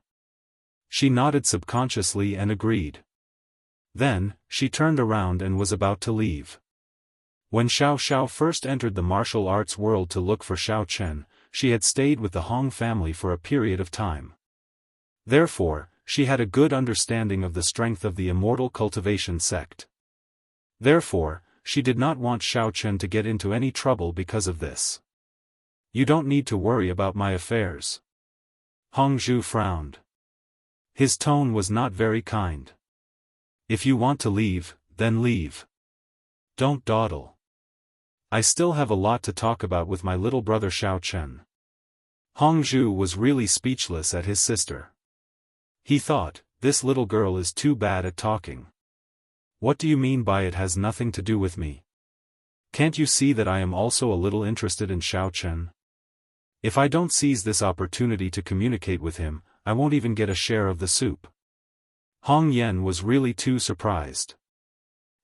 She nodded subconsciously and agreed. Then, she turned around and was about to leave. When Xiao Xiao first entered the martial arts world to look for Xiao Chen, she had stayed with the Hong family for a period of time. Therefore, she had a good understanding of the strength of the Immortal Cultivation sect. Therefore, she did not want Xiao Chen to get into any trouble because of this. You don't need to worry about my affairs. Hong Zhu frowned. His tone was not very kind. If you want to leave, then leave. Don't dawdle. I still have a lot to talk about with my little brother Xiao Chen. Hong Zhu was really speechless at his sister. He thought, this little girl is too bad at talking. What do you mean by it has nothing to do with me? Can't you see that I am also a little interested in Xiao Chen? If I don't seize this opportunity to communicate with him, I won't even get a share of the soup. Hong Yen was really too surprised.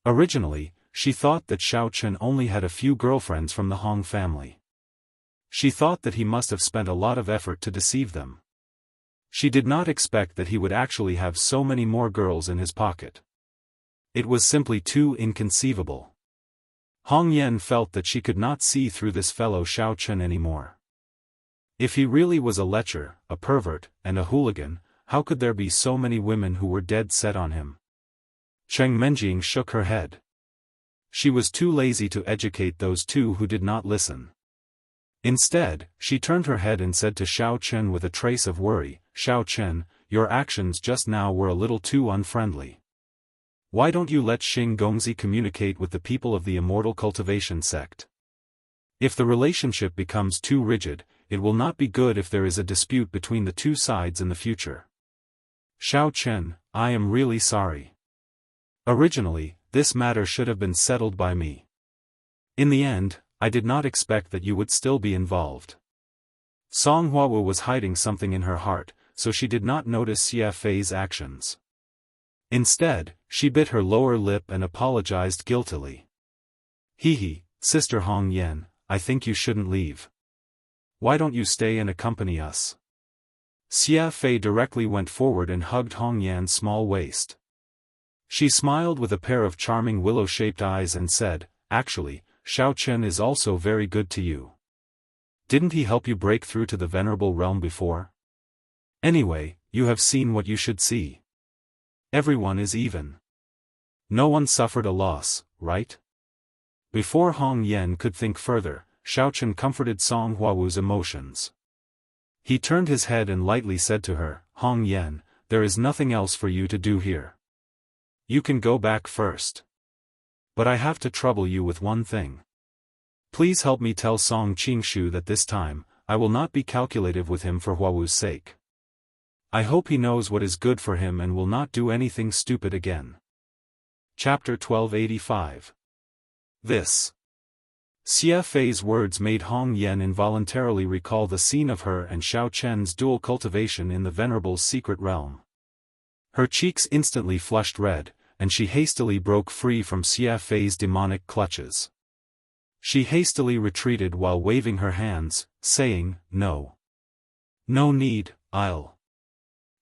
Originally, she thought that Xiao Chen only had a few girlfriends from the Hong family. She thought that he must have spent a lot of effort to deceive them. She did not expect that he would actually have so many more girls in his pocket. It was simply too inconceivable. Hong Yen felt that she could not see through this fellow Xiao Chen anymore. If he really was a lecher, a pervert, and a hooligan, how could there be so many women who were dead set on him? Cheng Menjing shook her head. She was too lazy to educate those two who did not listen. Instead, she turned her head and said to Xiao Chen with a trace of worry, "Xiao Chen, your actions just now were a little too unfriendly. Why don't you let Xing Gongzi communicate with the people of the immortal cultivation sect? If the relationship becomes too rigid, it will not be good if there is a dispute between the two sides in the future. Xiao Chen, I am really sorry. Originally, this matter should have been settled by me. In the end, I did not expect that you would still be involved." Song Huawu was hiding something in her heart, so she did not notice Xia Fei's actions. Instead, she bit her lower lip and apologized guiltily. "Hee, Sister Hong Yan, I think you shouldn't leave. Why don't you stay and accompany us?" Xia Fei directly went forward and hugged Hong Yan's small waist. She smiled with a pair of charming willow-shaped eyes and said, "Actually, Xiao Chen is also very good to you. Didn't he help you break through to the venerable realm before? Anyway, you have seen what you should see. Everyone is even. No one suffered a loss, right?" Before Hong Yan could think further, Xiao Chen comforted Song Huawu's emotions. He turned his head and lightly said to her, "Hong Yan, there is nothing else for you to do here. You can go back first. But I have to trouble you with one thing. Please help me tell Song Qingshu that this time, I will not be calculative with him for Huawu's sake. I hope he knows what is good for him and will not do anything stupid again." Chapter 1285. This. Xia Fei's words made Hong Yan involuntarily recall the scene of her and Xiao Chen's dual cultivation in the Venerable's secret realm. Her cheeks instantly flushed red, and she hastily broke free from Xia Fei's demonic clutches. She hastily retreated while waving her hands, saying, "No. No need, I'll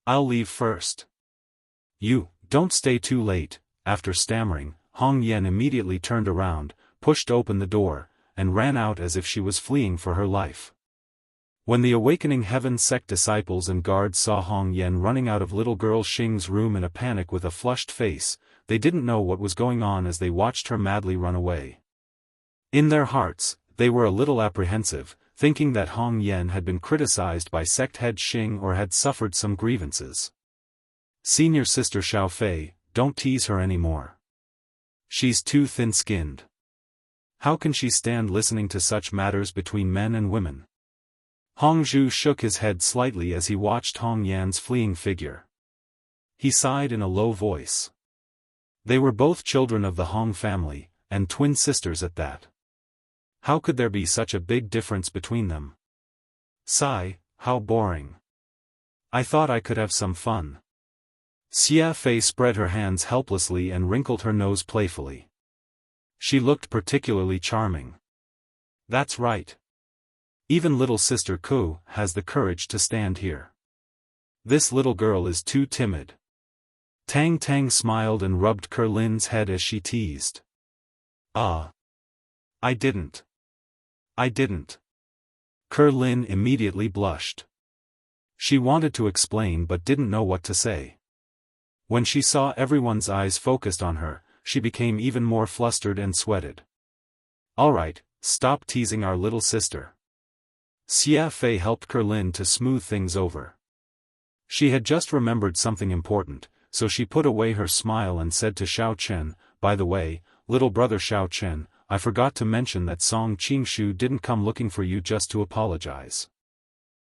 leave first." "You, don't stay too late." After stammering, Hong Yan immediately turned around, pushed open the door, and ran out as if she was fleeing for her life. When the Awakening Heaven sect disciples and guards saw Hong Yan running out of little girl Xing's room in a panic with a flushed face, they didn't know what was going on as they watched her madly run away. In their hearts, they were a little apprehensive, thinking that Hong Yan had been criticized by sect head Xing or had suffered some grievances. "Senior Sister Xiao Fei, don't tease her anymore. She's too thin-skinned. How can she stand listening to such matters between men and women?" Hong Zhu shook his head slightly as he watched Hong Yan's fleeing figure. He sighed in a low voice. They were both children of the Hong family, and twin sisters at that. How could there be such a big difference between them? Sigh, how boring. I thought I could have some fun. Xia Fei spread her hands helplessly and wrinkled her nose playfully. She looked particularly charming. That's right. Even little sister Ku has the courage to stand here. This little girl is too timid. Tang Tang smiled and rubbed Kerlin's head as she teased. "Ah. I didn't. Kerlin immediately blushed. She wanted to explain but didn't know what to say. When she saw everyone's eyes focused on her, she became even more flustered and sweated. "All right, stop teasing our little sister." Xia Fei helped Kerlin to smooth things over. She had just remembered something important, so she put away her smile and said to Xiao Chen, "By the way, little brother Xiao Chen, I forgot to mention that Song Qingshu didn't come looking for you just to apologize.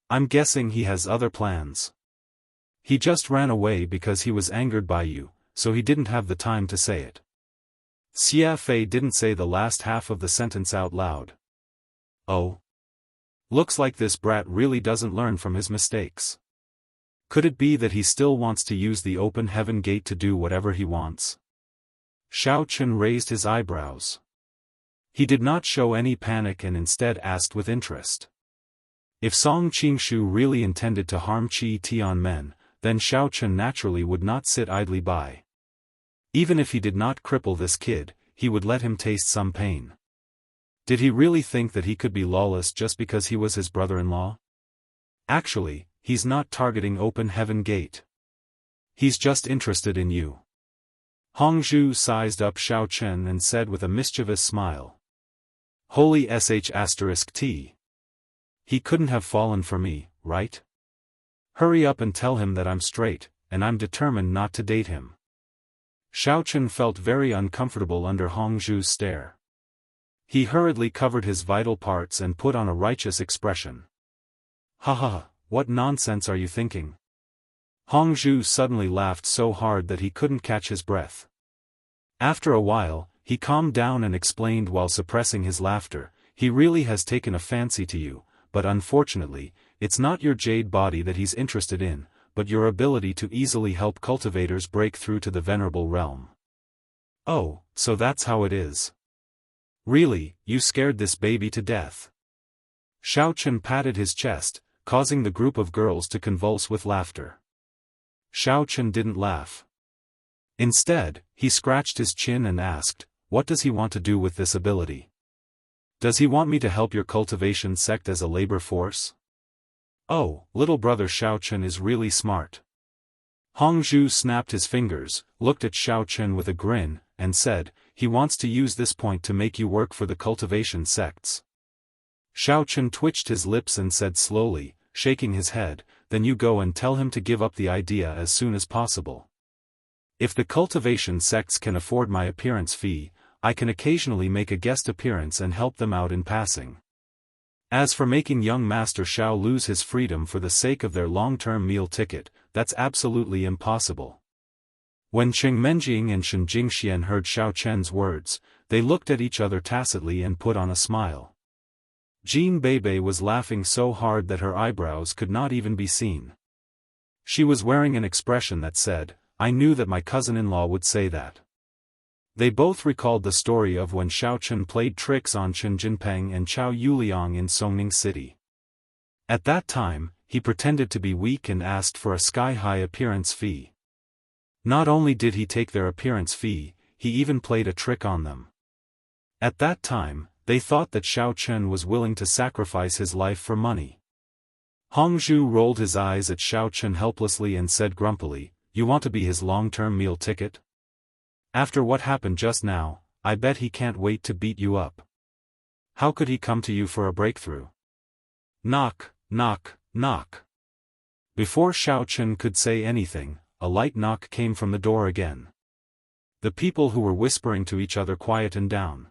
I'm guessing he has other plans. He just ran away because he was angered by you, so he didn't have the time to say it." Xia Fei didn't say the last half of the sentence out loud. Oh. Looks like this brat really doesn't learn from his mistakes. Could it be that he still wants to use the open heaven gate to do whatever he wants? Xiao Chen raised his eyebrows. He did not show any panic and instead asked with interest. If Song Qingshu really intended to harm Qi Tianmen, then Xiao Chen naturally would not sit idly by. Even if he did not cripple this kid, he would let him taste some pain. Did he really think that he could be lawless just because he was his brother-in-law? Actually, he's not targeting open heaven gate. He's just interested in you. Hongzhu sized up Xiao Chen and said with a mischievous smile. Holy sh*t. He couldn't have fallen for me, right? Hurry up and tell him that I'm straight, and I'm determined not to date him. Xiao Chen felt very uncomfortable under Hongzhu's stare. He hurriedly covered his vital parts and put on a righteous expression. Ha ha, what nonsense are you thinking? Hongzhu suddenly laughed so hard that he couldn't catch his breath. After a while, he calmed down and explained while suppressing his laughter, he really has taken a fancy to you, but unfortunately, it's not your jade body that he's interested in, but your ability to easily help cultivators break through to the venerable realm. Oh, so that's how it is. Really, you scared this baby to death. Xiao Chen patted his chest, causing the group of girls to convulse with laughter. Xiao Chen didn't laugh. Instead, he scratched his chin and asked, what does he want to do with this ability? Does he want me to help your cultivation sect as a labor force? Oh, little brother Xiao Chen is really smart. Hongzhu snapped his fingers, looked at Xiao Chen with a grin, and said, he wants to use this point to make you work for the cultivation sects. Xiao Chen twitched his lips and said slowly, shaking his head, then you go and tell him to give up the idea as soon as possible. If the cultivation sects can afford my appearance fee, I can occasionally make a guest appearance and help them out in passing. As for making young Master Xiao lose his freedom for the sake of their long-term meal ticket, that's absolutely impossible. When Cheng Menjing and Shen Jingxian heard Xiao Chen's words, they looked at each other tacitly and put on a smile. Jean Bebe was laughing so hard that her eyebrows could not even be seen. She was wearing an expression that said, I knew that my cousin-in-law would say that. They both recalled the story of when Xiao Chen played tricks on Chen Jinpeng and Chao Yuliang in Songning City. At that time, he pretended to be weak and asked for a sky-high appearance fee. Not only did he take their appearance fee, he even played a trick on them. At that time, they thought that Xiao Chen was willing to sacrifice his life for money. Hongzhu rolled his eyes at Xiao Chen helplessly and said grumpily, you want to be his long-term meal ticket? After what happened just now, I bet he can't wait to beat you up. How could he come to you for a breakthrough? Knock, knock, knock. Before Xiao Chen could say anything, a light knock came from the door again. The people who were whispering to each other quietened down.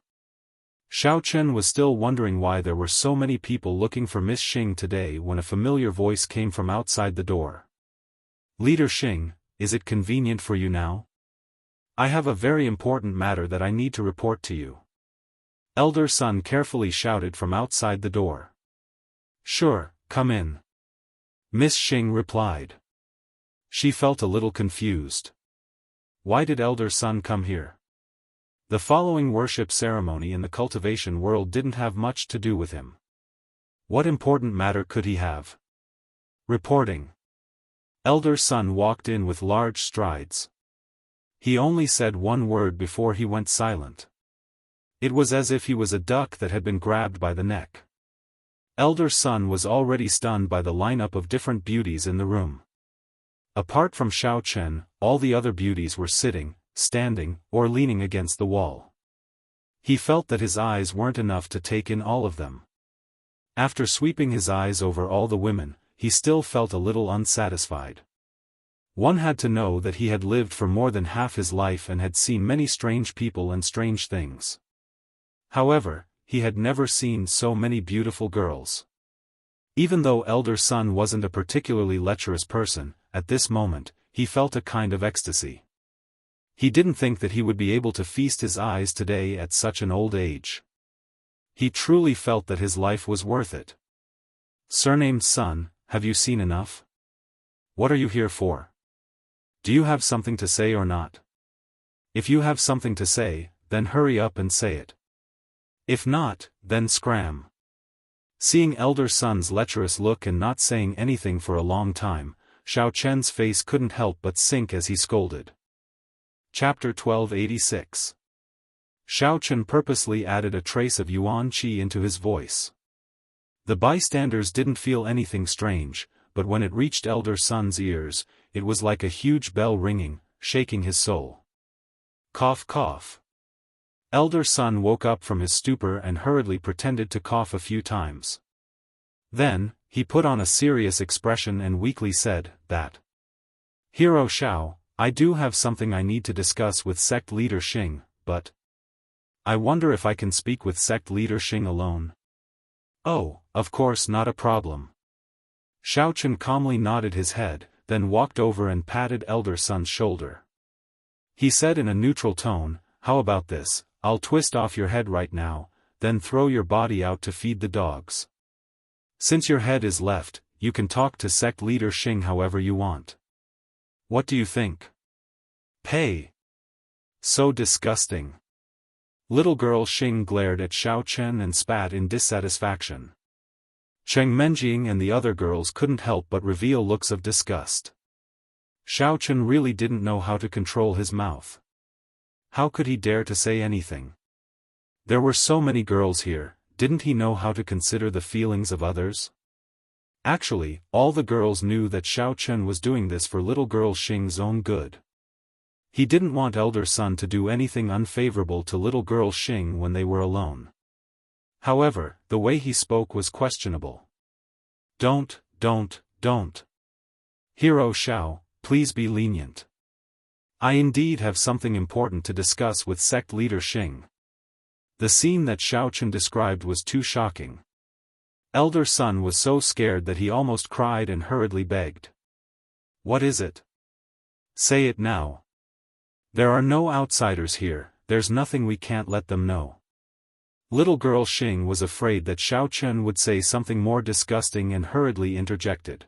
Xiao Chen was still wondering why there were so many people looking for Miss Xing today when a familiar voice came from outside the door. Leader Xing, is it convenient for you now? I have a very important matter that I need to report to you. Elder Son carefully shouted from outside the door. Sure, come in. Miss Xing replied. She felt a little confused. Why did Elder Son come here? The following worship ceremony in the cultivation world didn't have much to do with him. What important matter could he have? Reporting. Elder Son walked in with large strides. He only said one word before he went silent. It was as if he was a duck that had been grabbed by the neck. Elder Son was already stunned by the lineup of different beauties in the room. Apart from Xiao Chen, all the other beauties were sitting, standing, or leaning against the wall. He felt that his eyes weren't enough to take in all of them. After sweeping his eyes over all the women, he still felt a little unsatisfied. One had to know that he had lived for more than half his life and had seen many strange people and strange things. However, he had never seen so many beautiful girls. Even though Elder Son wasn't a particularly lecherous person, at this moment, he felt a kind of ecstasy. He didn't think that he would be able to feast his eyes today at such an old age. He truly felt that his life was worth it. Surnamed Son, have you seen enough? What are you here for? Do you have something to say or not? If you have something to say, then hurry up and say it. If not, then scram. Seeing Elder Son's lecherous look and not saying anything for a long time, Xiao Chen's face couldn't help but sink as he scolded. Chapter 1286. Xiao Chen purposely added a trace of Yuan Qi into his voice. The bystanders didn't feel anything strange, but when it reached Elder Son's ears, it was like a huge bell ringing, shaking his soul. Cough cough. Elder son woke up from his stupor and hurriedly pretended to cough a few times. Then, he put on a serious expression and weakly said, "That. Hero Xiao, I do have something I need to discuss with sect leader Xing, but I wonder if I can speak with sect leader Xing alone." "Oh, of course not a problem." Xiao Chen calmly nodded his head, then walked over and patted elder son's shoulder. He said in a neutral tone, "How about this? I'll twist off your head right now, then throw your body out to feed the dogs. Since your head is left, you can talk to sect leader Xing however you want. What do you think?" "Pay. So disgusting." Little girl Xing glared at Xiao Chen and spat in dissatisfaction. Cheng Menjing and the other girls couldn't help but reveal looks of disgust. Xiao Chen really didn't know how to control his mouth. How could he dare to say anything? There were so many girls here, didn't he know how to consider the feelings of others? Actually, all the girls knew that Xiao Chen was doing this for little girl Xing's own good. He didn't want elder son to do anything unfavorable to little girl Xing when they were alone. However, the way he spoke was questionable. Don't. Hero Xiao, please be lenient. I indeed have something important to discuss with sect leader Xing." The scene that Xiao Chen described was too shocking. Elder son was so scared that he almost cried and hurriedly begged. "What is it? Say it now. There are no outsiders here, there's nothing we can't let them know." Little girl Xing was afraid that Xiao Chen would say something more disgusting and hurriedly interjected.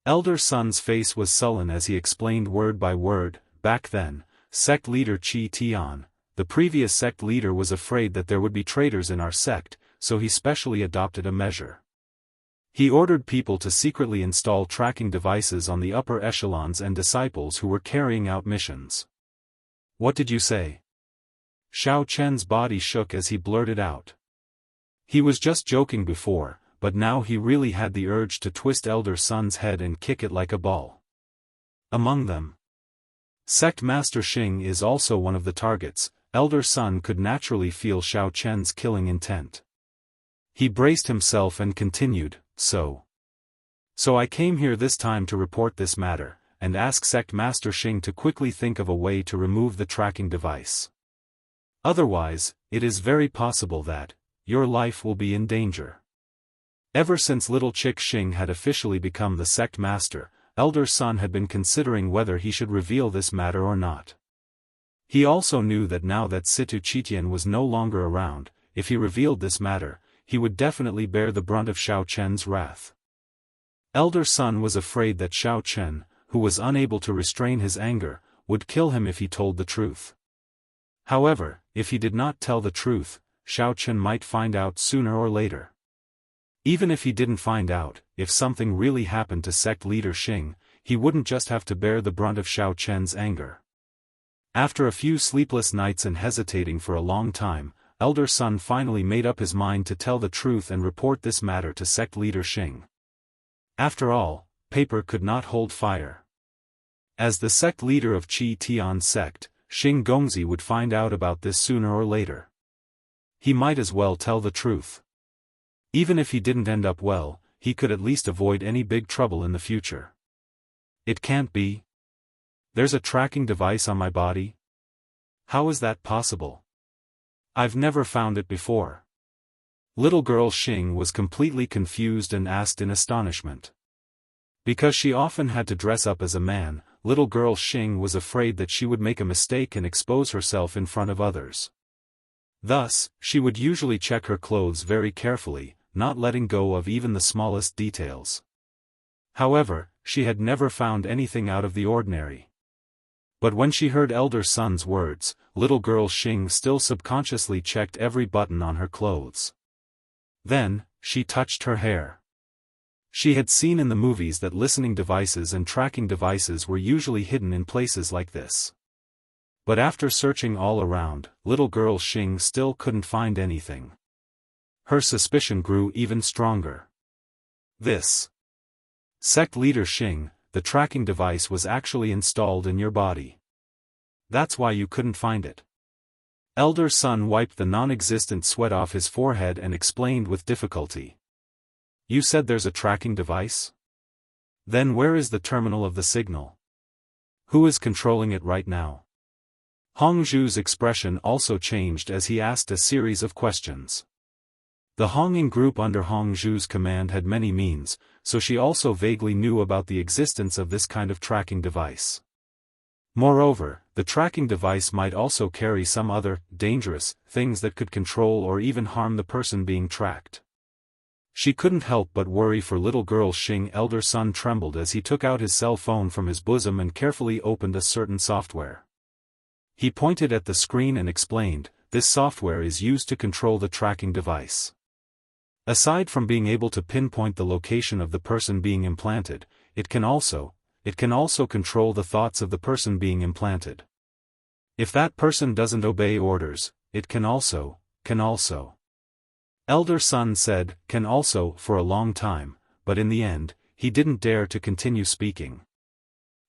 Elder son's face was sullen as he explained word by word. Back then, sect leader Qi Tian, the previous sect leader, was afraid that there would be traitors in our sect, so he specially adopted a measure. He ordered people to secretly install tracking devices on the upper echelons and disciples who were carrying out missions. "What did you say?" Xiao Chen's body shook as he blurted out. He was just joking before, but now he really had the urge to twist elder son's head and kick it like a ball. Among them, Sect Master Xing is also one of the targets. Elder son could naturally feel Xiao Chen's killing intent. He braced himself and continued, So I came here this time to report this matter, and ask Sect Master Xing to quickly think of a way to remove the tracking device. Otherwise, it is very possible that your life will be in danger." Ever since little Chick Xing had officially become the sect master, elder son had been considering whether he should reveal this matter or not. He also knew that now that Situ Qitian was no longer around, if he revealed this matter, he would definitely bear the brunt of Xiao Chen's wrath. Elder son was afraid that Xiao Chen, who was unable to restrain his anger, would kill him if he told the truth. However, if he did not tell the truth, Xiao Chen might find out sooner or later. Even if he didn't find out, if something really happened to sect leader Xing, he wouldn't just have to bear the brunt of Xiao Chen's anger. After a few sleepless nights and hesitating for a long time, elder son finally made up his mind to tell the truth and report this matter to sect leader Xing. After all, paper could not hold fire. As the sect leader of Qi Tian's sect, Xing Gongzi would find out about this sooner or later. He might as well tell the truth. Even if he didn't end up well, he could at least avoid any big trouble in the future. It can't be. There's a tracking device on my body? How is that possible? I've never found it before. Little girl Xing was completely confused and asked in astonishment. Because she often had to dress up as a man, little girl Xing was afraid that she would make a mistake and expose herself in front of others. Thus, she would usually check her clothes very carefully, not letting go of even the smallest details. However, she had never found anything out of the ordinary. But when she heard elder son's words, little girl Xing still subconsciously checked every button on her clothes. Then, she touched her hair. She had seen in the movies that listening devices and tracking devices were usually hidden in places like this. But after searching all around, little girl Xing still couldn't find anything. Her suspicion grew even stronger. This sect leader Xing, the tracking device was actually installed in your body. That's why you couldn't find it. Elder son wiped the non-existent sweat off his forehead and explained with difficulty. You said there's a tracking device? Then where is the terminal of the signal? Who is controlling it right now? Hongzhu's expression also changed as he asked a series of questions. The Honging group under Hongzhu's command had many means, so she also vaguely knew about the existence of this kind of tracking device. Moreover, the tracking device might also carry some other, dangerous, things that could control or even harm the person being tracked. She couldn't help but worry for little girl Xing. Elder son trembled as he took out his cell phone from his bosom and carefully opened a certain software. He pointed at the screen and explained, this software is used to control the tracking device. Aside from being able to pinpoint the location of the person being implanted, it can also control the thoughts of the person being implanted. If that person doesn't obey orders, it can also. Elder son said, can also, for a long time, but in the end, he didn't dare to continue speaking.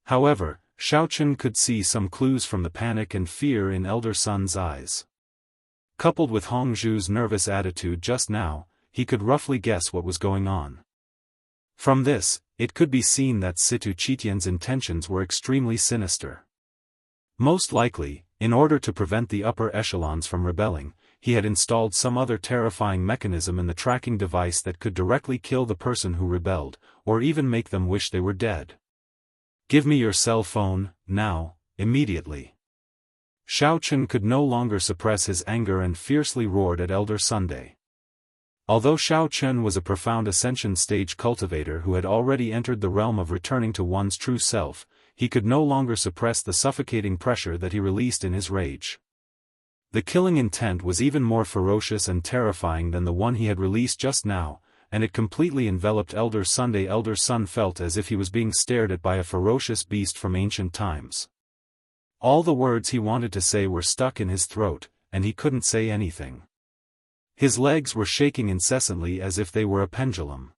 However, Xiaochen could see some clues from the panic and fear in Elder son's eyes. Coupled with Hongzhu's nervous attitude just now, he could roughly guess what was going on. From this, it could be seen that Situ Qitian's intentions were extremely sinister. Most likely, in order to prevent the upper echelons from rebelling, he had installed some other terrifying mechanism in the tracking device that could directly kill the person who rebelled, or even make them wish they were dead. Give me your cell phone, now, immediately. Xiaochen could no longer suppress his anger and fiercely roared at Elder Sunday. Although Xiaochen was a profound ascension stage cultivator who had already entered the realm of returning to one's true self, he could no longer suppress the suffocating pressure that he released in his rage. The killing intent was even more ferocious and terrifying than the one he had released just now, and it completely enveloped Elder Sunday. Elder Sun felt as if he was being stared at by a ferocious beast from ancient times. All the words he wanted to say were stuck in his throat, and he couldn't say anything. His legs were shaking incessantly as if they were a pendulum.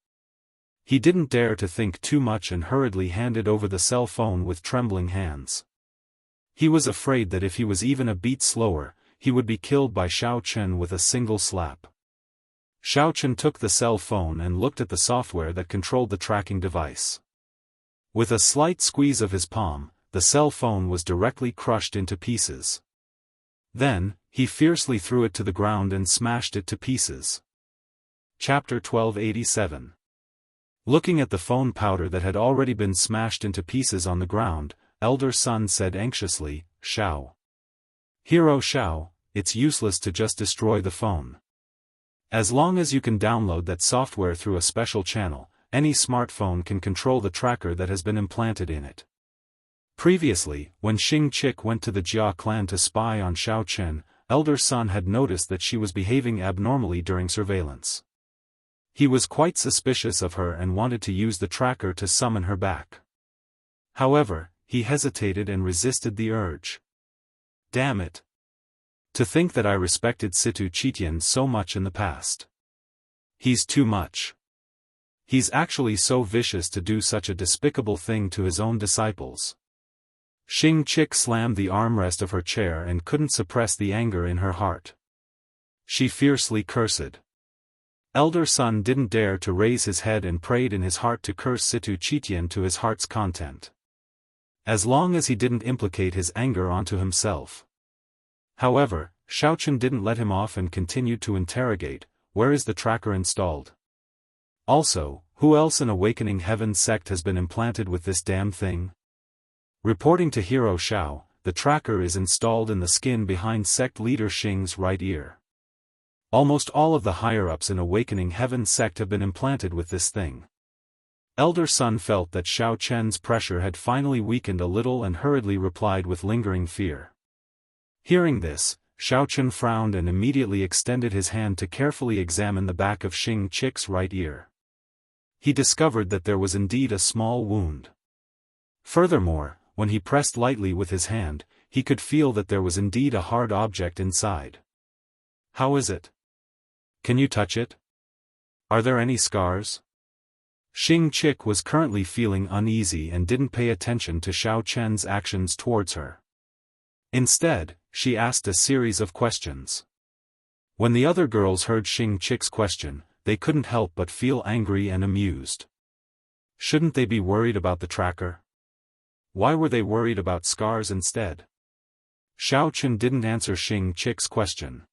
He didn't dare to think too much and hurriedly handed over the cell phone with trembling hands. He was afraid that if he was even a beat slower, he would be killed by Xiaochen with a single slap. Xiaochen took the cell phone and looked at the software that controlled the tracking device. With a slight squeeze of his palm, the cell phone was directly crushed into pieces. Then, he fiercely threw it to the ground and smashed it to pieces. Chapter 1287. Looking at the phone powder that had already been smashed into pieces on the ground, Elder Sun said anxiously, Xiao. Hero Xiao, it's useless to just destroy the phone. As long as you can download that software through a special channel, any smartphone can control the tracker that has been implanted in it. Previously, when Xing Chik went to the Jia clan to spy on Xiaochen, Elder Sun had noticed that she was behaving abnormally during surveillance. He was quite suspicious of her and wanted to use the tracker to summon her back. However, he hesitated and resisted the urge. Damn it. To think that I respected Situ Qitian so much in the past. He's too much. He's actually so vicious to do such a despicable thing to his own disciples. Xing Chik slammed the armrest of her chair and couldn't suppress the anger in her heart. She fiercely cursed. Elder Sun didn't dare to raise his head and prayed in his heart to curse Situ Qitian to his heart's content. As long as he didn't implicate his anger onto himself. However, Xiaochen didn't let him off and continued to interrogate, where is the tracker installed? Also, who else in Awakening Heaven sect has been implanted with this damn thing? Reporting to Hero Xiao, the tracker is installed in the skin behind sect leader Xing's right ear. Almost all of the higher-ups in Awakening Heaven sect have been implanted with this thing. Elder Sun felt that Xiao Chen's pressure had finally weakened a little and hurriedly replied with lingering fear. Hearing this, Xiao Chen frowned and immediately extended his hand to carefully examine the back of Xing Chik's right ear. He discovered that there was indeed a small wound. Furthermore, when he pressed lightly with his hand, he could feel that there was indeed a hard object inside. How is it? Can you touch it? Are there any scars? Xing Chik was currently feeling uneasy and didn't pay attention to Xiao Chen's actions towards her. Instead, she asked a series of questions. When the other girls heard Xing Chick's question, they couldn't help but feel angry and amused. Shouldn't they be worried about the tracker? Why were they worried about scars instead? Xiao Chen didn't answer Xing Chick's question.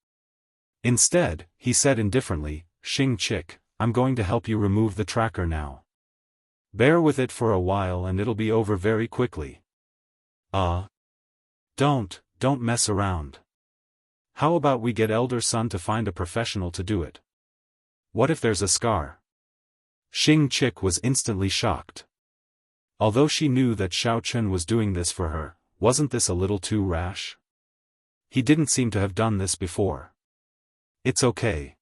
Instead, he said indifferently, "Xing Chick, I'm going to help you remove the tracker now. Bear with it for a while and it'll be over very quickly." Don't mess around. How about we get Elder Sun to find a professional to do it? What if there's a scar? Xing Chick was instantly shocked. Although she knew that Xiao Chen was doing this for her, wasn't this a little too rash? He didn't seem to have done this before. It's okay.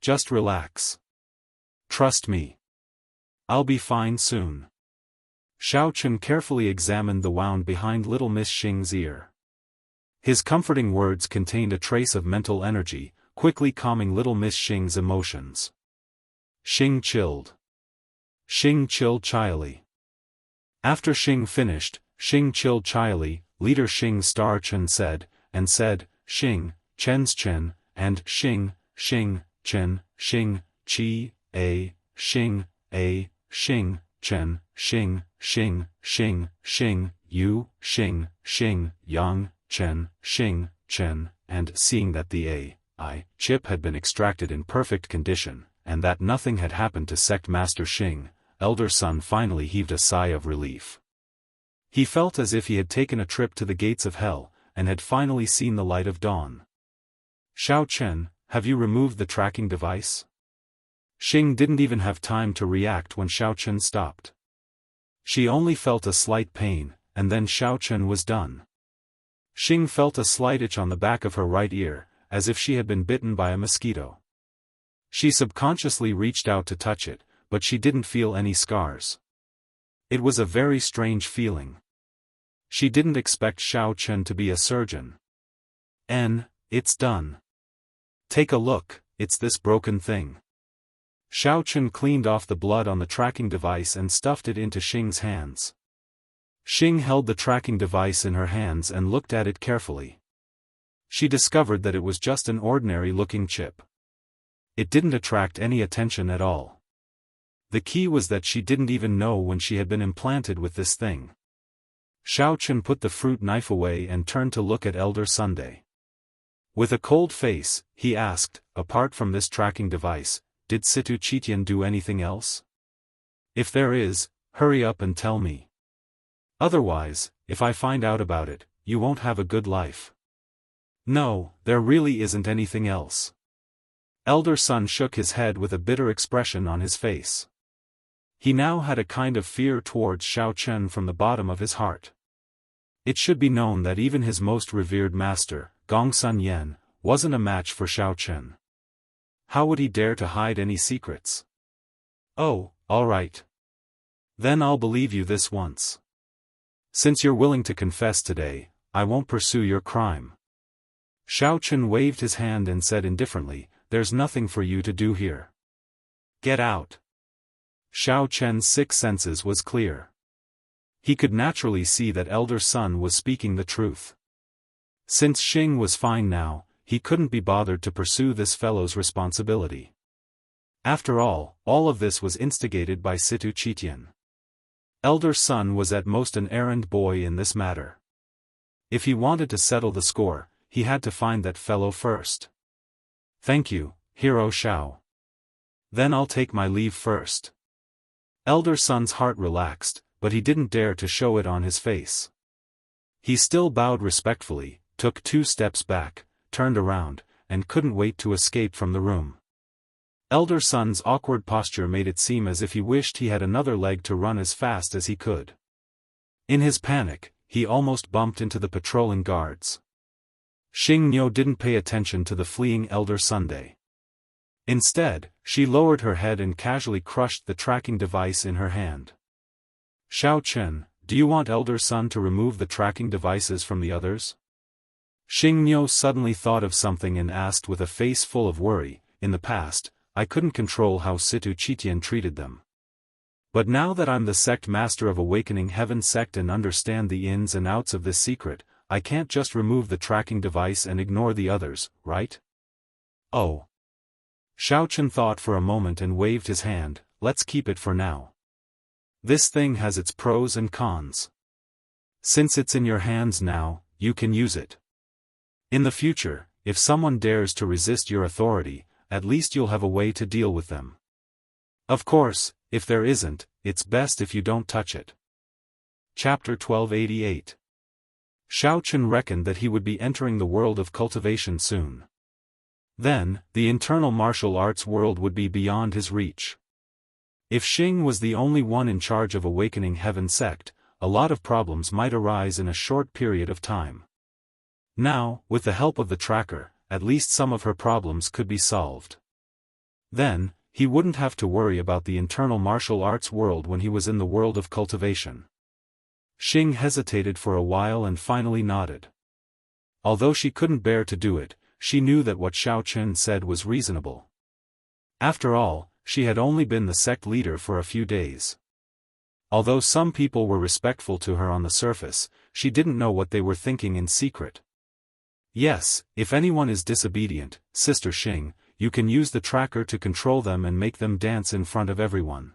Just relax. Trust me. I'll be fine soon. Xiao Chen carefully examined the wound behind little Miss Xing's ear. His comforting words contained a trace of mental energy, quickly calming little Miss Xing's emotions. Xing chilled. Xing chilled shyly. After Xing finished, Xing chilled shyly, leader Xing Star Chen said, Xing, Chen's Chen, and Xing, Chen, Xing, Qi, Xing, Chen, Xing, Yu, Xing, Yang, Chen, and seeing that the I chip had been extracted in perfect condition, and that nothing had happened to Sect Master Xing, Elder Sun finally heaved a sigh of relief. He felt as if he had taken a trip to the gates of hell, and had finally seen the light of dawn. "Xiao Chen, have you removed the tracking device?" Xing didn't even have time to react when Xiao Chen stopped. She only felt a slight pain, and then Xiao Chen was done. Xing felt a slight itch on the back of her right ear, as if she had been bitten by a mosquito. She subconsciously reached out to touch it, but she didn't feel any scars. It was a very strange feeling. She didn't expect Xiao Chen to be a surgeon. It's done. Take a look, it's this broken thing. Xiao Chen cleaned off the blood on the tracking device and stuffed it into Xing's hands. Xing held the tracking device in her hands and looked at it carefully. She discovered that it was just an ordinary-looking chip. It didn't attract any attention at all. The key was that she didn't even know when she had been implanted with this thing. Xiao Chen put the fruit knife away and turned to look at Elder Sunday. With a cold face, he asked, "Apart from this tracking device, did Situ Chitian do anything else? If there is, hurry up and tell me. Otherwise, if I find out about it, you won't have a good life." "No, there really isn't anything else." Elder Sun shook his head with a bitter expression on his face. He now had a kind of fear towards Xiao Chen from the bottom of his heart. It should be known that even his most revered master, Gongsun Yan, wasn't a match for Xiao Chen. How would he dare to hide any secrets? "Oh, all right. Then I'll believe you this once. Since you're willing to confess today, I won't pursue your crime." Xiao Chen waved his hand and said indifferently, "There's nothing for you to do here. Get out." Xiao Chen's sixth senses was clear. He could naturally see that Elder Sun was speaking the truth. Since Xing was fine now, he couldn't be bothered to pursue this fellow's responsibility. After all of this was instigated by Situ Chitian. Elder Sun was at most an errand boy in this matter. If he wanted to settle the score, he had to find that fellow first. "Thank you, Hero Xiao. Then I'll take my leave first." Elder Sun's heart relaxed, but he didn't dare to show it on his face. He still bowed respectfully, took 2 steps back, turned around, and couldn't wait to escape from the room. Elder Sun's awkward posture made it seem as if he wished he had another leg to run as fast as he could. In his panic, he almost bumped into the patrolling guards. Xing Niu didn't pay attention to the fleeing Elder Sunday. Instead, she lowered her head and casually crushed the tracking device in her hand. "Xiao Chen, do you want Elder Sun to remove the tracking devices from the others?" Xing Niu suddenly thought of something and asked with a face full of worry, "In the past, I couldn't control how Situ Chitian treated them. But now that I'm the sect master of Awakening Heaven sect and understand the ins and outs of this secret, I can't just remove the tracking device and ignore the others, right? Oh. Xiaochen thought for a moment and waved his hand, let's keep it for now. This thing has its pros and cons. Since it's in your hands now, you can use it. In the future, if someone dares to resist your authority, at least you'll have a way to deal with them. Of course, if there isn't, it's best if you don't touch it. Chapter 1288. Xiaochen reckoned that he would be entering the world of cultivation soon. Then, the internal martial arts world would be beyond his reach. If Xing was the only one in charge of Awakening Heaven sect, a lot of problems might arise in a short period of time. Now, with the help of the tracker, at least some of her problems could be solved. Then, he wouldn't have to worry about the internal martial arts world when he was in the world of cultivation. Xing hesitated for a while and finally nodded. Although she couldn't bear to do it, she knew that what Xiaochen said was reasonable. After all, she had only been the sect leader for a few days. Although some people were respectful to her on the surface, she didn't know what they were thinking in secret. Yes, if anyone is disobedient, Sister Xing, you can use the tracker to control them and make them dance in front of everyone.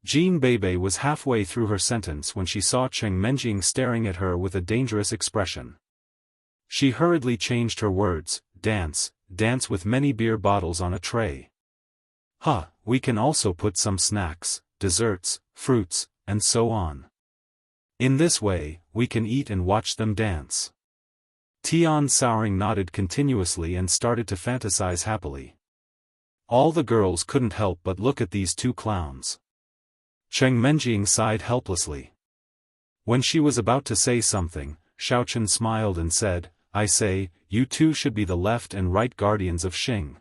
Jean Bebe was halfway through her sentence when she saw Cheng Menjing staring at her with a dangerous expression. She hurriedly changed her words, dance with many beer bottles on a tray. We can also put some snacks, desserts, fruits, and so on. In this way, we can eat and watch them dance. Tian Souring nodded continuously and started to fantasize happily. All the girls couldn't help but look at these two clowns. Cheng Menjing sighed helplessly. When she was about to say something, Xiaochen smiled and said, I say, you two should be the left and right guardians of Xing.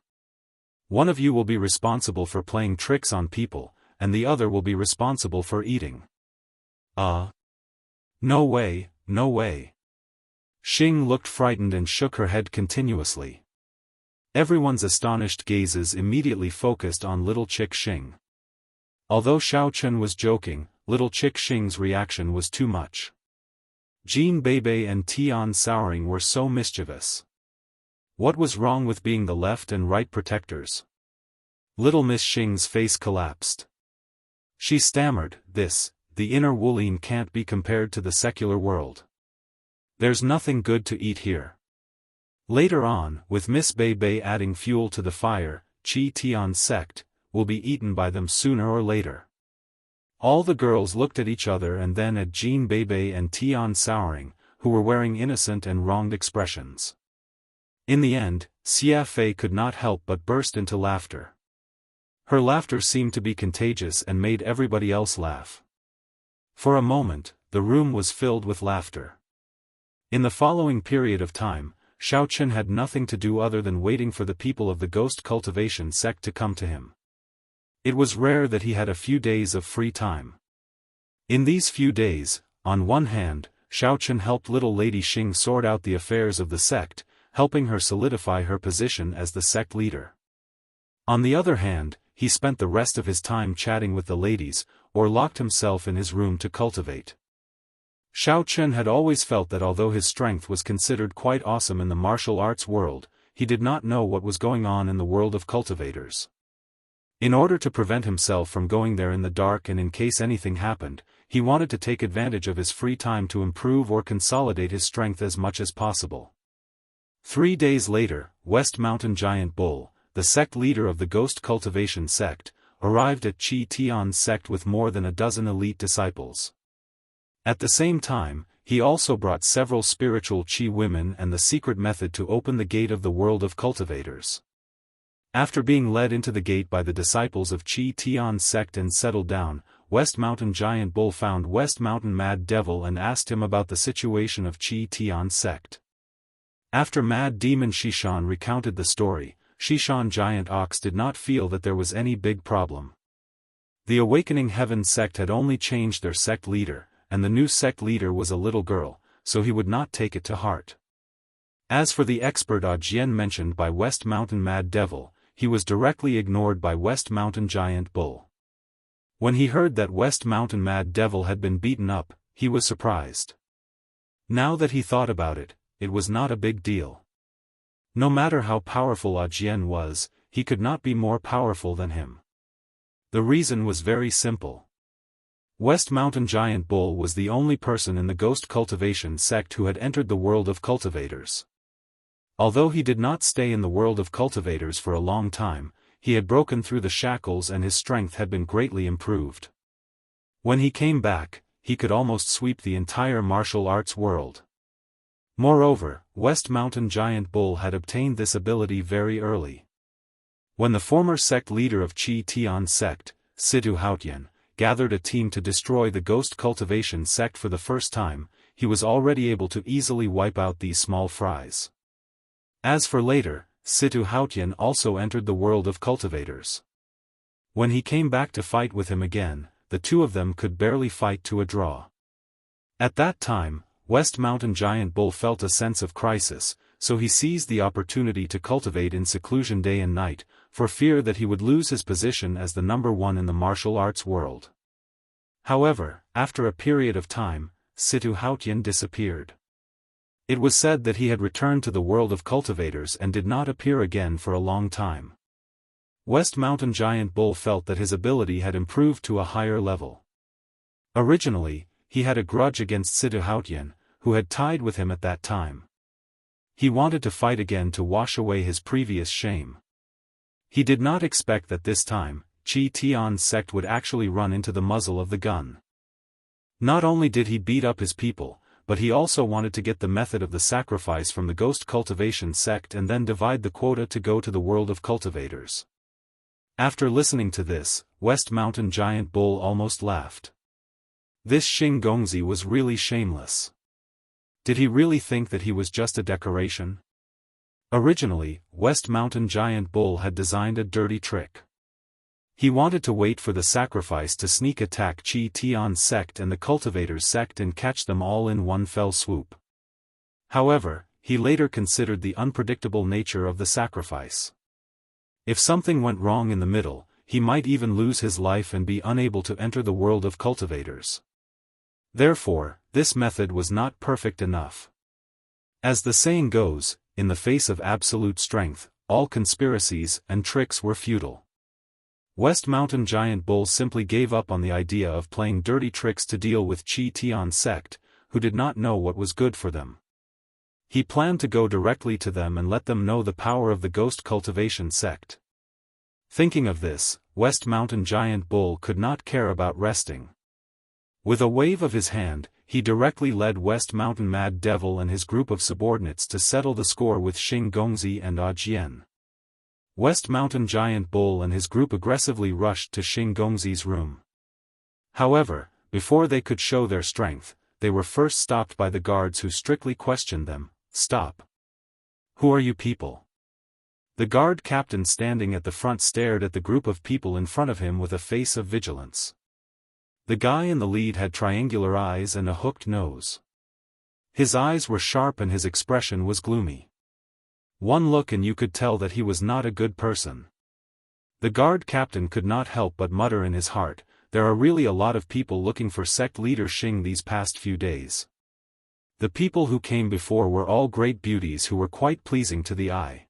One of you will be responsible for playing tricks on people, and the other will be responsible for eating. No way, no way. Xing looked frightened and shook her head continuously. Everyone's astonished gazes immediately focused on little Chick Xing. Although Xiaochen was joking, little Chick Xing's reaction was too much. Jean Bebe and Tian Souring were so mischievous. What was wrong with being the left and right protectors? Little Miss Xing's face collapsed. She stammered, the inner Wulin can't be compared to the secular world. There's nothing good to eat here. Later on, with Miss Bebe adding fuel to the fire, Qi Tian's sect will be eaten by them sooner or later. All the girls looked at each other and then at Jean Bebe and Tian Souring, who were wearing innocent and wronged expressions. In the end, Xia Fei could not help but burst into laughter. Her laughter seemed to be contagious and made everybody else laugh. For a moment, the room was filled with laughter. In the following period of time, Xiaochen had nothing to do other than waiting for the people of the ghost cultivation sect to come to him. It was rare that he had a few days of free time. In these few days, on one hand, Xiaochen helped little Lady Xing sort out the affairs of the sect, helping her solidify her position as the sect leader. On the other hand, he spent the rest of his time chatting with the ladies, or locked himself in his room to cultivate. Xiaochen had always felt that although his strength was considered quite awesome in the martial arts world, he did not know what was going on in the world of cultivators. In order to prevent himself from going there in the dark and in case anything happened, he wanted to take advantage of his free time to improve or consolidate his strength as much as possible. 3 days later, West Mountain Giant Bull, the sect leader of the Ghost Cultivation sect, arrived at Qi Tian's sect with more than a dozen elite disciples. At the same time, he also brought several spiritual Qi women and the secret method to open the gate of the world of cultivators. After being led into the gate by the disciples of Qi Tian's sect and settled down, West Mountain Giant Bull found West Mountain Mad Devil and asked him about the situation of Qi Tian's sect. After Mad Demon Shishan recounted the story, Shishan Giant Ox did not feel that there was any big problem. The Awakening Heaven sect had only changed their sect leader, and the new sect leader was a little girl, so he would not take it to heart. As for the expert Jian mentioned by West Mountain Mad Devil, he was directly ignored by West Mountain Giant Bull. When he heard that West Mountain Mad Devil had been beaten up, he was surprised. Now that he thought about it, it was not a big deal. No matter how powerful Ajian was, he could not be more powerful than him. The reason was very simple. West Mountain Giant Bull was the only person in the ghost cultivation sect who had entered the world of cultivators. Although he did not stay in the world of cultivators for a long time, he had broken through the shackles and his strength had been greatly improved. When he came back, he could almost sweep the entire martial arts world. Moreover, West Mountain Giant Bull had obtained this ability very early. When the former sect leader of Chi Tian sect, Situ Haotian, gathered a team to destroy the ghost cultivation sect for the first time, he was already able to easily wipe out these small fries. As for later, Situ Haotian also entered the world of cultivators. When he came back to fight with him again, the two of them could barely fight to a draw. At that time, West Mountain Giant Bull felt a sense of crisis, so he seized the opportunity to cultivate in seclusion day and night, for fear that he would lose his position as the number one in the martial arts world. However, after a period of time, Situ Haotian disappeared. It was said that he had returned to the world of cultivators and did not appear again for a long time. West Mountain Giant Bull felt that his ability had improved to a higher level. Originally, he had a grudge against Situ Haotian, who had tied with him at that time. He wanted to fight again to wash away his previous shame. He did not expect that this time, Chi Tian's sect would actually run into the muzzle of the gun. Not only did he beat up his people, but he also wanted to get the method of the sacrifice from the ghost cultivation sect and then divide the quota to go to the world of cultivators. After listening to this, West Mountain Giant Bull almost laughed. This Xing Gongzi was really shameless. Did he really think that he was just a decoration? Originally, West Mountain Giant Bull had designed a dirty trick. He wanted to wait for the sacrifice to sneak attack Chi Tian's sect and the cultivators sect and catch them all in one fell swoop. However, he later considered the unpredictable nature of the sacrifice. If something went wrong in the middle, he might even lose his life and be unable to enter the world of cultivators. Therefore, this method was not perfect enough. As the saying goes, in the face of absolute strength, all conspiracies and tricks were futile. West Mountain Giant Bull simply gave up on the idea of playing dirty tricks to deal with Chi Tian's sect, who did not know what was good for them. He planned to go directly to them and let them know the power of the ghost cultivation sect. Thinking of this, West Mountain Giant Bull could not care about resting. With a wave of his hand, he directly led West Mountain Mad Devil and his group of subordinates to settle the score with Xing Gongzi and Ajian. West Mountain Giant Bull and his group aggressively rushed to Xing Gongzi's room. However, before they could show their strength, they were first stopped by the guards who strictly questioned them. "Stop. Who are you people?" The guard captain standing at the front stared at the group of people in front of him with a face of vigilance. The guy in the lead had triangular eyes and a hooked nose. His eyes were sharp and his expression was gloomy. One look and you could tell that he was not a good person. The guard captain could not help but mutter in his heart, "There are really a lot of people looking for sect leader Xing these past few days." The people who came before were all great beauties who were quite pleasing to the eye.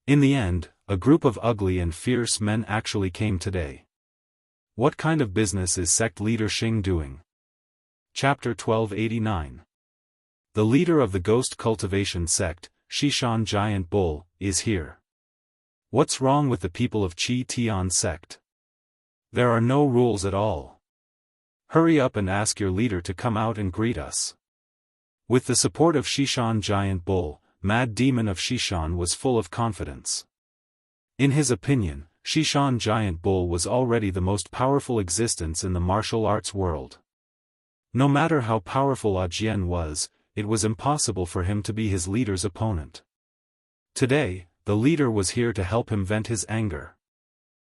In the end, a group of ugly and fierce men actually came today. What kind of business is sect leader Xing doing? Chapter 1289. The leader of the ghost cultivation sect, Shishan Giant Bull, is here. What's wrong with the people of Chi Tian sect? There are no rules at all. Hurry up and ask your leader to come out and greet us. With the support of Shishan Giant Bull, Mad Demon of Shishan was full of confidence. In his opinion, Shishan Giant Bull was already the most powerful existence in the martial arts world. No matter how powerful Ajian was, it was impossible for him to be his leader's opponent. Today, the leader was here to help him vent his anger.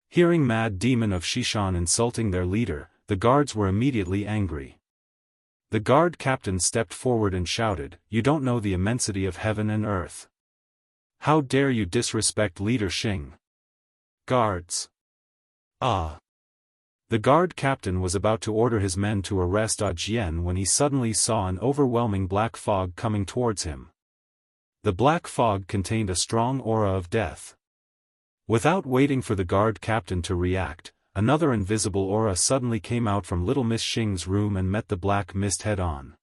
Hearing Mad Demon of Shishan insulting their leader, the guards were immediately angry. The guard captain stepped forward and shouted, "You don't know the immensity of heaven and earth. How dare you disrespect leader Xing?" Guards. Ah. The guard captain was about to order his men to arrest Jian when he suddenly saw an overwhelming black fog coming towards him. The black fog contained a strong aura of death. Without waiting for the guard captain to react, another invisible aura suddenly came out from little Miss Xing's room and met the black mist head-on.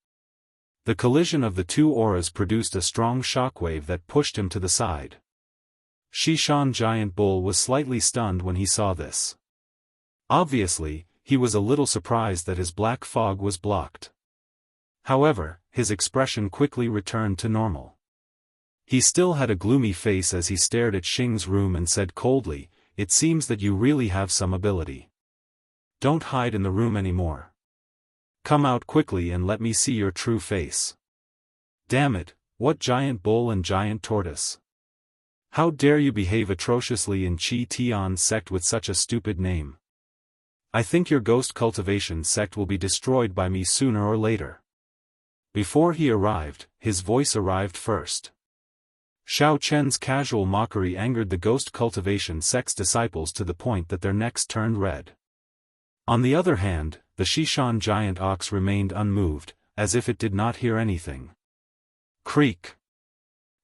The collision of the two auras produced a strong shockwave that pushed him to the side. Shishan Giant Bull was slightly stunned when he saw this. Obviously, he was a little surprised that his black fog was blocked. However, his expression quickly returned to normal. He still had a gloomy face as he stared at Xing's room and said coldly, "It seems that you really have some ability. Don't hide in the room anymore. Come out quickly and let me see your true face." Damn it, what giant bull and giant tortoise. How dare you behave atrociously in Qi Tian's sect with such a stupid name. I think your ghost cultivation sect will be destroyed by me sooner or later. Before he arrived, his voice arrived first. Xiao Chen's casual mockery angered the ghost cultivation sect's disciples to the point that their necks turned red. On the other hand, the Shishan giant ox remained unmoved, as if it did not hear anything. Creak.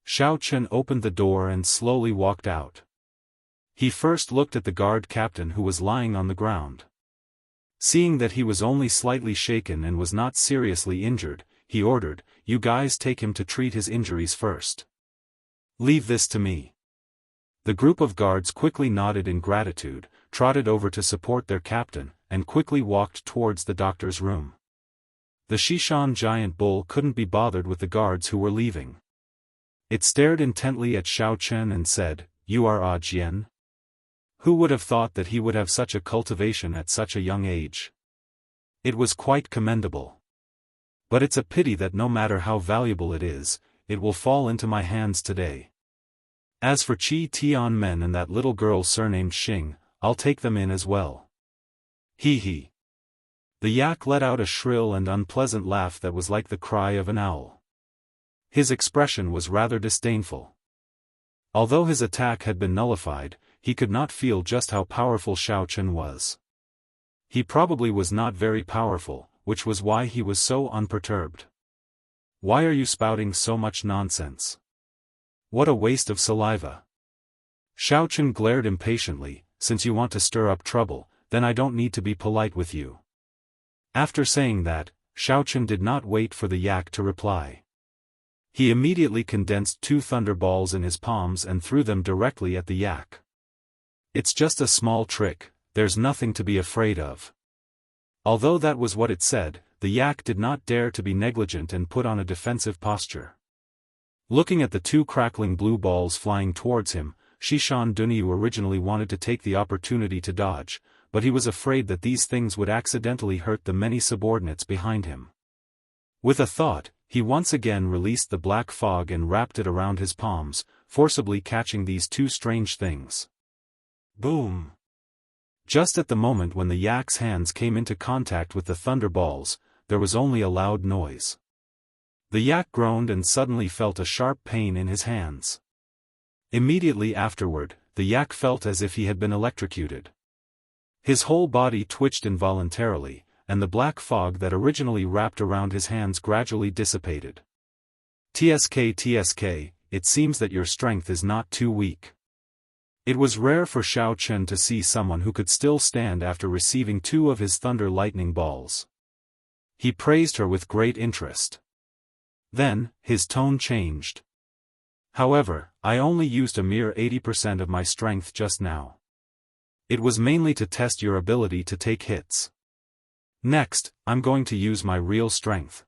Xiao Chen opened the door and slowly walked out. He first looked at the guard captain who was lying on the ground. Seeing that he was only slightly shaken and was not seriously injured, he ordered, "You guys take him to treat his injuries first. Leave this to me." The group of guards quickly nodded in gratitude, trotted over to support their captain, and quickly walked towards the doctor's room. The Shishan giant bull couldn't be bothered with the guards who were leaving. It stared intently at Xiao Chen and said, "You are Jian? Who would have thought that he would have such a cultivation at such a young age? It was quite commendable. But it's a pity that no matter how valuable it is, it will fall into my hands today. As for Qi Tian Men and that little girl surnamed Xing, I'll take them in as well." Hee hee. The yak let out a shrill and unpleasant laugh that was like the cry of an owl. His expression was rather disdainful. Although his attack had been nullified, he could not feel just how powerful Xiao Chen was. He probably was not very powerful, which was why he was so unperturbed. "Why are you spouting so much nonsense? What a waste of saliva." Xiao Chen glared impatiently, "Since you want to stir up trouble, then I don't need to be polite with you." After saying that, Xiao Chen did not wait for the yak to reply. He immediately condensed 2 thunderballs in his palms and threw them directly at the yak. "It's just a small trick, there's nothing to be afraid of." Although that was what it said, the yak did not dare to be negligent and put on a defensive posture. Looking at the 2 crackling blue balls flying towards him, Shishan Dunyu originally wanted to take the opportunity to dodge, but he was afraid that these things would accidentally hurt the many subordinates behind him. With a thought, he once again released the black fog and wrapped it around his palms, forcibly catching these 2 strange things. Boom! Just at the moment when the yak's hands came into contact with the thunderballs, there was only a loud noise. The yak groaned and suddenly felt a sharp pain in his hands. Immediately afterward, the yak felt as if he had been electrocuted. His whole body twitched involuntarily, and the black fog that originally wrapped around his hands gradually dissipated. TSK, it seems that your strength is not too weak." It was rare for Xiao Chen to see someone who could still stand after receiving 2 of his thunder lightning balls. He praised her with great interest. Then, his tone changed. "However, I only used a mere 80% of my strength just now. It was mainly to test your ability to take hits. Next, I'm going to use my real strength."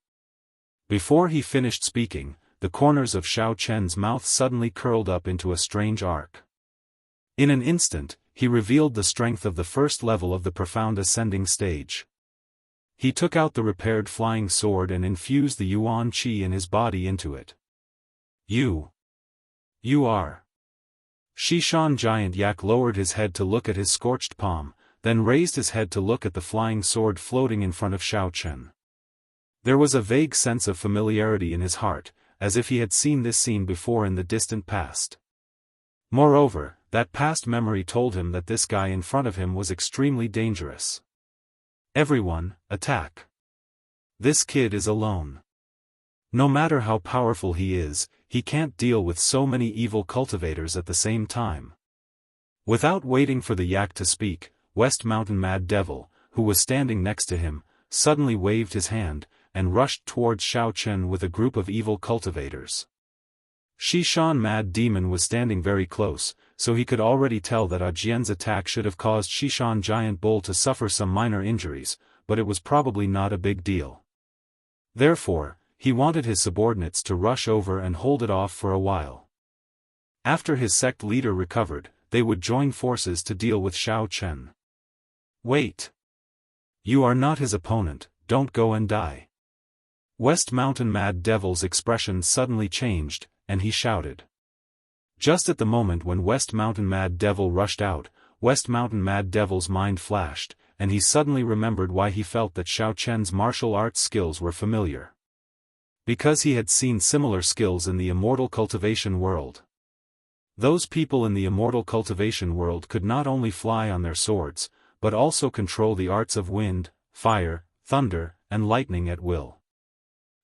Before he finished speaking, the corners of Xiao Chen's mouth suddenly curled up into a strange arc. In an instant, he revealed the strength of the first level of the profound ascending stage. He took out the repaired flying sword and infused the Yuan Qi in his body into it. You are. Shishan Giant Yak lowered his head to look at his scorched palm, then raised his head to look at the flying sword floating in front of Xiao Chen. There was a vague sense of familiarity in his heart, as if he had seen this scene before in the distant past. Moreover, that past memory told him that this guy in front of him was extremely dangerous. Everyone, attack. This kid is alone. No matter how powerful he is, he can't deal with so many evil cultivators at the same time. Without waiting for the yak to speak, West Mountain Mad Devil, who was standing next to him, suddenly waved his hand, and rushed towards Xiao Chen with a group of evil cultivators. Shishan Mad Demon was standing very close, so he could already tell that Ajian's attack should have caused Shishan Giant Bull to suffer some minor injuries, but it was probably not a big deal. Therefore, he wanted his subordinates to rush over and hold it off for a while. After his sect leader recovered, they would join forces to deal with Xiao Chen. Wait! You are not his opponent, don't go and die. West Mountain Mad Devil's expression suddenly changed, and he shouted. Just at the moment when West Mountain Mad Devil rushed out, West Mountain Mad Devil's mind flashed, and he suddenly remembered why he felt that Xiao Chen's martial arts skills were familiar. Because he had seen similar skills in the immortal cultivation world. Those people in the immortal cultivation world could not only fly on their swords, but also control the arts of wind, fire, thunder, and lightning at will.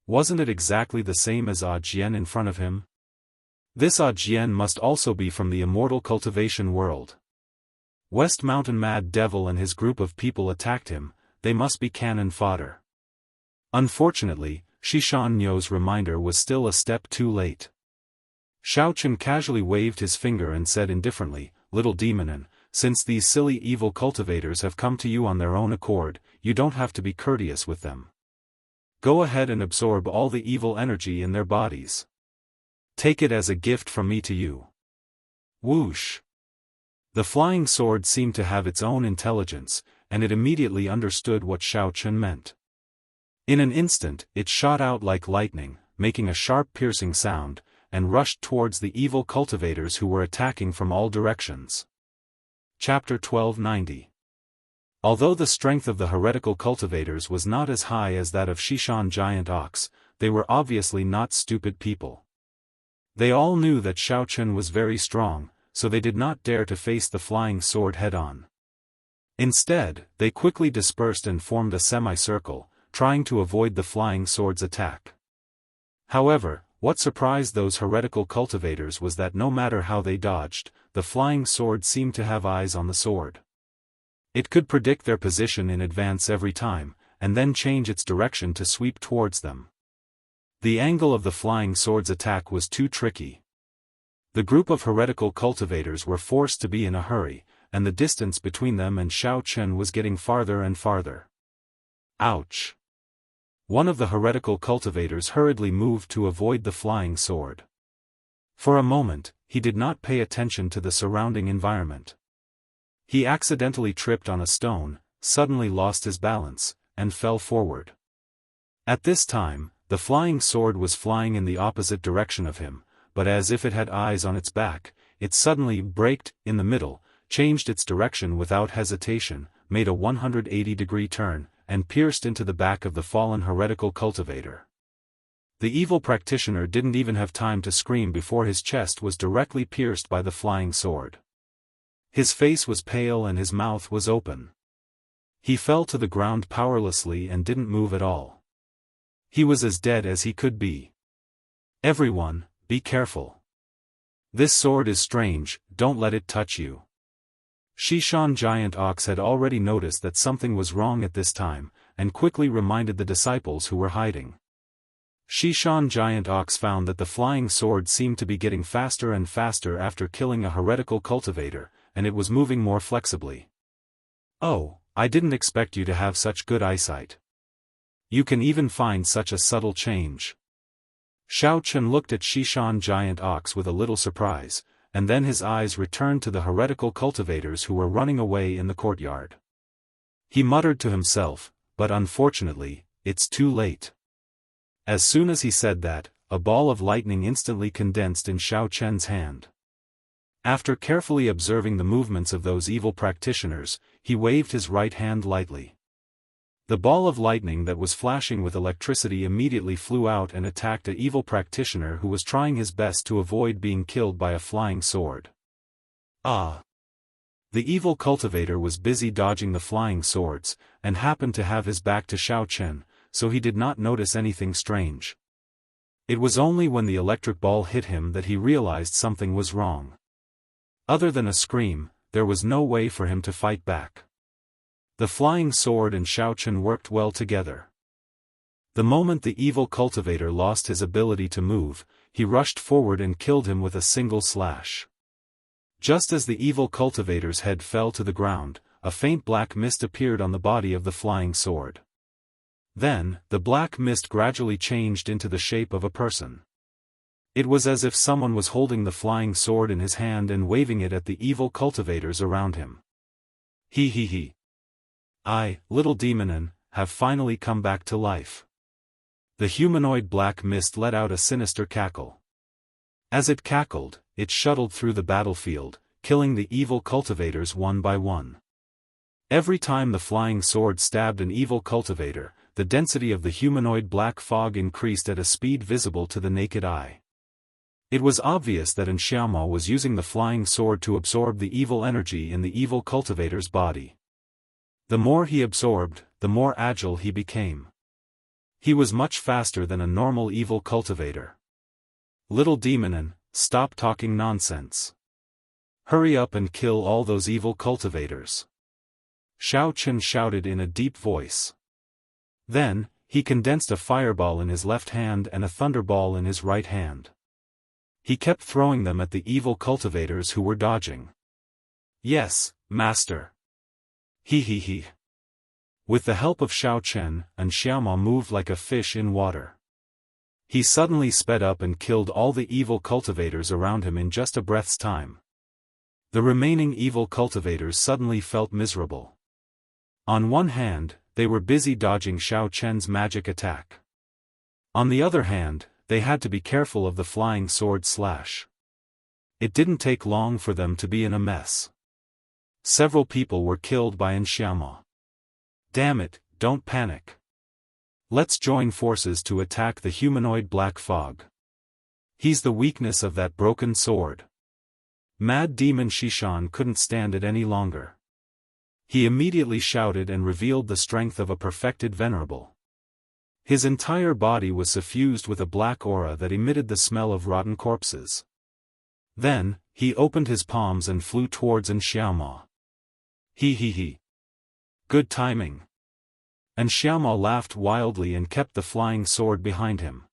Wasn't it exactly the same as Jian in front of him? This Jian must also be from the immortal cultivation world. West Mountain Mad Devil and his group of people attacked him, they must be cannon fodder. Unfortunately, Shishan Nyo's reminder was still a step too late. Xiao Chen casually waved his finger and said indifferently, "Little demonin, since these silly evil cultivators have come to you on their own accord, you don't have to be courteous with them. Go ahead and absorb all the evil energy in their bodies. Take it as a gift from me to you." Whoosh! The flying sword seemed to have its own intelligence, and it immediately understood what Xiao Chen meant. In an instant, it shot out like lightning, making a sharp piercing sound, and rushed towards the evil cultivators who were attacking from all directions. Chapter 1290. Although the strength of the heretical cultivators was not as high as that of Shishan Giant Ox, they were obviously not stupid people. They all knew that Xiao Chen was very strong, so they did not dare to face the flying sword head-on. Instead, they quickly dispersed and formed a semicircle, trying to avoid the flying sword's attack. However, what surprised those heretical cultivators was that no matter how they dodged, the flying sword seemed to have eyes on the sword. It could predict their position in advance every time, and then change its direction to sweep towards them. The angle of the flying sword's attack was too tricky. The group of heretical cultivators were forced to be in a hurry, and the distance between them and Xiao Chen was getting farther and farther. Ouch! One of the heretical cultivators hurriedly moved to avoid the flying sword. For a moment, he did not pay attention to the surrounding environment. He accidentally tripped on a stone, suddenly lost his balance, and fell forward. At this time, the flying sword was flying in the opposite direction of him, but as if it had eyes on its back, it suddenly braked in the middle, changed its direction without hesitation, made a 180-degree turn, and pierced into the back of the fallen heretical cultivator. The evil practitioner didn't even have time to scream before his chest was directly pierced by the flying sword. His face was pale and his mouth was open. He fell to the ground powerlessly and didn't move at all. He was as dead as he could be. Everyone, be careful. This sword is strange, don't let it touch you. Shishan Giant Ox had already noticed that something was wrong at this time, and quickly reminded the disciples who were hiding. Shishan Giant Ox found that the flying sword seemed to be getting faster and faster after killing a heretical cultivator, and it was moving more flexibly. "Oh, I didn't expect you to have such good eyesight. You can even find such a subtle change." Xiao Chen looked at Shishan Giant Ox with a little surprise, and then his eyes returned to the heretical cultivators who were running away in the courtyard. He muttered to himself, but unfortunately, it's too late. As soon as he said that, a ball of lightning instantly condensed in Xiao Chen's hand. After carefully observing the movements of those evil practitioners, he waved his right hand lightly. The ball of lightning that was flashing with electricity immediately flew out and attacked an evil practitioner who was trying his best to avoid being killed by a flying sword. Ah! The evil cultivator was busy dodging the flying swords, and happened to have his back to Xiao Chen, so he did not notice anything strange. It was only when the electric ball hit him that he realized something was wrong. Other than a scream, there was no way for him to fight back. The flying sword and Xiao Chen worked well together. The moment the evil cultivator lost his ability to move, he rushed forward and killed him with a single slash. Just as the evil cultivator's head fell to the ground, a faint black mist appeared on the body of the flying sword. Then, the black mist gradually changed into the shape of a person. It was as if someone was holding the flying sword in his hand and waving it at the evil cultivators around him. He. I, little demonin, have finally come back to life. The humanoid black mist let out a sinister cackle. As it cackled, it shuttled through the battlefield, killing the evil cultivators one by one. Every time the flying sword stabbed an evil cultivator, the density of the humanoid black fog increased at a speed visible to the naked eye. It was obvious that Xiaomo was using the flying sword to absorb the evil energy in the evil cultivator's body. The more he absorbed, the more agile he became. He was much faster than a normal evil cultivator. Little demonin, stop talking nonsense. Hurry up and kill all those evil cultivators. Xiao Chen shouted in a deep voice. Then, he condensed a fireball in his left hand and a thunderball in his right hand. He kept throwing them at the evil cultivators who were dodging. Yes, master. He. With the help of Xiao Chen, Xiaomo moved like a fish in water. He suddenly sped up and killed all the evil cultivators around him in just a breath's time. The remaining evil cultivators suddenly felt miserable. On one hand, they were busy dodging Xiao Chen's magic attack. On the other hand, they had to be careful of the flying sword slash. It didn't take long for them to be in a mess. Several people were killed by Xiaomo. Damn it, don't panic. Let's join forces to attack the humanoid black fog. He's the weakness of that broken sword. Mad Demon Shishan couldn't stand it any longer. He immediately shouted and revealed the strength of a perfected venerable. His entire body was suffused with a black aura that emitted the smell of rotten corpses. Then, he opened his palms and flew towards Xiaomo. He. Good timing. Xiaomo laughed wildly and kept the flying sword behind him.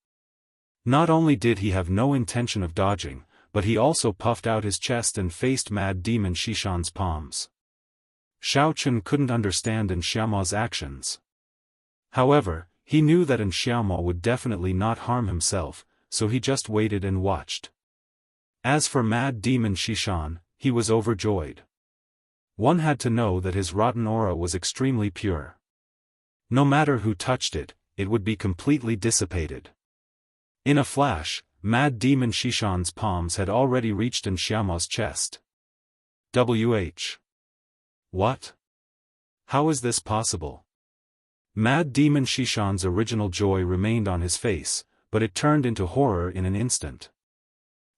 Not only did he have no intention of dodging, but he also puffed out his chest and faced Mad Demon Shishan's palms. Xiao Chen couldn't understand Xiaomo's actions. However, he knew that Xiaomo would definitely not harm himself, so he just waited and watched. As for Mad Demon Shishan, he was overjoyed. One had to know that his rotten aura was extremely pure. No matter who touched it, it would be completely dissipated. In a flash, Mad Demon Shishan's palms had already reached Xiaomo's chest. What? How is this possible? Mad Demon Shishan's original joy remained on his face, but it turned into horror in an instant.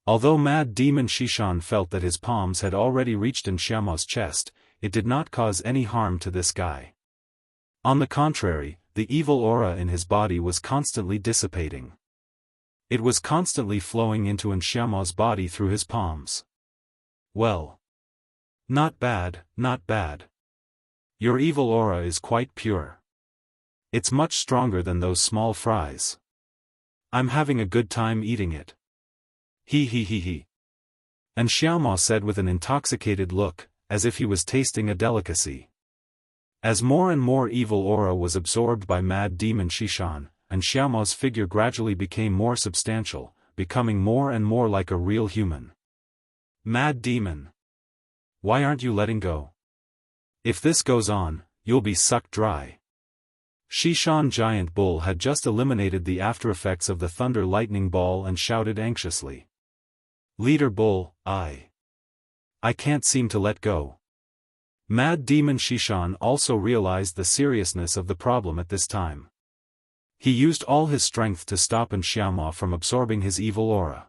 Although Mad Demon Shishan felt that his palms had already reached Xiaomo's chest, it did not cause any harm to this guy. On the contrary, the evil aura in his body was constantly dissipating. It was constantly flowing into Xiaomo's body through his palms. Well. Not bad, not bad. Your evil aura is quite pure. It's much stronger than those small fries. I'm having a good time eating it. He. Xiaomo said with an intoxicated look, as if he was tasting a delicacy. As more and more evil aura was absorbed by Mad Demon Shishan, Xiaomo's figure gradually became more substantial, becoming more and more like a real human. Mad Demon. Why aren't you letting go? If this goes on, you'll be sucked dry. Shishan Giant Bull had just eliminated the aftereffects of the thunder lightning ball and shouted anxiously. Leader Bull, I can't seem to let go. Mad Demon Shishan also realized the seriousness of the problem at this time. He used all his strength to stop Xiaomo from absorbing his evil aura.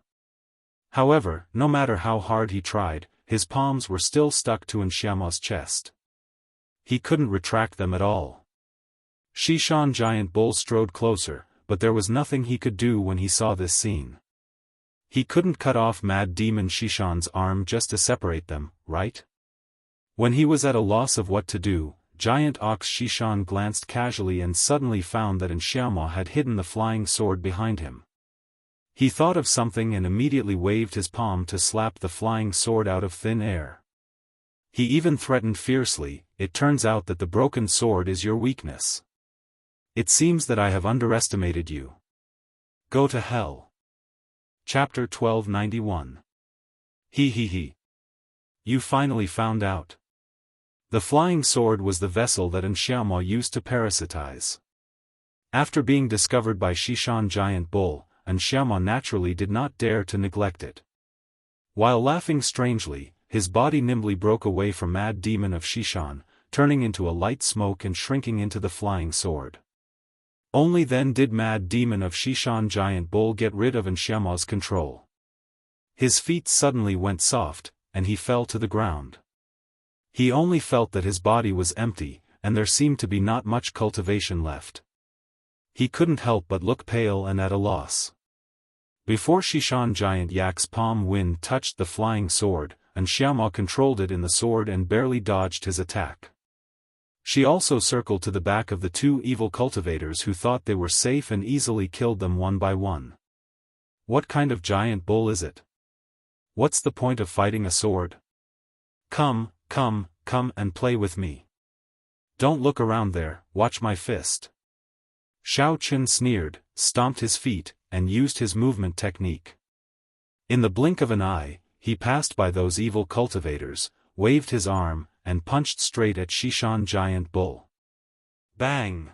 However, no matter how hard he tried, his palms were still stuck to Xiaomo's chest. He couldn't retract them at all. Shishan Giant Bull strode closer, but there was nothing he could do when he saw this scene. He couldn't cut off Mad Demon Shishan's arm just to separate them, right? When he was at a loss of what to do, Giant Ox Shishan glanced casually and suddenly found that Xiaomo had hidden the flying sword behind him. He thought of something and immediately waved his palm to slap the flying sword out of thin air. He even threatened fiercely, "It turns out that the broken sword is your weakness. It seems that I have underestimated you. Go to hell." Chapter 1291. He. You finally found out. The flying sword was the vessel that Xiaomo used to parasitize. After being discovered by Shishan Giant Bull, Xiaomo naturally did not dare to neglect it. While laughing strangely, his body nimbly broke away from Mad Demon of Shishan, turning into a light smoke and shrinking into the flying sword. Only then did Mad Demon of Shishan Giant Bull get rid of Xiaomo's control. His feet suddenly went soft, and he fell to the ground. He only felt that his body was empty, and there seemed to be not much cultivation left. He couldn't help but look pale and at a loss. Before Shishan Giant Yak's palm wind touched the flying sword, Xiaomo controlled it in the sword and barely dodged his attack. She also circled to the back of the two evil cultivators who thought they were safe and easily killed them one by one. What kind of giant bull is it? What's the point of fighting a sword? Come and play with me. Don't look around there, watch my fist. Xiao Qin sneered, stomped his feet, and used his movement technique. In the blink of an eye, he passed by those evil cultivators, waved his arm, and punched straight at Shishan Giant Bull. Bang!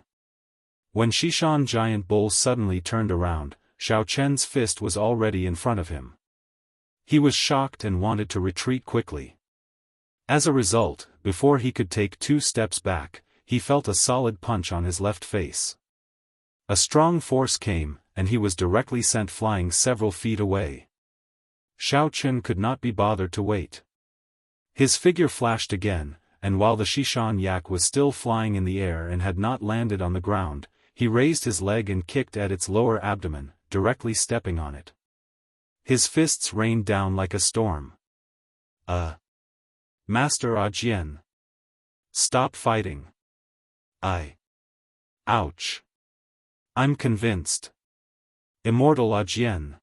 When Shishan Giant Bull suddenly turned around, Xiao Chen's fist was already in front of him. He was shocked and wanted to retreat quickly. As a result, before he could take 2 steps back, he felt a solid punch on his left face. A strong force came, and he was directly sent flying several feet away. Xiao Chen could not be bothered to wait. His figure flashed again, and while the Shishan Yak was still flying in the air and had not landed on the ground, he raised his leg and kicked at its lower abdomen, directly stepping on it. His fists rained down like a storm. Master Ajian. Stop fighting. Ouch. I'm convinced. Immortal Ajian.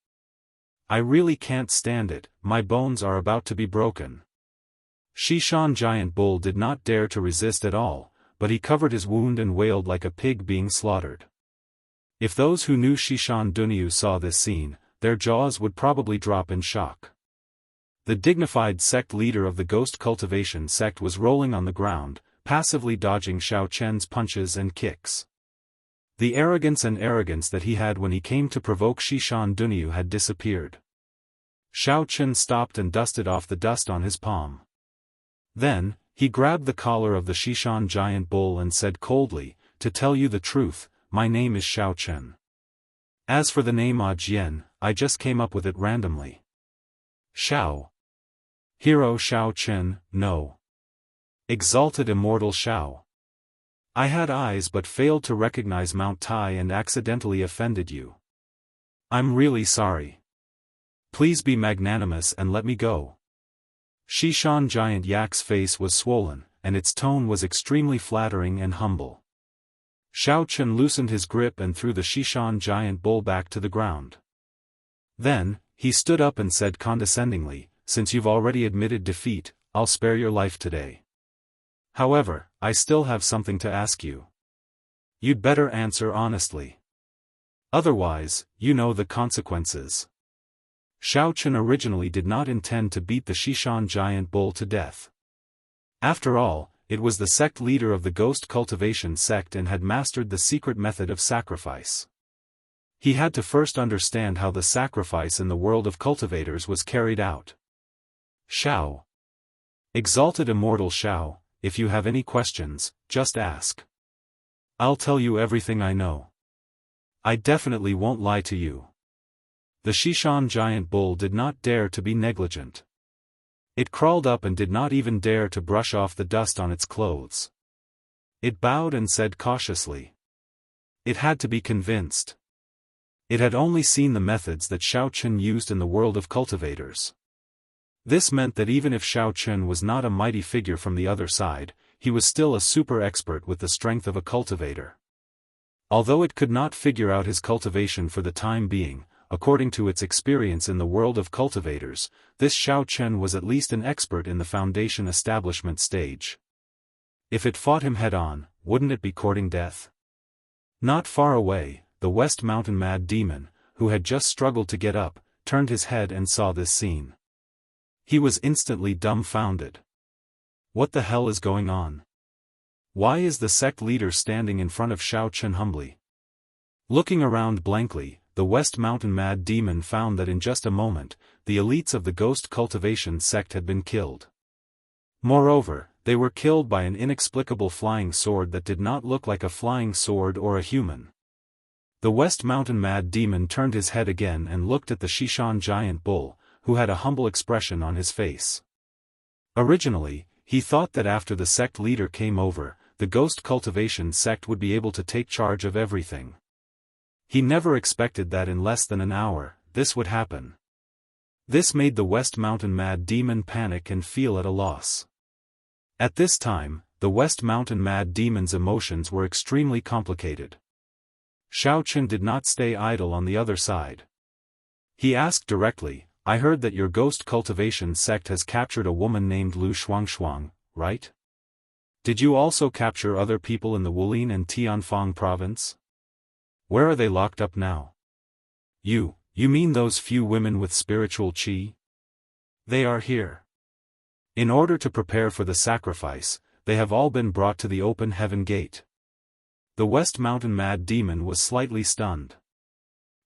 I really can't stand it, my bones are about to be broken. Shishan Giant Bull did not dare to resist at all, but he covered his wound and wailed like a pig being slaughtered. If those who knew Shishan Dunyu saw this scene, their jaws would probably drop in shock. The dignified sect leader of the Ghost Cultivation sect was rolling on the ground, passively dodging Xiao Chen's punches and kicks. The arrogance that he had when he came to provoke Shishan Dunyu had disappeared. Xiao Chen stopped and dusted off the dust on his palm. Then, he grabbed the collar of the Shishan Giant Bull and said coldly, "To tell you the truth, my name is Xiao Chen. As for the name Ajian, I just came up with it randomly." Xiao. Hero Xiao Chen, no. Exalted Immortal Xiao. I had eyes but failed to recognize Mount Tai and accidentally offended you. I'm really sorry. Please be magnanimous and let me go. Shishan Giant Yak's face was swollen, and its tone was extremely flattering and humble. Xiao Chen loosened his grip and threw the Shishan Giant Bull back to the ground. Then, he stood up and said condescendingly, "Since you've already admitted defeat, I'll spare your life today. However, I still have something to ask you. You'd better answer honestly. Otherwise, you know the consequences." Xiao Chen originally did not intend to beat the Shishan Giant Bull to death. After all, it was the sect leader of the Ghost Cultivation sect and had mastered the secret method of sacrifice. He had to first understand how the sacrifice in the world of cultivators was carried out. Xiao. Exalted Immortal Xiao, if you have any questions, just ask. I'll tell you everything I know. I definitely won't lie to you. The Shishan Giant Bull did not dare to be negligent. It crawled up and did not even dare to brush off the dust on its clothes. It bowed and said cautiously. It had to be convinced. It had only seen the methods that Xiao Chun used in the world of cultivators. This meant that even if Xiao Chun was not a mighty figure from the other side, he was still a super expert with the strength of a cultivator. Although it could not figure out his cultivation for the time being, according to its experience in the world of cultivators, this Xiao Chun was at least an expert in the foundation establishment stage. If it fought him head-on, wouldn't it be courting death? Not far away, the West Mountain Mad Demon, who had just struggled to get up, turned his head and saw this scene. He was instantly dumbfounded. What the hell is going on? Why is the sect leader standing in front of Xiao Chun humbly? Looking around blankly, the West Mountain Mad Demon found that in just a moment, the elites of the ghost cultivation sect had been killed. Moreover, they were killed by an inexplicable flying sword that did not look like a flying sword or a human. The West Mountain Mad Demon turned his head again and looked at the Shishan giant bull, who had a humble expression on his face. Originally, he thought that after the sect leader came over, the ghost cultivation sect would be able to take charge of everything. He never expected that in less than an hour, this would happen. This made the West Mountain Mad Demon panic and feel at a loss. At this time, the West Mountain Mad Demon's emotions were extremely complicated. Xiao Chun did not stay idle on the other side. He asked directly, I heard that your ghost cultivation sect has captured a woman named Lu Shuangshuang, right? Did you also capture other people in the Wulin and Tianfang province? Where are they locked up now? You mean those few women with spiritual qi? They are here. In order to prepare for the sacrifice, they have all been brought to the open heaven gate. The West Mountain Mad Demon was slightly stunned.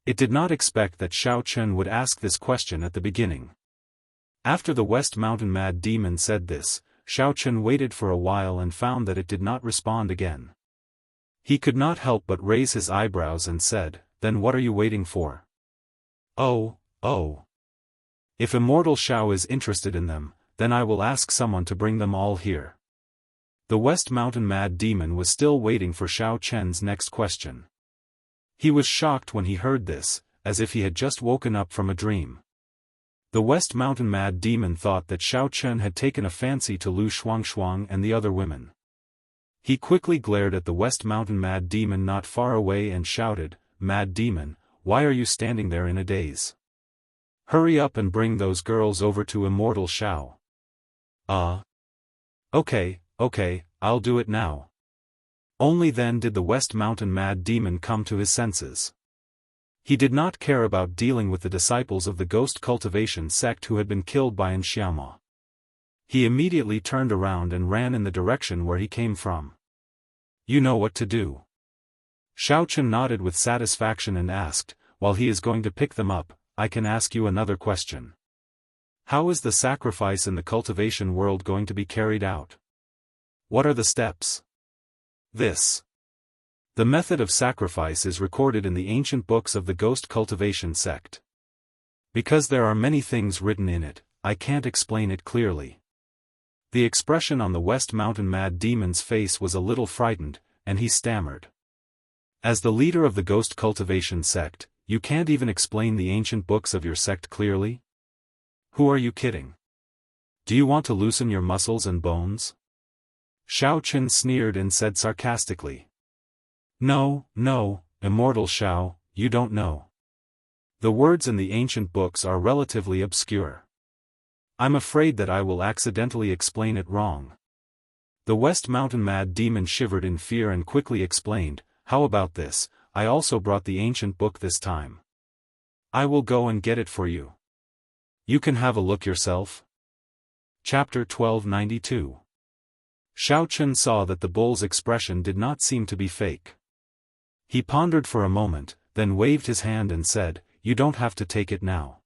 It did not expect that Xiao Chun would ask this question at the beginning. After the West Mountain Mad Demon said this, Xiao Chun waited for a while and found that it did not respond again. He could not help but raise his eyebrows and said, Then what are you waiting for? Oh. If Immortal Xiao is interested in them, then I will ask someone to bring them all here. The West Mountain Mad Demon was still waiting for Xiao Chun's next question. He was shocked when he heard this, as if he had just woken up from a dream. The West Mountain Mad Demon thought that Xiao Chun had taken a fancy to Lu Shuangshuang and the other women. He quickly glared at the West Mountain Mad Demon not far away and shouted, Mad Demon, why are you standing there in a daze? Hurry up and bring those girls over to Immortal Xiao. Okay, I'll do it now. Only then did the West Mountain Mad Demon come to his senses. He did not care about dealing with the disciples of the ghost cultivation sect who had been killed by Xiaoma. He immediately turned around and ran in the direction where he came from. You know what to do. Xiao Chun nodded with satisfaction and asked, while he is going to pick them up, I can ask you another question. How is the sacrifice in the cultivation world going to be carried out? What are the steps? The method of sacrifice is recorded in the ancient books of the ghost cultivation sect. Because there are many things written in it, I can't explain it clearly. The expression on the West Mountain Mad Demon's face was a little frightened, and he stammered. As the leader of the ghost cultivation sect, you can't even explain the ancient books of your sect clearly? Who are you kidding? Do you want to loosen your muscles and bones? Xiao Chun sneered and said sarcastically. No, Immortal Xiao, you don't know. The words in the ancient books are relatively obscure. I'm afraid that I will accidentally explain it wrong. The West Mountain Mad Demon shivered in fear and quickly explained, How about this, I also brought the ancient book this time. I will go and get it for you. You can have a look yourself. Chapter 1292. Xiao Chun saw that the bull's expression did not seem to be fake. He pondered for a moment, then waved his hand and said, You don't have to take it now.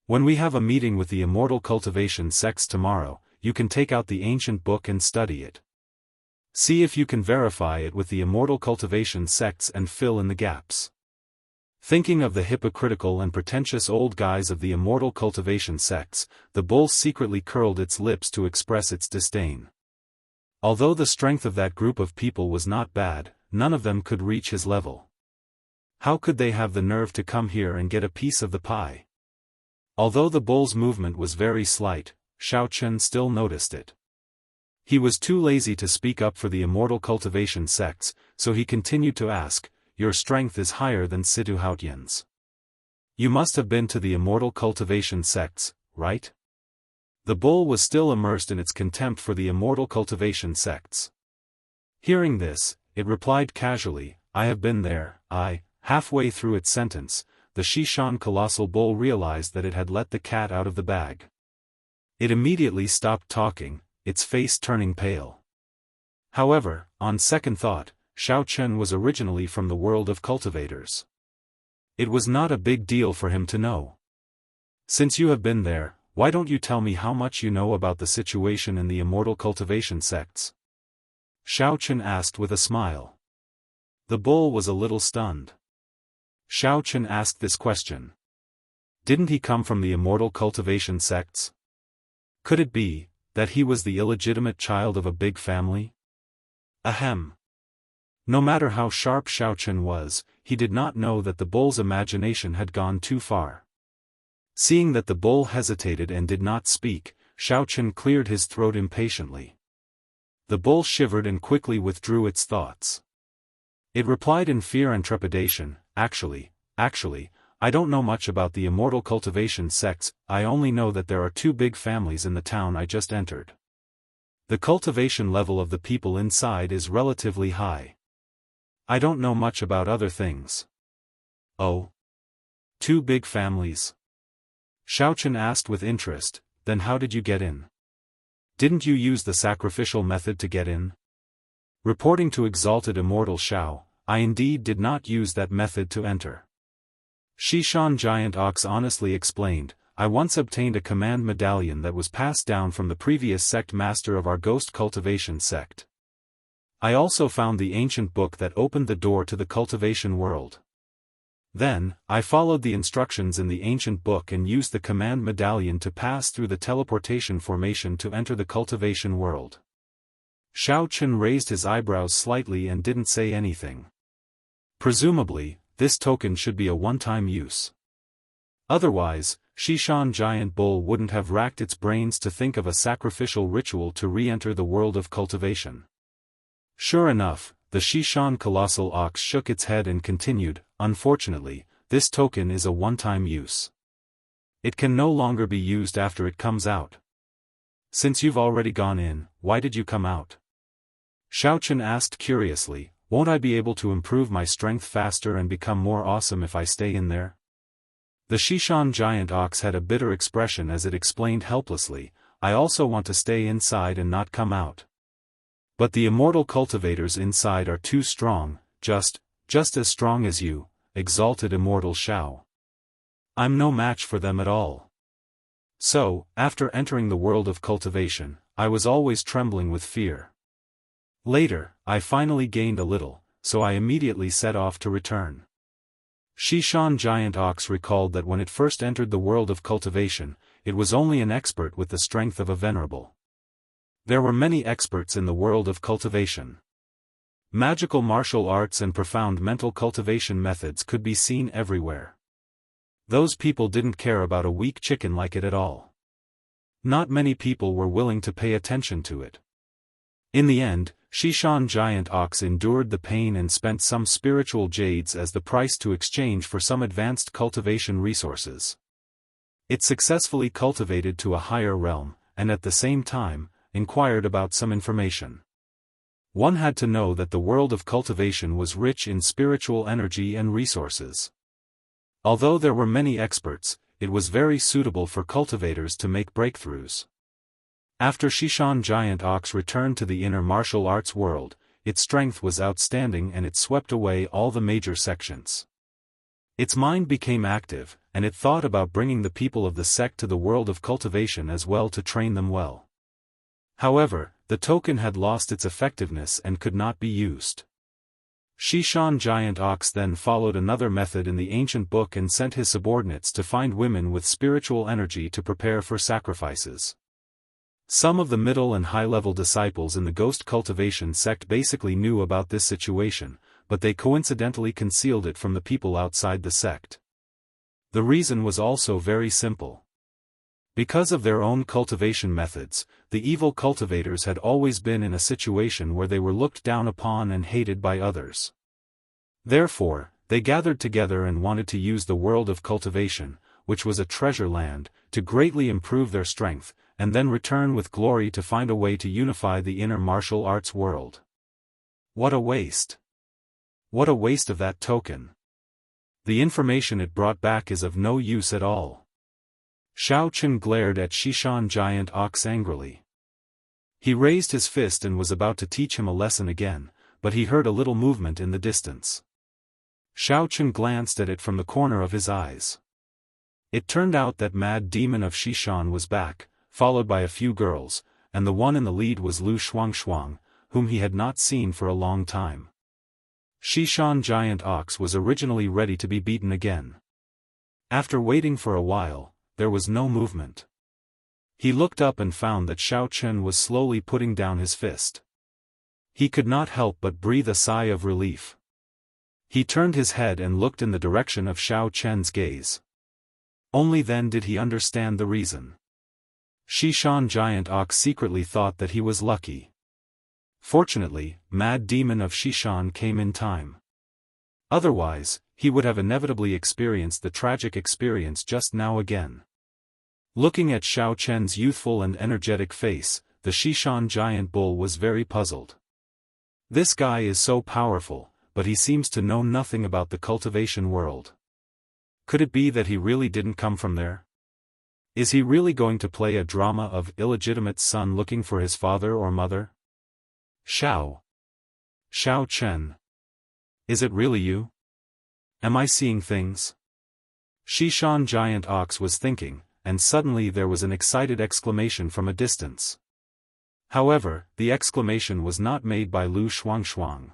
When we have a meeting with the Immortal Cultivation sects tomorrow, you can take out the ancient book and study it. See if you can verify it with the Immortal Cultivation sects and fill in the gaps. Thinking of the hypocritical and pretentious old guys of the immortal cultivation sects, the bull secretly curled its lips to express its disdain. Although the strength of that group of people was not bad, none of them could reach his level. How could they have the nerve to come here and get a piece of the pie? Although the bull's movement was very slight, Xiao Chen still noticed it. He was too lazy to speak up for the immortal cultivation sects, so he continued to ask, "Your strength is higher than Situ Haotian's. You must have been to the immortal cultivation sects, right?" The bull was still immersed in its contempt for the immortal cultivation sects. Hearing this, it replied casually, "I have been there." Halfway through its sentence, the Shishan colossal bull realized that it had let the cat out of the bag. It immediately stopped talking, its face turning pale. However, on second thought, Xiao Chen was originally from the world of cultivators. It was not a big deal for him to know. "Since you have been there, why don't you tell me how much you know about the situation in the immortal cultivation sects?" Xiao Chen asked with a smile. The bull was a little stunned. Xiao Chen asked this question. Didn't he come from the immortal cultivation sects? Could it be that he was the illegitimate child of a big family? Ahem. No matter how sharp Xiao Chen was, he did not know that the bull's imagination had gone too far. Seeing that the bull hesitated and did not speak, Xiao Chen cleared his throat impatiently. The bull shivered and quickly withdrew its thoughts. It replied in fear and trepidation, Actually, I don't know much about the immortal cultivation sects. I only know that there are two big families in the town I just entered. The cultivation level of the people inside is relatively high. I don't know much about other things." "Oh? Two big families?" Xiao Chen asked with interest. "Then how did you get in? Didn't you use the sacrificial method to get in?" Reporting to Exalted Immortal Xiao, "I indeed did not use that method to enter." Shishan Giant Ox honestly explained, "I once obtained a command medallion that was passed down from the previous sect master of our ghost cultivation sect. I also found the ancient book that opened the door to the cultivation world. Then, I followed the instructions in the ancient book and used the command medallion to pass through the teleportation formation to enter the cultivation world." Xiao Chen raised his eyebrows slightly and didn't say anything. Presumably, this token should be a one-time use. Otherwise, Shishan Giant Bull wouldn't have racked its brains to think of a sacrificial ritual to re-enter the world of cultivation. Sure enough, the Shishan Colossal Ox shook its head and continued, "Unfortunately, this token is a one-time use. It can no longer be used after it comes out. Since you've already gone in, why did you come out?" Xiao Chen asked curiously, "Won't I be able to improve my strength faster and become more awesome if I stay in there?" The Shishan Giant Ox had a bitter expression as it explained helplessly, "I also want to stay inside and not come out. But the immortal cultivators inside are too strong, just as strong as you, Exalted Immortal Xiao. I'm no match for them at all. So, after entering the world of cultivation, I was always trembling with fear. Later, I finally gained a little, so I immediately set off to return." Shishan Giant Ox recalled that when it first entered the world of cultivation, it was only an expert with the strength of a venerable. There were many experts in the world of cultivation. Magical martial arts and profound mental cultivation methods could be seen everywhere. Those people didn't care about a weak chicken like it at all. Not many people were willing to pay attention to it. In the end, Shishan Giant Ox endured the pain and spent some spiritual jades as the price to exchange for some advanced cultivation resources. It successfully cultivated to a higher realm, and at the same time, inquired about some information. One had to know that the world of cultivation was rich in spiritual energy and resources. Although there were many experts, it was very suitable for cultivators to make breakthroughs. After Shishan Giant Ox returned to the inner martial arts world, its strength was outstanding and it swept away all the major sections. Its mind became active, and it thought about bringing the people of the sect to the world of cultivation as well to train them well. However, the token had lost its effectiveness and could not be used. Shishan Giant Ox then followed another method in the ancient book and sent his subordinates to find women with spiritual energy to prepare for sacrifices. Some of the middle and high-level disciples in the ghost cultivation sect basically knew about this situation, but they coincidentally concealed it from the people outside the sect. The reason was also very simple. Because of their own cultivation methods, the evil cultivators had always been in a situation where they were looked down upon and hated by others. Therefore, they gathered together and wanted to use the world of cultivation, which was a treasure land, to greatly improve their strength, and then return with glory to find a way to unify the inner martial arts world. What a waste! What a waste of that token! The information it brought back is of no use at all. Xiao Chen glared at Shishan Giant Ox angrily. He raised his fist and was about to teach him a lesson again, but he heard a little movement in the distance. Xiao Chen glanced at it from the corner of his eyes. It turned out that Mad Demon of Shishan was back, followed by a few girls, and the one in the lead was Lu Shuangshuang, whom he had not seen for a long time. Shishan Giant Ox was originally ready to be beaten again. After waiting for a while, there was no movement. He looked up and found that Xiao Chen was slowly putting down his fist. He could not help but breathe a sigh of relief. He turned his head and looked in the direction of Xiao Chen's gaze. Only then did he understand the reason. Shishan Giant Ox secretly thought that he was lucky. Fortunately, Mad Demon of Shishan came in time. Otherwise, he would have inevitably experienced the tragic experience just now again. Looking at Xiao Chen's youthful and energetic face, the Shishan giant bull was very puzzled. This guy is so powerful, but he seems to know nothing about the cultivation world. Could it be that he really didn't come from there? Is he really going to play a drama of illegitimate son looking for his father or mother? Xiao Chen. Is it really you? Am I seeing things? Shishan Giant Ox was thinking, and suddenly there was an excited exclamation from a distance. However, the exclamation was not made by Lu Shuangshuang.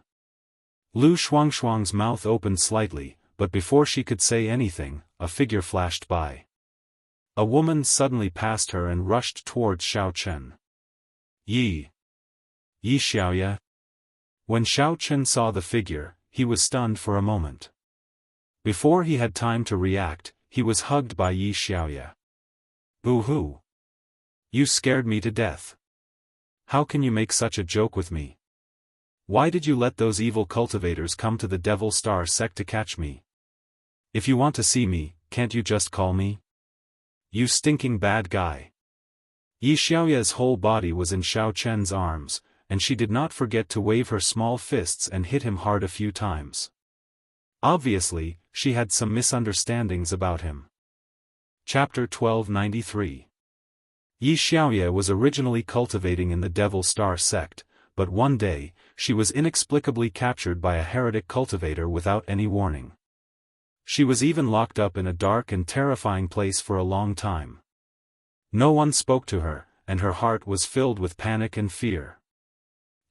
Lu Shuangshuang's mouth opened slightly, but before she could say anything, a figure flashed by. A woman suddenly passed her and rushed towards Xiao Chen. Yi Xiaoya. When Xiao Chen saw the figure, he was stunned for a moment. Before he had time to react, he was hugged by Yi Xiaoya. Boo-hoo! You scared me to death. How can you make such a joke with me? Why did you let those evil cultivators come to the Devil Star sect to catch me? If you want to see me, can't you just call me? You stinking bad guy. Yi Xiaoya's whole body was in Xiao Chen's arms, and she did not forget to wave her small fists and hit him hard a few times. Obviously, she had some misunderstandings about him. Chapter 1293. Yi Xiaoya was originally cultivating in the Devil Star sect, but one day, she was inexplicably captured by a heretic cultivator without any warning. She was even locked up in a dark and terrifying place for a long time. No one spoke to her, and her heart was filled with panic and fear.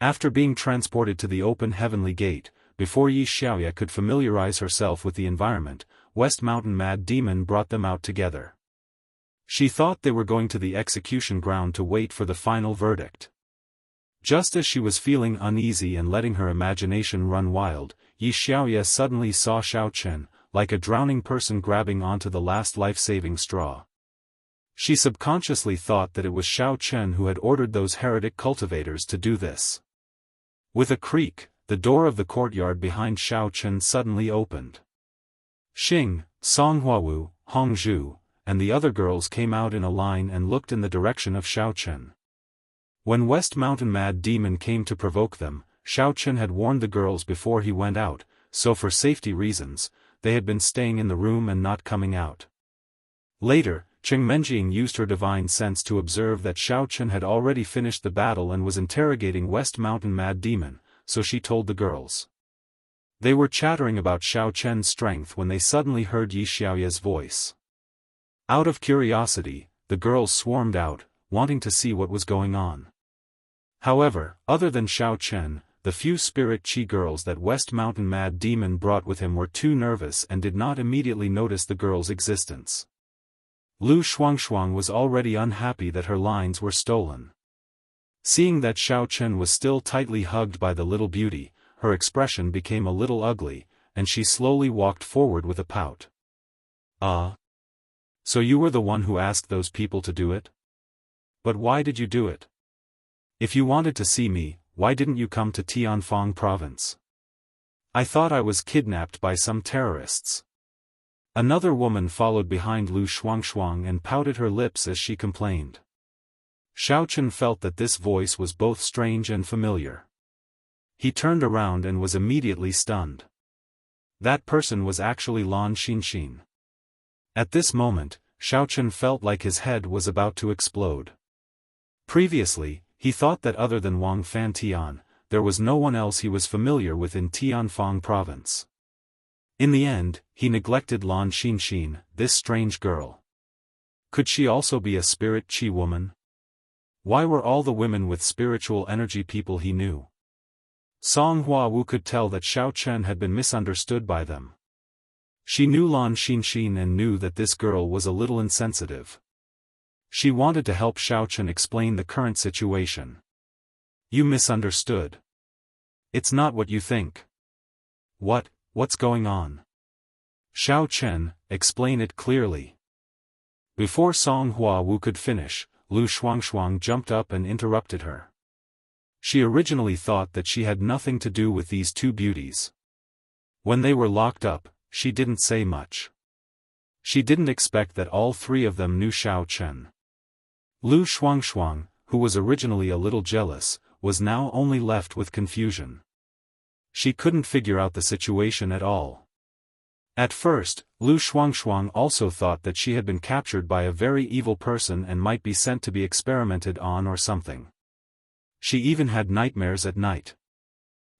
After being transported to the open heavenly gate, before Yi Xiaoya could familiarize herself with the environment, West Mountain Mad Demon brought them out together. She thought they were going to the execution ground to wait for the final verdict. Just as she was feeling uneasy and letting her imagination run wild, Yi Xiaoya suddenly saw Xiao Chen, like a drowning person grabbing onto the last life-saving straw. She subconsciously thought that it was Xiao Chen who had ordered those heretic cultivators to do this. With a creak, the door of the courtyard behind Xiao Chen suddenly opened. Xing, Songhuawu, Hongzhu, and the other girls came out in a line and looked in the direction of Xiao Chen. When West Mountain Mad Demon came to provoke them, Xiao Chen had warned the girls before he went out, so for safety reasons, they had been staying in the room and not coming out. Later, Cheng Menjing used her divine sense to observe that Xiao Chen had already finished the battle and was interrogating West Mountain Mad Demon, so she told the girls. They were chattering about Xiao Chen's strength when they suddenly heard Yi Xiaoya's voice. Out of curiosity, the girls swarmed out, wanting to see what was going on. However, other than Xiao Chen, the few spirit chi girls that West Mountain Mad Demon brought with him were too nervous and did not immediately notice the girl's existence. Lu Shuangshuang was already unhappy that her lines were stolen. Seeing that Xiao Chen was still tightly hugged by the little beauty, her expression became a little ugly, and she slowly walked forward with a pout. So you were the one who asked those people to do it? But why did you do it? If you wanted to see me, why didn't you come to Tianfang province? I thought I was kidnapped by some terrorists. Another woman followed behind Lu Shuangshuang and pouted her lips as she complained. Xiao Chen felt that this voice was both strange and familiar. He turned around and was immediately stunned. That person was actually Lan Xinxin. At this moment, Xiao Chen felt like his head was about to explode. Previously, he thought that other than Wang Fantian, there was no one else he was familiar with in Tianfang province. In the end, he neglected Lan Xinxin, this strange girl. Could she also be a spirit chi woman? Why were all the women with spiritual energy people he knew? Song Huawu could tell that Xiao Chen had been misunderstood by them. She knew Lan Xinxin and knew that this girl was a little insensitive. She wanted to help Xiao Chen explain the current situation. You misunderstood. It's not what you think. What's going on? Xiao Chen, explain it clearly. Before Song Huawu could finish, Lu Shuangshuang jumped up and interrupted her. She originally thought that she had nothing to do with these two beauties. When they were locked up, she didn't say much. She didn't expect that all three of them knew Xiao Chen. Lu Shuangshuang, who was originally a little jealous, was now only left with confusion. She couldn't figure out the situation at all. At first, Lu Shuangshuang also thought that she had been captured by a very evil person and might be sent to be experimented on or something. She even had nightmares at night.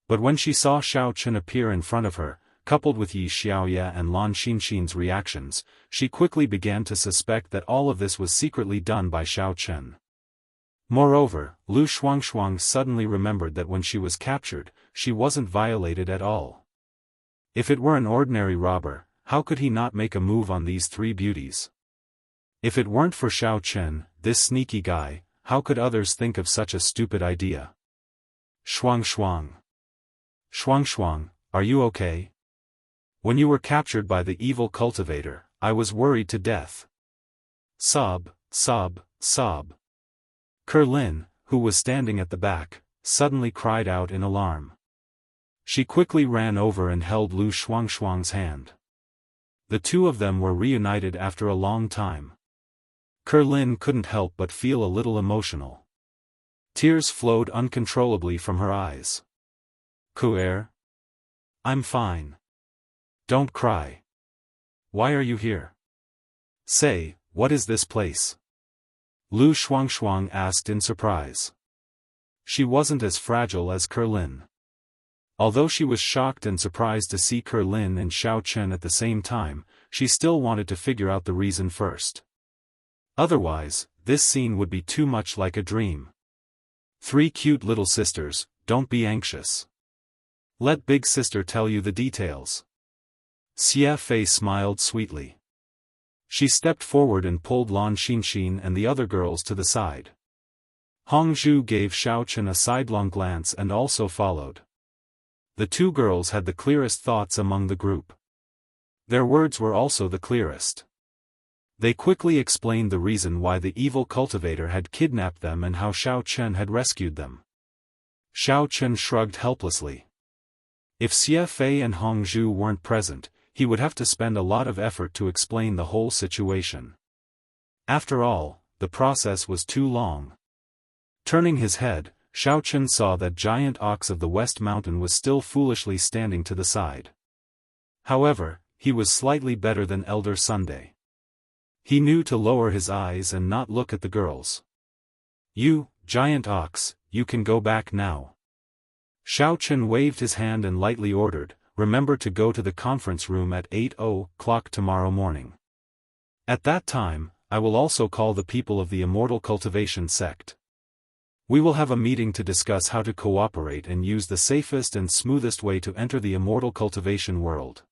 But when she saw Xiao Chen appear in front of her, coupled with Yi Xiaoye and Lan Xinxin's reactions, she quickly began to suspect that all of this was secretly done by Xiao Chen. Moreover, Lu Shuangshuang suddenly remembered that when she was captured, she wasn't violated at all. If it were an ordinary robber, how could he not make a move on these three beauties? If it weren't for Xiao Chen, this sneaky guy, how could others think of such a stupid idea? Shuangshuang. Shuangshuang, are you okay? When you were captured by the evil cultivator, I was worried to death. Sob, sob, sob. Kerlin, who was standing at the back, suddenly cried out in alarm. She quickly ran over and held Lu Shuangshuang's hand. The two of them were reunited after a long time. Kerlin couldn't help but feel a little emotional. Tears flowed uncontrollably from her eyes. Kuer? I'm fine. Don't cry. Why are you here? Say, what is this place? Lu Shuangshuang asked in surprise. She wasn't as fragile as Kerlin. Although she was shocked and surprised to see Kerlin and Xiao Chen at the same time, she still wanted to figure out the reason first. Otherwise, this scene would be too much like a dream. Three cute little sisters, don't be anxious. Let big sister tell you the details. Xie Fei smiled sweetly. She stepped forward and pulled Lan Xinxin and the other girls to the side. Hongzhu gave Xiao Chen a sidelong glance and also followed. The two girls had the clearest thoughts among the group. Their words were also the clearest. They quickly explained the reason why the evil cultivator had kidnapped them and how Xiao Chen had rescued them. Xiao Chen shrugged helplessly. If Xie Fei and Hongzhu weren't present, he would have to spend a lot of effort to explain the whole situation. After all, the process was too long. Turning his head, Xiao Chen saw that giant ox of the West Mountain was still foolishly standing to the side. However, he was slightly better than Elder Sunday. He knew to lower his eyes and not look at the girls. You, giant ox, you can go back now. Xiao Chen waved his hand and lightly ordered, remember to go to the conference room at 8:00 tomorrow morning. At that time, I will also call the people of the Immortal Cultivation sect. We will have a meeting to discuss how to cooperate and use the safest and smoothest way to enter the immortal cultivation world.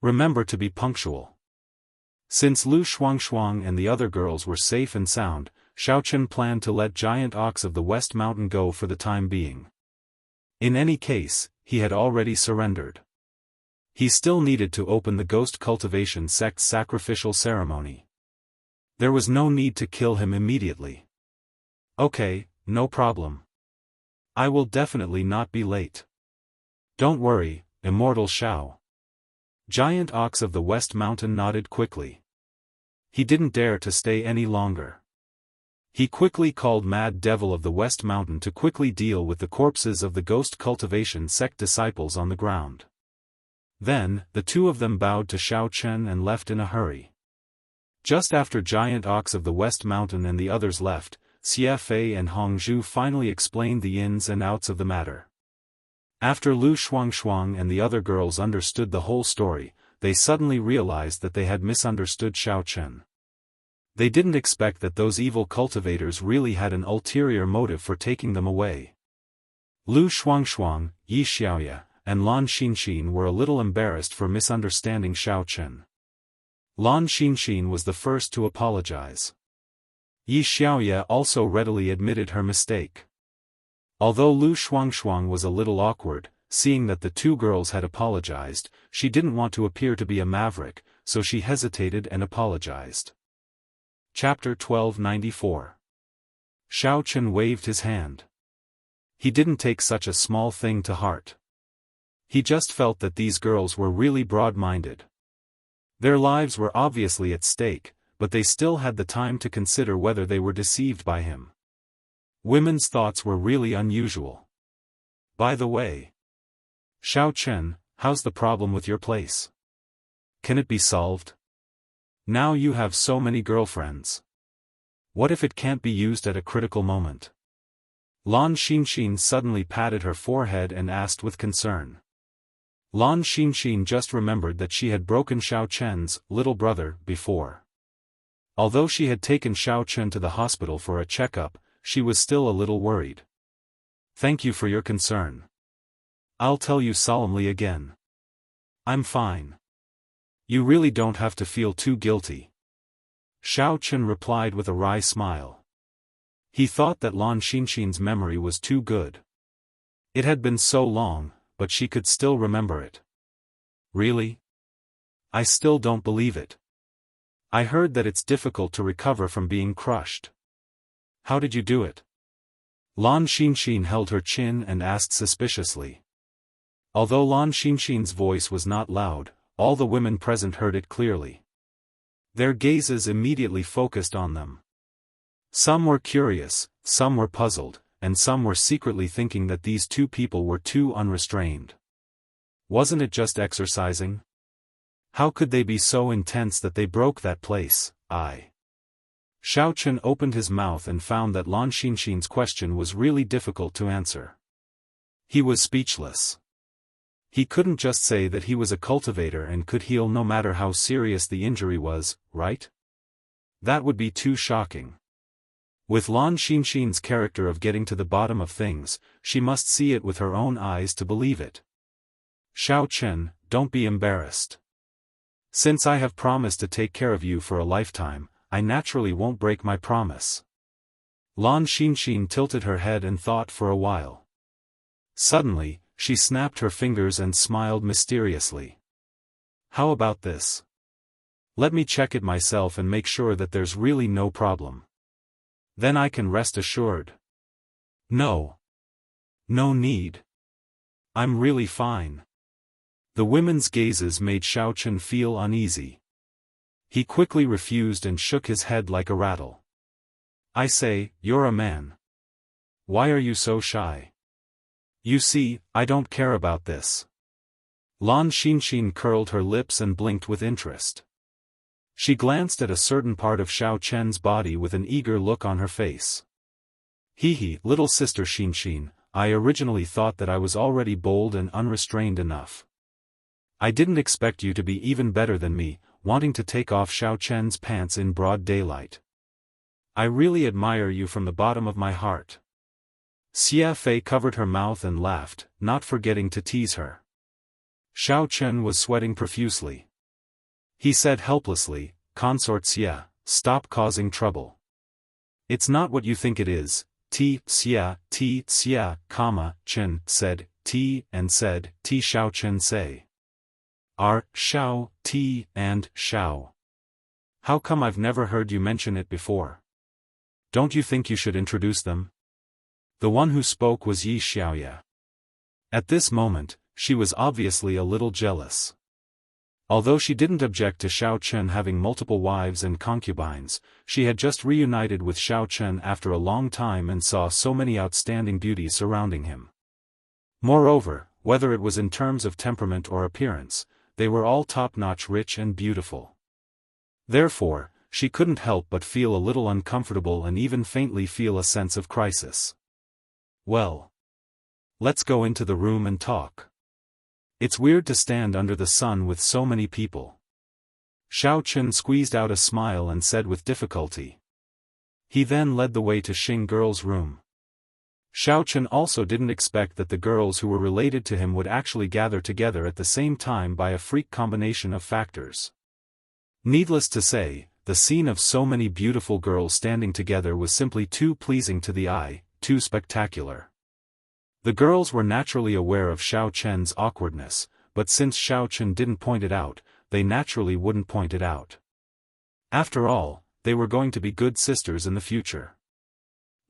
Remember to be punctual. Since Lu Shuangshuang and the other girls were safe and sound, Xiaochen planned to let Giant Ox of the West Mountain go for the time being. In any case, he had already surrendered. He still needed to open the ghost cultivation sect's sacrificial ceremony. There was no need to kill him immediately. Okay, no problem. I will definitely not be late. Don't worry, Immortal Xiao. Giant Ox of the West Mountain nodded quickly. He didn't dare to stay any longer. He quickly called Mad Devil of the West Mountain to quickly deal with the corpses of the ghost cultivation sect disciples on the ground. Then, the two of them bowed to Xiao Chen and left in a hurry. Just after Giant Ox of the West Mountain and the others left, Xie Fei and Hong Zhu finally explained the ins and outs of the matter. After Lu Shuangshuang and the other girls understood the whole story, they suddenly realized that they had misunderstood Xiao Chen. They didn't expect that those evil cultivators really had an ulterior motive for taking them away. Lu Shuangshuang, Yi Xiaoya, and Lan Xinxin were a little embarrassed for misunderstanding Xiao Chen. Lan Xinxin was the first to apologize. Yi Xiaoya also readily admitted her mistake. Although Lu Shuangshuang was a little awkward, seeing that the two girls had apologized, she didn't want to appear to be a maverick, so she hesitated and apologized. Chapter 1294. Xiao Chen waved his hand. He didn't take such a small thing to heart. He just felt that these girls were really broad-minded. Their lives were obviously at stake, but they still had the time to consider whether they were deceived by him. Women's thoughts were really unusual. By the way, Xiao Chen, how's the problem with your place? Can it be solved? Now you have so many girlfriends. What if it can't be used at a critical moment? Lan Xinxin suddenly patted her forehead and asked with concern. Lan Xinxin just remembered that she had broken Xiao Chen's little brother before. Although she had taken Xiao Chen to the hospital for a checkup, she was still a little worried. Thank you for your concern. I'll tell you solemnly again. I'm fine. You really don't have to feel too guilty. Xiao Chen replied with a wry smile. He thought that Lan Xinxin's memory was too good. It had been so long, but she could still remember it. Really? I still don't believe it. I heard that it's difficult to recover from being crushed. How did you do it? Lan Xinxin held her chin and asked suspiciously. Although Lan Xinxin's voice was not loud, all the women present heard it clearly. Their gazes immediately focused on them. Some were curious, some were puzzled, and some were secretly thinking that these two people were too unrestrained. Wasn't it just exercising? How could they be so intense that they broke that place? Xiao Chen opened his mouth and found that Lan Xinxin's question was really difficult to answer. He was speechless. He couldn't just say that he was a cultivator and could heal no matter how serious the injury was, right? That would be too shocking. With Lan Xinxin's character of getting to the bottom of things, she must see it with her own eyes to believe it. Xiao Chen, don't be embarrassed. Since I have promised to take care of you for a lifetime, I naturally won't break my promise. Lan Xinxin tilted her head and thought for a while. Suddenly, she snapped her fingers and smiled mysteriously. How about this? Let me check it myself and make sure that there's really no problem. Then I can rest assured. No. No need. I'm really fine. The women's gazes made Xiao Chen feel uneasy. He quickly refused and shook his head like a rattle. I say, you're a man. Why are you so shy? You see, I don't care about this. Lan Xinxin curled her lips and blinked with interest. She glanced at a certain part of Xiao Chen's body with an eager look on her face. Hee, little sister Xinxin, I originally thought that I was already bold and unrestrained enough. I didn't expect you to be even better than me, wanting to take off Xiao Chen's pants in broad daylight. I really admire you from the bottom of my heart. Xia Fei covered her mouth and laughed, not forgetting to tease her. Xiao Chen was sweating profusely. He said helplessly, "Consort Xia, stop causing trouble. It's not what you think it is." Xia, Chen, said, and said, Xiao Chen say. Are, Xiao, and Xiao. How come I've never heard you mention it before? Don't you think you should introduce them? The one who spoke was Yi Xiaoya. At this moment, she was obviously a little jealous. Although she didn't object to Xiao Chen having multiple wives and concubines, she had just reunited with Xiao Chen after a long time and saw so many outstanding beauties surrounding him. Moreover, whether it was in terms of temperament or appearance, they were all top-notch, rich and beautiful. Therefore, she couldn't help but feel a little uncomfortable and even faintly feel a sense of crisis. Well, let's go into the room and talk. It's weird to stand under the sun with so many people. Xiao Chen squeezed out a smile and said with difficulty. He then led the way to Xing girl's room. Xiao Chen also didn't expect that the girls who were related to him would actually gather together at the same time by a freak combination of factors. Needless to say, the scene of so many beautiful girls standing together was simply too pleasing to the eye, too spectacular. The girls were naturally aware of Xiao Chen's awkwardness, but since Xiao Chen didn't point it out, they naturally wouldn't point it out. After all, they were going to be good sisters in the future.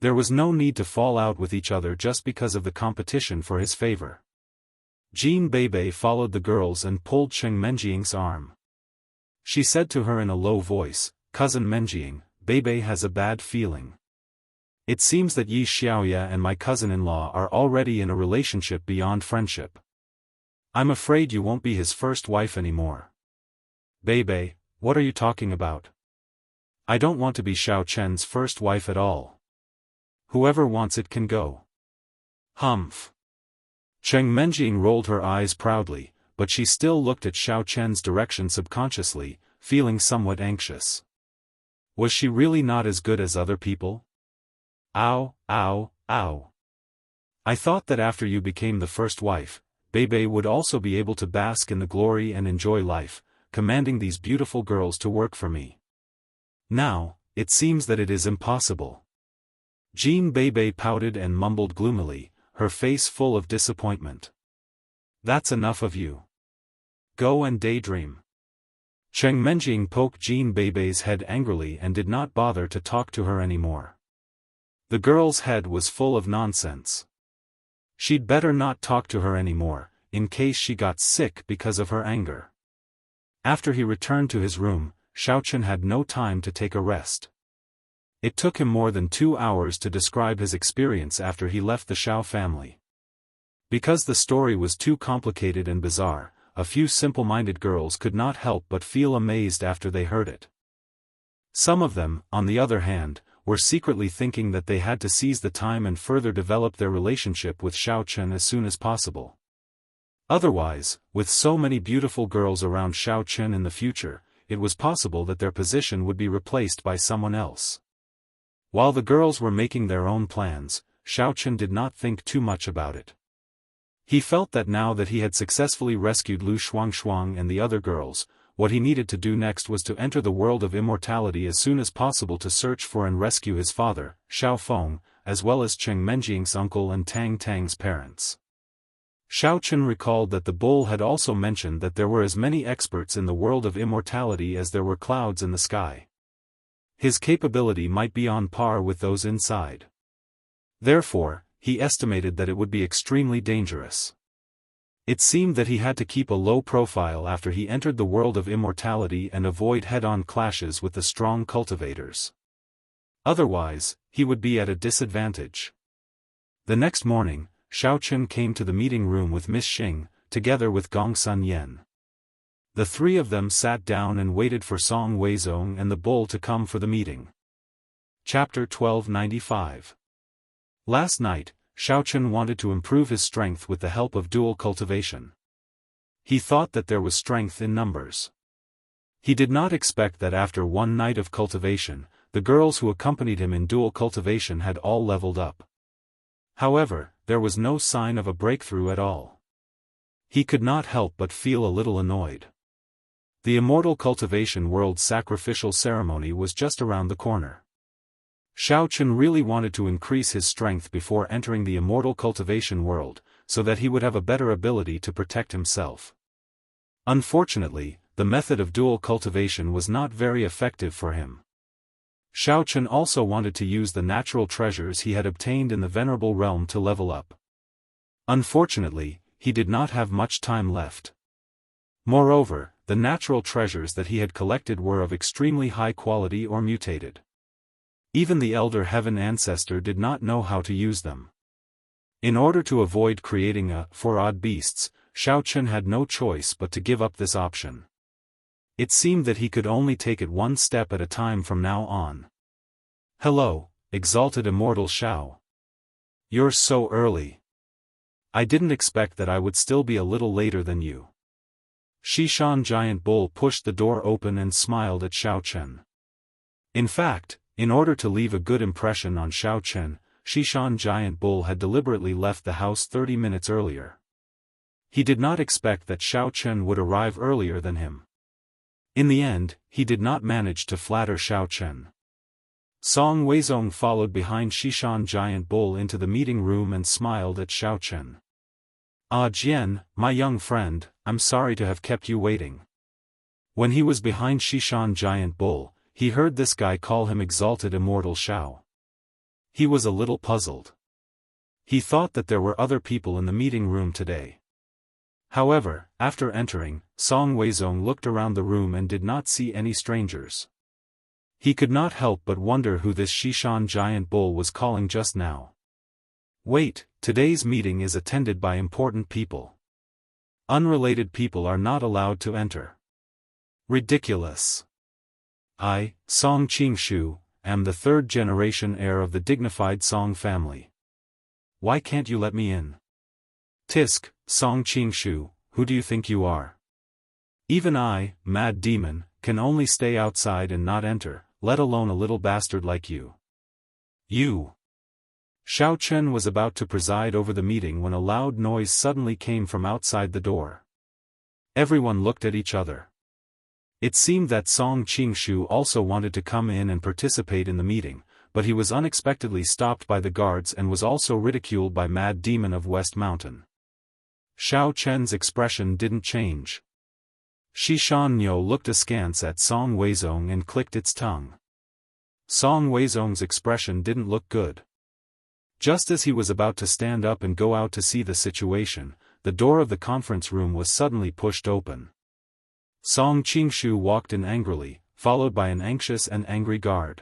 There was no need to fall out with each other just because of the competition for his favor. Jean Beibei followed the girls and pulled Cheng Menjiang's arm. She said to her in a low voice, "Cousin Menjiang, Beibei has a bad feeling. It seems that Yi Xiaoya and my cousin-in-law are already in a relationship beyond friendship. I'm afraid you won't be his first wife anymore." "Beibei, what are you talking about? I don't want to be Xiao Chen's first wife at all. Whoever wants it can go." "Humph." Cheng Menjiang rolled her eyes proudly, but she still looked at Xiao Chen's direction subconsciously, feeling somewhat anxious. Was she really not as good as other people? Ow, ow, ow. I thought that after you became the first wife, Beibei would also be able to bask in the glory and enjoy life, commanding these beautiful girls to work for me. Now, it seems that it is impossible. Jean Beibei pouted and mumbled gloomily, her face full of disappointment. That's enough of you. Go and daydream. Cheng Menjiang poked Jean Beibei's head angrily and did not bother to talk to her anymore. The girl's head was full of nonsense. She'd better not talk to her anymore, in case she got sick because of her anger. After he returned to his room, Xiao Chen had no time to take a rest. It took him more than 2 hours to describe his experience after he left the Xiao family. Because the story was too complicated and bizarre, a few simple-minded girls could not help but feel amazed after they heard it. Some of them, on the other hand, were secretly thinking that they had to seize the time and further develop their relationship with Xiao Chen as soon as possible. Otherwise, with so many beautiful girls around Xiao Chen in the future, it was possible that their position would be replaced by someone else. While the girls were making their own plans, Xiao Chen did not think too much about it. He felt that now that he had successfully rescued Lu Shuangshuang and the other girls, what he needed to do next was to enter the world of immortality as soon as possible to search for and rescue his father, Xiao Feng, as well as Cheng Menjiang's uncle and Tang Tang's parents. Xiao Chen recalled that the bull had also mentioned that there were as many experts in the world of immortality as there were clouds in the sky. His capability might be on par with those inside. Therefore, he estimated that it would be extremely dangerous. It seemed that he had to keep a low profile after he entered the world of immortality and avoid head-on clashes with the strong cultivators. Otherwise, he would be at a disadvantage. The next morning, Xiao Chen came to the meeting room with Miss Xing, together with Gong Sun Yen. The three of them sat down and waited for Song Weizong and the bull to come for the meeting. Chapter 1295. Last night, Xiao Chen wanted to improve his strength with the help of dual cultivation. He thought that there was strength in numbers. He did not expect that after one night of cultivation, the girls who accompanied him in dual cultivation had all leveled up. However, there was no sign of a breakthrough at all. He could not help but feel a little annoyed. The Immortal Cultivation World's sacrificial ceremony was just around the corner. Xiao Chen really wanted to increase his strength before entering the Immortal Cultivation World, so that he would have a better ability to protect himself. Unfortunately, the method of dual cultivation was not very effective for him. Xiao Chen also wanted to use the natural treasures he had obtained in the Venerable Realm to level up. Unfortunately, he did not have much time left. Moreover, the natural treasures that he had collected were of extremely high quality or mutated. Even the Elder Heaven Ancestor did not know how to use them. In order to avoid creating for odd beasts, Xiao Chen had no choice but to give up this option. It seemed that he could only take it one step at a time from now on. Hello, exalted immortal Xiao. You're so early. I didn't expect that I would still be a little later than you. Shishan Giant Bull pushed the door open and smiled at Xiao Chen. In fact, in order to leave a good impression on Xiao Chen, Shishan Giant Bull had deliberately left the house 30 minutes earlier. He did not expect that Xiao Chen would arrive earlier than him. In the end, he did not manage to flatter Xiao Chen. Song Weizong followed behind Shishan Giant Bull into the meeting room and smiled at Xiao Chen. Ah Jian, my young friend, I'm sorry to have kept you waiting. When he was behind Shishan Giant Bull, he heard this guy call him exalted immortal Xiao. He was a little puzzled. He thought that there were other people in the meeting room today. However, after entering, Song Weizong looked around the room and did not see any strangers. He could not help but wonder who this Shishan Giant Bull was calling just now. Wait, today's meeting is attended by important people. Unrelated people are not allowed to enter. Ridiculous. I, Song Qingshu, am the third-generation heir of the dignified Song family. Why can't you let me in? Tisk, Song Qingshu, who do you think you are? Even I, Mad Demon, can only stay outside and not enter, let alone a little bastard like you. You. Xiao Chen was about to preside over the meeting when a loud noise suddenly came from outside the door. Everyone looked at each other. It seemed that Song Qingshu also wanted to come in and participate in the meeting, but he was unexpectedly stopped by the guards and was also ridiculed by Mad Demon of West Mountain. Xiao Chen's expression didn't change. Shishan Nyo looked askance at Song Weizong and clicked its tongue. Song Weizong's expression didn't look good. Just as he was about to stand up and go out to see the situation, the door of the conference room was suddenly pushed open. Song Qingshu walked in angrily, followed by an anxious and angry guard.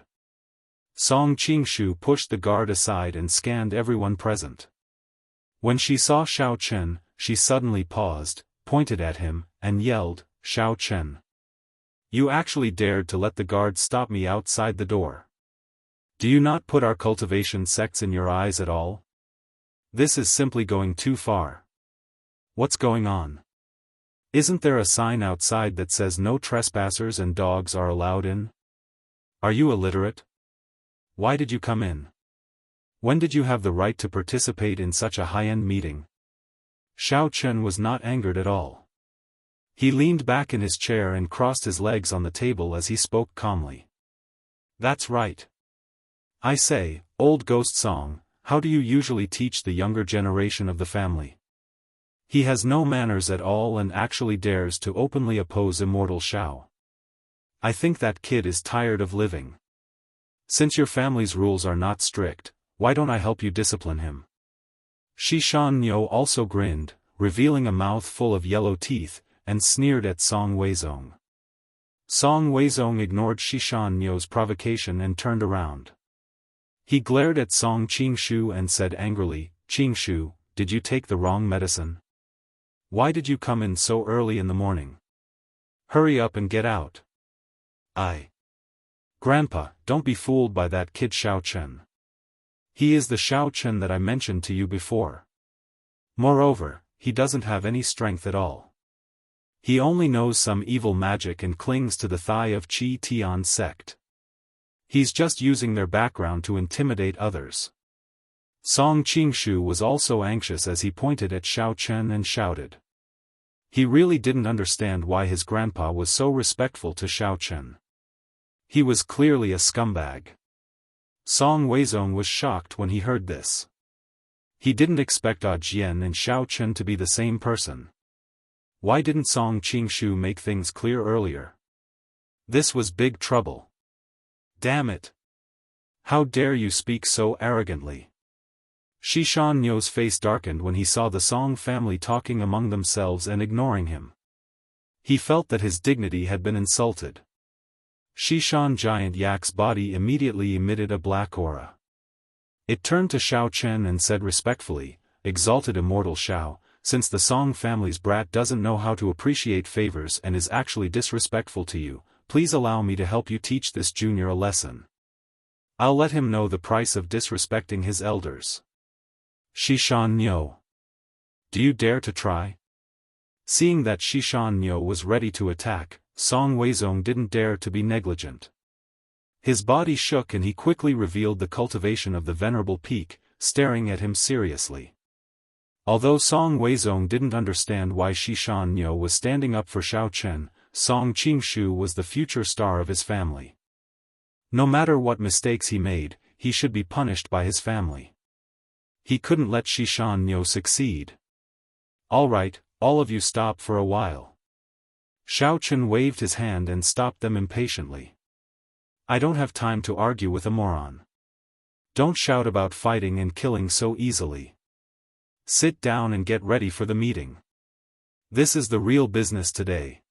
Song Qingshu pushed the guard aside and scanned everyone present. When she saw Xiao Chen, she suddenly paused, pointed at him, and yelled, "Xiao Chen! You actually dared to let the guard stop me outside the door. Do you not put our cultivation sects in your eyes at all? This is simply going too far. What's going on? Isn't there a sign outside that says no trespassers and dogs are allowed in? Are you illiterate? Why did you come in? When did you have the right to participate in such a high-end meeting?" Xiao Chen was not angered at all. He leaned back in his chair and crossed his legs on the table as he spoke calmly. "That's right. I say, old Ghost Song, how do you usually teach the younger generation of the family? He has no manners at all and actually dares to openly oppose Immortal Xiao. I think that kid is tired of living. Since your family's rules are not strict, why don't I help you discipline him?" Shishan Nyo also grinned, revealing a mouth full of yellow teeth, and sneered at Song Weizong. Song Weizong ignored Shishan Nyo's provocation and turned around. He glared at Song Qingshu and said angrily, "Qingshu, did you take the wrong medicine? Why did you come in so early in the morning? Hurry up and get out." Grandpa, don't be fooled by that kid Xiao Chen. He is the Xiao Chen that I mentioned to you before. Moreover, he doesn't have any strength at all. He only knows some evil magic and clings to the thigh of Qi Tian sect. He's just using their background to intimidate others. Song Qingshu was also anxious as he pointed at Xiao Chen and shouted. He really didn't understand why his grandpa was so respectful to Xiao Chen. He was clearly a scumbag. Song Weizong was shocked when he heard this. He didn't expect Jian and Xiao Chen to be the same person. Why didn't Song Qingshu make things clear earlier? This was big trouble. Damn it! How dare you speak so arrogantly? Shishan Nyo's face darkened when he saw the Song family talking among themselves and ignoring him. He felt that his dignity had been insulted. Shishan Giant Yak's body immediately emitted a black aura. It turned to Xiao Chen and said respectfully, "Exalted immortal Xiao, since the Song family's brat doesn't know how to appreciate favors and is actually disrespectful to you, please allow me to help you teach this junior a lesson. I'll let him know the price of disrespecting his elders." Shishan Nyo. Do you dare to try? Seeing that Shishan Nyo was ready to attack, Song Weizong didn't dare to be negligent. His body shook and he quickly revealed the cultivation of the Venerable Peak, staring at him seriously. Although Song Weizong didn't understand why Shishan Nyo was standing up for Xiao Chen, Song Qingshu was the future star of his family. No matter what mistakes he made, he should be punished by his family. He couldn't let Shishan Nyo succeed. All right, all of you stop for a while. Xiao Chen waved his hand and stopped them impatiently. I don't have time to argue with a moron. Don't shout about fighting and killing so easily. Sit down and get ready for the meeting. This is the real business today.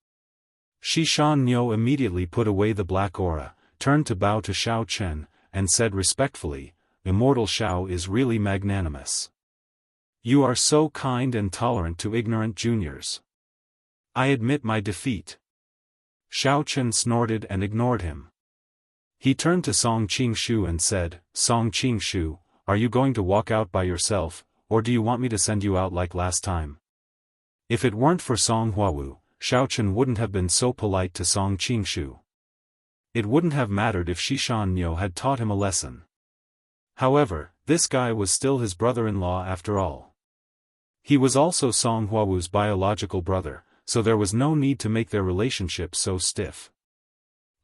Shishan Nyo immediately put away the black aura, turned to bow to Xiao Chen, and said respectfully, "Immortal Xiao is really magnanimous. You are so kind and tolerant to ignorant juniors. I admit my defeat." Xiao Chen snorted and ignored him. He turned to Song Qingshu and said, "Song Qingshu, are you going to walk out by yourself, or do you want me to send you out like last time?" If it weren't for Song Huawu, Xiao Chen wouldn't have been so polite to Song Qingshu. It wouldn't have mattered if Shishan Nyo had taught him a lesson. However, this guy was still his brother-in-law after all. He was also Song Huawu's biological brother, so there was no need to make their relationship so stiff.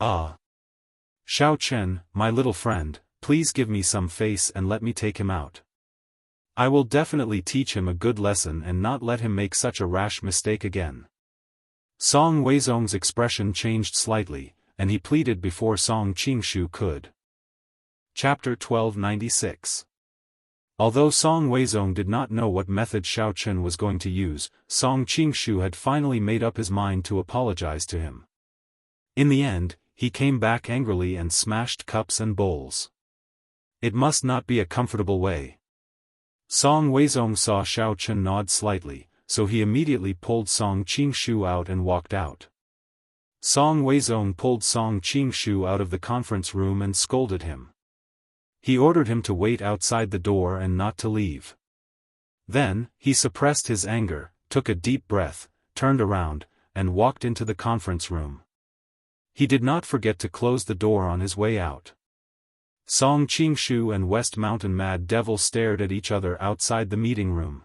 Ah! Xiao Chen, my little friend, please give me some face and let me take him out. I will definitely teach him a good lesson and not let him make such a rash mistake again. Song Weizong's expression changed slightly, and he pleaded before Song Qingshu could. Chapter 1296. Although Song Weizong did not know what method Xiao Chen was going to use, Song Qingshu had finally made up his mind to apologize to him. In the end, he came back angrily and smashed cups and bowls. It must not be a comfortable way. Song Weizong saw Xiao Chen nod slightly, so he immediately pulled Song Qingshu out and walked out. Song Weizong pulled Song Qingshu out of the conference room and scolded him. He ordered him to wait outside the door and not to leave. Then, he suppressed his anger, took a deep breath, turned around, and walked into the conference room. He did not forget to close the door on his way out. Song Qingshu and West Mountain Mad Devil stared at each other outside the meeting room.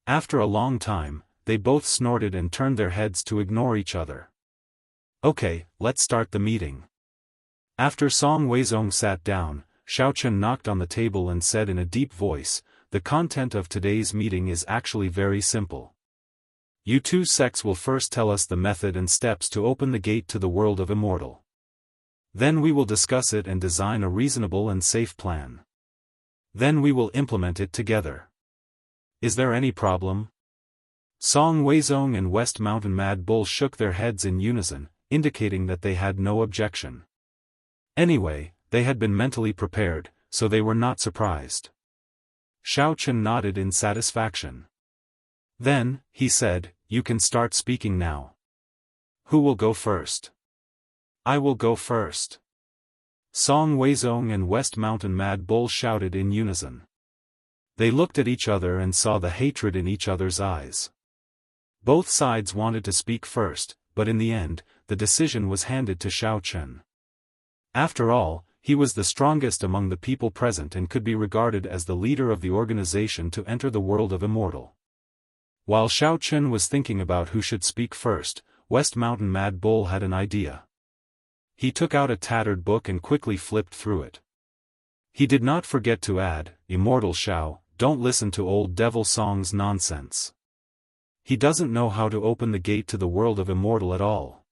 After a long time, they both snorted and turned their heads to ignore each other. Okay, let's start the meeting. After Song Weizong sat down, Xiao Chen knocked on the table and said in a deep voice, "The content of today's meeting is actually very simple. You two sects will first tell us the method and steps to open the gate to the world of immortal. Then we will discuss it and design a reasonable and safe plan. Then we will implement it together. Is there any problem?" Song Weizong and West Mountain Mad Bull shook their heads in unison, indicating that they had no objection. Anyway, they had been mentally prepared, so they were not surprised. Xiao Chen nodded in satisfaction. Then, he said, "You can start speaking now. Who will go first?" "I will go first." Song Weizong and West Mountain Mad Bull shouted in unison. They looked at each other and saw the hatred in each other's eyes. Both sides wanted to speak first, but in the end, the decision was handed to Xiao Chen. After all, he was the strongest among the people present and could be regarded as the leader of the organization to enter the world of immortal. While Xiao Chen was thinking about who should speak first, West Mountain Mad Bull had an idea. He took out a tattered book and quickly flipped through it. He did not forget to add, "Immortal Xiao, don't listen to old devil Song's nonsense. He doesn't know how to open the gate to the world of immortal at all.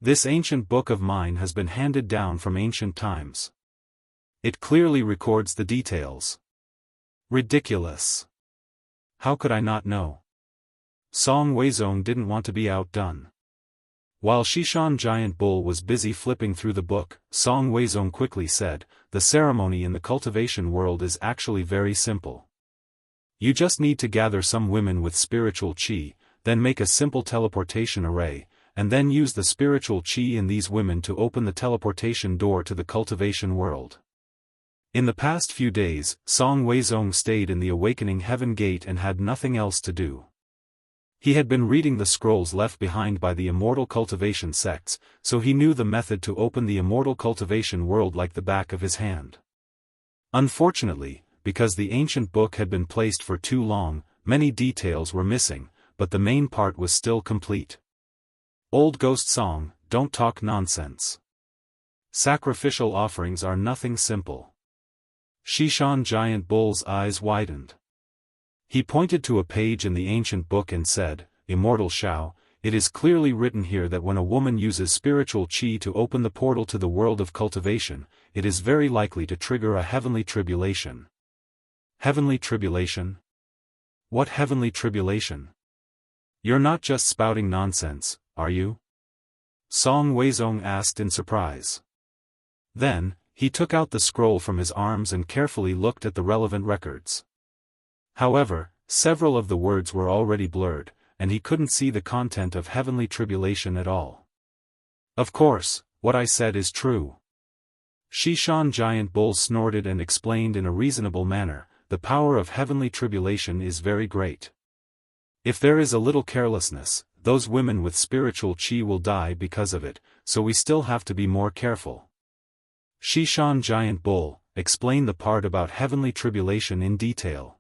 This ancient book of mine has been handed down from ancient times. It clearly records the details." Ridiculous. How could I not know? Song Weizong didn't want to be outdone. While Shishan Giant Bull was busy flipping through the book, Song Weizong quickly said, "The ceremony in the cultivation world is actually very simple. You just need to gather some women with spiritual qi, then make a simple teleportation array, and then use the spiritual qi in these women to open the teleportation door to the cultivation world." In the past few days, Song Weizong stayed in the Awakening Heaven Gate and had nothing else to do. He had been reading the scrolls left behind by the immortal cultivation sects, so he knew the method to open the immortal cultivation world like the back of his hand. Unfortunately, because the ancient book had been placed for too long, many details were missing, but the main part was still complete. Old Ghost Song, don't talk nonsense. Sacrificial offerings are nothing simple. Shishan Giant Bull's eyes widened. He pointed to a page in the ancient book and said, "Immortal Xiao, it is clearly written here that when a woman uses spiritual qi to open the portal to the world of cultivation, it is very likely to trigger a heavenly tribulation." Heavenly tribulation? What heavenly tribulation? You're not just spouting nonsense, are you? Song Weizong asked in surprise. Then, he took out the scroll from his arms and carefully looked at the relevant records. However, several of the words were already blurred, and he couldn't see the content of heavenly tribulation at all. "Of course, what I said is true." Shishan Giant Bull snorted and explained in a reasonable manner, "The power of heavenly tribulation is very great. If there is a little carelessness, those women with spiritual qi will die because of it, so we still have to be more careful." Shishan Giant Bull, explain the part about heavenly tribulation in detail.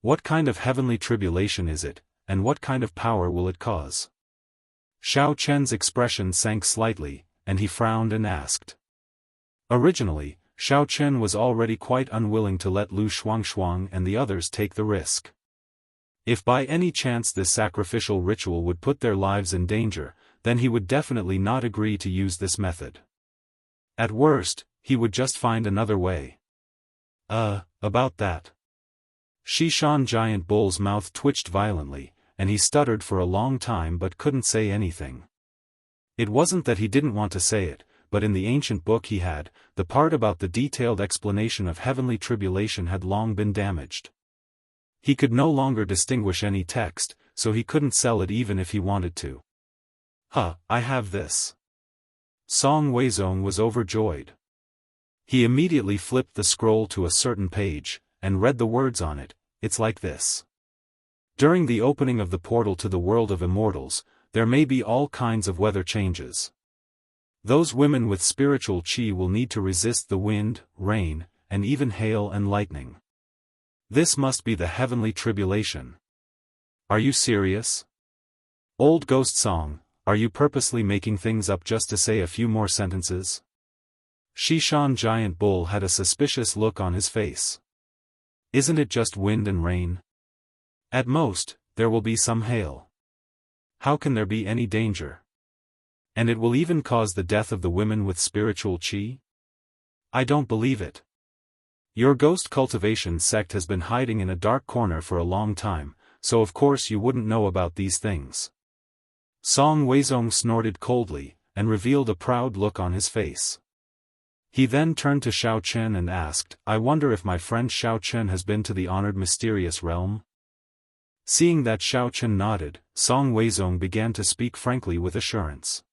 What kind of heavenly tribulation is it, and what kind of power will it cause? Xiao Chen's expression sank slightly, and he frowned and asked. Originally, Xiao Chen was already quite unwilling to let Lu Shuangshuang and the others take the risk. If by any chance this sacrificial ritual would put their lives in danger, then he would definitely not agree to use this method. At worst, he would just find another way. About that. Shishan Giant Bull's mouth twitched violently, and he stuttered for a long time but couldn't say anything. It wasn't that he didn't want to say it, but in the ancient book he had, the part about the detailed explanation of heavenly tribulation had long been damaged. He could no longer distinguish any text, so he couldn't sell it even if he wanted to. I have this." Song Weizong was overjoyed. He immediately flipped the scroll to a certain page, and read the words on it. It's like this. "During the opening of the portal to the world of immortals, there may be all kinds of weather changes. Those women with spiritual qi will need to resist the wind, rain, and even hail and lightning. This must be the heavenly tribulation." Are you serious? Old Ghost Song, are you purposely making things up just to say a few more sentences? Shishan Giant Bull had a suspicious look on his face. Isn't it just wind and rain? At most, there will be some hail. How can there be any danger? And it will even cause the death of the women with spiritual qi? I don't believe it. Your ghost cultivation sect has been hiding in a dark corner for a long time, so of course you wouldn't know about these things. Song Weizong snorted coldly, and revealed a proud look on his face. He then turned to Xiao Chen and asked, "I wonder if my friend Xiao Chen has been to the honored mysterious realm?" Seeing that Xiao Chen nodded, Song Weizong began to speak frankly with assurance.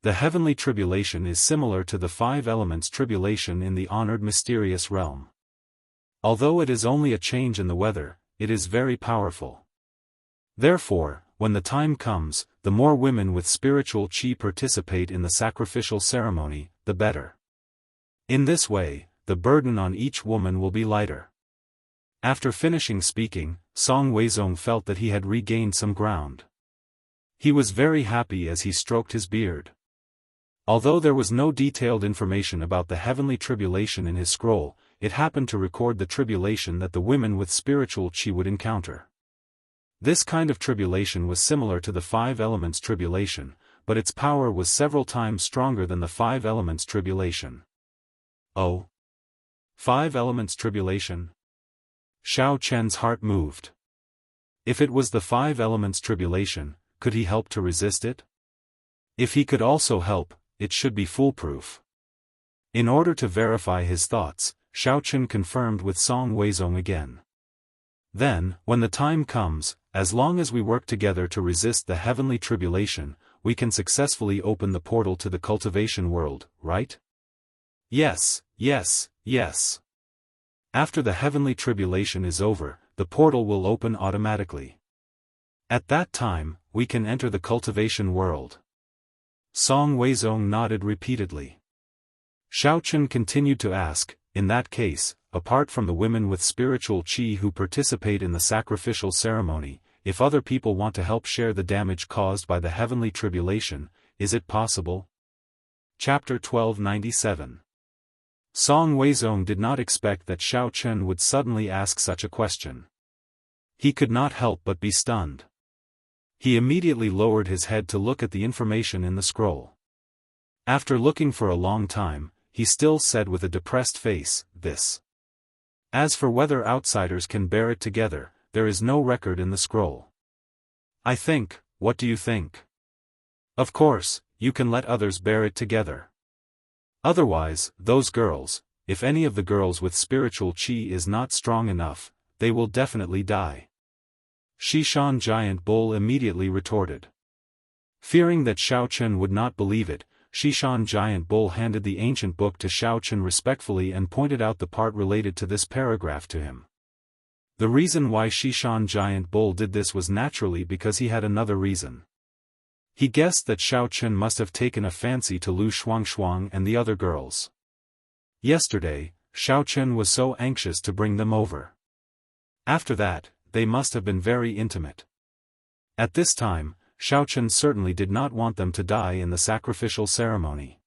The heavenly tribulation is similar to the 5 elements tribulation in the honored mysterious realm. Although it is only a change in the weather, it is very powerful. Therefore, when the time comes, the more women with spiritual qi participate in the sacrificial ceremony, the better. In this way, the burden on each woman will be lighter. After finishing speaking, Song Weizong felt that he had regained some ground. He was very happy as he stroked his beard. Although there was no detailed information about the heavenly tribulation in his scroll, it happened to record the tribulation that the women with spiritual qi would encounter. This kind of tribulation was similar to the five elements tribulation, but its power was several times stronger than the five elements tribulation. Oh! 5 elements tribulation? Xiao Chen's heart moved. If it was the 5 elements tribulation, could he help to resist it? If he could also help, it should be foolproof. In order to verify his thoughts, Xiao Chen confirmed with Song Weizong again. Then, when the time comes, as long as we work together to resist the heavenly tribulation, we can successfully open the portal to the cultivation world, right? Yes, yes, yes. After the heavenly tribulation is over, the portal will open automatically. At that time, we can enter the cultivation world. Song Weizong nodded repeatedly. Xiao Chen continued to ask, in that case, apart from the women with spiritual qi who participate in the sacrificial ceremony, if other people want to help share the damage caused by the heavenly tribulation, is it possible? Chapter 1297. Song Weizong did not expect that Xiao Chen would suddenly ask such a question. He could not help but be stunned. He immediately lowered his head to look at the information in the scroll. After looking for a long time, he still said with a depressed face, "This. As for whether outsiders can bear it together, there is no record in the scroll. I think, what do you think? Of course, you can let others bear it together. Otherwise, those girls, if any of the girls with spiritual qi is not strong enough, they will definitely die." Shishan Giant Bull immediately retorted. Fearing that Xiao Chen would not believe it, Shishan Giant Bull handed the ancient book to Xiao Chen respectfully and pointed out the part related to this paragraph to him. The reason why Shishan Giant Bull did this was naturally because he had another reason. He guessed that Xiao Chen must have taken a fancy to Lu Shuangshuang and the other girls. Yesterday, Xiao Chen was so anxious to bring them over. After that, they must have been very intimate. At this time, Xiao Chen certainly did not want them to die in the sacrificial ceremony.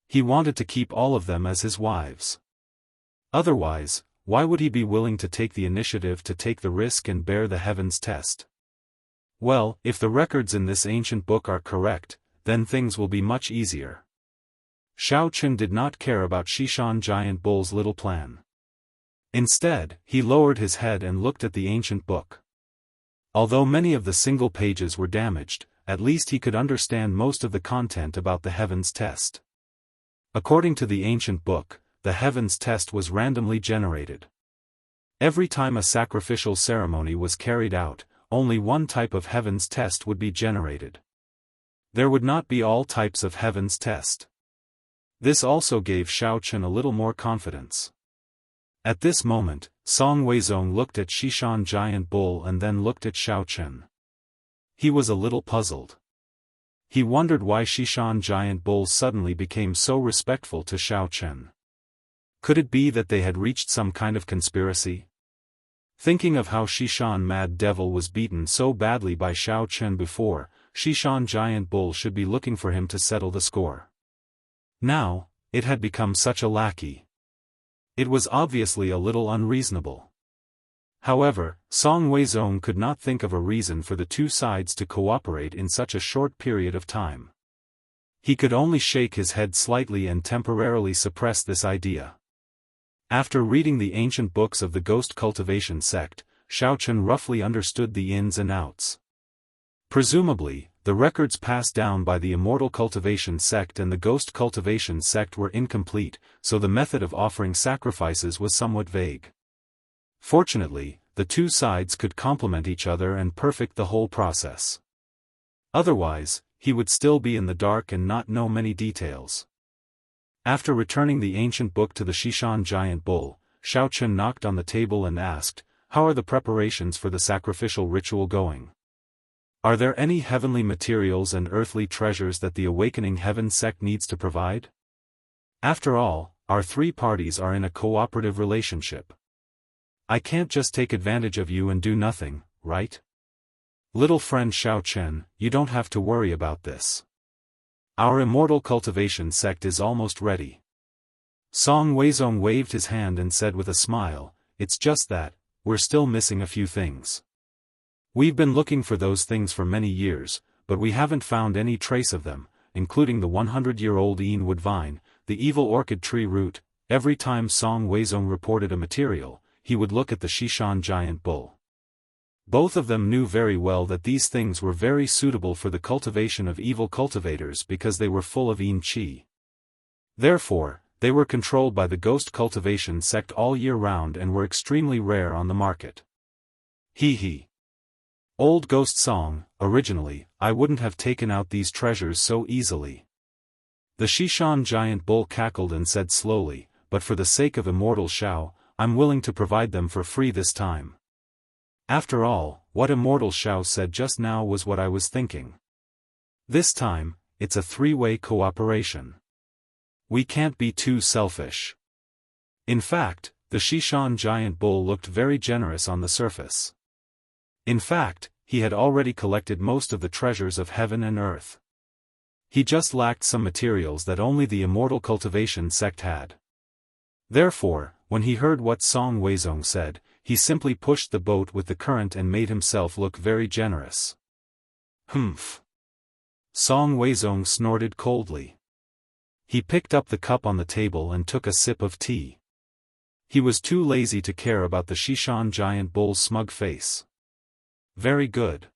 He wanted to keep all of them as his wives. Otherwise, why would he be willing to take the initiative to take the risk and bear the heavens test? Well, if the records in this ancient book are correct, then things will be much easier. Xiao Chen did not care about Shishan Giant Bull's little plan. Instead, he lowered his head and looked at the ancient book. Although many of the single pages were damaged, at least he could understand most of the content about the heavens test. According to the ancient book, the heavens test was randomly generated. Every time a sacrificial ceremony was carried out, only one type of heavens test would be generated. There would not be all types of heavens test. This also gave Xiao Chen a little more confidence. At this moment, Song Weizong looked at Shishan Giant Bull and then looked at Xiao Chen. He was a little puzzled. He wondered why Shishan Giant Bull suddenly became so respectful to Xiao Chen. Could it be that they had reached some kind of conspiracy? Thinking of how Shishan Mad Devil was beaten so badly by Xiao Chen before, Shishan Giant Bull should be looking for him to settle the score. Now, it had become such a lackey. It was obviously a little unreasonable. However, Song Weizong could not think of a reason for the two sides to cooperate in such a short period of time. He could only shake his head slightly and temporarily suppress this idea. After reading the ancient books of the Ghost Cultivation sect, Xiao Chen roughly understood the ins and outs. Presumably, the records passed down by the Immortal Cultivation sect and the Ghost Cultivation sect were incomplete, so the method of offering sacrifices was somewhat vague. Fortunately, the two sides could complement each other and perfect the whole process. Otherwise, he would still be in the dark and not know many details. After returning the ancient book to the Shishan Giant Bull, Xiao Chen knocked on the table and asked, "How are the preparations for the sacrificial ritual going? Are there any heavenly materials and earthly treasures that the Awakening Heaven sect needs to provide? After all, our three parties are in a cooperative relationship. I can't just take advantage of you and do nothing, right? Little friend Xiao Chen, you don't have to worry about this. Our immortal cultivation sect is almost ready. Song Weizong waved his hand and said with a smile, it's just that, we're still missing a few things. We've been looking for those things for many years, but we haven't found any trace of them, including the 100-year-old Eanwood vine, the evil orchid tree root. Every time Song Weizong reported a material, he would look at the Shishan giant bull. Both of them knew very well that these things were very suitable for the cultivation of evil cultivators because they were full of Yin Qi. Therefore, they were controlled by the ghost cultivation sect all year round and were extremely rare on the market. Hee. Old Ghost Song, originally, I wouldn't have taken out these treasures so easily. The Shishan giant bull cackled and said slowly, but for the sake of immortal Xiao, I'm willing to provide them for free this time. After all, what immortal Xiao said just now was what I was thinking. This time, it's a three-way cooperation. We can't be too selfish. In fact, the Shishan giant bull looked very generous on the surface. In fact, he had already collected most of the treasures of heaven and earth. He just lacked some materials that only the immortal cultivation sect had. Therefore, when he heard what Song Weizong said, he simply pushed the boat with the current and made himself look very generous. Humph. Song Weizong snorted coldly. He picked up the cup on the table and took a sip of tea. He was too lazy to care about the Shishan giant bull's smug face. Very good.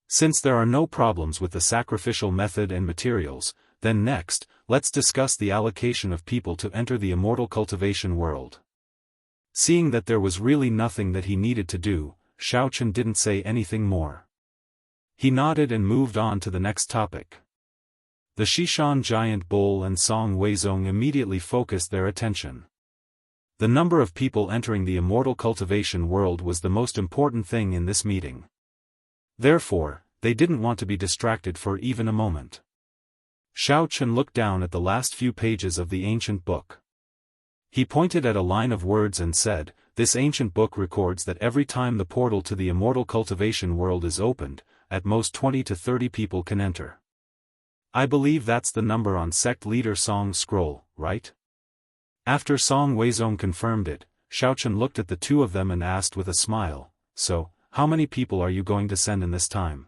Since there are no problems with the sacrificial method and materials, then next, let's discuss the allocation of people to enter the immortal cultivation world. Seeing that there was really nothing that he needed to do, Xiao Chen didn't say anything more. He nodded and moved on to the next topic. The Shishan giant bull and Song Weizong immediately focused their attention. The number of people entering the immortal cultivation world was the most important thing in this meeting. Therefore, they didn't want to be distracted for even a moment. Xiao Chen looked down at the last few pages of the ancient book. He pointed at a line of words and said, this ancient book records that every time the portal to the immortal cultivation world is opened, at most 20 to 30 people can enter. I believe that's the number on sect leader Song's scroll, right? After Song Weizong confirmed it, Xiao Chen looked at the two of them and asked with a smile, so, how many people are you going to send in this time?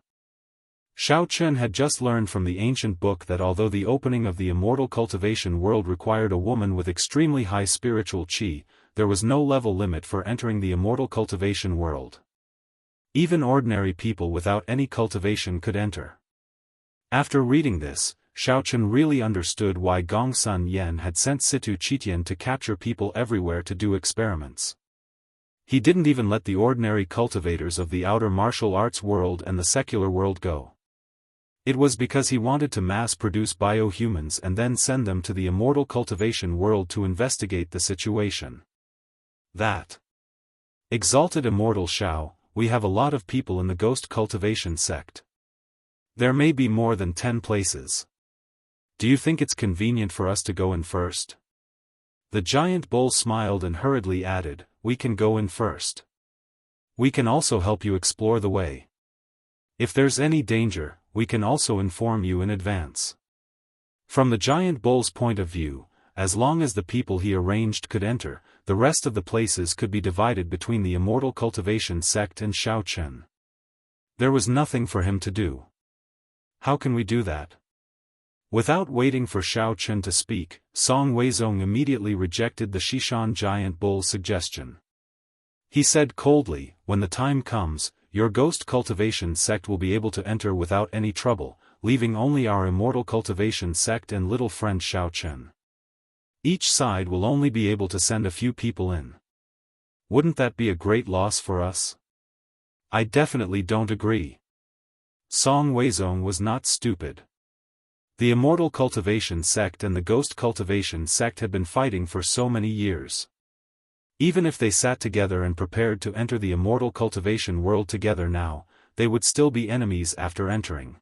Xiao Chen had just learned from the ancient book that although the opening of the immortal cultivation world required a woman with extremely high spiritual qi, there was no level limit for entering the immortal cultivation world. Even ordinary people without any cultivation could enter. After reading this, Xiao Chen really understood why Gongsun Yan had sent Situ Qitian to capture people everywhere to do experiments. He didn't even let the ordinary cultivators of the outer martial arts world and the secular world go. It was because he wanted to mass-produce biohumans and then send them to the immortal cultivation world to investigate the situation. That. Exalted Immortal Xiao, we have a lot of people in the ghost cultivation sect. There may be more than 10 places. Do you think it's convenient for us to go in first? The giant bull smiled and hurriedly added, we can go in first. We can also help you explore the way. If there's any danger, we can also inform you in advance. From the giant bull's point of view, as long as the people he arranged could enter, the rest of the places could be divided between the immortal cultivation sect and Xiao Chen. There was nothing for him to do. How can we do that? Without waiting for Xiao Chen to speak, Song Weizong immediately rejected the Shishan giant bull's suggestion. He said coldly, when the time comes, your ghost cultivation sect will be able to enter without any trouble, leaving only our immortal cultivation sect and little friend Xiao Chen. Each side will only be able to send a few people in. Wouldn't that be a great loss for us? I definitely don't agree. Song Weizong was not stupid. The immortal cultivation sect and the ghost cultivation sect had been fighting for so many years. Even if they sat together and prepared to enter the immortal cultivation world together now, they would still be enemies after entering.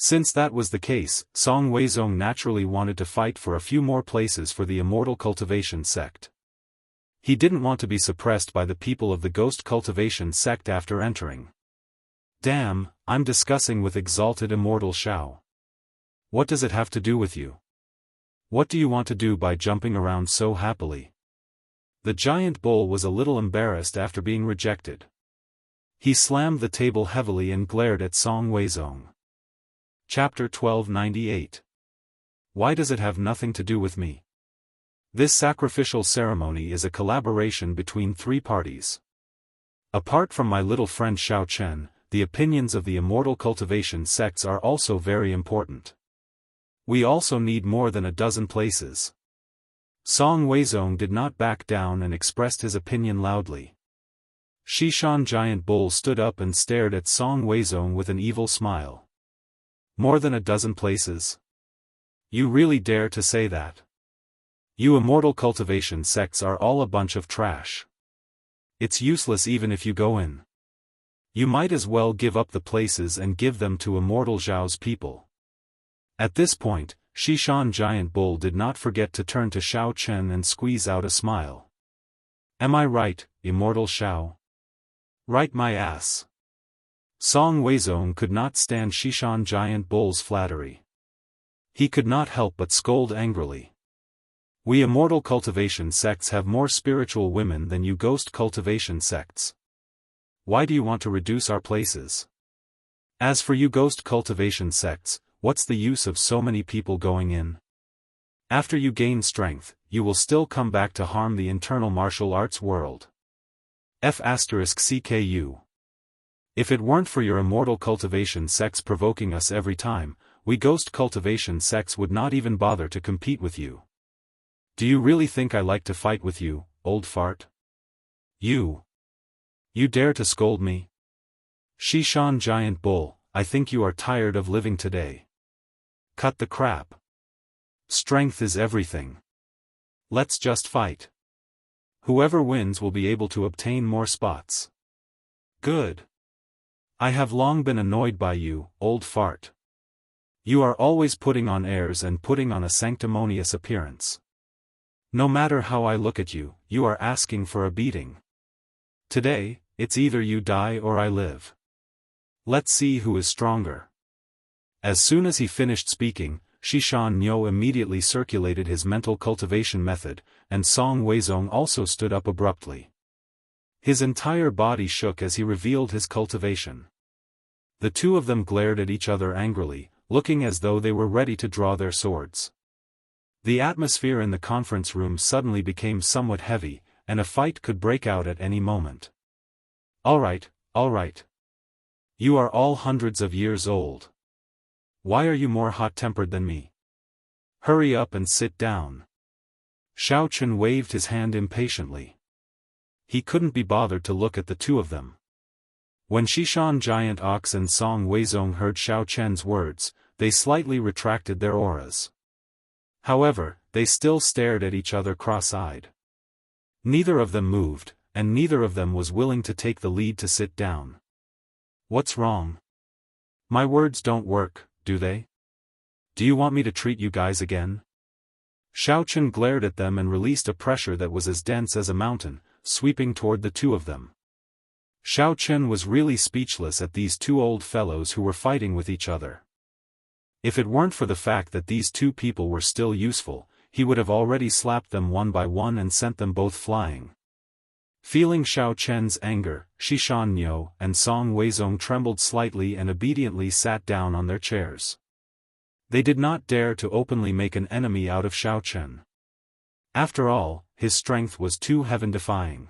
Since that was the case, Song Weizong naturally wanted to fight for a few more places for the immortal cultivation sect. He didn't want to be suppressed by the people of the ghost cultivation sect after entering. Damn, I'm discussing with exalted immortal Shao. What does it have to do with you? What do you want to do by jumping around so happily? The giant bull was a little embarrassed after being rejected. He slammed the table heavily and glared at Song Weizong. Chapter 1298. Why does it have nothing to do with me? This sacrificial ceremony is a collaboration between three parties. Apart from my little friend Xiao Chen, the opinions of the immortal cultivation sects are also very important. We also need more than a dozen places. Song Weizong did not back down and expressed his opinion loudly. Shishan Giant Bull stood up and stared at Song Weizong with an evil smile. More than a dozen places? You really dare to say that? You immortal cultivation sects are all a bunch of trash. It's useless even if you go in. You might as well give up the places and give them to immortal Zhao's people. At this point, Shishan Giant Bull did not forget to turn to Xiao Chen and squeeze out a smile. Am I right, immortal Xiao? Right my ass. Song Weizong could not stand Shishan Giant Bull's flattery. He could not help but scold angrily. We immortal cultivation sects have more spiritual women than you ghost cultivation sects. Why do you want to reduce our places? As for you ghost cultivation sects, what's the use of so many people going in? After you gain strength, you will still come back to harm the internal martial arts world. F***CKU. If it weren't for your immortal cultivation sects provoking us every time, we ghost cultivation sects would not even bother to compete with you. Do you really think I like to fight with you, old fart? You dare to scold me? Shishan Giant Bull, I think you are tired of living today. Cut the crap. Strength is everything. Let's just fight. Whoever wins will be able to obtain more spots. Good. I have long been annoyed by you, old fart. You are always putting on airs and putting on a sanctimonious appearance. No matter how I look at you, you are asking for a beating. Today, it's either you die or I live. Let's see who is stronger. As soon as he finished speaking, Shishan Nyo immediately circulated his mental cultivation method, and Song Weizong also stood up abruptly. His entire body shook as he revealed his cultivation. The two of them glared at each other angrily, looking as though they were ready to draw their swords. The atmosphere in the conference room suddenly became somewhat heavy, and a fight could break out at any moment. All right. You are all hundreds of years old. Why are you more hot-tempered than me? Hurry up and sit down. Xiao Chen waved his hand impatiently. He couldn't be bothered to look at the two of them. When Shishan Giant Ox and Song Weizong heard Xiao Chen's words, they slightly retracted their auras. However, they still stared at each other cross-eyed. Neither of them moved, and neither of them was willing to take the lead to sit down. What's wrong? My words don't work, do they? Do you want me to treat you guys again? Xiao Chen glared at them and released a pressure that was as dense as a mountain, sweeping toward the two of them. Xiao Chen was really speechless at these two old fellows who were fighting with each other. If it weren't for the fact that these two people were still useful, he would have already slapped them one by one and sent them both flying. Feeling Xiao Chen's anger, Shishan Nyo and Song Weizong trembled slightly and obediently sat down on their chairs. They did not dare to openly make an enemy out of Xiao Chen. After all, his strength was too heaven-defying.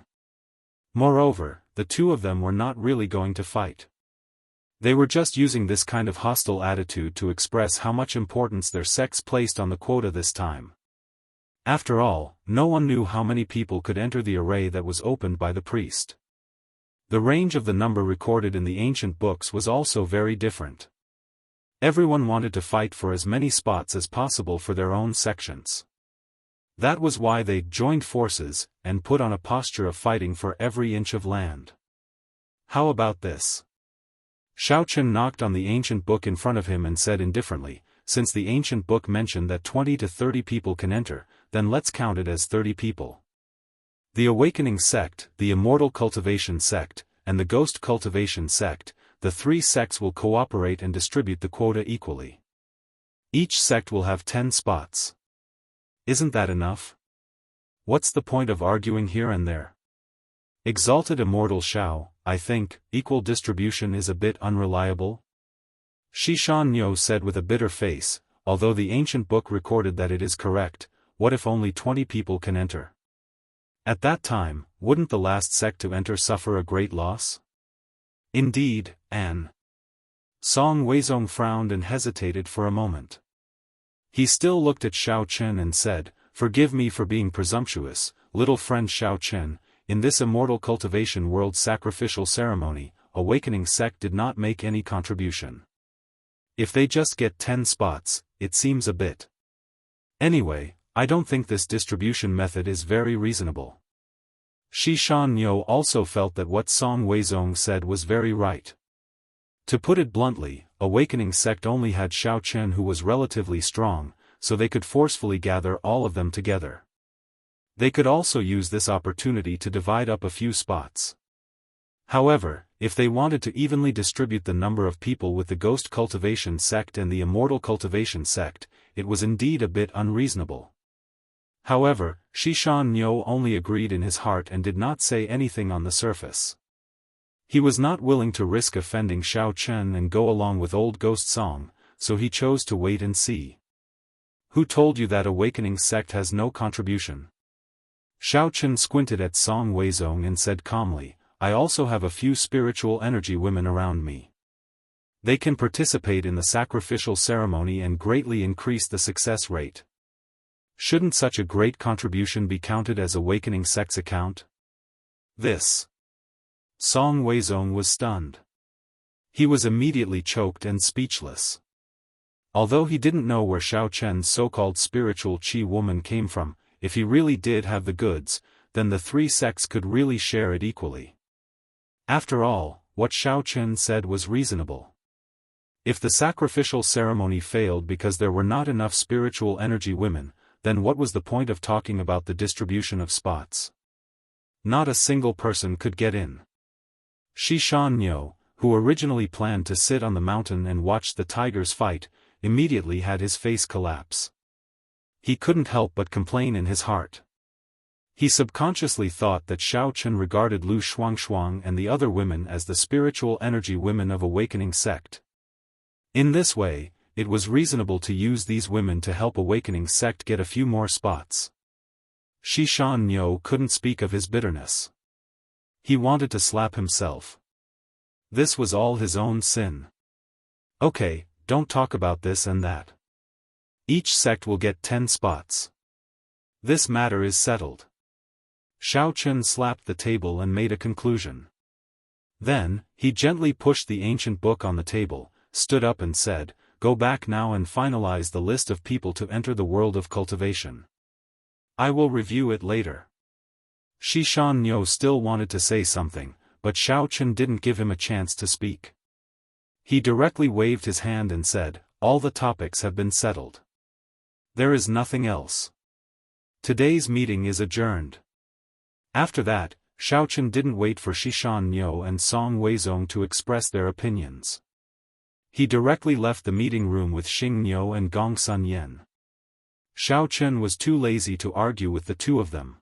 Moreover, the two of them were not really going to fight. They were just using this kind of hostile attitude to express how much importance their sects placed on the quota this time. After all, no one knew how many people could enter the array that was opened by the priest. The range of the number recorded in the ancient books was also very different. Everyone wanted to fight for as many spots as possible for their own sections. That was why they joined forces, and put on a posture of fighting for every inch of land. How about this? Xiao Chen knocked on the ancient book in front of him and said indifferently, since the ancient book mentioned that 20 to 30 people can enter, then let's count it as 30 people. The Awakening Sect, the Immortal Cultivation Sect, and the Ghost Cultivation Sect, the three sects will cooperate and distribute the quota equally. Each sect will have 10 spots. Isn't that enough? What's the point of arguing here and there? Exalted Immortal Xiao, I think, equal distribution is a bit unreliable. Shishan Niu said with a bitter face, although the ancient book recorded that it is correct, what if only 20 people can enter? At that time, wouldn't the last sect to enter suffer a great loss? Indeed, An. Song Weizong frowned and hesitated for a moment. He still looked at Xiao Chen and said, "Forgive me for being presumptuous, little friend Xiao Chen, in this Immortal Cultivation World sacrificial ceremony, Awakening Sect did not make any contribution. If they just get 10 spots, it seems a bit. Anyway, I don't think this distribution method is very reasonable." Shishan Niu also felt that what Song Weizong said was very right. To put it bluntly, Awakening Sect only had Xiao Chen who was relatively strong, so they could forcefully gather all of them together. They could also use this opportunity to divide up a few spots. However, if they wanted to evenly distribute the number of people with the Ghost Cultivation Sect and the Immortal Cultivation Sect, it was indeed a bit unreasonable. However, Shishan Niu only agreed in his heart and did not say anything on the surface. He was not willing to risk offending Xiao Chen and go along with old Ghost Song, so he chose to wait and see. Who told you that Awakening Sect has no contribution? Xiao Chen squinted at Song Weizong and said calmly, I also have a few spiritual energy women around me. They can participate in the sacrificial ceremony and greatly increase the success rate. Shouldn't such a great contribution be counted as Awakening Sect's account? This. Song Weizong was stunned. He was immediately choked and speechless. Although he didn't know where Xiao Chen's so-called spiritual Qi woman came from, if he really did have the goods, then the three sects could really share it equally. After all, what Xiao Chen said was reasonable. If the sacrificial ceremony failed because there were not enough spiritual energy women, then what was the point of talking about the distribution of spots? Not a single person could get in. Shishan Niu, who originally planned to sit on the mountain and watch the tigers fight, immediately had his face collapse. He couldn't help but complain in his heart. He subconsciously thought that Xiao Chen regarded Lu Shuangshuang and the other women as the spiritual energy women of Awakening Sect. In this way, it was reasonable to use these women to help Awakening Sect get a few more spots. Shishan Niu couldn't speak of his bitterness. He wanted to slap himself. This was all his own sin. Okay, don't talk about this and that. Each sect will get 10 spots. This matter is settled. Xiao Chen slapped the table and made a conclusion. Then, he gently pushed the ancient book on the table, stood up and said, Go back now and finalize the list of people to enter the world of cultivation. I will review it later. Shishan Niu still wanted to say something, but Xiao Chen didn't give him a chance to speak. He directly waved his hand and said, All the topics have been settled. There is nothing else. Today's meeting is adjourned. After that, Xiao Chen didn't wait for Shishan Niu and Song Weizong to express their opinions. He directly left the meeting room with Xing Niu and Gong Sun Yen. Xiao Chen was too lazy to argue with the two of them.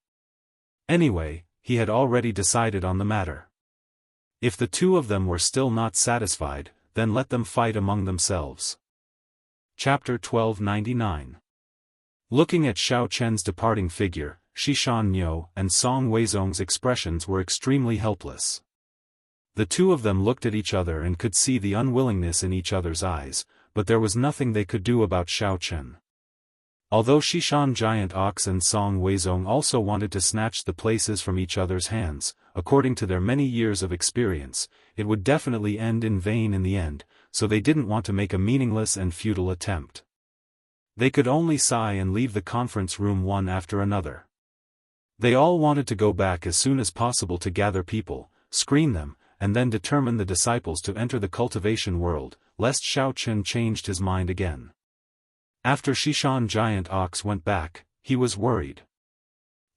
Anyway, he had already decided on the matter. If the two of them were still not satisfied, then let them fight among themselves. Chapter 1299. Looking at Xiao Chen's departing figure, Shishan Niu and Song Weizong's expressions were extremely helpless. The two of them looked at each other and could see the unwillingness in each other's eyes, but there was nothing they could do about Xiao Chen. Although Shishan Giant Ox and Song Weizong also wanted to snatch the places from each other's hands, according to their many years of experience, it would definitely end in vain in the end, so they didn't want to make a meaningless and futile attempt. They could only sigh and leave the conference room one after another. They all wanted to go back as soon as possible to gather people, screen them, and then determine the disciples to enter the cultivation world, lest Shao Chen changed his mind again. After Shishan Giant Ox went back, he was worried.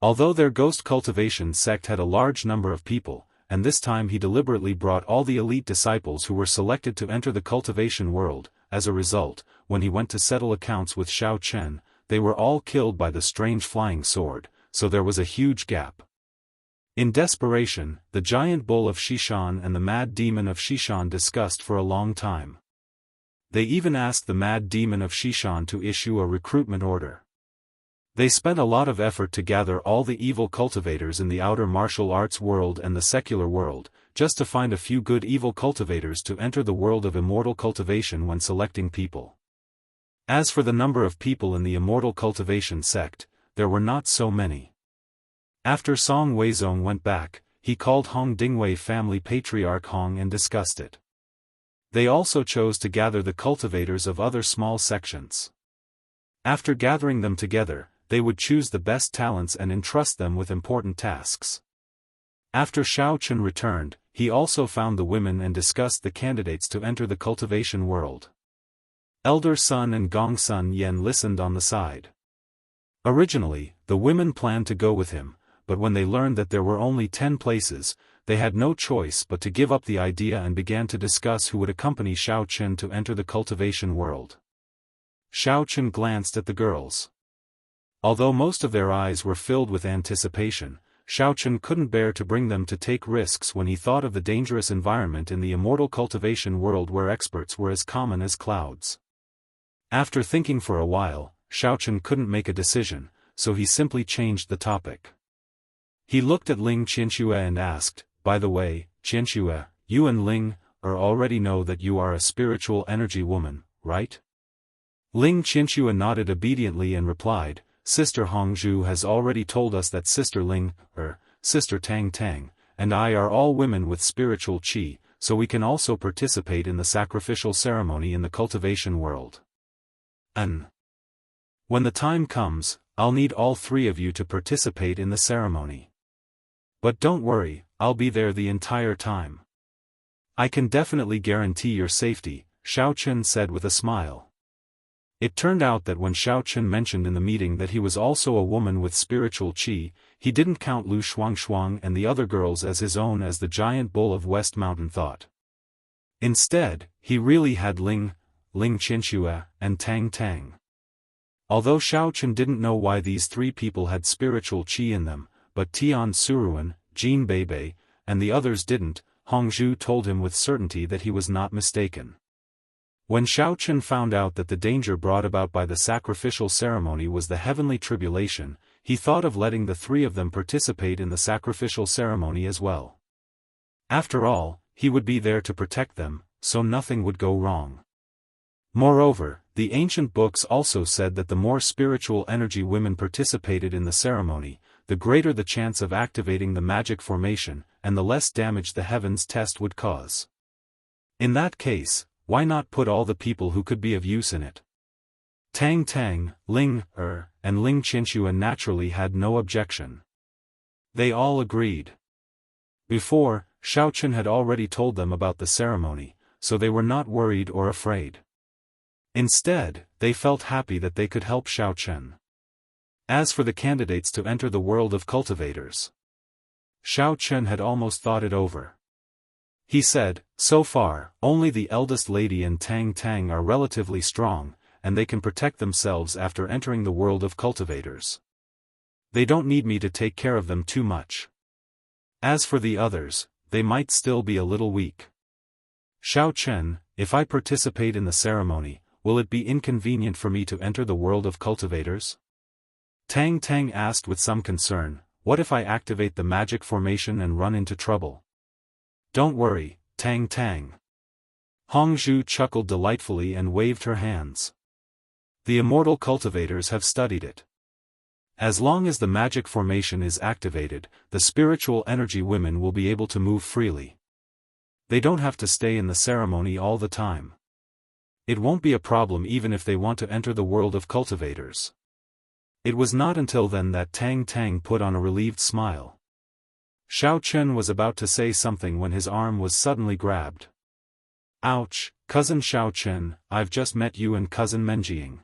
Although their ghost cultivation sect had a large number of people, and this time he deliberately brought all the elite disciples who were selected to enter the cultivation world, as a result, when he went to settle accounts with Shao Chen, they were all killed by the strange flying sword, so there was a huge gap. In desperation, the giant bull of Shishan and the mad demon of Shishan discussed for a long time. They even asked the mad demon of Shishan to issue a recruitment order. They spent a lot of effort to gather all the evil cultivators in the outer martial arts world and the secular world, just to find a few good evil cultivators to enter the world of immortal cultivation when selecting people. As for the number of people in the immortal cultivation sect, there were not so many. After Song Weizong went back, he called Hong Dingwei family patriarch Hong and discussed it. They also chose to gather the cultivators of other small sections. After gathering them together, they would choose the best talents and entrust them with important tasks. After Shao Chen returned, he also found the women and discussed the candidates to enter the cultivation world. Elder Sun and Gong Sun Yen listened on the side. Originally, the women planned to go with him, but when they learned that there were only 10 places, they had no choice but to give up the idea and began to discuss who would accompany Shao Chen to enter the cultivation world. Shao Chen glanced at the girls. Although most of their eyes were filled with anticipation, Shao Chen couldn't bear to bring them to take risks when he thought of the dangerous environment in the immortal cultivation world where experts were as common as clouds. After thinking for a while, Shao Chen couldn't make a decision, so he simply changed the topic. He looked at Ling Qianxue and asked, "By the way, Qianxue, you and Ling already know that you are a spiritual energy woman, right?" Ling Qianxue nodded obediently and replied, "Sister Hongzhu has already told us that Sister Ling, Sister Tang Tang, and I are all women with spiritual qi, so we can also participate in the sacrificial ceremony in the cultivation world. When the time comes, I'll need all 3 of you to participate in the ceremony. But don't worry, I'll be there the entire time. I can definitely guarantee your safety," Shao Chen said with a smile. It turned out that when Shao Chen mentioned in the meeting that he was also a woman with spiritual qi, he didn't count Lu Shuangshuang and the other girls as his own as the giant bull of West Mountain thought. Instead, he really had Ling Qianxue, and Tang Tang. Although Shao Chen didn't know why these 3 people had spiritual qi in them, but Tian Suruan, Jin Beibei, and the others didn't, Hongzhu told him with certainty that he was not mistaken. When Shao Chen found out that the danger brought about by the sacrificial ceremony was the heavenly tribulation, he thought of letting the 3 of them participate in the sacrificial ceremony as well. After all, he would be there to protect them, so nothing would go wrong. Moreover, the ancient books also said that the more spiritual energy women participated in the ceremony, the greater the chance of activating the magic formation, and the less damage the heavens test would cause. In that case, why not put all the people who could be of use in it? Tang Tang, Ling and Ling Qianxue naturally had no objection. They all agreed. Before, Shao Chen had already told them about the ceremony, so they were not worried or afraid. Instead, they felt happy that they could help Shao Chen. As for the candidates to enter the world of cultivators, Shao Chen had almost thought it over. He said, "So far, only the eldest lady and Tang Tang are relatively strong, and they can protect themselves after entering the world of cultivators. They don't need me to take care of them too much. As for the others, they might still be a little weak. Shao Chen, if I participate in the ceremony, will it be inconvenient for me to enter the world of cultivators?" Tang Tang asked with some concern, "What if I activate the magic formation and run into trouble?" "Don't worry, Tang Tang." Hongzhu chuckled delightfully and waved her hands. "The immortal cultivators have studied it. As long as the magic formation is activated, the spiritual energy women will be able to move freely. They don't have to stay in the ceremony all the time. It won't be a problem even if they want to enter the world of cultivators." It was not until then that Tang Tang put on a relieved smile. Xiao Chen was about to say something when his arm was suddenly grabbed. Ouch, cousin Xiao Chen, I've just met you and cousin Menjing.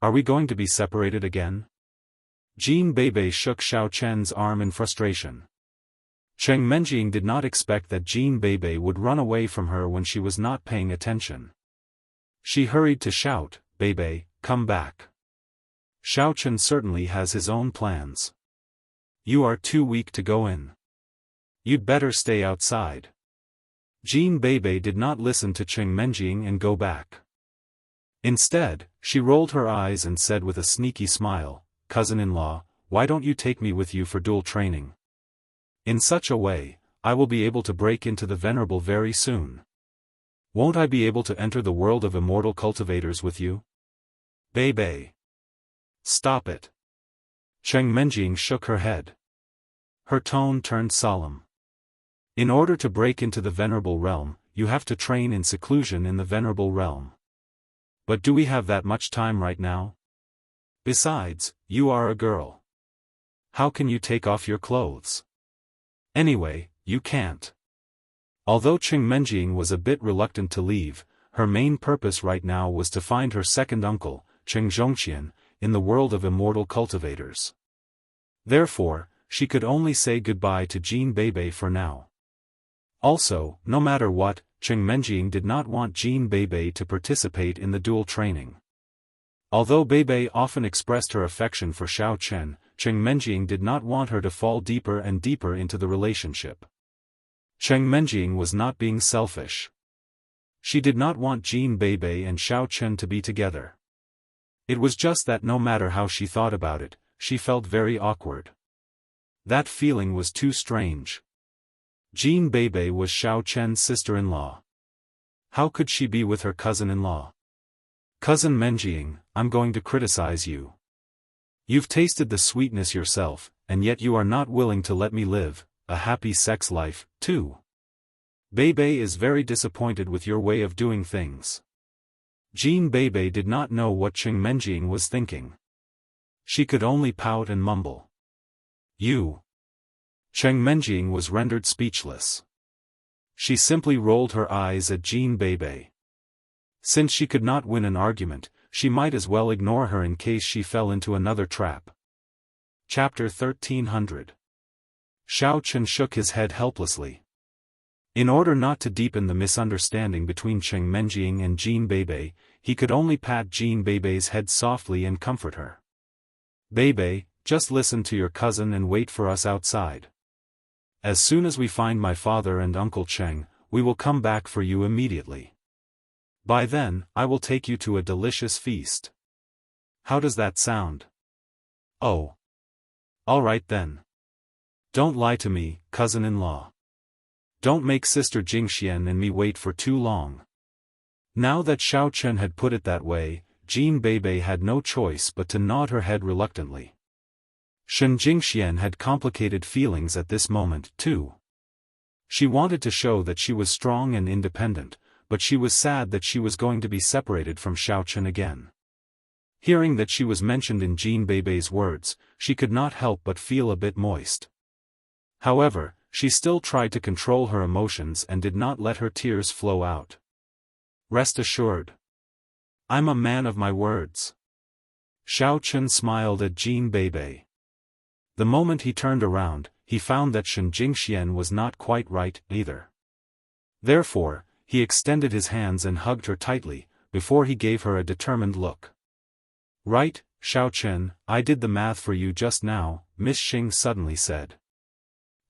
Are we going to be separated again? Jean Bebe shook Xiao Chen's arm in frustration. Cheng Menjing did not expect that Jean Bebe would run away from her when she was not paying attention. She hurried to shout, Bebe, come back. Xiao Chen certainly has his own plans. You are too weak to go in. You'd better stay outside. Jean Bebe did not listen to Cheng Menjing and go back. Instead, she rolled her eyes and said with a sneaky smile, cousin-in-law, why don't you take me with you for dual training? In such a way, I will be able to break into the Venerable very soon. Won't I be able to enter the world of immortal cultivators with you? Bebe. Stop it. Cheng Menjing shook her head. Her tone turned solemn. In order to break into the Venerable realm, you have to train in seclusion in the Venerable realm. But do we have that much time right now? Besides, you are a girl. How can you take off your clothes? Anyway, you can't. Although Cheng Menjing was a bit reluctant to leave, her main purpose right now was to find her second uncle, Cheng Zhongqian, in the world of immortal cultivators. Therefore, she could only say goodbye to Jean Bebe for now. Also, no matter what, Cheng Menjing did not want Jean Bebe to participate in the dual training. Although Bebe often expressed her affection for Xiao Chen, Cheng Menjing did not want her to fall deeper and deeper into the relationship. Cheng Menjing was not being selfish. She did not want Jean Bebe and Xiao Chen to be together. It was just that no matter how she thought about it, she felt very awkward. That feeling was too strange. Jean Bebe was Xiao Chen's sister-in-law. How could she be with her cousin-in-law? Cousin Menjing, I'm going to criticize you. You've tasted the sweetness yourself, and yet you are not willing to let me live a happy sex life, too. Bebe is very disappointed with your way of doing things. Jean Bebe did not know what Cheng Menjing was thinking. She could only pout and mumble. You. Cheng Menjing was rendered speechless. She simply rolled her eyes at Jean Bebe. Since she could not win an argument, she might as well ignore her in case she fell into another trap. Chapter 1300. Xiao Chen shook his head helplessly. In order not to deepen the misunderstanding between Cheng Menjing and Jean Bebe, he could only pat Jean Bebe's head softly and comfort her. Bebe, just listen to your cousin and wait for us outside. As soon as we find my father and Uncle Cheng, we will come back for you immediately. By then, I will take you to a delicious feast. How does that sound? Oh. All right then. Don't lie to me, cousin-in-law. Don't make Sister Jingxian and me wait for too long. Now that Xiao Chen had put it that way, Jean Bebe had no choice but to nod her head reluctantly. Shen Jingxian had complicated feelings at this moment, too. She wanted to show that she was strong and independent, but she was sad that she was going to be separated from Xiao Chen again. Hearing that she was mentioned in Jean Bebe's words, she could not help but feel a bit moist. However, she still tried to control her emotions and did not let her tears flow out. Rest assured. I'm a man of my words. Xiao Chen smiled at Jean Bebe. The moment he turned around, he found that Shen Jingxian was not quite right, either. Therefore, he extended his hands and hugged her tightly, before he gave her a determined look. Right, Xiao Chen, I did the math for you just now, Miss Xing suddenly said.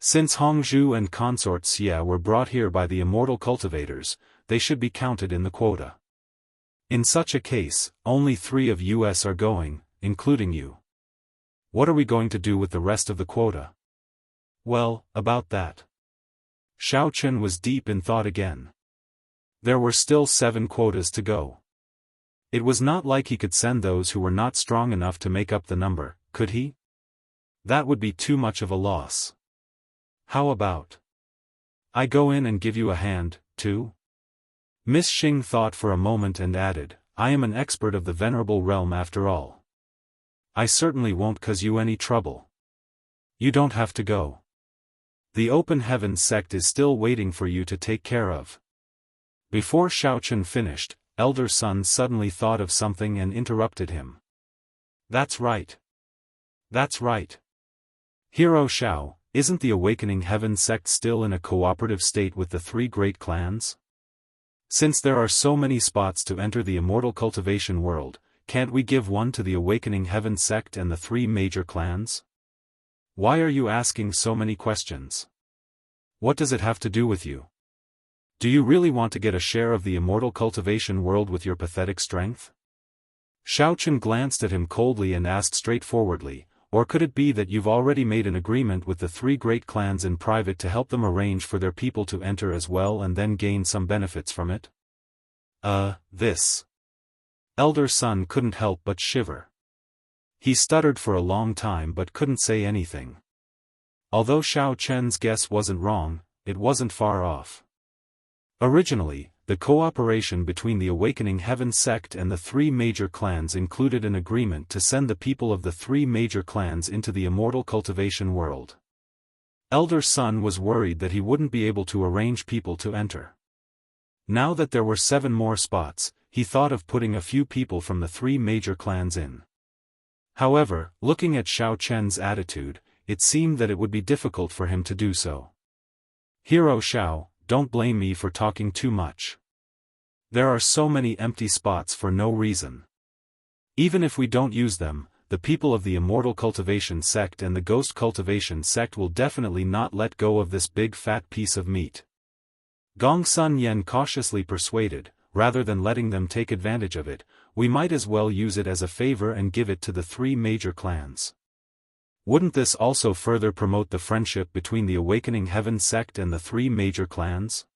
Since Hongzhu and consort Xia were brought here by the immortal cultivators, they should be counted in the quota. In such a case, only 3 of us are going, including you. What are we going to do with the rest of the quota? Well, about that. Xiao Chen was deep in thought again. There were still 7 quotas to go. It was not like he could send those who were not strong enough to make up the number, could he? That would be too much of a loss. How about I go in and give you a hand, too? Miss Xing thought for a moment and added, I am an expert of the Venerable Realm after all. I certainly won't cause you any trouble. You don't have to go. The Open Heavens sect is still waiting for you to take care of. Before Xiaochen finished, Elder Sun suddenly thought of something and interrupted him. That's right. That's right. Hero Xiao, isn't the Awakening Heavens sect still in a cooperative state with the three great clans? Since there are so many spots to enter the immortal cultivation world, can't we give one to the Awakening Heavens sect and the three major clans? Why are you asking so many questions? What does it have to do with you? Do you really want to get a share of the immortal cultivation world with your pathetic strength? Xiaochen glanced at him coldly and asked straightforwardly, or could it be that you've already made an agreement with the three great clans in private to help them arrange for their people to enter as well and then gain some benefits from it? This. Elder Sun couldn't help but shiver. He stuttered for a long time but couldn't say anything. Although Xiao Chen's guess wasn't wrong, it wasn't far off. Originally, the cooperation between the Awakening Heavens sect and the three major clans included an agreement to send the people of the three major clans into the immortal cultivation world. Elder Sun was worried that he wouldn't be able to arrange people to enter. Now that there were 7 more spots, he thought of putting a few people from the three major clans in. However, looking at Xiao Chen's attitude, it seemed that it would be difficult for him to do so. Hero Xiao, don't blame me for talking too much. There are so many empty spots for no reason. Even if we don't use them, the people of the Immortal Cultivation sect and the Ghost Cultivation sect will definitely not let go of this big fat piece of meat. Gongsun Yen cautiously persuaded, rather than letting them take advantage of it, we might as well use it as a favor and give it to the three major clans. Wouldn't this also further promote the friendship between the Awakening Heavens sect and the three major clans?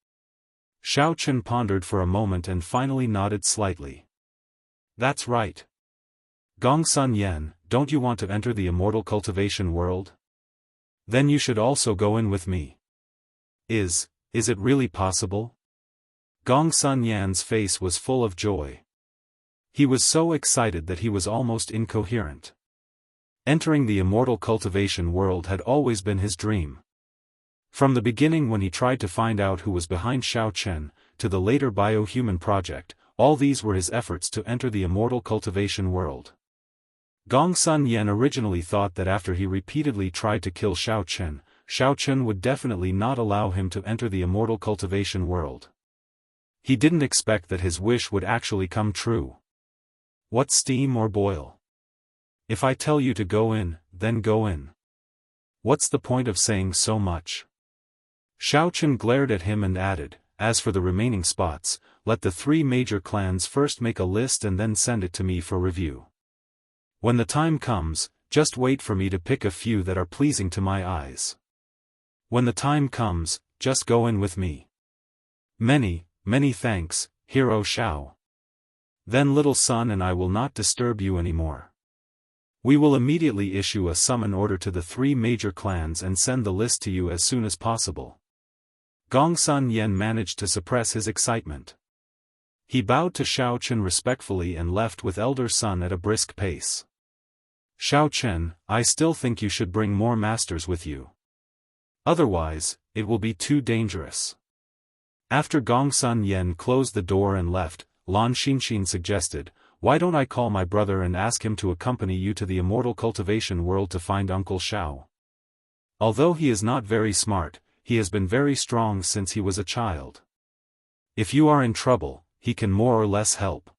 Xiaochen pondered for a moment and finally nodded slightly. That's right. Gongsun Yen, don't you want to enter the immortal cultivation world? Then you should also go in with me. Is it really possible? Gongsun Yan's face was full of joy. He was so excited that he was almost incoherent. Entering the immortal cultivation world had always been his dream. From the beginning when he tried to find out who was behind Xiaochen, to the later biohuman project, all these were his efforts to enter the immortal cultivation world. Gongsun Yen originally thought that after he repeatedly tried to kill Xiaochen would definitely not allow him to enter the immortal cultivation world. He didn't expect that his wish would actually come true. What steam or boil? If I tell you to go in, then go in. What's the point of saying so much? Xiaochen glared at him and added, as for the remaining spots, let the three major clans first make a list and then send it to me for review. When the time comes, just wait for me to pick a few that are pleasing to my eyes. When the time comes, just go in with me. Many thanks, Hero Xiao. Then little son and I will not disturb you anymore. We will immediately issue a summon order to the three major clans and send the list to you as soon as possible. Gongsun Yen managed to suppress his excitement. He bowed to Xiaochen respectfully and left with Elder Sun at a brisk pace. Xiaochen, I still think you should bring more masters with you. Otherwise, it will be too dangerous. After Gongsun Yen closed the door and left, Lan Xinxin suggested, why don't I call my brother and ask him to accompany you to the immortal cultivation world to find Uncle Xiao? Although he is not very smart, he has been very strong since he was a child. If you are in trouble, he can more or less help.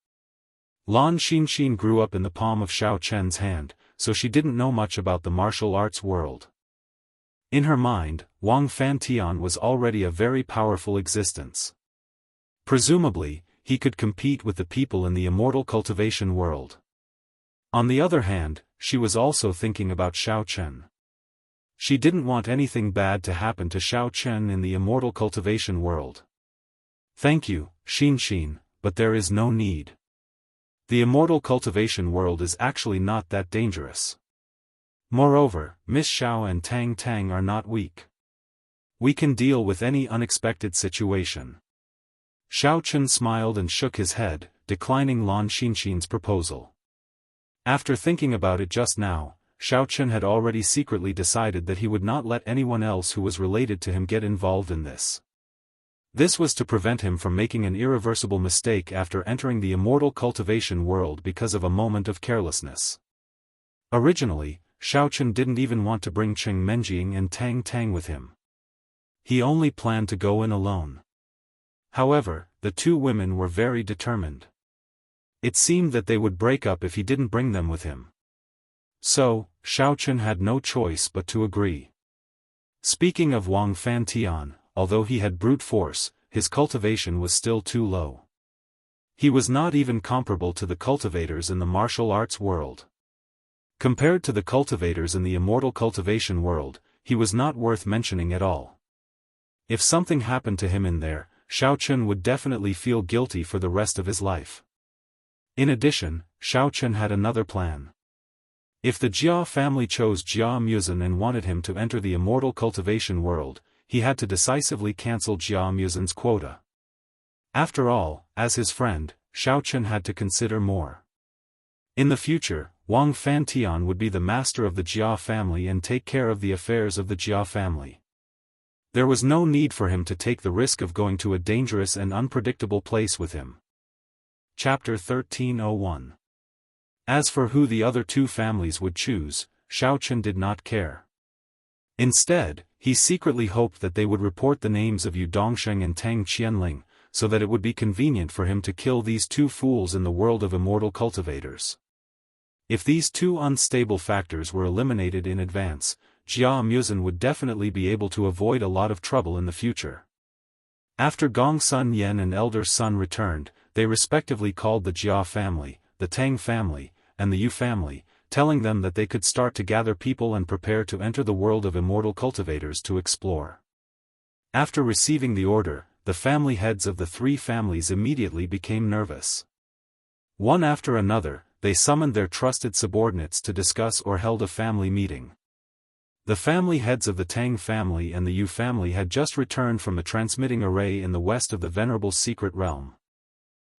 Lan Xinxin grew up in the palm of Xiaochen's hand, so she didn't know much about the martial arts world. In her mind, Wang Fantian was already a very powerful existence. Presumably, he could compete with the people in the immortal cultivation world. On the other hand, she was also thinking about Xiaochen. She didn't want anything bad to happen to Xiaochen in the immortal cultivation world. Thank you, Xinxin, but there is no need. The immortal cultivation world is actually not that dangerous. Moreover, Miss Xiao and Tang Tang are not weak. We can deal with any unexpected situation. Xiaochen smiled and shook his head, declining Lan Xinxin's proposal. After thinking about it just now, Xiao Chen had already secretly decided that he would not let anyone else who was related to him get involved in this. This was to prevent him from making an irreversible mistake after entering the immortal cultivation world because of a moment of carelessness. Originally, Xiao Chen didn't even want to bring Cheng Menjing and Tang Tang with him. He only planned to go in alone. However, the two women were very determined. It seemed that they would break up if he didn't bring them with him. So, Xiao Chen had no choice but to agree. Speaking of Wang Fantian, although he had brute force, his cultivation was still too low. He was not even comparable to the cultivators in the martial arts world. Compared to the cultivators in the immortal cultivation world, he was not worth mentioning at all. If something happened to him in there, Xiao Chen would definitely feel guilty for the rest of his life. In addition, Xiao Chen had another plan. If the Jia family chose Jia Muzan and wanted him to enter the immortal cultivation world, he had to decisively cancel Jia Muzan's quota. After all, as his friend, Xiao Chen had to consider more. In the future, Wang Fantian would be the master of the Jia family and take care of the affairs of the Jia family. There was no need for him to take the risk of going to a dangerous and unpredictable place with him. Chapter 1301. As for who the other two families would choose, Xiao Chen did not care. Instead, he secretly hoped that they would report the names of Yu Dongsheng and Tang Qianling, so that it would be convenient for him to kill these two fools in the world of immortal cultivators. If these two unstable factors were eliminated in advance, Jia Muzan would definitely be able to avoid a lot of trouble in the future. After Gong Sun Yen and Elder Sun returned, they respectively called the Jia family, the Tang family, and the Yu family, telling them that they could start to gather people and prepare to enter the world of immortal cultivators to explore. After receiving the order, the family heads of the three families immediately became nervous. One after another, they summoned their trusted subordinates to discuss or held a family meeting. The family heads of the Tang family and the Yu family had just returned from the transmitting array in the west of the Venerable Secret Realm.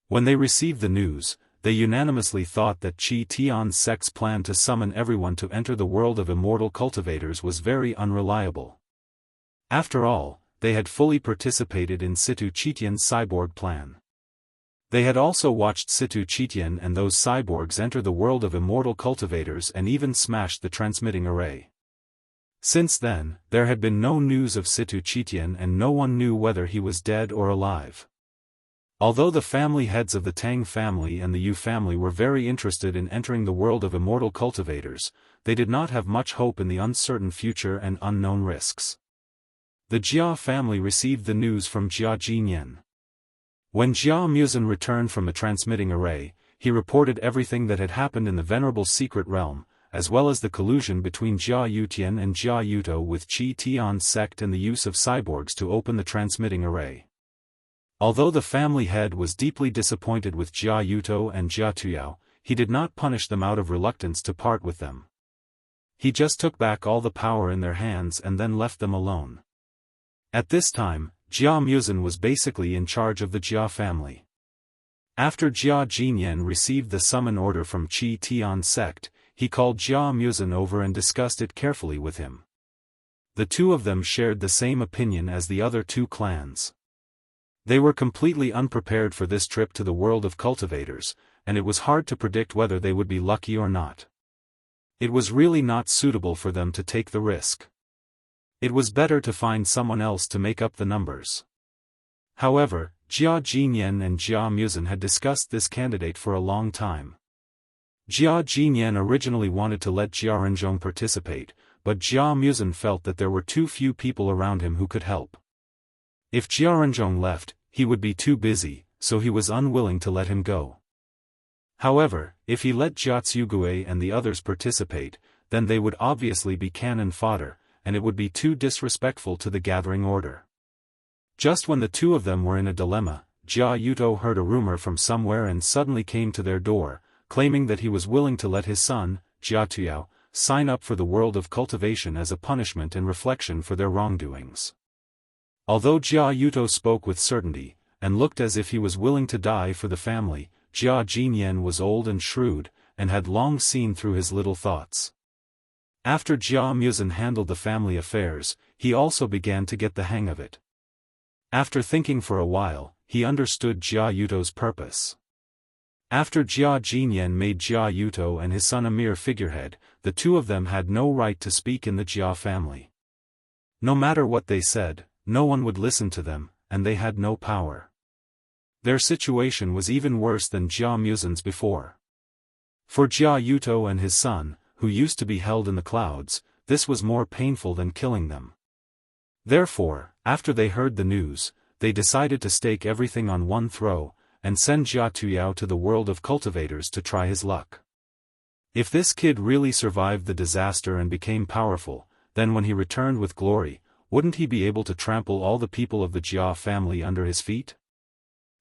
When they received the news, they unanimously thought that Qi Tian's sect's plan to summon everyone to enter the world of immortal cultivators was very unreliable. After all, they had fully participated in Situ Qitian's cyborg plan. They had also watched Situ Qitian and those cyborgs enter the world of immortal cultivators and even smashed the transmitting array. Since then, there had been no news of Situ Qitian and no one knew whether he was dead or alive. Although the family heads of the Tang family and the Yu family were very interested in entering the world of immortal cultivators, they did not have much hope in the uncertain future and unknown risks. The Jia family received the news from Jia Jinyan. When Jia Muzan returned from the transmitting array, he reported everything that had happened in the Venerable Secret Realm, as well as the collusion between Jia Yutian and Jia Yuto with Qi Tian's sect and the use of cyborgs to open the transmitting array. Although the family head was deeply disappointed with Jia Yuto and Jia Tuyao, he did not punish them out of reluctance to part with them. He just took back all the power in their hands and then left them alone. At this time, Jia Muzan was basically in charge of the Jia family. After Jia Jinyan received the summon order from Qi Tian's sect, he called Jia Muzan over and discussed it carefully with him. The two of them shared the same opinion as the other two clans. They were completely unprepared for this trip to the world of cultivators, and it was hard to predict whether they would be lucky or not. It was really not suitable for them to take the risk. It was better to find someone else to make up the numbers. However, Jia Jinyan and Jia Muzan had discussed this candidate for a long time. Jia Jinyan originally wanted to let Jia Renzhong participate, but Jia Muzan felt that there were too few people around him who could help. If Jia Renzhong left, he would be too busy, so he was unwilling to let him go. However, if he let Jia Tsugue and the others participate, then they would obviously be cannon fodder, and it would be too disrespectful to the gathering order. Just when the two of them were in a dilemma, Jia Yuto heard a rumor from somewhere and suddenly came to their door, claiming that he was willing to let his son, Jia Tuyao, sign up for the world of cultivation as a punishment and reflection for their wrongdoings. Although Jia Yuto spoke with certainty, and looked as if he was willing to die for the family, Jia Jinyan was old and shrewd, and had long seen through his little thoughts. After Jia Muzin handled the family affairs, he also began to get the hang of it. After thinking for a while, he understood Jia Yuto's purpose. After Jia Jinyan made Jia Yuto and his son a mere figurehead, the two of them had no right to speak in the Jia family. No matter what they said, no one would listen to them, and they had no power. Their situation was even worse than Jia Muzin's before. For Jia Yuto and his son, who used to be held in the clouds, this was more painful than killing them. Therefore, after they heard the news, they decided to stake everything on one throw, and send Jia Tuyao to the world of cultivators to try his luck. If this kid really survived the disaster and became powerful, then when he returned with glory, wouldn't he be able to trample all the people of the Jia family under his feet?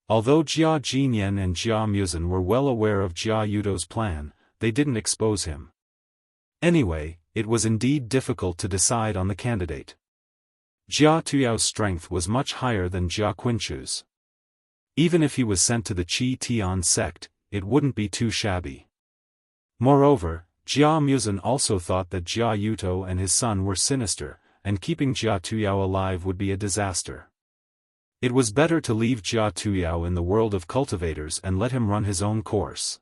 Although Jia Jinyan and Jia Muzin were well aware of Jia Yuto's plan, they didn't expose him. Anyway, it was indeed difficult to decide on the candidate. Jia Tuyao's strength was much higher than Jia Qinchu's. Even if he was sent to the Qi Tian sect, it wouldn't be too shabby. Moreover, Jia Muzin also thought that Jia Yuto and his son were sinister, and keeping Jia Tuyao alive would be a disaster. It was better to leave Jia Tuyao in the world of cultivators and let him run his own course.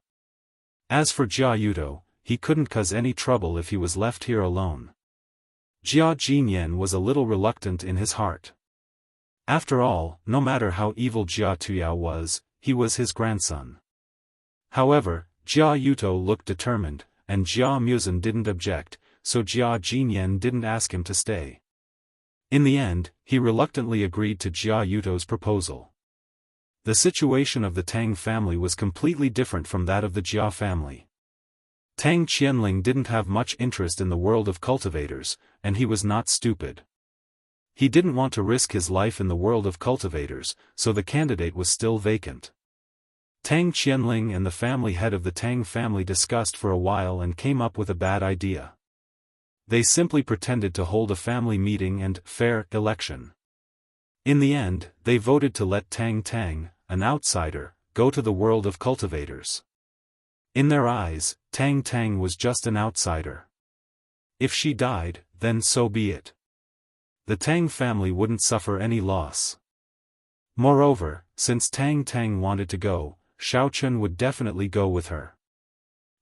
As for Jia Yuto, he couldn't cause any trouble if he was left here alone. Jia Jinyan was a little reluctant in his heart. After all, no matter how evil Jia Tuyao was, he was his grandson. However, Jia Yuto looked determined, and Jia Muzin didn't object, so Jia Jinyan didn't ask him to stay. In the end, he reluctantly agreed to Jia Yuto's proposal. The situation of the Tang family was completely different from that of the Jia family. Tang Qianling didn't have much interest in the world of cultivators, and he was not stupid. He didn't want to risk his life in the world of cultivators, so the candidate was still vacant. Tang Qianling and the family head of the Tang family discussed for a while and came up with a bad idea. They simply pretended to hold a family meeting and fair election. In the end, they voted to let Tang, an outsider, go to the world of cultivators. In their eyes, Tang was just an outsider. If she died, then so be it. The Tang family wouldn't suffer any loss. Moreover, since Tang wanted to go, Shaochun would definitely go with her.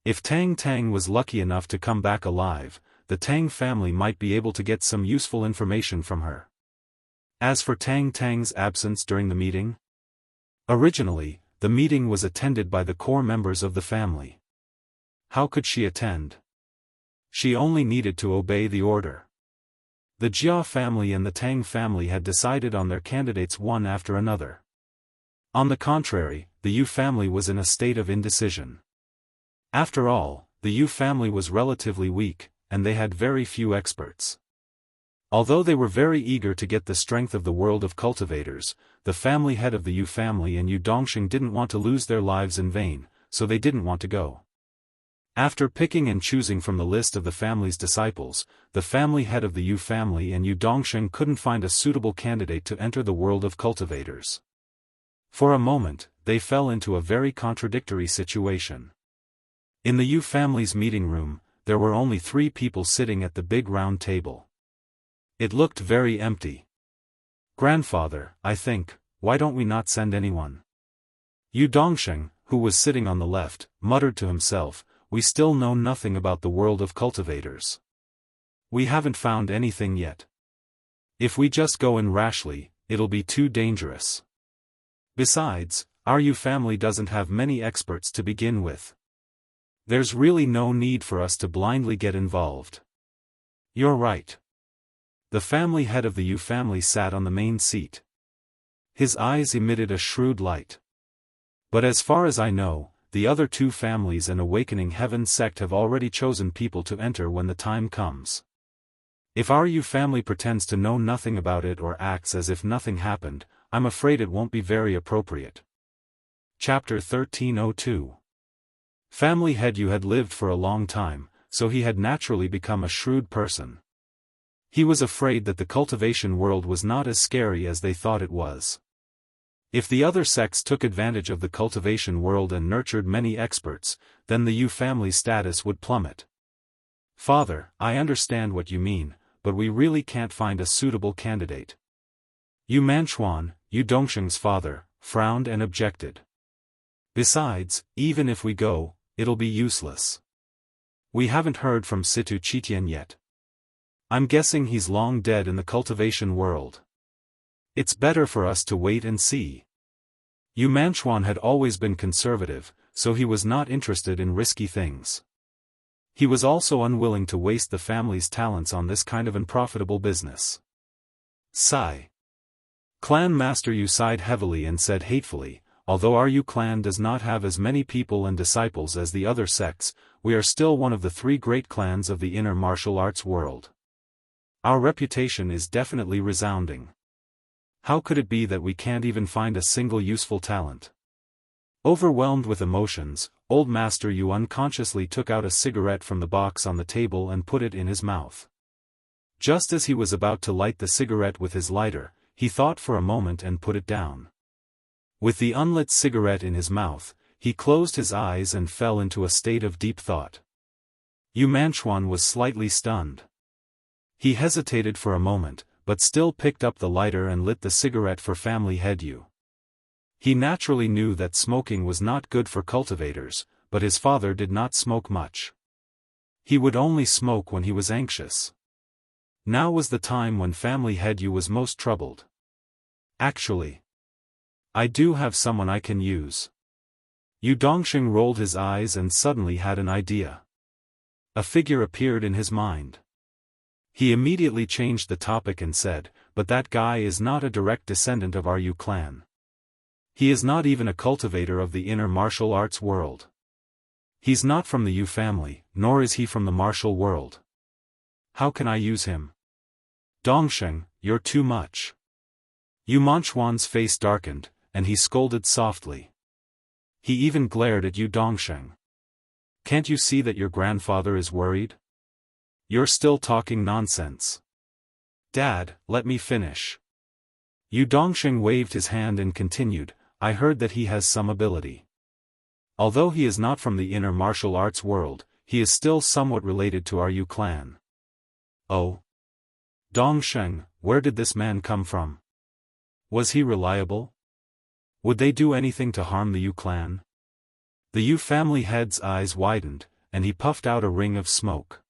If Tang was lucky enough to come back alive, the Tang family might be able to get some useful information from her. As for Tang's absence during the meeting, originally, the meeting was attended by the core members of the family. How could she attend? She only needed to obey the order. The Jia family and the Tang family had decided on their candidates one after another. On the contrary, the Yu family was in a state of indecision. After all, the Yu family was relatively weak, and they had very few experts. Although they were very eager to get the strength of the world of cultivators, the family head of the Yu family and Yu Dongxing didn't want to lose their lives in vain, so they didn't want to go. After picking and choosing from the list of the family's disciples, the family head of the Yu family and Yu Dongxing couldn't find a suitable candidate to enter the world of cultivators. For a moment, they fell into a very contradictory situation. In the Yu family's meeting room, there were only 3 people sitting at the big round table. It looked very empty. "Grandfather, I think, why don't we not send anyone?" Yu Dongxing, who was sitting on the left, muttered to himself, "We still know nothing about the world of cultivators. We haven't found anything yet. If we just go in rashly, it'll be too dangerous. Besides, our Yu family doesn't have many experts to begin with. There's really no need for us to blindly get involved." "You're right." The family head of the Yu family sat on the main seat. His eyes emitted a shrewd light. "But as far as I know, the other 2 families and Awakening Heaven sect have already chosen people to enter when the time comes. If our Yu family pretends to know nothing about it or acts as if nothing happened, I'm afraid it won't be very appropriate." Chapter 1302. Family head Yu had lived for a long time, so he had naturally become a shrewd person. He was afraid that the cultivation world was not as scary as they thought it was. If the other sects took advantage of the cultivation world and nurtured many experts, then the Yu family's status would plummet. Father, I understand what you mean, but we really can't find a suitable candidate. Yu Manchuan, Yu Dongsheng's father, frowned and objected. Besides, even if we go, it'll be useless. We haven't heard from Situ Qitian yet. I'm guessing he's long dead in the cultivation world. It's better for us to wait and see. Yu Manchuan had always been conservative, so he was not interested in risky things. He was also unwilling to waste the family's talents on this kind of unprofitable business. Sigh. Clan Master Yu sighed heavily and said hatefully, although our Yu clan does not have as many people and disciples as the other sects, we are still one of the 3 great clans of the inner martial arts world. Our reputation is definitely resounding. How could it be that we can't even find a single useful talent? Overwhelmed with emotions, Old Master Yu unconsciously took out a cigarette from the box on the table and put it in his mouth. Just as he was about to light the cigarette with his lighter, he thought for a moment and put it down. With the unlit cigarette in his mouth, he closed his eyes and fell into a state of deep thought. Yu Manchuan was slightly stunned. He hesitated for a moment, but still picked up the lighter and lit the cigarette for family head Yu. He naturally knew that smoking was not good for cultivators, but his father did not smoke much. He would only smoke when he was anxious. Now was the time when family head Yu was most troubled. Actually, I do have someone I can use. Yu Dongsheng rolled his eyes and suddenly had an idea. A figure appeared in his mind. He immediately changed the topic and said, but that guy is not a direct descendant of our Yu clan. He is not even a cultivator of the inner martial arts world. He's not from the Yu family, nor is he from the martial world. How can I use him? Dongsheng, you're too much. Yu Manchuan's face darkened, and he scolded softly. He even glared at Yu Dongsheng. Can't you see that your grandfather is worried? You're still talking nonsense. Dad, let me finish. Yu Dongsheng waved his hand and continued, I heard that he has some ability. Although he is not from the inner martial arts world, he is still somewhat related to our Yu clan. Oh? Dongsheng, where did this man come from? Was he reliable? Would they do anything to harm the Yu clan? The Yu family head's eyes widened, and he puffed out a ring of smoke.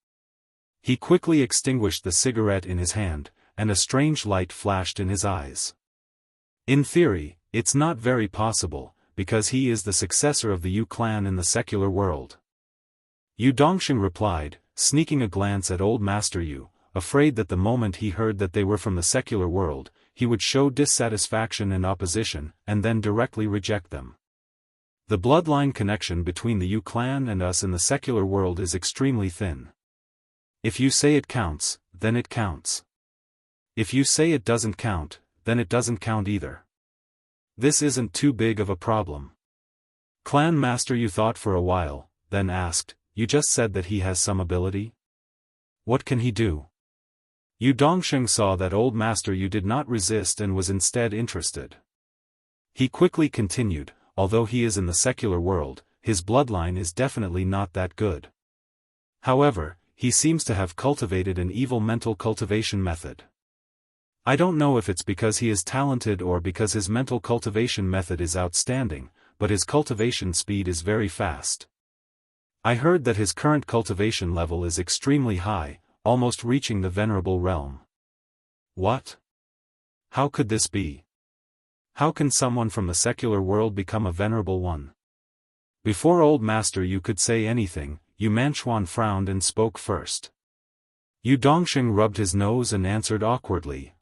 He quickly extinguished the cigarette in his hand, and a strange light flashed in his eyes. In theory, it's not very possible, because he is the successor of the Yu clan in the secular world. Yu Dongsheng replied, sneaking a glance at Old Master Yu, afraid that the moment he heard that they were from the secular world, he would show dissatisfaction and opposition, and then directly reject them. The bloodline connection between the Yu clan and us in the secular world is extremely thin. If you say it counts, then it counts. If you say it doesn't count, then it doesn't count either. This isn't too big of a problem. Clan Master Yu thought for a while, then asked, you just said that he has some ability? What can he do? Yu Dongsheng saw that Old Master Yu did not resist and was instead interested. He quickly continued, although he is in the secular world, his bloodline is definitely not that good. However, he seems to have cultivated an evil mental cultivation method. I don't know if it's because he is talented or because his mental cultivation method is outstanding, but his cultivation speed is very fast. I heard that his current cultivation level is extremely high, almost reaching the venerable realm. What? How could this be? How can someone from the secular world become a venerable one? Before Old Master Yu could say anything, Yu Manchuan frowned and spoke first. Yu Dongsheng rubbed his nose and answered awkwardly,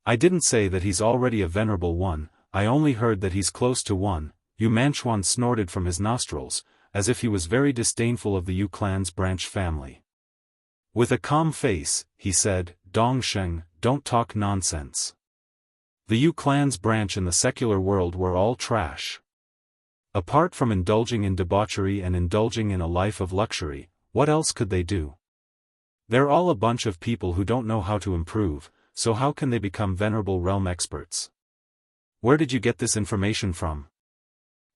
I didn't say that he's already a venerable one, I only heard that he's close to one. Yu Manchuan snorted from his nostrils, as if he was very disdainful of the Yu clan's branch family. With a calm face, he said, Dongsheng, don't talk nonsense. The Yu clan's branch in the secular world were all trash. Apart from indulging in debauchery and indulging in a life of luxury, what else could they do? They're all a bunch of people who don't know how to improve, so how can they become venerable realm experts? Where did you get this information from?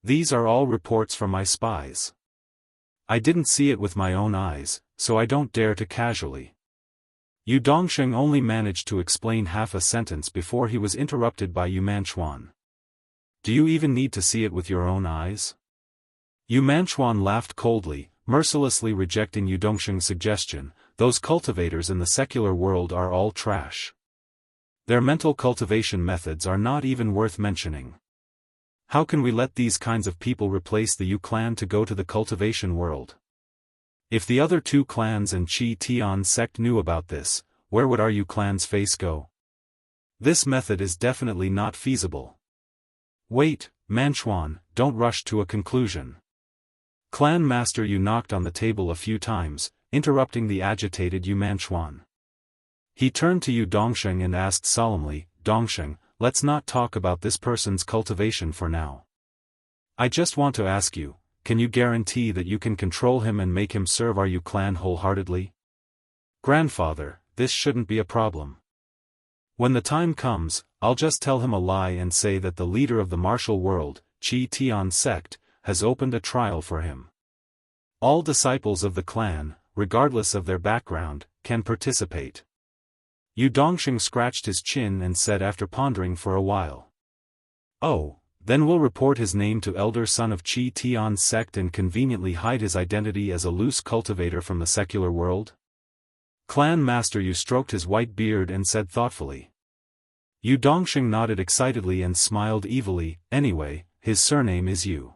These are all reports from my spies. I didn't see it with my own eyes, so I don't dare to casually. Yu Dongsheng only managed to explain half a sentence before he was interrupted by Yu Manchuan. Do you even need to see it with your own eyes? Yu Manchuan laughed coldly, mercilessly rejecting Yu Dongsheng's suggestion. Those cultivators in the secular world are all trash. Their mental cultivation methods are not even worth mentioning. How can we let these kinds of people replace the Yu clan to go to the cultivation world? If the other two clans and Qi Tian sect knew about this, where would our Yu clan's face go? This method is definitely not feasible. Wait, Manchuan, don't rush to a conclusion. Clan Master Yu knocked on the table a few times, interrupting the agitated Yu Manchuan. He turned to Yu Dongsheng and asked solemnly, Dongsheng, let's not talk about this person's cultivation for now. I just want to ask you, can you guarantee that you can control him and make him serve our Yu clan wholeheartedly? Grandfather, this shouldn't be a problem. When the time comes, I'll just tell him a lie and say that the leader of the martial world, Qi Tian sect, has opened a trial for him. All disciples of the clan, regardless of their background, can participate. Yu Dongsheng scratched his chin and said after pondering for a while. Oh, then we'll report his name to elder son of Qi Tian sect and conveniently hide his identity as a loose cultivator from the secular world? Clan Master Yu stroked his white beard and said thoughtfully. Yu Dongsheng nodded excitedly and smiled evilly. Anyway, his surname is Yu.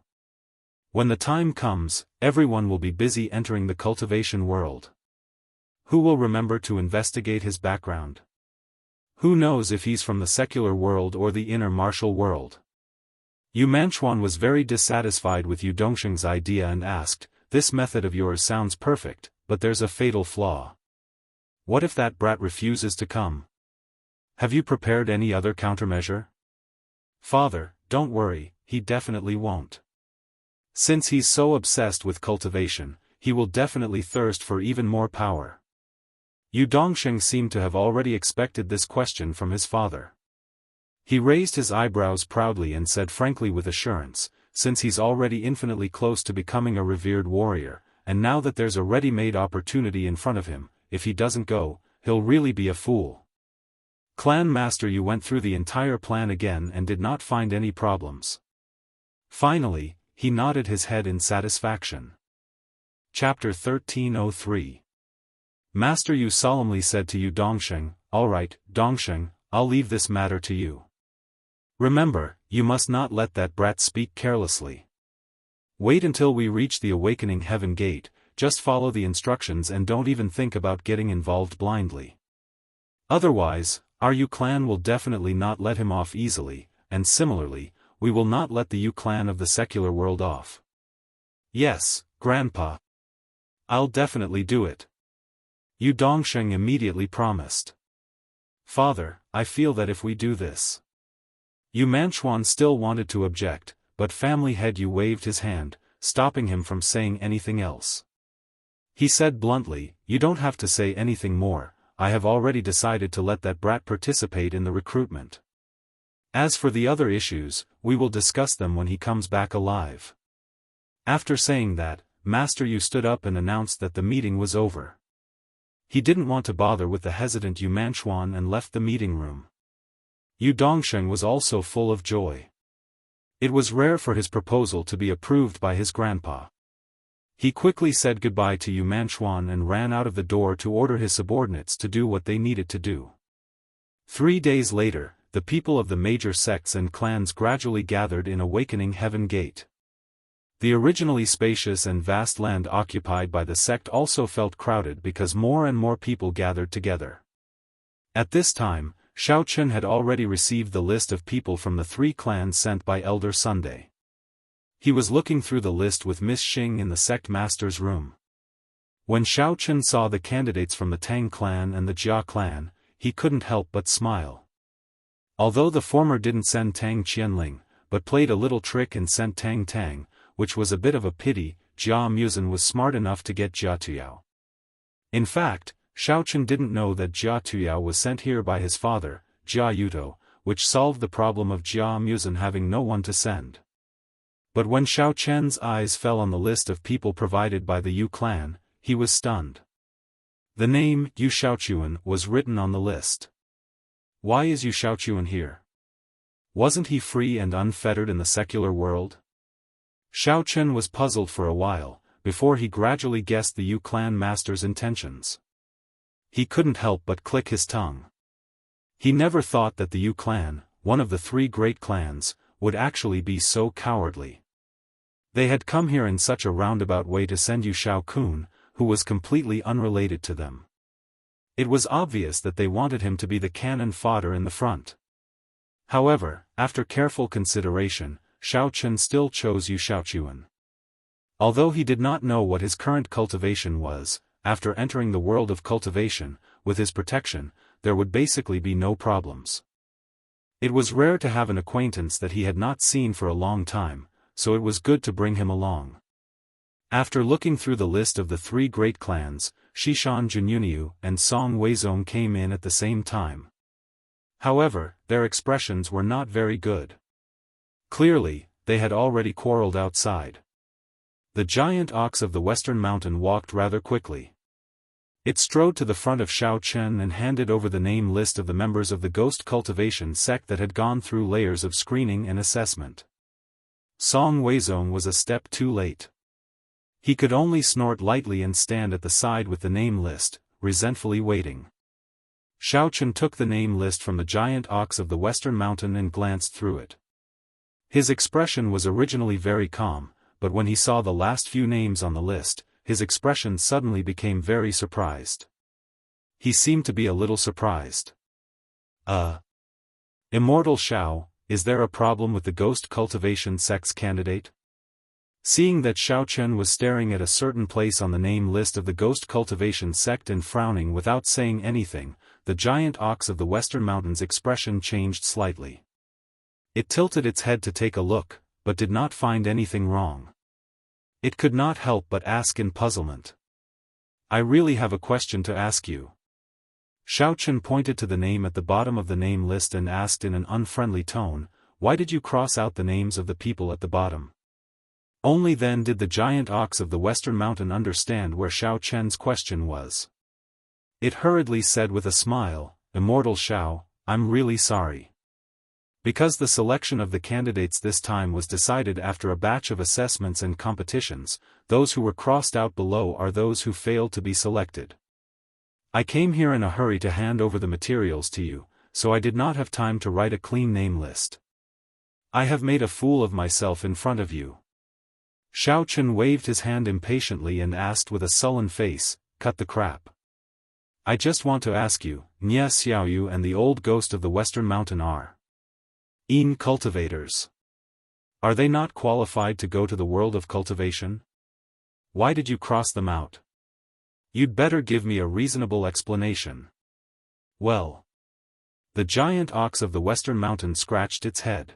When the time comes, everyone will be busy entering the cultivation world. Who will remember to investigate his background? Who knows if he's from the secular world or the inner martial world? Yu Manchuan was very dissatisfied with Yu Dongsheng's idea and asked, this method of yours sounds perfect, but there's a fatal flaw. What if that brat refuses to come? Have you prepared any other countermeasure? Father, don't worry, he definitely won't. Since he's so obsessed with cultivation, he will definitely thirst for even more power. Yu Dongsheng seemed to have already expected this question from his father. He raised his eyebrows proudly and said frankly with assurance, since he's already infinitely close to becoming a revered warrior, and now that there's a ready-made opportunity in front of him, if he doesn't go, he'll really be a fool. Clan Master Yu went through the entire plan again and did not find any problems. Finally, he nodded his head in satisfaction. Chapter 1303. Master Yu solemnly said to Yu Dongsheng, all right, Dongsheng, I'll leave this matter to you. Remember, you must not let that brat speak carelessly. Wait until we reach the awakening heaven gate, just follow the instructions and don't even think about getting involved blindly. Otherwise, our Yu clan will definitely not let him off easily, and similarly, we will not let the Yu clan of the secular world off. Yes, Grandpa. I'll definitely do it. Yu Dongsheng immediately promised. Father, I feel that if we do this. Yu Manchuan still wanted to object, but family head Yu waved his hand, stopping him from saying anything else. He said bluntly, you don't have to say anything more, I have already decided to let that brat participate in the recruitment. As for the other issues, we will discuss them when he comes back alive. After saying that, Master Yu stood up and announced that the meeting was over. He didn't want to bother with the hesitant Yu Manchuan and left the meeting room. Yu Dongsheng was also full of joy. It was rare for his proposal to be approved by his grandpa. He quickly said goodbye to Yu Manchuan and ran out of the door to order his subordinates to do what they needed to do. 3 days later, the people of the major sects and clans gradually gathered in Awakening Heaven Gate. The originally spacious and vast land occupied by the sect also felt crowded because more and more people gathered together. At this time, Shao Chun had already received the list of people from the 3 clans sent by Elder Sunday. He was looking through the list with Miss Xing in the sect master's room. When Shao Chun saw the candidates from the Tang clan and the Jia clan, he couldn't help but smile. Although the former didn't send Tang Qianling, but played a little trick and sent Tang Tang, which was a bit of a pity, Jia Muzan was smart enough to get Jia Tuyao. In fact, Shao Chun didn't know that Jia Tuyao was sent here by his father, Jia Yuto, which solved the problem of Jia Muzan having no one to send. But when Shao Chen's eyes fell on the list of people provided by the Yu clan, he was stunned. The name, Yu Xiaochuan, was written on the list. Why is Yu Xiaochuan here? Wasn't he free and unfettered in the secular world? Xiao Chen was puzzled for a while, before he gradually guessed the Yu clan master's intentions. He couldn't help but click his tongue. He never thought that the Yu clan, one of the three great clans, would actually be so cowardly. They had come here in such a roundabout way to send Yu Xiaokun, who was completely unrelated to them. It was obvious that they wanted him to be the cannon fodder in the front. However, after careful consideration, Xiao Chen still chose Yu Xiaochuan. Although he did not know what his current cultivation was, after entering the world of cultivation, with his protection, there would basically be no problems. It was rare to have an acquaintance that he had not seen for a long time, so it was good to bring him along. After looking through the list of the three great clans, Xishan Junyunyu and Song Weizong came in at the same time. However, their expressions were not very good. Clearly, they had already quarreled outside. The giant ox of the western mountain walked rather quickly. It strode to the front of Xiao Chen and handed over the name list of the members of the ghost cultivation sect that had gone through layers of screening and assessment. Song Weizong was a step too late. He could only snort lightly and stand at the side with the name list, resentfully waiting. Xiao Chen took the name list from the giant ox of the western mountain and glanced through it. His expression was originally very calm, but when he saw the last few names on the list, his expression suddenly became very surprised. He seemed to be a little surprised. Immortal Xiao, is there a problem with the ghost cultivation sect's candidate? Seeing that Xiao Chen was staring at a certain place on the name list of the ghost cultivation sect and frowning without saying anything, the giant ox of the western mountain's expression changed slightly. It tilted its head to take a look, but did not find anything wrong. It could not help but ask in puzzlement. I really have a question to ask you. Xiao Chen pointed to the name at the bottom of the name list and asked in an unfriendly tone, why did you cross out the names of the people at the bottom? Only then did the giant ox of the western mountain understand where Xiao Chen's question was. It hurriedly said with a smile, Immortal Xiao, I'm really sorry. Because the selection of the candidates this time was decided after a batch of assessments and competitions, those who were crossed out below are those who failed to be selected. I came here in a hurry to hand over the materials to you, so I did not have time to write a clean name list. I have made a fool of myself in front of you. Xiao Chen waved his hand impatiently and asked with a sullen face, cut the crap. I just want to ask you, Nye Xiaoyu and the old ghost of the western mountain are cultivators. Are they not qualified to go to the world of cultivation? Why did you cross them out? You'd better give me a reasonable explanation. Well. The giant ox of the western mountain scratched its head.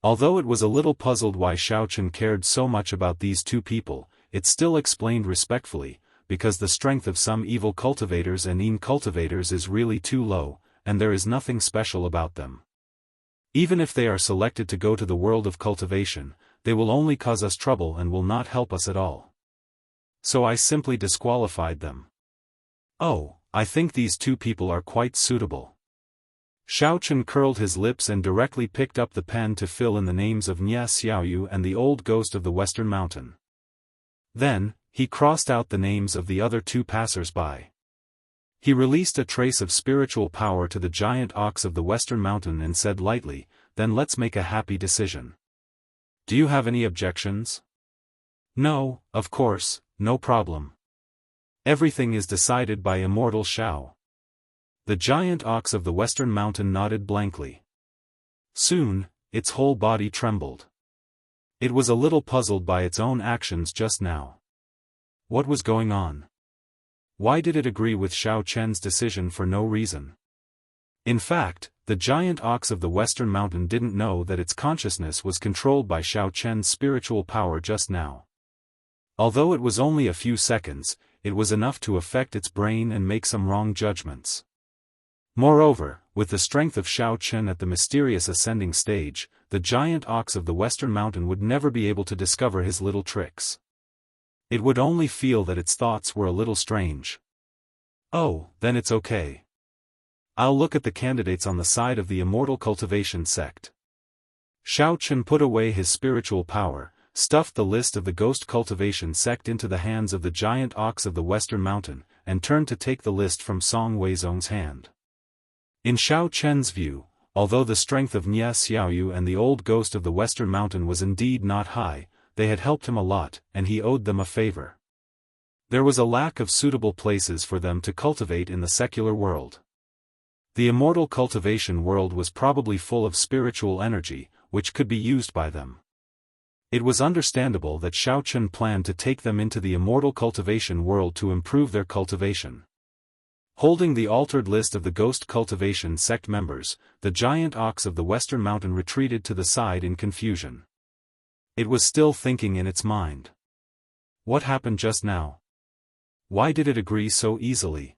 Although it was a little puzzled why Xiao Chen cared so much about these two people, it still explained respectfully, because the strength of some evil cultivators and cultivators is really too low, and there is nothing special about them. Even if they are selected to go to the world of cultivation, they will only cause us trouble and will not help us at all. So I simply disqualified them. Oh, I think these two people are quite suitable. Xiao Chen curled his lips and directly picked up the pen to fill in the names of Nye Xiaoyu and the old ghost of the western mountain. Then, he crossed out the names of the other two passers-by. He released a trace of spiritual power to the giant ox of the western mountain and said lightly, then let's make a happy decision. Do you have any objections? No, of course, no problem. Everything is decided by Immortal Xiao. The giant ox of the western mountain nodded blankly. Soon, its whole body trembled. It was a little puzzled by its own actions just now. What was going on? Why did it agree with Xiao Chen's decision for no reason? In fact, the giant ox of the western mountain didn't know that its consciousness was controlled by Xiao Chen's spiritual power just now. Although it was only a few seconds, it was enough to affect its brain and make some wrong judgments. Moreover, with the strength of Xiao Chen at the mysterious ascending stage, the giant ox of the western mountain would never be able to discover his little tricks. It would only feel that its thoughts were a little strange. Oh, then it's okay. I'll look at the candidates on the side of the Immortal Cultivation sect. Xiao Chen put away his spiritual power, stuffed the list of the Ghost Cultivation sect into the hands of the giant ox of the Western Mountain, and turned to take the list from Song Weizong's hand. In Xiao Chen's view, although the strength of Nye Xiaoyu and the old ghost of the Western Mountain was indeed not high, they had helped him a lot, and he owed them a favor. There was a lack of suitable places for them to cultivate in the secular world. The Immortal Cultivation world was probably full of spiritual energy, which could be used by them. It was understandable that Xiao Chen planned to take them into the Immortal Cultivation world to improve their cultivation. Holding the altered list of the Ghost Cultivation sect members, the giant ox of the Western Mountain retreated to the side in confusion. It was still thinking in its mind. What happened just now? Why did it agree so easily?